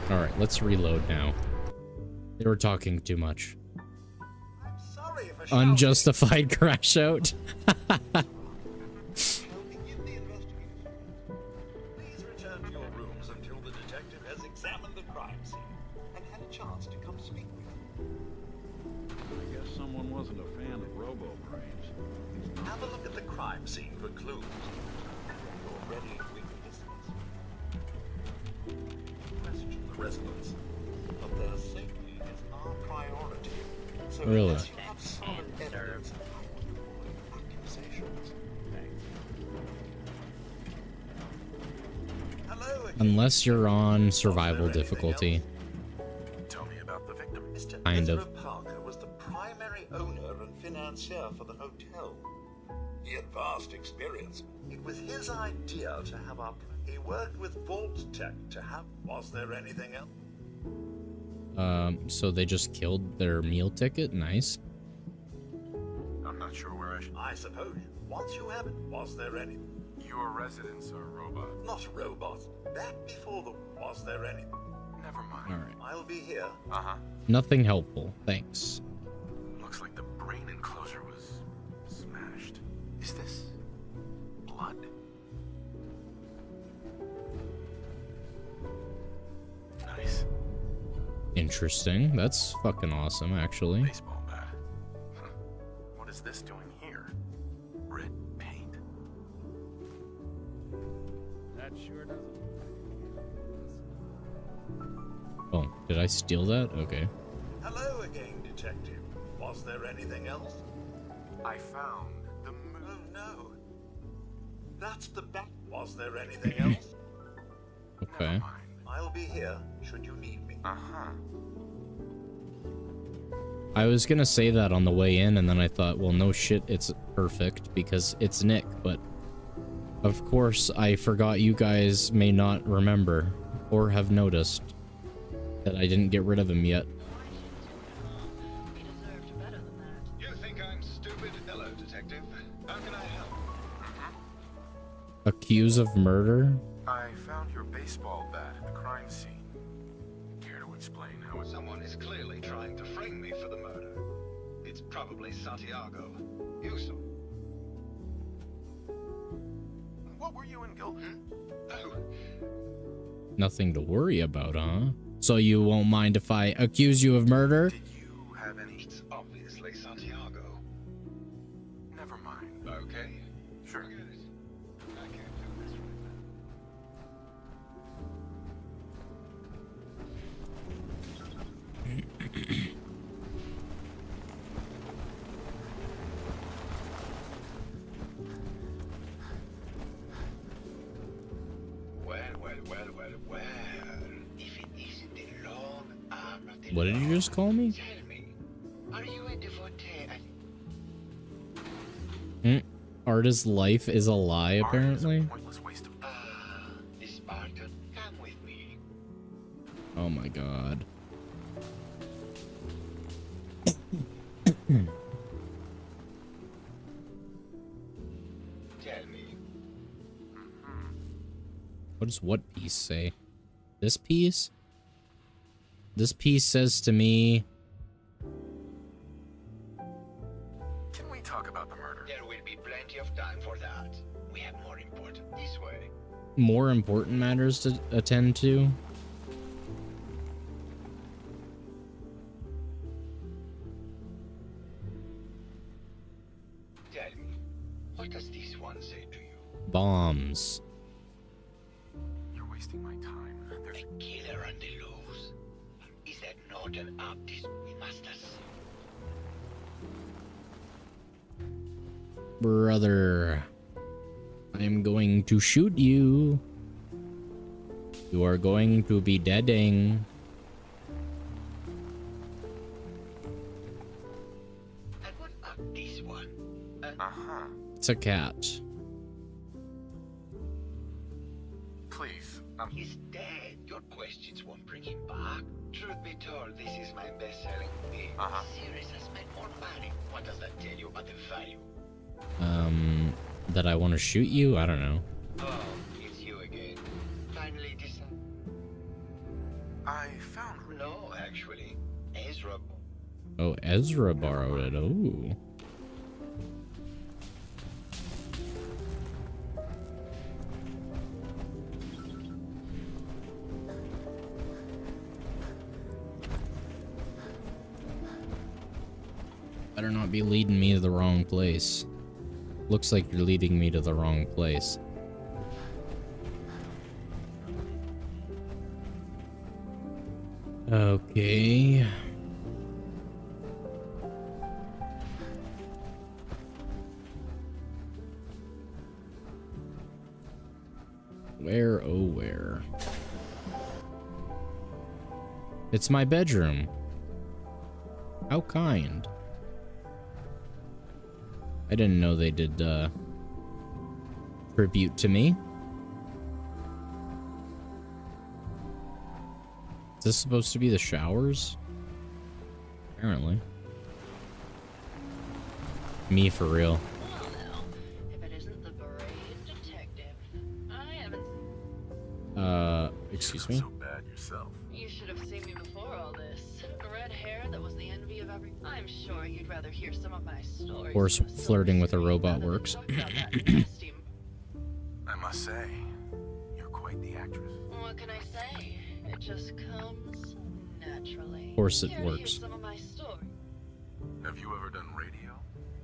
Alright, let's reload now. They were talking too much. Sorry for Unjustified crash out. Please return to your rooms until the detective has examined the crime scene and had a chance to come speak with you. I guess someone wasn't a fan of robo-brains. Have a look at the crime scene for clues. You're ready to witness. Question the residents, but their safety is our priority. So Really? unless you have solid evidence, I would avoid accusations. Hello again. Unless you're on survival difficulty. Tell me about the victim. Mr. Kind Ezra of. Parker was the primary owner and financier for the hotel. He had vast experience. It was his idea to have our... He worked with Vault Tech to have... Was there anything else? So they just killed their meal ticket? Nice. I'm not sure where I should... I suppose. Once you have it, was there any... Your residents are robots. Not robots. Back before the... Was there any... Never mind. Alright. I'll be here. Uh-huh. Nothing helpful. Thanks. Looks like the brain enclosure was smashed. Is this blood? Nice. Interesting. That's fucking awesome, actually. Baseball bat. What is this doing here? Red paint. That sure doesn't. Oh, did I steal that? Okay. Hello again, detective. Was there anything else? I found the moon. Oh, no. That's the back. Was there anything else? Okay. I'll be here, should you need me. Uh-huh. I was gonna say that on the way in, and then I thought, well, no shit, it's perfect, because it's Nick, but... Of course, I forgot you guys may not remember, or have noticed, that I didn't get rid of him yet. You think I'm stupid? Hello, detective. How can I help? Accused of murder? I found your baseball bat at the crime scene. Care to explain how it... Someone is clearly trying to frame me for the murder. It's probably Santiago. You saw. What were you in guilt? Oh, Nothing to worry about, huh? So you won't mind if I accuse you of murder? Did you have any... it's obviously Santiago. Never mind. Okay. Sure. Forget it. I can't do this right Well. If it isn't the long arm of the What did you just call me? Tell me, are you a devotee? Artist's life is a lie, apparently. Pointless waste of... The Spartan, come with me. Oh my god. Tell me. What does what piece say? This piece? This piece says to me... Can we talk about the murder? There will be plenty of time for that. We have more important this way. more important matters to attend to? Tell me, what does this one say to you? Bombs. You're wasting my time. There's a killer on the loose. Is that not an artist we must assume? Brother, I am going to shoot you. You are going to be deading. And what about this one? It's a cat. Please, He's dead. Your questions won't bring him back. Truth be told, this is my best-selling thing. Series has made more money. What does that tell you about the value? That I want to shoot you? I don't know. Oh, it's you again. Finally decided. I Oh, Ezra borrowed it. Oh. Better not be leading me to the wrong place. Looks like you're leading me to the wrong place. Okay. Where, oh where? It's my bedroom. How kind. I didn't know they did, tribute to me. Is this supposed to be the showers? Apparently. Me for real. Excuse me? So bad yourself. You should have seen me before all this. Red hair that was the envy of every. I'm sure you'd rather hear some of my stories. Of course, flirting with a robot works. I must say, you're quite the actress. What can I say? It just comes naturally. Of course it Here to hear works. some of my story. Have you ever done radio?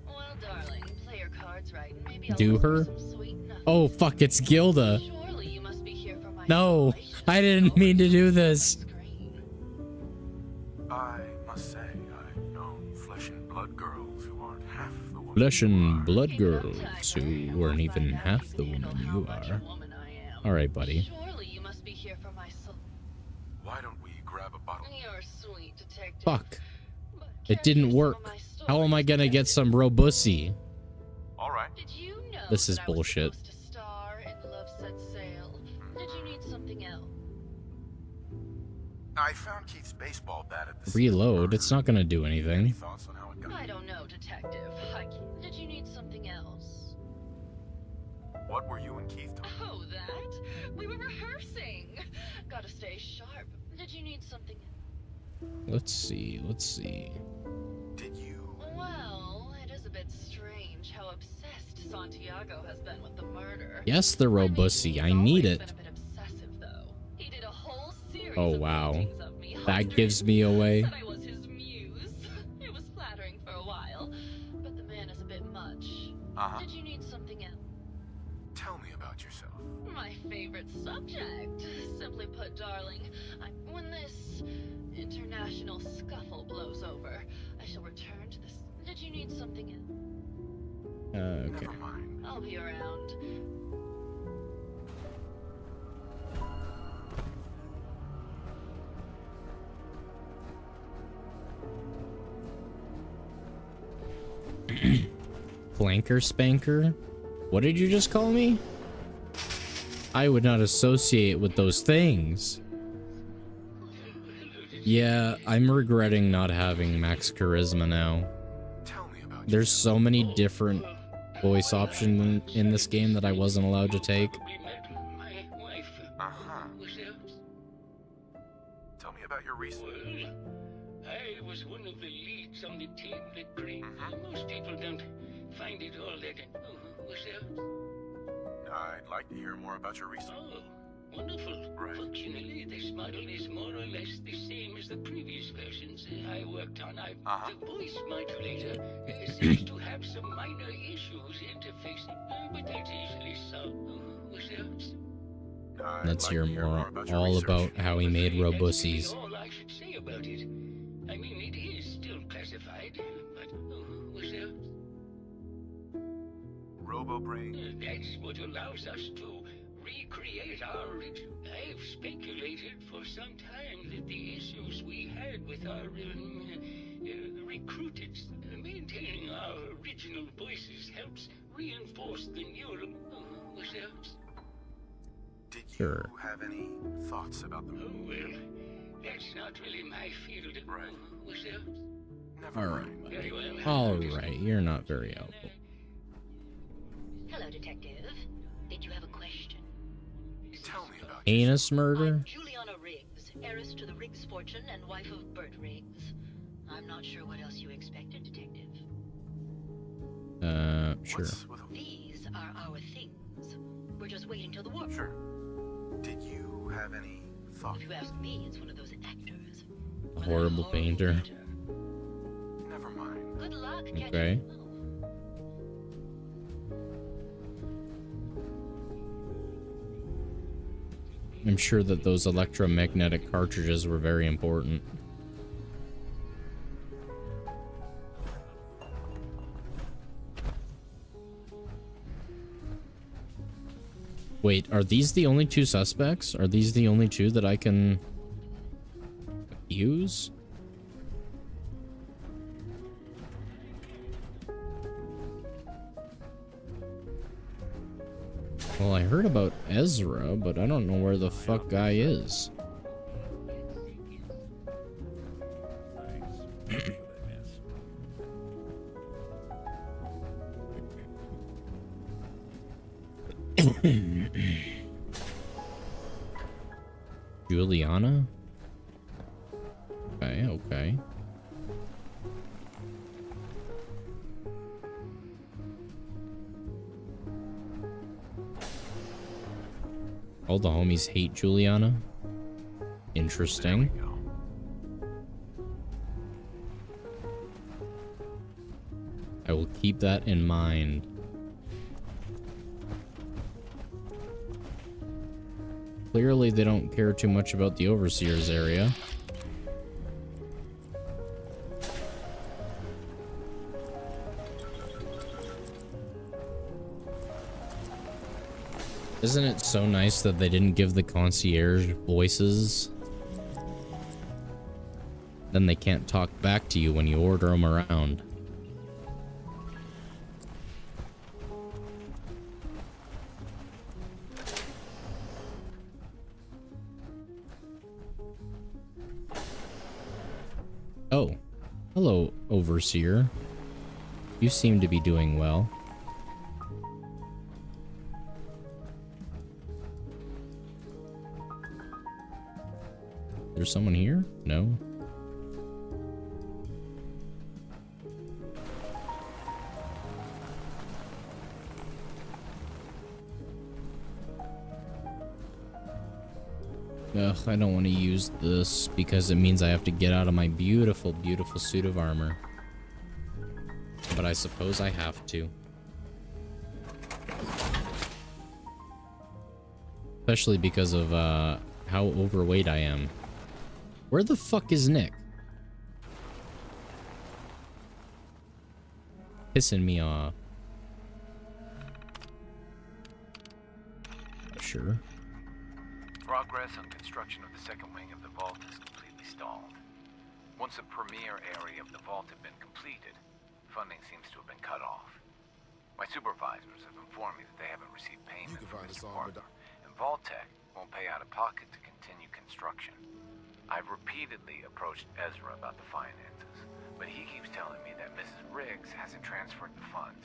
Well, darling, play your cards right, and maybe I'll Do whisper her? some sweet nothing. Oh, fuck, it's Gilda. Surely you must be here for my. No, I didn't mean to do this. I must say, I've known flesh and blood girls who aren't half the woman. Flesh and blood girls who weren't even half the woman you are. Alright, buddy. Surely you must be here for my soul. Why don't we grab a bottle? You're sweet, detective. Fuck. It didn't work. How am I gonna get some robussy? Alright. Did you know This is that I was bullshit. supposed to star in Love Set Sail? Did you need something else? I found Keith's baseball bat at the Reload. It's not gonna do anything. thoughts on how it got. I don't know, detective. Did you need something else? What were you and Keith doing? Oh, that? We were rehearsing. Gotta stay sharp. Did you need something else? Let's see. Let's see. Did you? Well, it is a bit strange how obsessed Santiago has been with the murder. Yes, the robussy. I need it. He did a whole series Oh, of wow. paintings of me, That gives me away. said I was his muse. It was flattering for a while, but the man is a bit much. Uh-huh. Did you need something else? Tell me about yourself. My favorite subject. Simply put, darling, when this international scuffle blows over, I shall return to this. Did you need something else? Okay. Never mind. I'll be around. Flanker spanker? What did you just call me? I would not associate with those things. Yeah, I'm regretting not having max charisma now. There's so many different voice options in this game that I wasn't allowed to take. Uh-huh. Tell me about your research. I was one of the leads on the team that created. Most people don't find it all that. Was I'd like to hear more about your research. Oh, wonderful. Right. Fortunately, this model is more or less the same as the previous versions I worked on. The voice modulator seems to have some minor issues interfacing, but that's easily solved. Let's hear more all about how he made robussies. All I should say about it. I mean, it is still classified, but Robo-brain? That's what allows us to recreate our original. I've speculated for some time that the issues we had with our recruiteds, maintaining our original voices helps reinforce the neural. Did you Sure. have any thoughts about them? Oh, well, that's not really my field. Right. Alright, Very well. alright, you're not very helpful. Hello, detective. Did you have a question? Tell me about Heinous murder? Juliana Riggs, heiress to the Riggs fortune and wife of Bert Riggs. I'm not sure what else you expected, Detective. Sure. These are our things. We're just waiting till the warp. Sure. Did you have any thought? If you ask me, it's one of those actors. A horrible painter. Never mind. Good luck. Okay. I'm sure that those electromagnetic cartridges were very important. Wait, are these the only two suspects? Are these the only two that I can use? Well, I heard about Ezra, but I don't know where the fuck guy is. Juliana? Okay, okay. All the homies hate Juliana. Interesting. I will keep that in mind. Clearly, they don't care too much about the Overseer's area. Isn't it so nice that they didn't give the concierge voices? Then they can't talk back to you when you order them around. Oh, hello, Overseer. You seem to be doing well. There's someone here? No. Ugh, I don't want to use this because it means I have to get out of my beautiful, beautiful suit of armor. But I suppose I have to. Especially because of how overweight I am. Where the fuck is Nick? Pissing me off. Sure. Progress on construction of the second wing of the vault is completely stalled. Once the premier area of the vault had been completed, funding seems to have been cut off. My supervisors have informed me that they haven't received payment from Mr. Parker, and Vault-Tec won't pay out of pocket to continue construction. I've repeatedly approached Ezra about the finances, but he keeps telling me that Mrs. Riggs hasn't transferred the funds.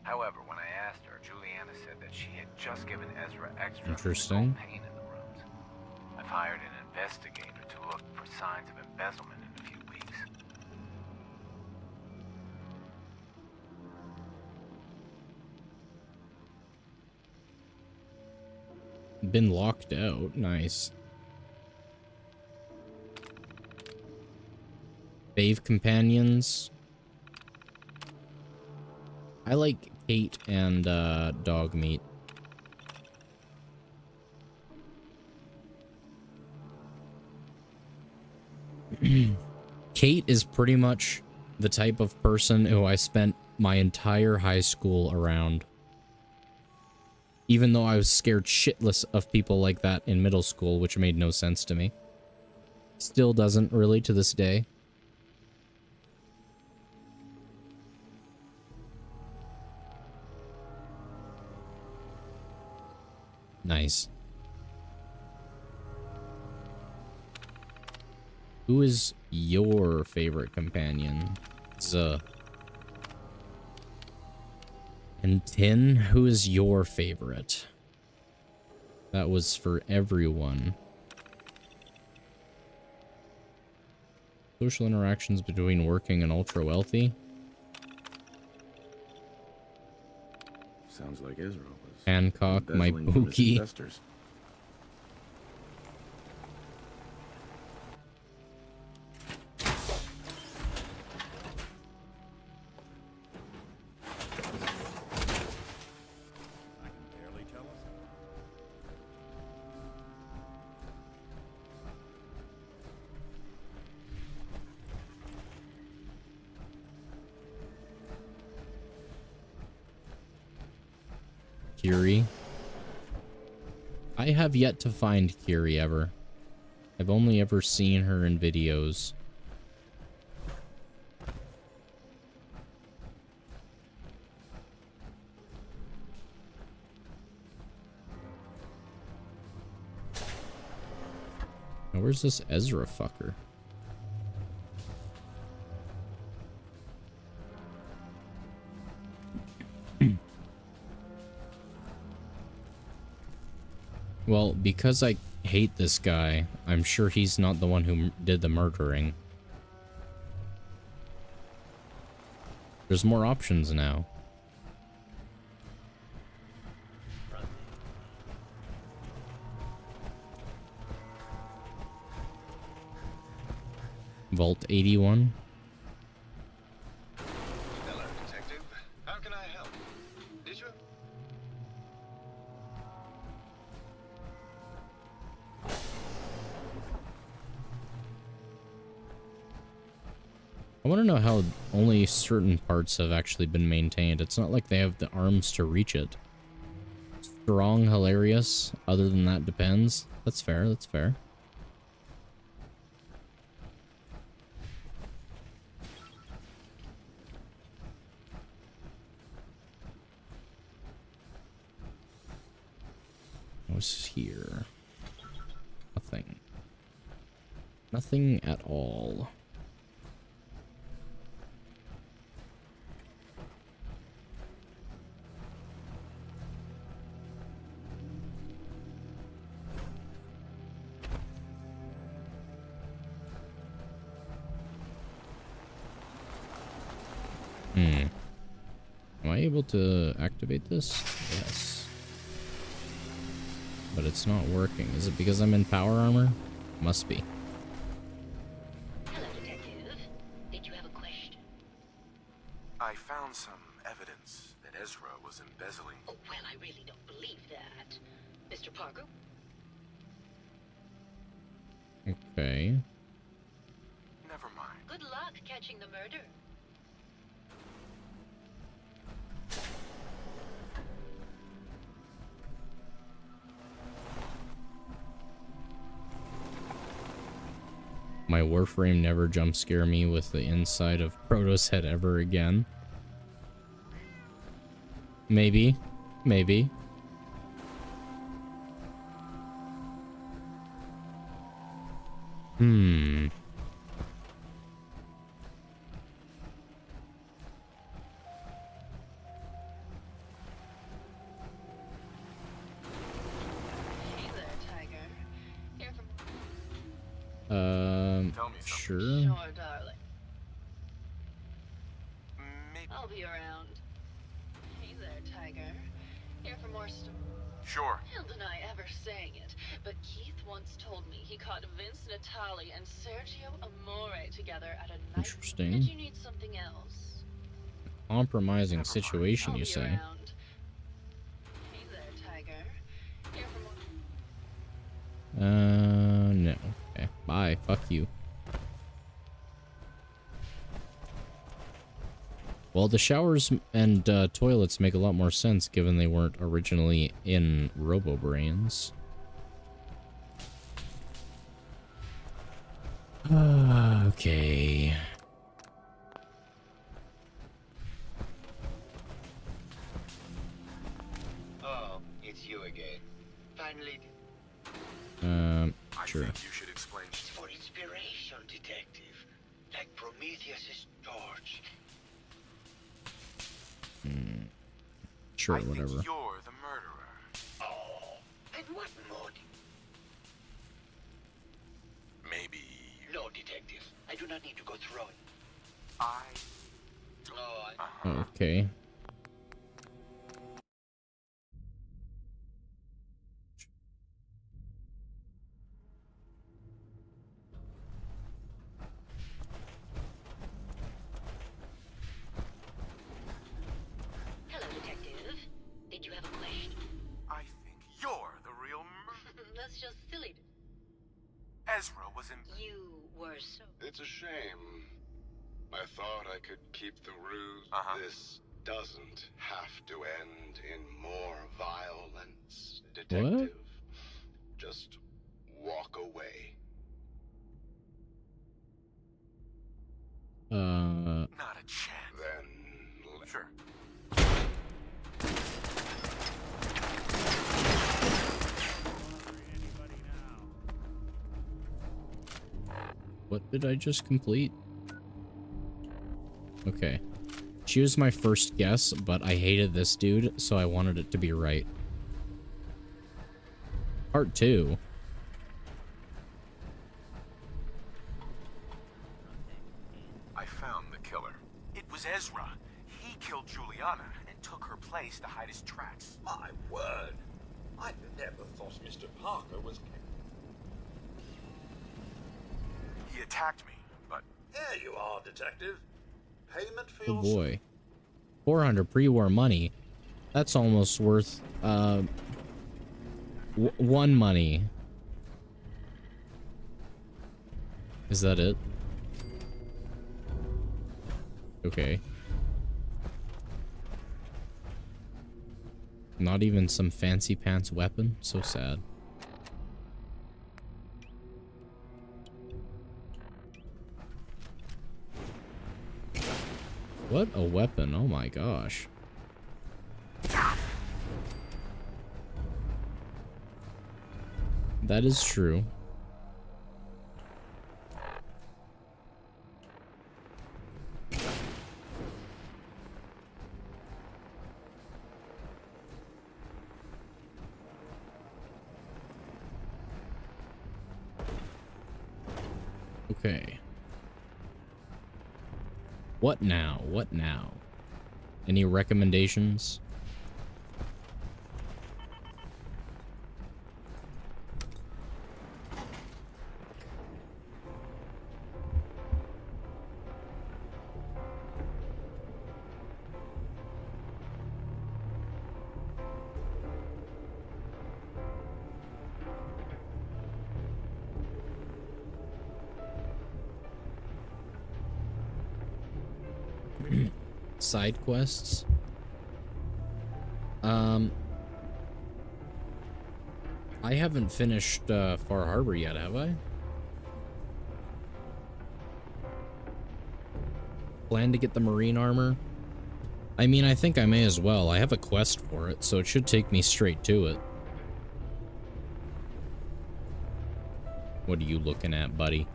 However, when I asked her, Juliana said that she had just given Ezra extra Interesting. pain in the rooms. I've hired an investigator to look for signs of embezzlement in a few weeks. Been locked out. Nice. Fave companions. I like Kate and dog meat. Kate is pretty much the type of person who I spent my entire high school around. Even though I was scared shitless of people like that in middle school, which made no sense to me. Still doesn't really to this day. Nice. Who is your favorite companion? Zuh. And Tin, who is your favorite? That was for everyone. Social interactions between working and ultra-wealthy. Sounds like Israel was Hancock, my embezzling from his bookie. investors. Kiri. I have yet to find Kiri ever. I've only ever seen her in videos. Now, where's this Ezra fucker? Well, because I hate this guy, I'm sure he's not the one who did the murdering. There's more options now. Vault 81. Hello, detective. How can I help? Did you? I want to know how only certain parts have actually been maintained. It's not like they have the arms to reach it. Strong, hilarious. Other than that, depends. That's fair, that's fair. What's here? Nothing. Nothing at all. Am I able to activate this? Yes. But it's not working. Is it because I'm in power armor? Must be. Hello, detective. Did you have a question? I found some evidence that Ezra was embezzling. Oh, well, I really don't believe that. Mr. Parker? Okay. Never mind. Good luck catching the murder. My Warframe never jump scare me with the inside of Proto's head ever again. Maybe. Maybe. Sure. Sure, darling. I'll be around. Hey there, Tiger. Here for more stories. Sure. He'll deny ever saying it, but Keith once told me he caught Vince Natali and Sergio Amore together at a night. Interesting. Did you need something else? Compromising situation, you say? Around. Hey there, Tiger. Here for more. No. Okay. Bye. Fuck you. Well, the showers and toilets make a lot more sense given they weren't originally in RoboBrains. Okay. Oh, it's you again. Finally. Sure. I think you should explain. It's for inspiration, detective. Like Prometheus's torch. Sure, I whatever. think you're the murderer. Oh, and what motive? Maybe. No, detective. I do not need to go through it. Okay. Hello, Detective. Did you have a question? I think you're the real That's just silly. Ezra was in... You were so... It's a shame. I thought I could keep the ruse. This doesn't have to end in more violence, Detective. Just walk away. Not a chance. Then... Sure. What did I just complete? Okay. She was my first guess, but I hated this dude, so I wanted it to be right. Part 2. I found the killer. It was Ezra. He killed Juliana and took her place to hide his tracks. My word. I never thought Mr. Parker was... He attacked me, but... There you are, Detective. Payment for Oh your... boy. 400 pre-war money. That's almost worth, one money. Is that it? Okay. Not even some fancy pants weapon? So sad. What a weapon, oh my gosh. That is true. Okay. What now? What now? Any recommendations? Side quests. I haven't finished Far Harbor yet, have I? Plan to get the marine armor? I mean, I think I may as well. I have a quest for it, so it should take me straight to it. What are you looking at, buddy?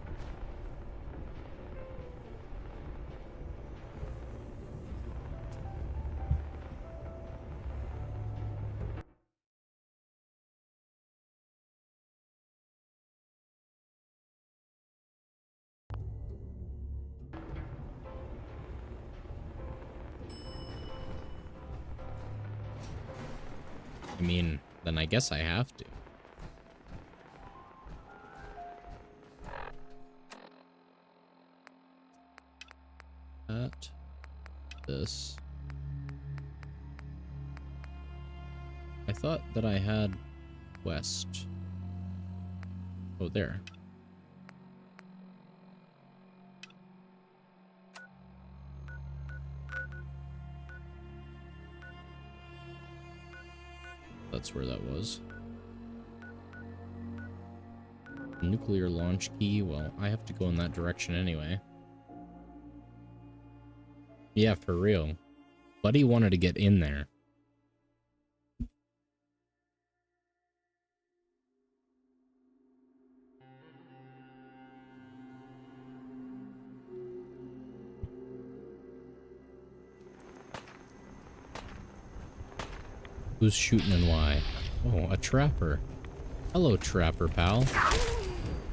I mean, then I guess I have to. This. I thought that I had quest. Oh, there. That's where that was. Nuclear launch key. Well, I have to go in that direction anyway. Yeah, for real. Buddy wanted to get in there. Who's shooting and why? Oh, a trapper. Hello, trapper pal.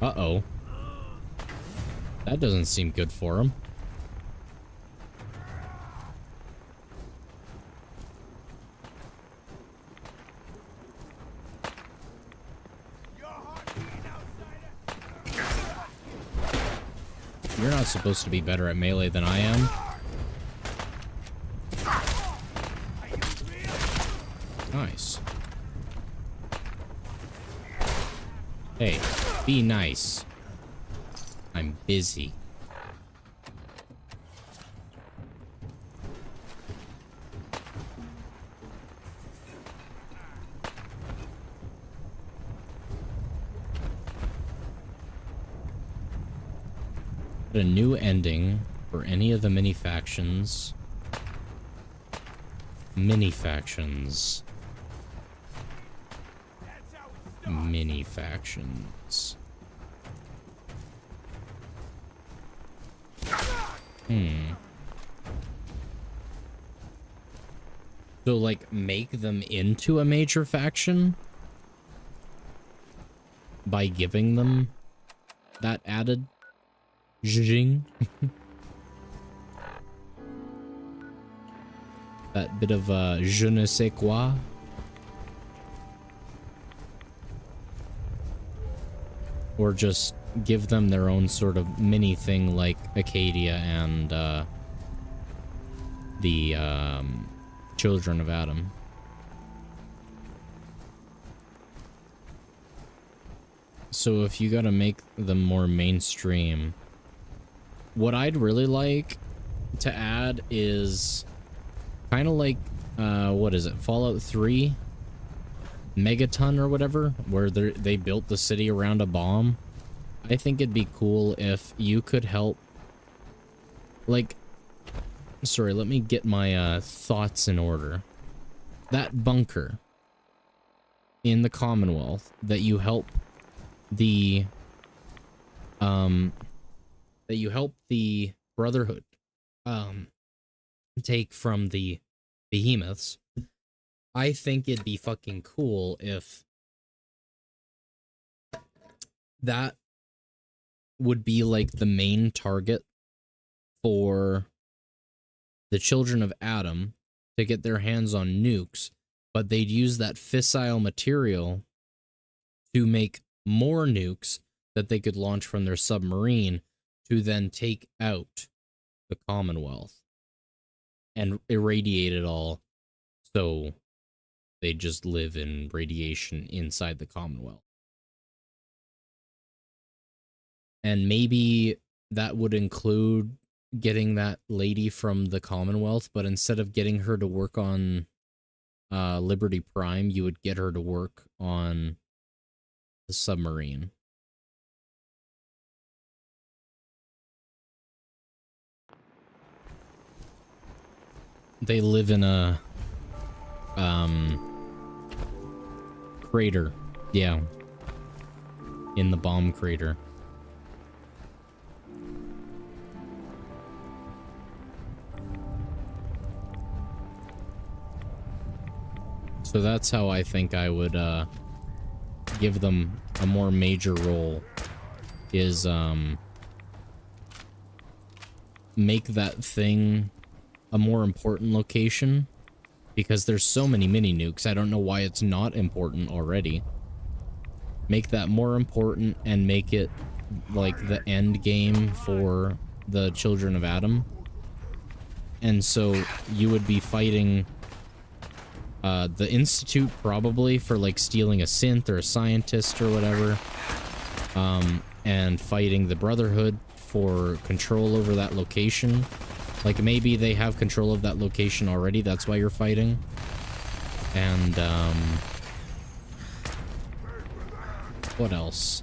Uh-oh. That doesn't seem good for him. You're not supposed to be better at melee than I am. Nice. Hey, be nice. I'm busy. A new ending for any of the mini factions. Mini factions. Mini factions. So, like, make them into a major faction by giving them that added zhing. That bit of je ne sais quoi. Or just give them their own sort of mini thing like Acadia and the Children of Adam. So if you gotta make them more mainstream, what I'd really like to add is kind of like, what is it, Fallout 3? Megaton or whatever, where they built the city around a bomb. I think it'd be cool if you could help, like, sorry, let me get my thoughts in order. That bunker in the Commonwealth that you help the Brotherhood take from the behemoths. I think it'd be fucking cool if that would be like the main target for the Children of Adam to get their hands on nukes, but they'd use that fissile material to make more nukes that they could launch from their submarine to then take out the Commonwealth and irradiate it all, so they just live in radiation inside the Commonwealth. And maybe that would include getting that lady from the Commonwealth, but instead of getting her to work on Liberty Prime, you would get her to work on the submarine. They live in a crater. Yeah. In the bomb crater. So that's how I think I would give them a more major role, is make that thing a more important location, because there's so many mini nukes. I don't know why it's not important already. Make that more important and make it like the end game for the Children of Adam. And so you would be fighting the Institute probably for like stealing a synth or a scientist or whatever, and fighting the Brotherhood for control over that location. Like, maybe they have control of that location already, that's why you're fighting. And, what else?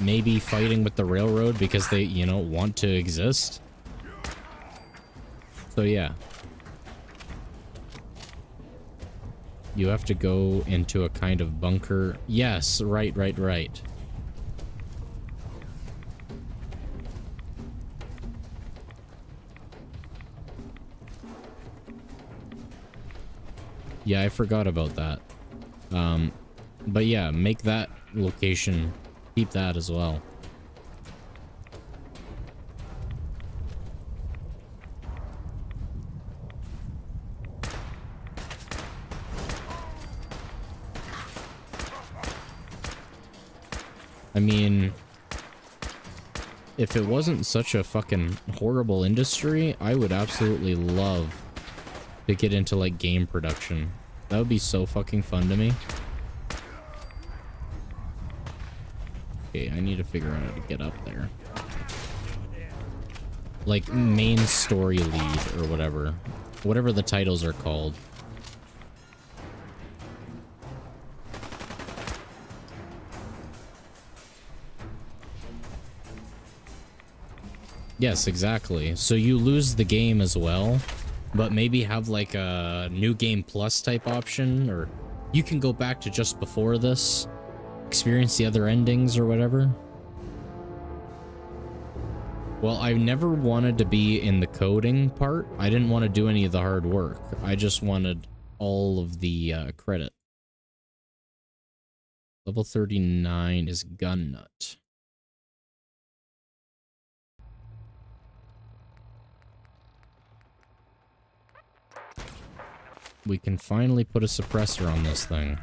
Maybe fighting with the Railroad because they, you know, want to exist. So, yeah. You have to go into a kind of bunker. Yes, right. Yeah, I forgot about that. But yeah, make that location, keep that as well. I mean, if it wasn't such a fucking horrible industry, I would absolutely love to get into like game production. That would be so fucking fun to me. Okay, I need to figure out how to get up there. Like main story lead or whatever. Whatever the titles are called. Yes, exactly. So you lose the game as well, but maybe have like a new game plus type option, or you can go back to just before this, experience the other endings or whatever. Well, I never wanted to be in the coding part. I didn't want to do any of the hard work. I just wanted all of the credit. Level 39 is Gun Nut. We can finally put a suppressor on this thing.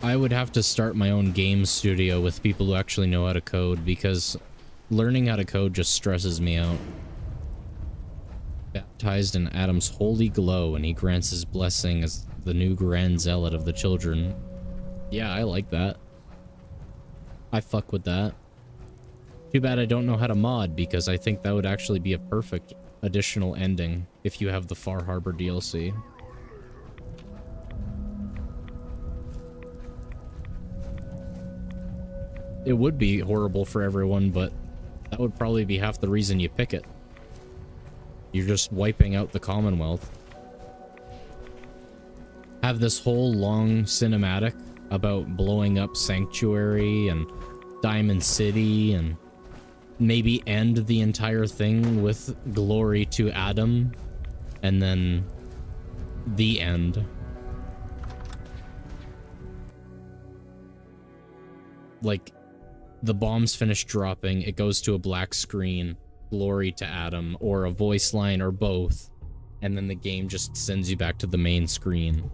I would have to start my own game studio with people who actually know how to code, because learning how to code just stresses me out. Baptized in Adam's holy glow, and he grants his blessing as the new grand zealot of the children. Yeah, I like that. I fuck with that. Too bad I don't know how to mod, because I think that would actually be a perfect additional ending if you have the Far Harbor DLC. It would be horrible for everyone, but that would probably be half the reason you pick it. You're just wiping out the Commonwealth. Have this whole long cinematic about blowing up Sanctuary and Diamond City, and maybe end the entire thing with glory to Adam, and then the end. Like, the bombs finish dropping, it goes to a black screen, glory to Adam, or a voice line, or both, and then the game just sends you back to the main screen.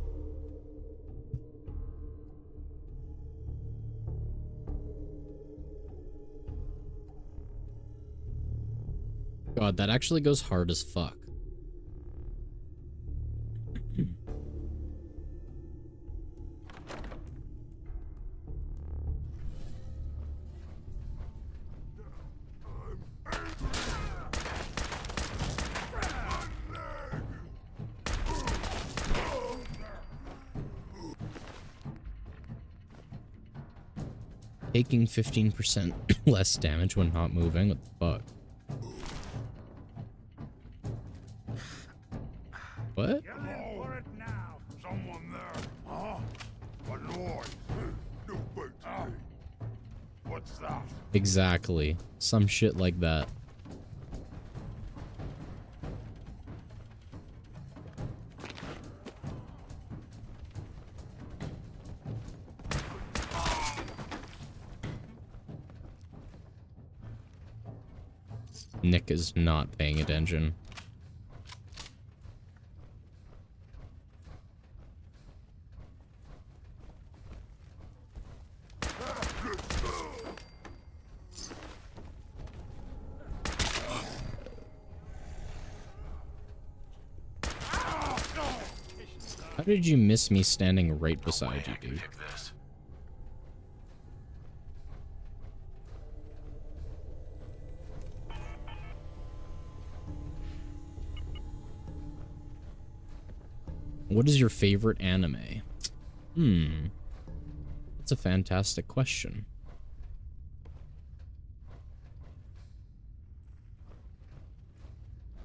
God, that actually goes hard as fuck. Taking 15% less damage when not moving. What the fuck? What? Someone there. Huh? What noise? No big thing. What's that? Exactly. Some shit like that. Nick is not paying attention. How did you miss me standing right beside you, dude? What is your favorite anime? That's a fantastic question.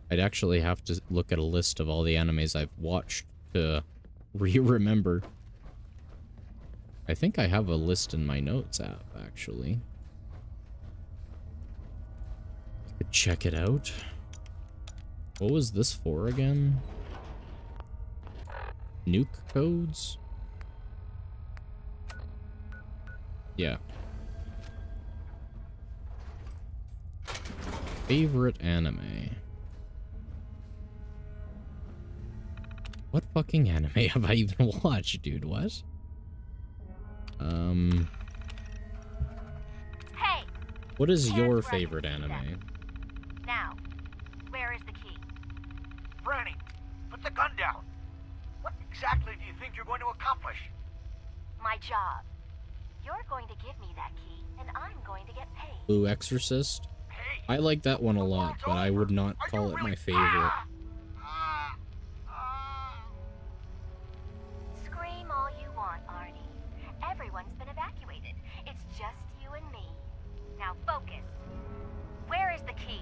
I'd actually have to look at a list of all the animes I've watched to remember. I think I have a list in my notes app, actually. I could check it out. What was this for again? Nuke codes? Yeah. Favorite anime. fucking anime have I even watched, dude? What? Hey! What is your favorite anime? Now, where is the key? Franny, put the gun down. What exactly do you think you're going to accomplish? My job. You're going to give me that key, and I'm going to get paid. Blue Exorcist? I like that one a lot, but I would not call it my favorite. Scream all you want, Arnie. Everyone's been evacuated. It's just you and me. Now focus. Where is the key?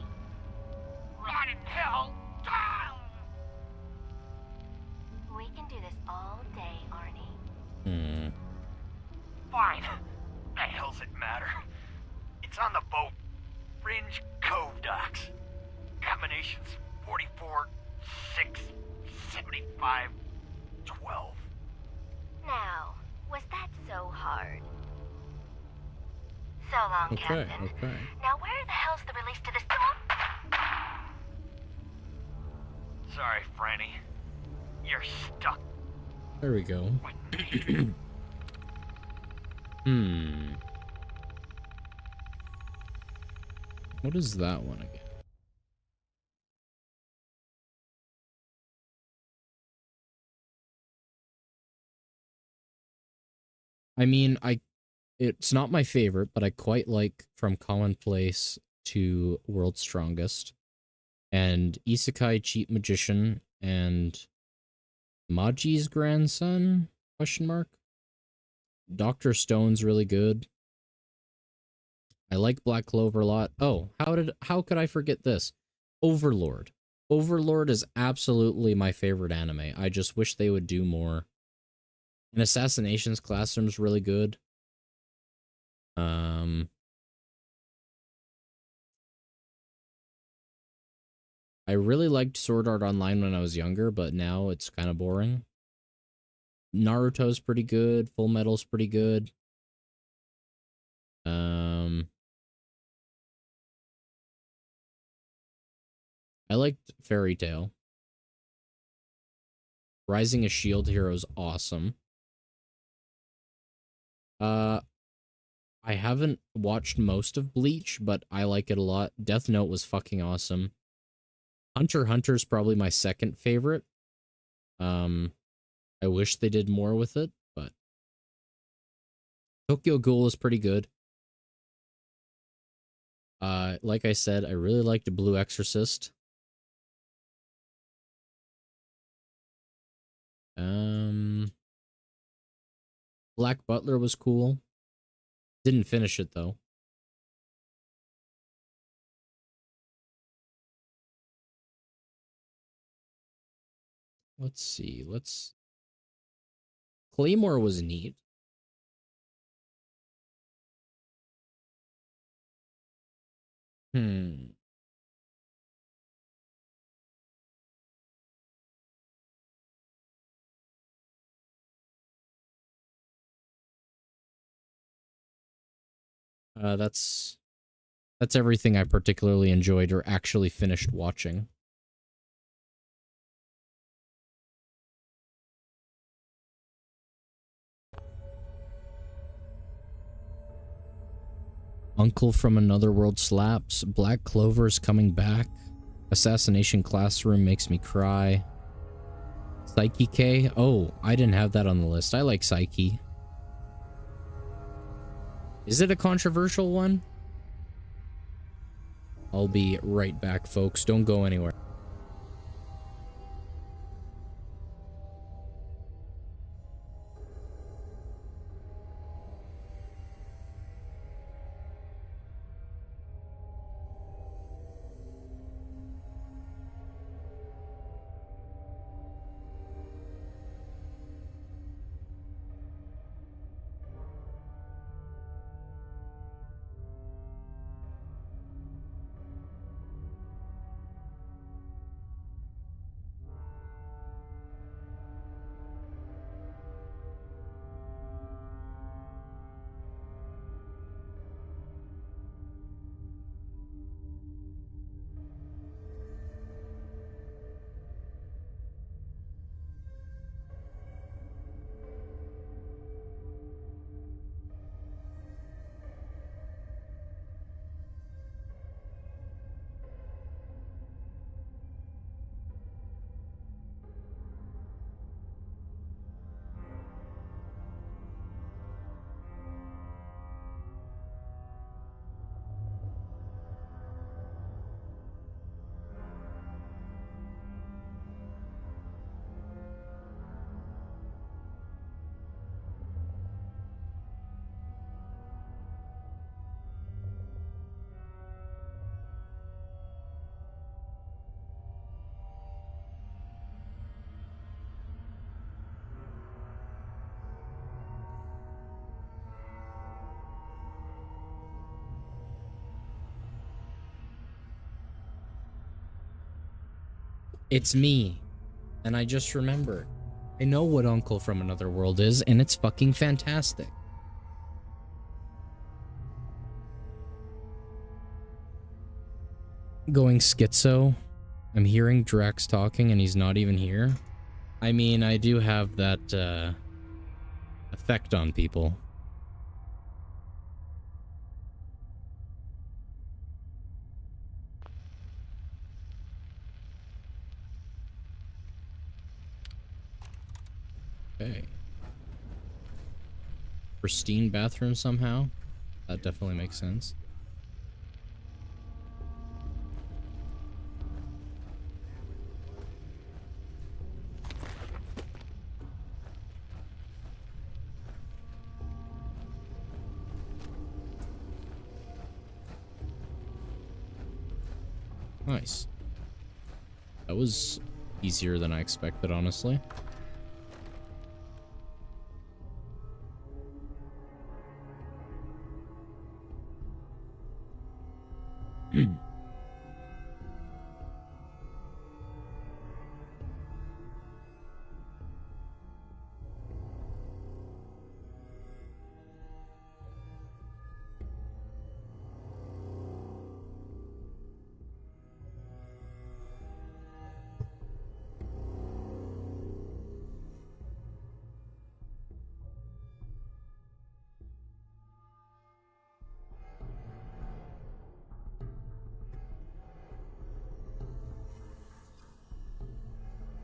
Rot in hell! We can do this all day, Arnie. Fine. The hell's it matter? It's on the boat. Fringe Cove docks. Combinations 44, 6, 75, 12. Now, was that so hard? So long, Captain. Okay. Now where the hell's the release to this... Sorry, Franny. You're stuck. There we go. What is that one again? I mean, it's not my favorite, but I quite like From Commonplace to World's Strongest, and Isekai Cheat Magician, and Maji's Grandson? Question mark. Dr. Stone's really good. I like Black Clover a lot. Oh, how could I forget this? Overlord. Overlord is absolutely my favorite anime. I just wish they would do more. And Assassinations Classroom's really good. I really liked Sword Art Online when I was younger, but now it's kind of boring. Naruto's pretty good. Full Metal's pretty good. I liked Fairy Tail. Rising of Shield Hero's awesome. I haven't watched most of Bleach, but I like it a lot. Death Note was fucking awesome. Hunter x Hunter's probably my second favorite. I wish they did more with it, but Tokyo Ghoul is pretty good. Like I said, I really liked Blue Exorcist. Black Butler was cool. Didn't finish it though. Let's see. Claymore was neat. That's everything I particularly enjoyed or actually finished watching. Uncle from Another World slaps. Black Clover is coming back. Assassination Classroom makes me cry. Psyche K? Oh, I didn't have that on the list. I like Psyche. Is it a controversial one? I'll be right back, folks. Don't go anywhere. It's me. And I just remember. I know what Uncle from Another World is, and it's fucking fantastic. Going schizo. I'm hearing Drax talking and he's not even here. I mean, I do have that effect on people. Okay. Pristine bathroom somehow. That definitely makes sense. Nice. That was easier than I expected, honestly.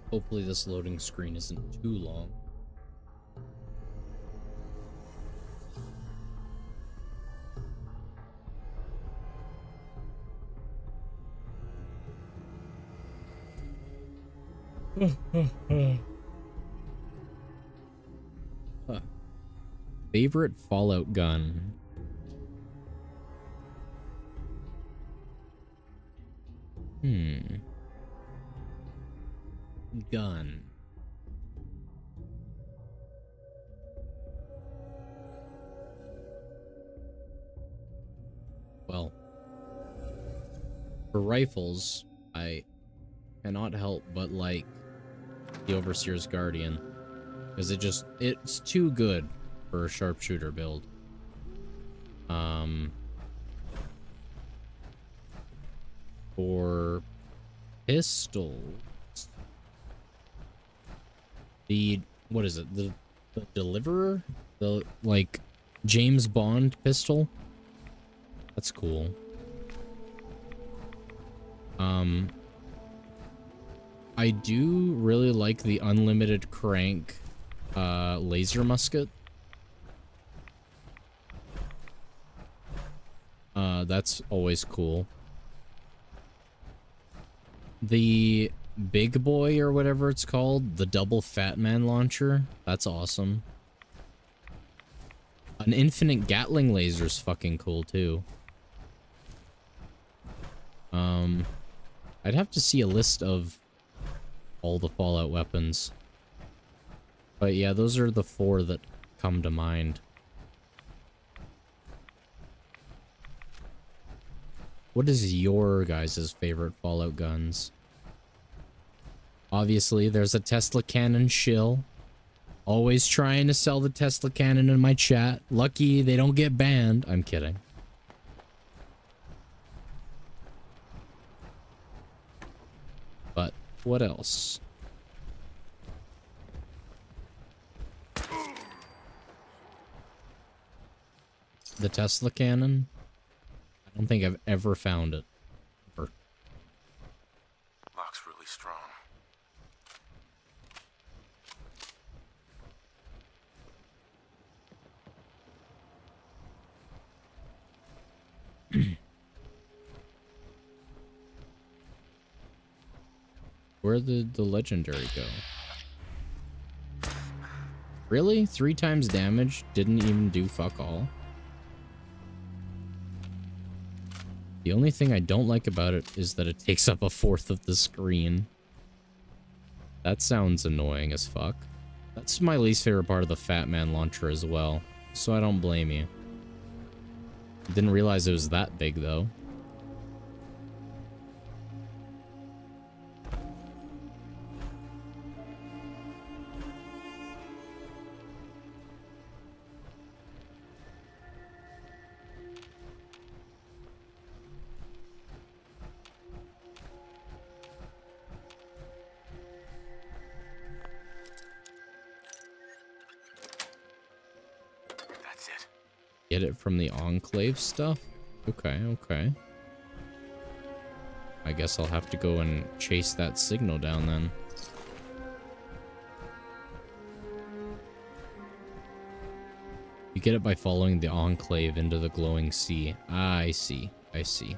Hopefully this loading screen isn't too long. Huh. Favorite Fallout gun? Gun. Well, for rifles, I cannot help but like the Overseer's Guardian, because it's too good for a sharpshooter build. For pistols, what is it? The Deliverer? The, like, James Bond pistol? That's cool. I do really like the unlimited crank laser musket. That's always cool. The Big Boy or whatever it's called, the double Fat Man launcher, that's awesome. An infinite Gatling laser's fucking cool too. I'd have to see a list of all the Fallout weapons. But yeah, those are the 4 that come to mind. What is your guys' favorite Fallout guns? Obviously, there's a Tesla cannon shill. Always trying to sell the Tesla cannon in my chat. Lucky they don't get banned. I'm kidding. But what else? The Tesla cannon? I don't think I've ever found it. Ever. Lock's really strong. Where did the legendary go? Really? 3 times damage? Didn't even do fuck all? The only thing I don't like about it is that it takes up 1/4 of the screen. That sounds annoying as fuck. That's my least favorite part of the Fat Man launcher as well, so I don't blame you. Didn't realize it was that big though. Get it from the Enclave stuff? Okay, okay. I guess I'll have to go and chase that signal down then. You get it by following the Enclave into the glowing sea. Ah, I see. I see.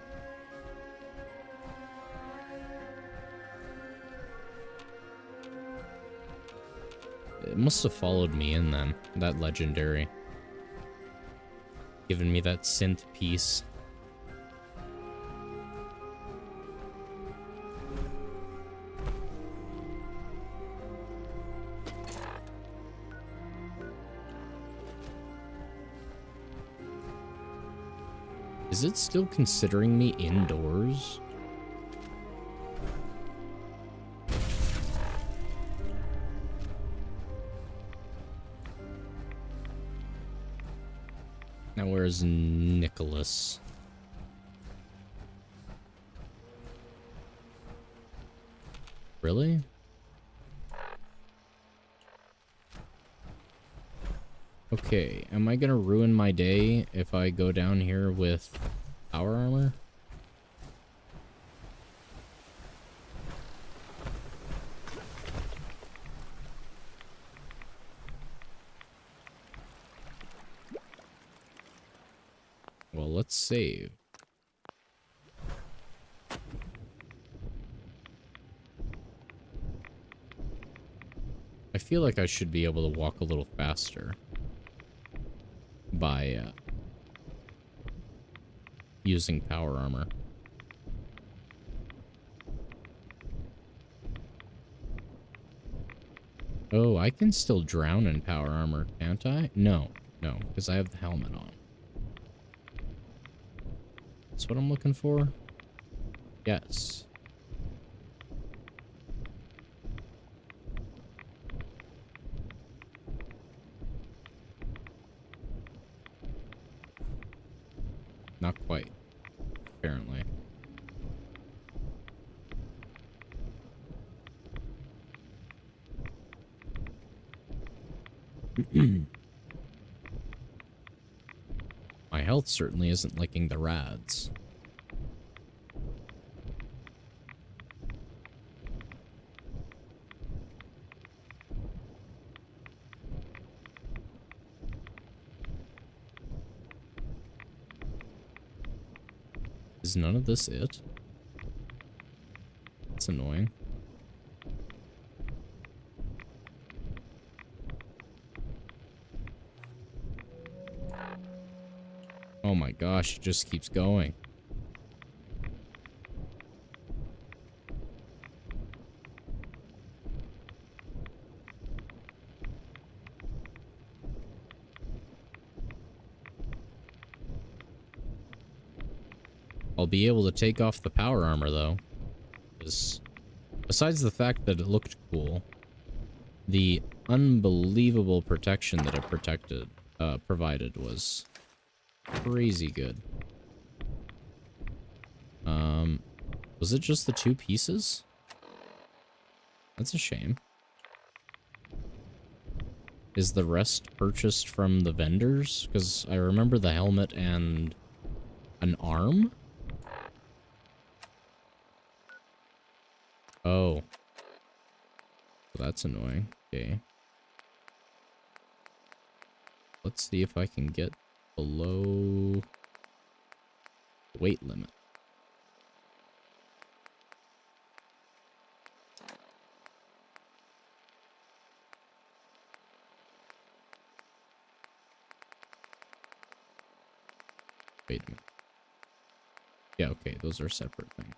It must have followed me in then, that legendary. Giving me that synth piece. Is it still considering me indoors? Now where's Nicholas? Really? Okay, am I gonna ruin my day if I go down here with power armor? Well, let's save. I feel like I should be able to walk a little faster by using power armor. Oh, I can still drown in power armor, can't I? No, no, because I have the helmet on. That's what I'm looking for? Yes. Not quite, apparently. My health certainly isn't licking the rads. Is none of this it? That's annoying. Oh my gosh, it just keeps going. I'll be able to take off the power armor though. Besides the fact that it looked cool, the unbelievable protection that it provided was crazy good. Was it just the 2 pieces? That's a shame. Is the rest purchased from the vendors? Because I remember the helmet and an arm? Oh. That's annoying. Okay. Let's see if I can get below weight limit. Wait a minute. Yeah, okay, those are separate things.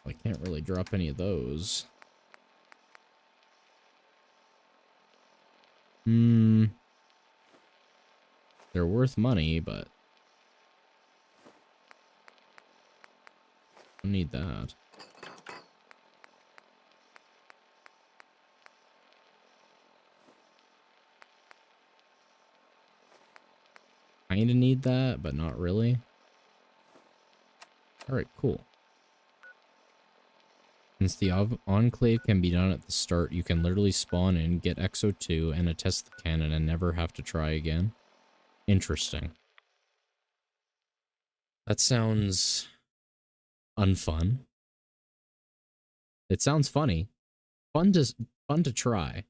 I can't really drop any of those. They're worth money, but I don't need that. Kinda need that, but not really. Alright, cool. Since the Enclave can be done at the start, you can literally spawn in, get XO2, and attest the cannon and never have to try again. Interesting. That sounds unfun. It sounds funny. Fun to try.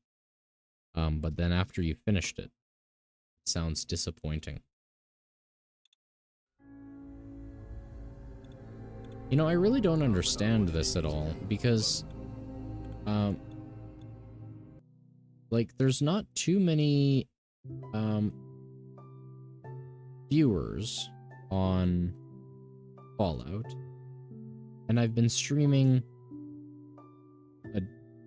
But then after you finished it, it sounds disappointing. You know, I really don't understand this at all, because, like, there's not too many, viewers on Fallout, and I've been streaming a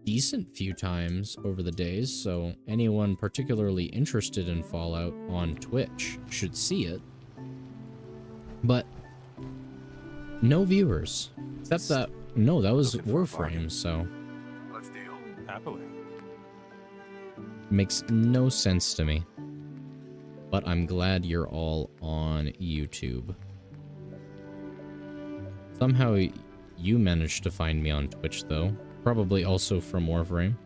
decent few times over the days, so anyone particularly interested in Fallout on Twitch should see it, but no viewers. Except that, no, that was Warframe, so. Let's deal. Happily. Makes no sense to me. But I'm glad you're all on YouTube. Somehow you managed to find me on Twitch, though. Probably also from Warframe.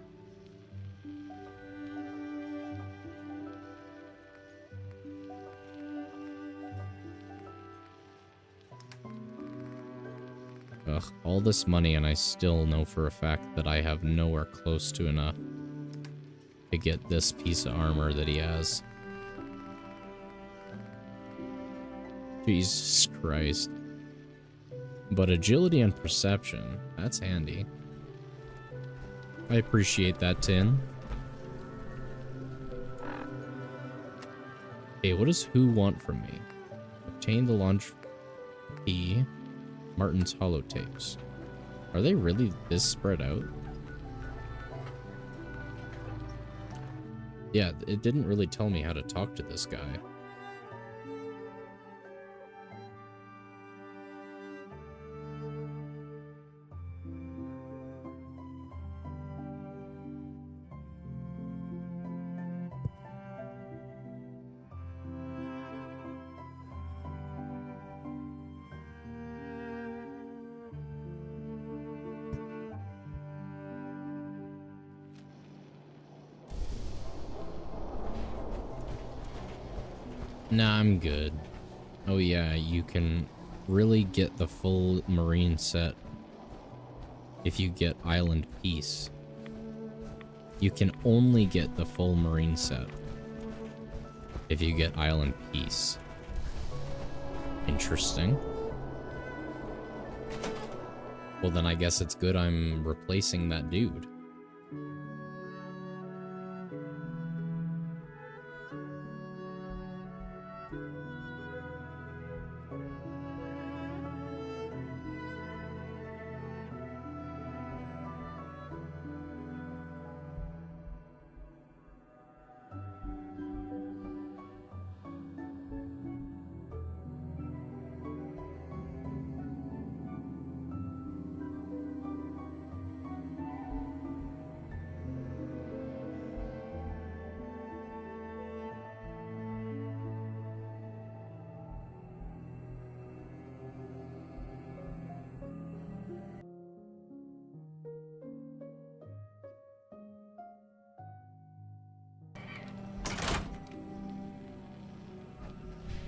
Ugh, all this money and I still know for a fact that I have nowhere close to enough to get this piece of armor that he has. Jesus Christ. But agility and perception, that's handy. I appreciate that, Tin. Okay, what does Who want from me? Obtain the launch key. Martin's holotapes. Are they really this spread out? Yeah, it didn't really tell me how to talk to this guy. Nah, I'm good. Oh yeah, you can really get the full marine set if you get Island Peace. You can only get the full marine set if you get Island Peace. Interesting. Well then I guess it's good I'm replacing that dude.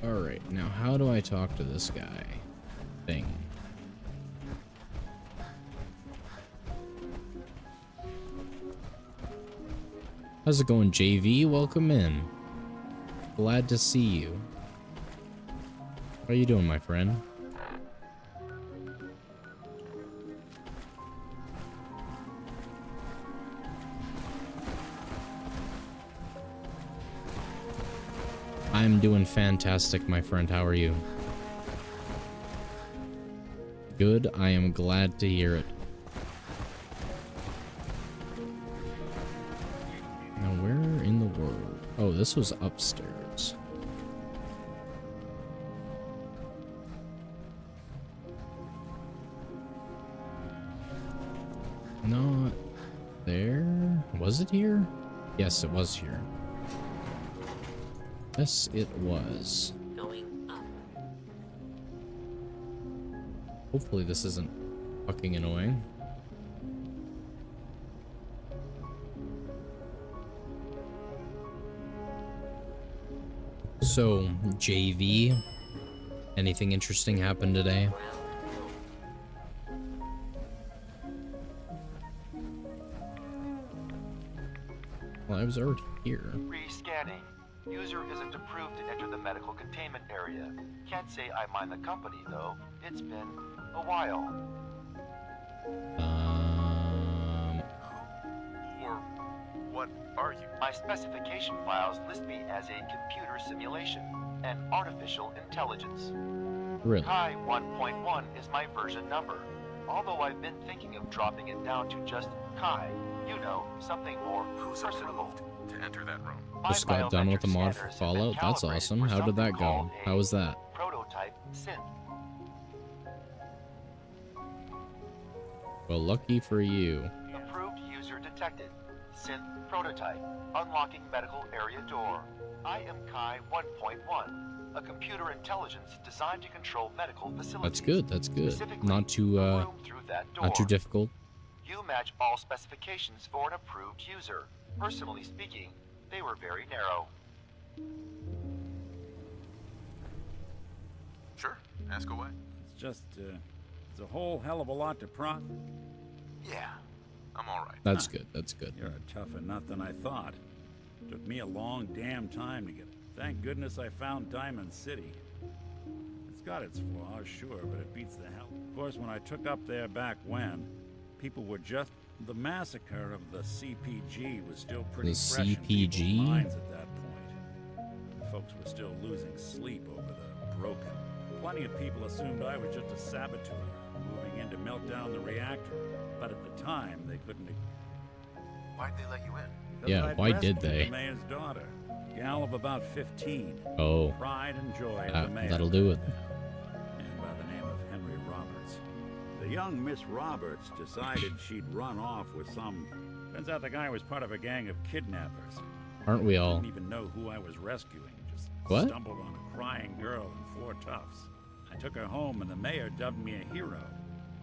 Alright, now how do I talk to this guy? Thing. How's it going, JV? Welcome in. Glad to see you. How you doing, my friend? I'm doing fantastic, my friend. How are you? Good. I am glad to hear it. Now, where in the world? Oh, this was upstairs. Not there. Was it here? Yes, it was here. Yes, it was. Going up. Hopefully this isn't fucking annoying. So, JV, anything interesting happened today? Well, I was already here. Rescanning. User isn't approved to enter the medical containment area. Can't say I mind the company, though. It's been a while. Or what are you? My specification files list me as a computer simulation, an artificial intelligence. Really? Kai 1.1 is my version number, although I've been thinking of dropping it down to just Kai. You know, something more personable. To enter that room. Just got done with the mod for Fallout. That's awesome. How did that go? How was that? Prototype synth. Well, lucky for you. Approved user detected. Synth prototype. Unlocking medical area door. I am Kai 1.1, a computer intelligence designed to control medical facilities. That's good. That's good. Not too difficult. You match all specifications for an approved user. Personally speaking, they were very narrow. Sure, ask away. It's just, it's a whole hell of a lot to Yeah, I'm alright. That's good, that's good. You're a tougher nut than I thought. Took me a long damn time to get it. Thank goodness I found Diamond City. It's got its flaws, sure, but it beats the hell. Of course, when I took up there back when, people were just... The massacre of the CPG was still pretty fresh in people's minds at that point. Folks were still losing sleep over the broken. Plenty of people assumed I was just a saboteur, moving in to melt down the reactor. But at the time, they couldn't... Why'd they let you in? Yeah, why did they? The mayor's daughter, gal of about 15. Oh. Pride and joy of the mayor. That'll do it. And by the name of Henry Roberts. The young Miss Roberts decided she'd run off with some... Turns out the guy was part of a gang of kidnappers. Aren't we all? I didn't even know who I was rescuing. Just what? Stumbled on a crying girl and 4 toughs. I took her home and the mayor dubbed me a hero.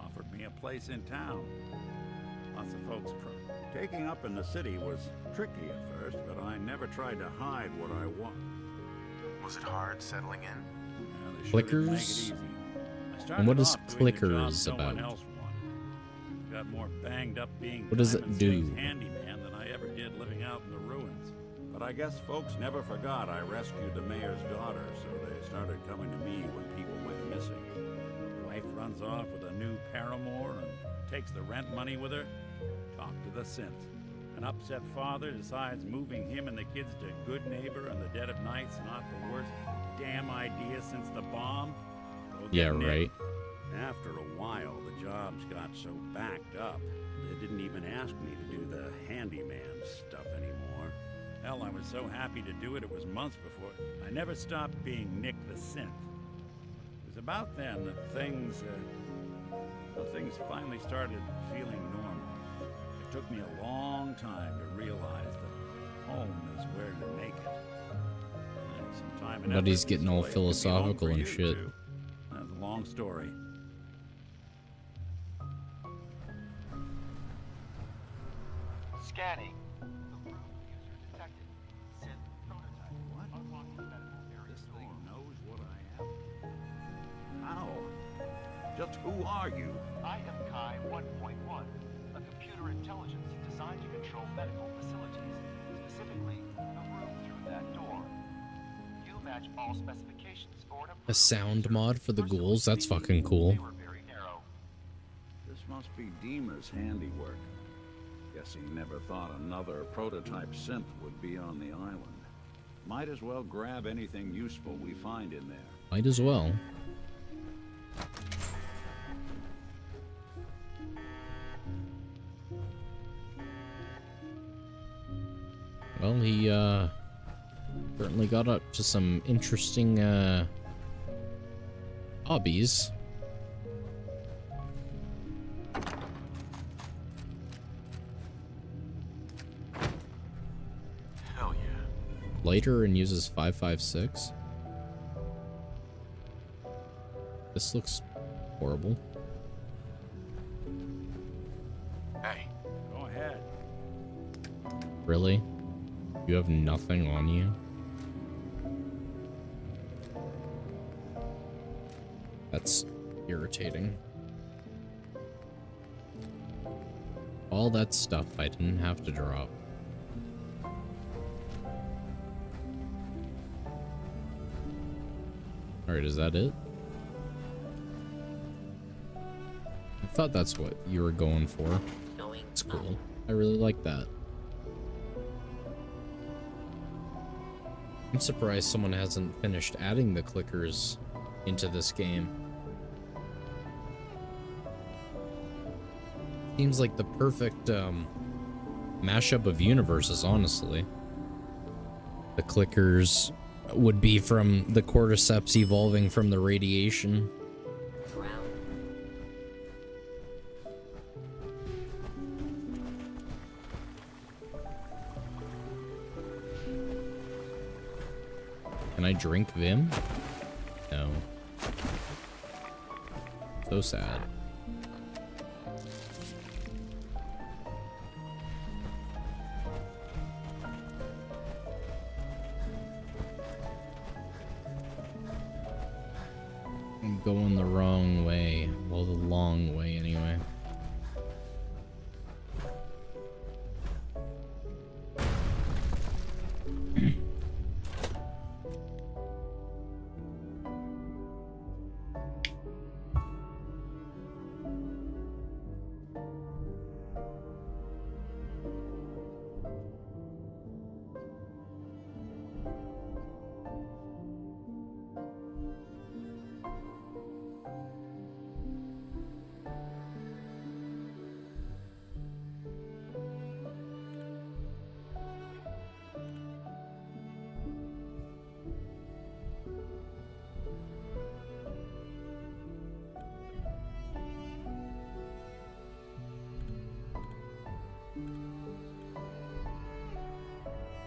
Offered me a place in town. Lots of folks taking up in the city was tricky at first, but I never tried to hide what I want. Was it hard settling in? Yeah, Clickers? And what is Clickers about? Got more banged up being what does it do? Handyman than I ever did living out in the ruins. But I guess folks never forgot I rescued the mayor's daughter, so they started coming to me when people went missing. Wife runs off with a new paramour and takes the rent money with her. Talk to the synth. An upset father decides moving him and the kids to Good Neighbor in the dead of night's not the worst damn idea since the bomb. Yeah, right. After a while, the jobs got so backed up, they didn't even ask me to do the handyman stuff anymore. Hell, I was so happy to do it, it was months before. I never stopped being Nick the Synth. It was about then that things finally started feeling normal. It took me a long time to realize that home is where you make it. Some time and but he's effort getting all this way, philosophical and shit. Too. That's a long story. Scanning. This thing knows what I am. How? Just who are you? I am Kai 1.1, a computer intelligence designed to control medical facilities, specifically the room through that door. You match all specifications for an A sound mod for the ghouls? That's fucking cool. This must be Dima's handiwork. Guess he never thought another prototype synth would be on the island. Might as well grab anything useful we find in there. Might as well. Well, he certainly got up to some interesting hobbies. Hell yeah. Lighter and uses 556. This looks horrible. Hey. Go ahead. Really? You have nothing on you? That's irritating. All that stuff I didn't have to drop. Alright, is that it? I thought that's what you were going for. It's cool. I really like that. I'm surprised someone hasn't finished adding the clickers into this game. Seems like the perfect mashup of universes, honestly. The clickers would be from the cordyceps evolving from the radiation. Can I drink Vim? No. So sad. I'm going the wrong way. Well, the long way anyway.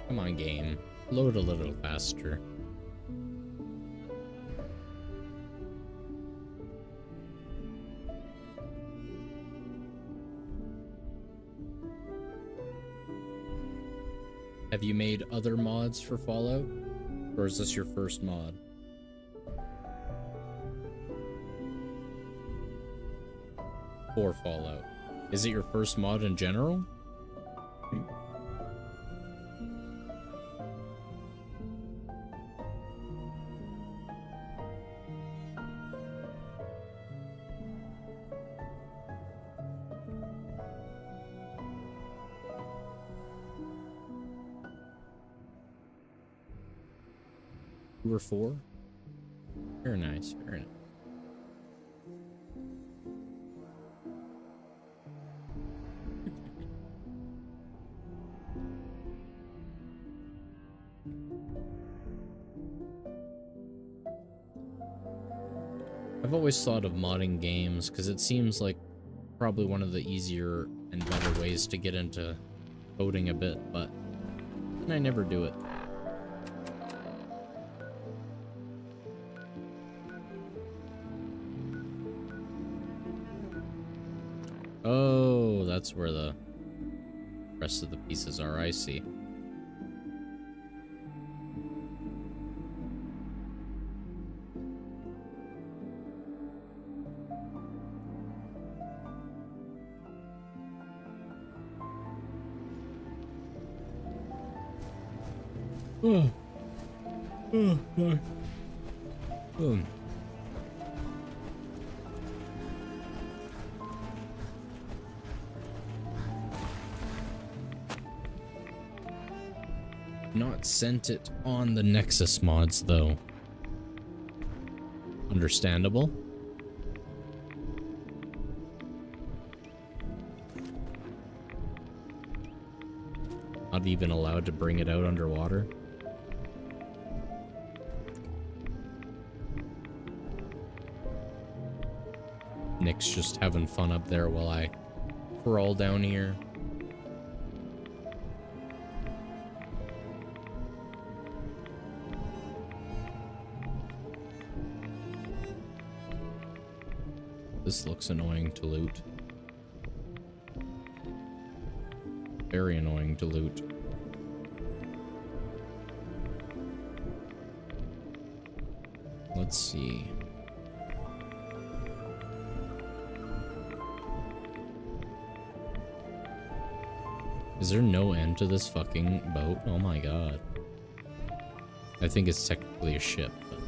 Come on, game. Load a little faster. Have you made other mods for Fallout? Or is this your first mod? For Fallout. Is it your first mod in general? Or 4? Very nice, very nice. I've always thought of modding games because it seems like probably one of the easier and better ways to get into coding a bit, but I never do it. Oh, that's where the rest of the pieces are, I see. Boom. Not sent it on the Nexus mods, though. Understandable. Not even allowed to bring it out underwater. Nick's just having fun up there while I crawl down here. This looks annoying to loot. Very annoying to loot. Let's see. Is there no end to this fucking boat? Oh my god. I think it's technically a ship, but...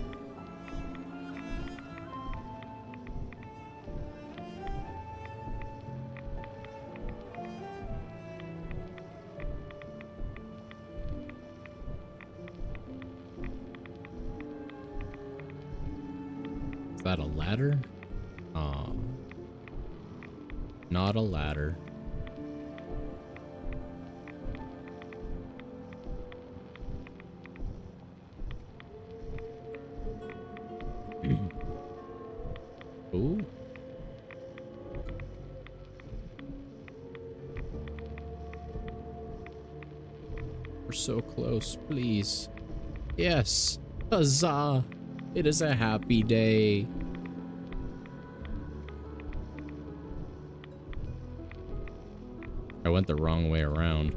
Is that a ladder? Oh. Not a ladder. Ooh. We're so close, please. Yes. Huzzah! It is a happy day. I went the wrong way around.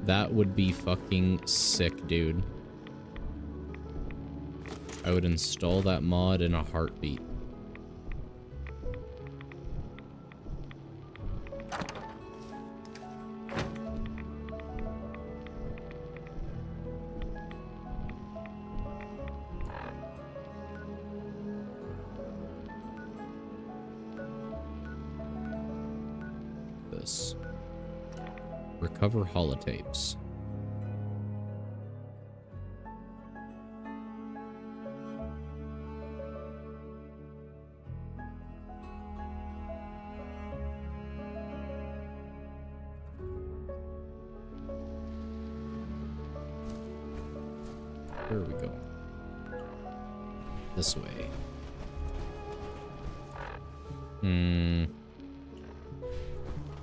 That would be fucking sick, dude. I would install that mod in a heartbeat. This. Recover holotapes. Where are we going? This way.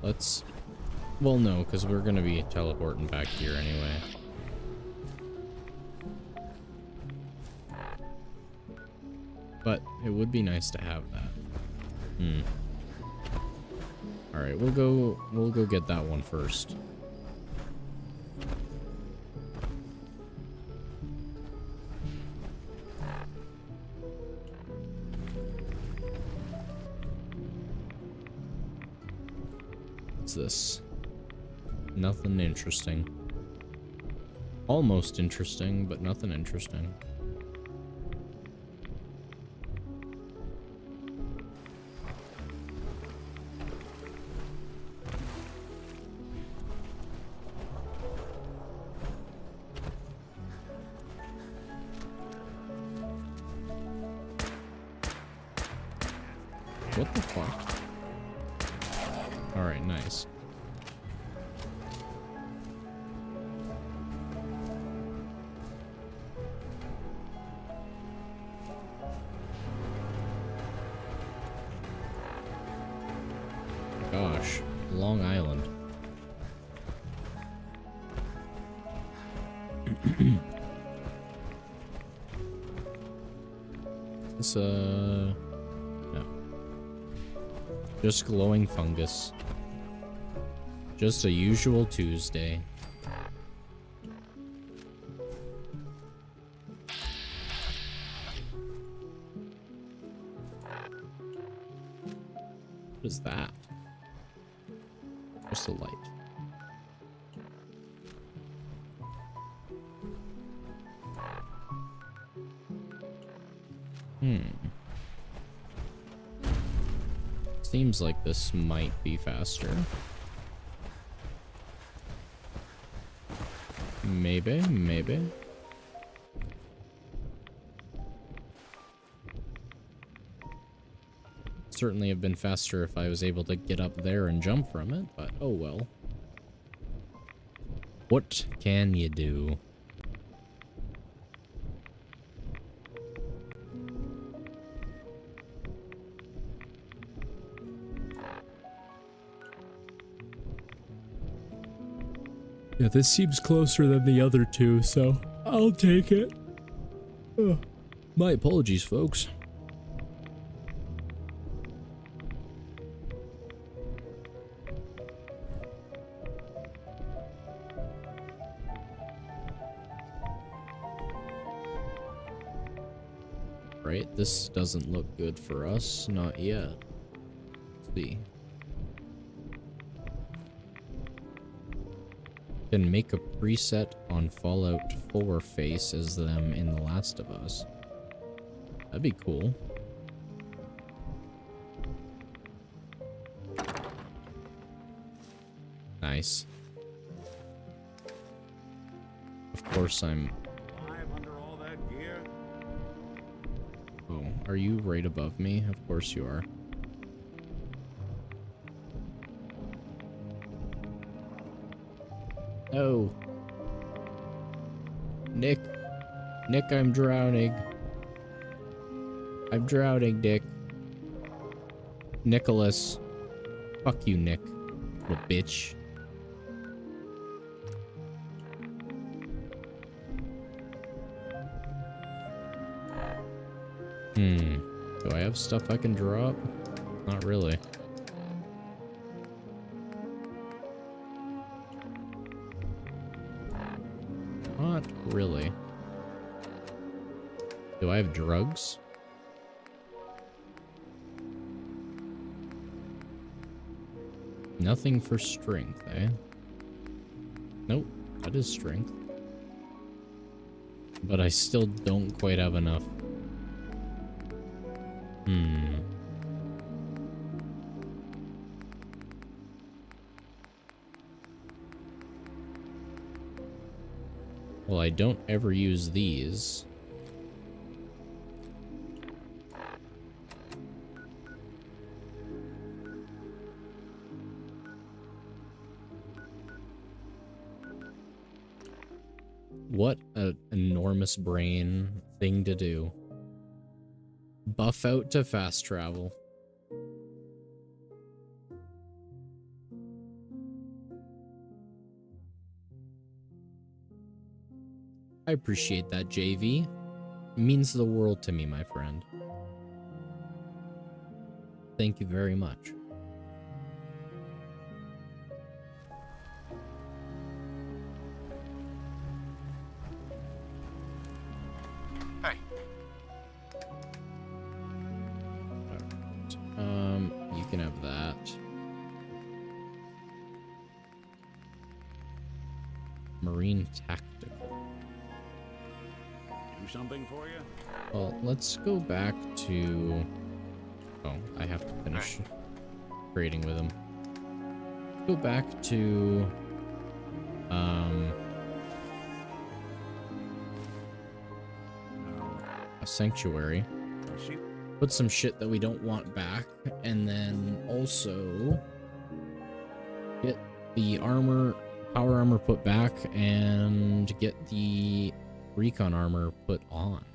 Let's... Well, no, because we're going to be teleporting back here anyway. But it would be nice to have that. Alright, we'll go get that one first. What's this? Nothing interesting. Almost interesting, but nothing interesting. What the fuck? Alright, nice. Gosh, Long Island. It's no. Just glowing fungus. Just a usual Tuesday. What is that? Just a light. Seems like this might be faster. Maybe. Certainly have been faster if I was able to get up there and jump from it, but oh well. What can you do? Yeah, this seems closer than the other two, so I'll take it. Ugh. My apologies, folks. Right, this doesn't look good for us, not yet. Let's see. Can make a preset on Fallout 4 face as them in The Last of Us. That'd be cool. Nice. Of course I'm... Oh, are you right above me? Of course you are. Oh. Nick. Nick, I'm drowning. I'm drowning, Nick. Nicholas. Fuck you, Nick. Little bitch. Do I have stuff I can drop? Not really. Not really. Do I have drugs? Nothing for strength, eh? Nope, that is strength. But I still don't quite have enough. Well, I don't ever use these. What an enormous brain thing to do. Buff out to fast travel. I appreciate that, JV. It means the world to me, my friend. Thank you very much. Hey. You can have that. Marine tactical. Do something for you? Well, let's go back to... Oh, I have to finish trading with him. Go back to... a sanctuary. Put some shit that we don't want back, and then also get the armor, power armor put back, and get the recon armor put on.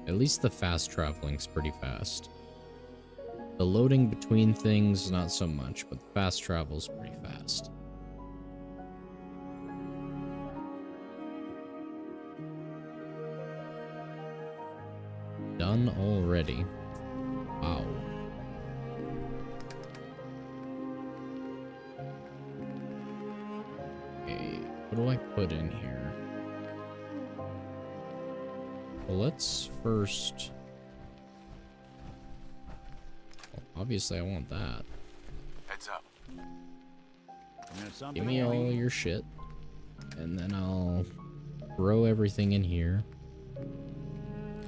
At least the fast traveling's pretty fast. The loading between things, not so much, but the fast travel's pretty fast. Done already. Wow. Okay, what do I put in here? Well, let's first... Well, obviously I want that. Heads up. Give me all your shit. And then I'll throw everything in here.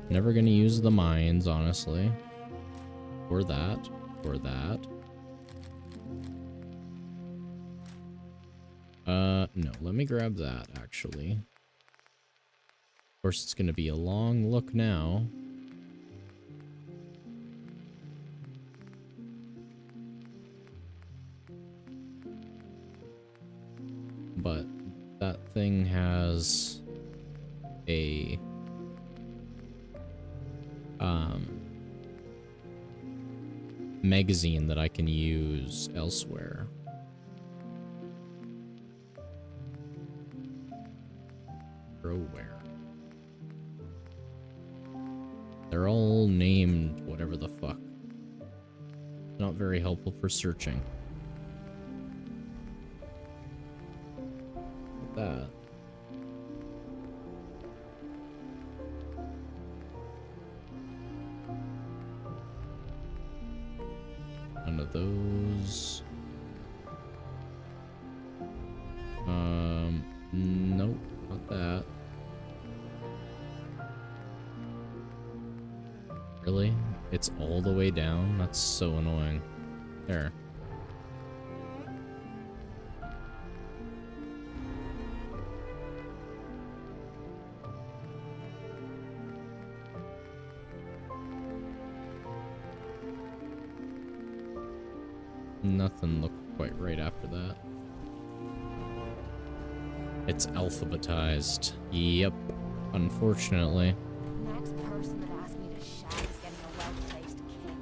Never gonna use the mines, honestly. Or that. Or that. No, let me grab that, actually. Of course, it's gonna be a long look now. But that thing has a magazine that I can use elsewhere. Where? They're all named whatever the fuck. Not very helpful for searching. that. None of those. Nope, not that. Really? It's all the way down? That's so annoying. There. Nothing looked quite right after that. It's alphabetized. Yep. Unfortunately. Next person that asked me to shout is getting a well-placed kick.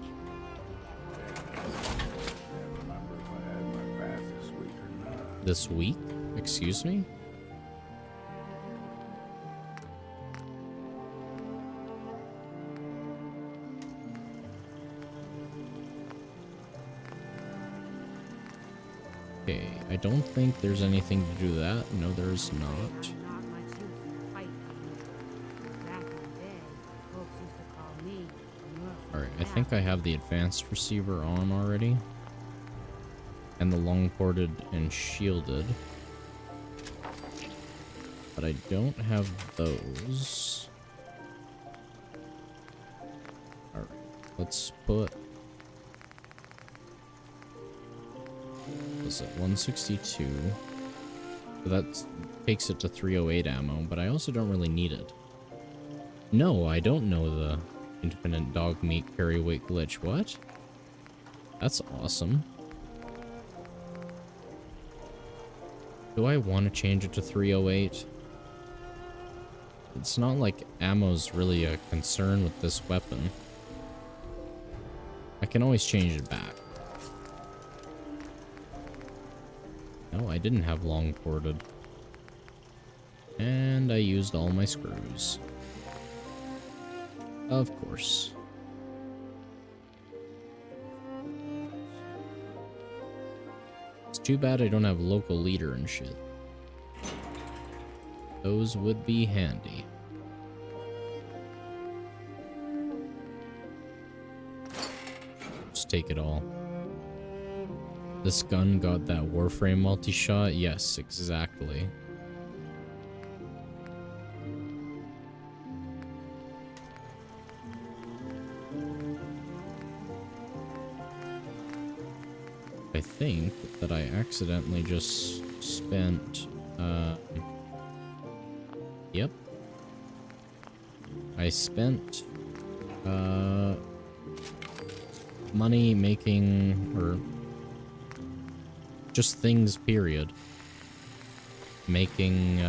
This week? Excuse me? Okay, I don't think there's anything to do that. No, there's not. Alright, I think I have the advanced receiver on already. And the long ported and shielded. But I don't have those. Alright, let's put... What's it, 162. So that takes it to 308 ammo, but I also don't really need it. No, I don't know the infinite dog meat carry weight glitch. What? That's awesome. Do I want to change it to 308? It's not like ammo's really a concern with this weapon. I can always change it back. No, I didn't have long ported. And I used all my screws. Of course. It's too bad I don't have local leader and shit. Those would be handy. Just take it all. This gun got that Warframe multi-shot? Yes, exactly. I think that I accidentally just spent, yep. I spent, money making, or just things, period. Making,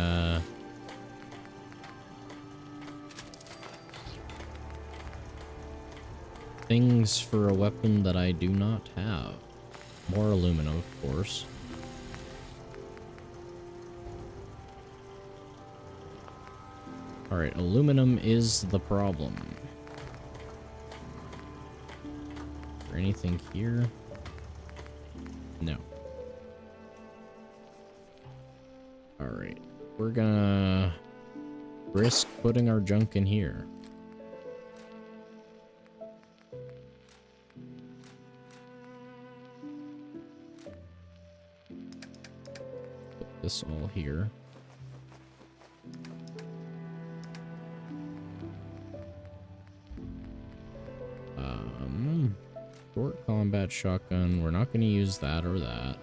things for a weapon that I do not have. More aluminum, of course. Alright, aluminum is the problem. Is there anything here? No. Alright, we're gonna risk putting our junk in here. Put this all here. Short combat shotgun, we're not gonna use that or that.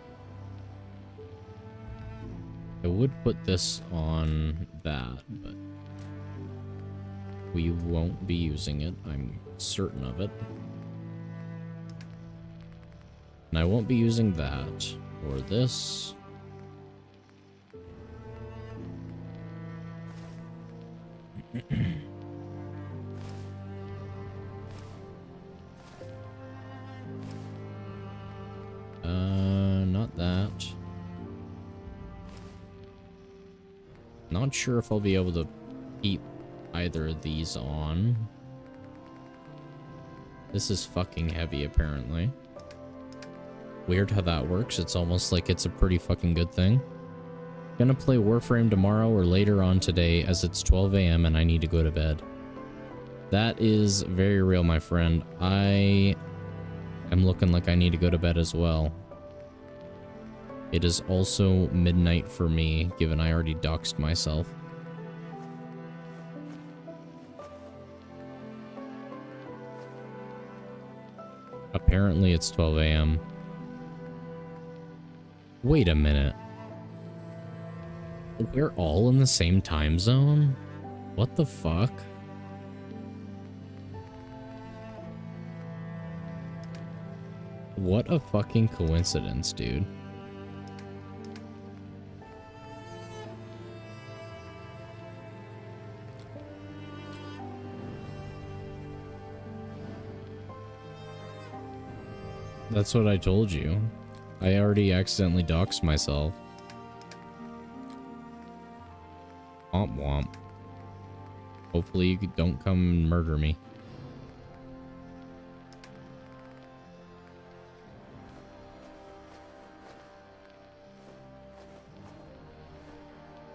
I would put this on that, but we won't be using it, I'm certain of it. And I won't be using that or this. Not that. Not sure if I'll be able to keep either of these on. This is fucking heavy, apparently. Weird how that works. It's almost like it's a pretty fucking good thing. Gonna play Warframe tomorrow or later on today as it's 12 a.m. and I need to go to bed. That is very real, my friend. I am looking like I need to go to bed as well. It is also midnight for me, given I already doxed myself. Apparently it's 12 a.m. Wait a minute. We're all in the same time zone? What the fuck? What a fucking coincidence, dude. That's what I told you. I already accidentally doxed myself. Womp womp. Hopefully you don't come and murder me.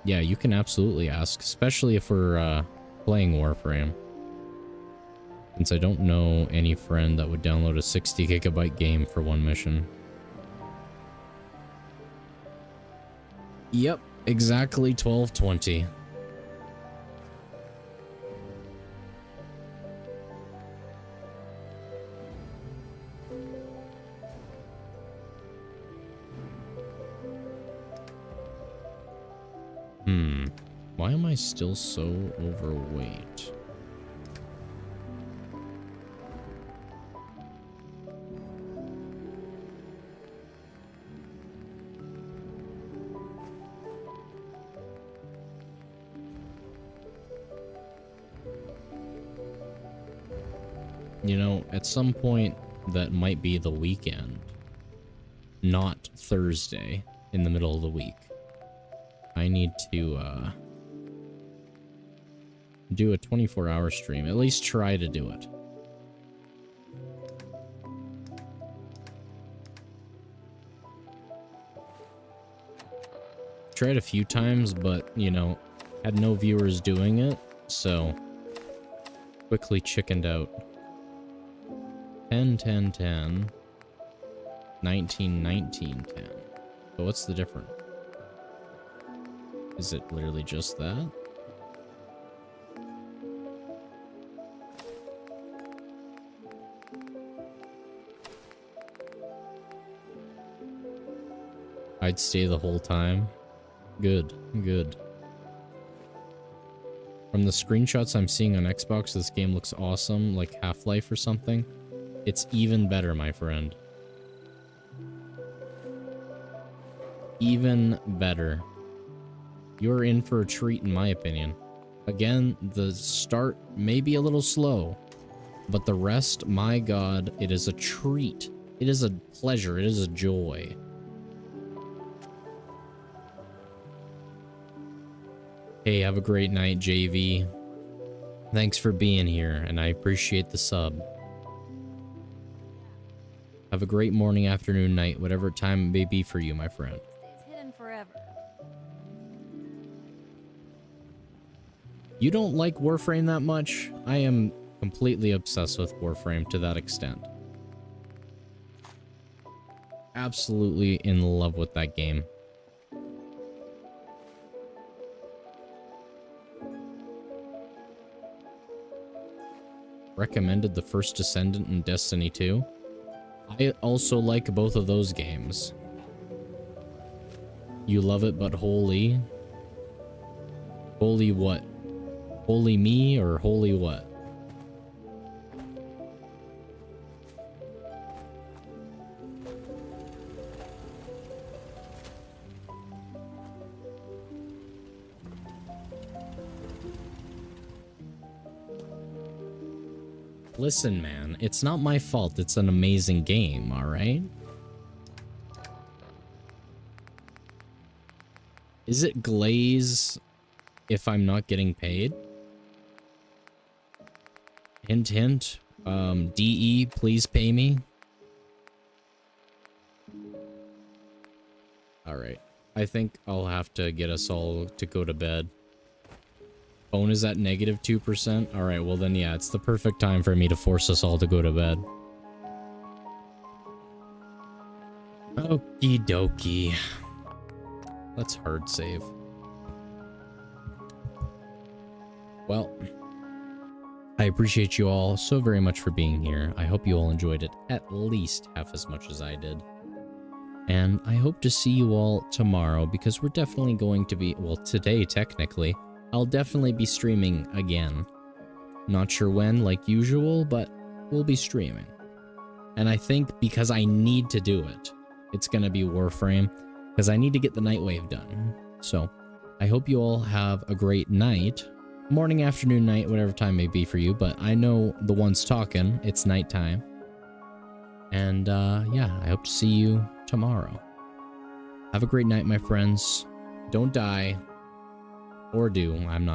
Yeah, you can absolutely ask, especially if we're playing Warframe. Since I don't know any friend that would download a 60 gigabyte game for one mission. Yep, exactly 12:20. Why am I still so overweight? You know, at some point that might be the weekend, not Thursday in the middle of the week. I need to do a 24-hour stream. At least try to do it. Tried a few times, but, you know, had no viewers doing it, so quickly chickened out. 10, 10, 10. 19, 19, 10. But what's the difference? Is it literally just that? I'd stay the whole time. Good, good. From the screenshots I'm seeing on Xbox, this game looks awesome, like Half-Life or something. It's even better, my friend. Even better. You're in for a treat, in my opinion. Again, the start may be a little slow, but the rest, my god, it is a treat. It is a pleasure. It is a joy. Hey, have a great night, JV. Thanks for being here, and I appreciate the sub. Have a great morning, afternoon, night, whatever time it may be for you, my friend. It's hidden forever. You don't like Warframe that much? I am completely obsessed with Warframe to that extent. Absolutely in love with that game. Recommended the first Descendant in Destiny 2. I also like both of those games. You love it, but holy? Holy what? Holy me or holy what? Listen, man, it's not my fault. It's an amazing game, all right? Is it glaze if I'm not getting paid? Hint, hint. DE, please pay me. All right. I think I'll have to get us all to go to bed. Phone is at -2%. All right, well then, yeah, it's the perfect time for me to force us all to go to bed. Okie dokie. Let's hard save. Well, I appreciate you all so very much for being here. I hope you all enjoyed it at least half as much as I did. And I hope to see you all tomorrow, because we're definitely going to be, well, today technically, I'll definitely be streaming again. Not sure when, like usual, but we'll be streaming. And I think because I need to do it, it's going to be Warframe, because I need to get the Nightwave done. So, I hope you all have a great night. Morning, afternoon, night, whatever time may be for you, but I know the ones talking, it's nighttime. And, yeah, I hope to see you tomorrow. Have a great night, my friends. Don't die. Or do, I'm not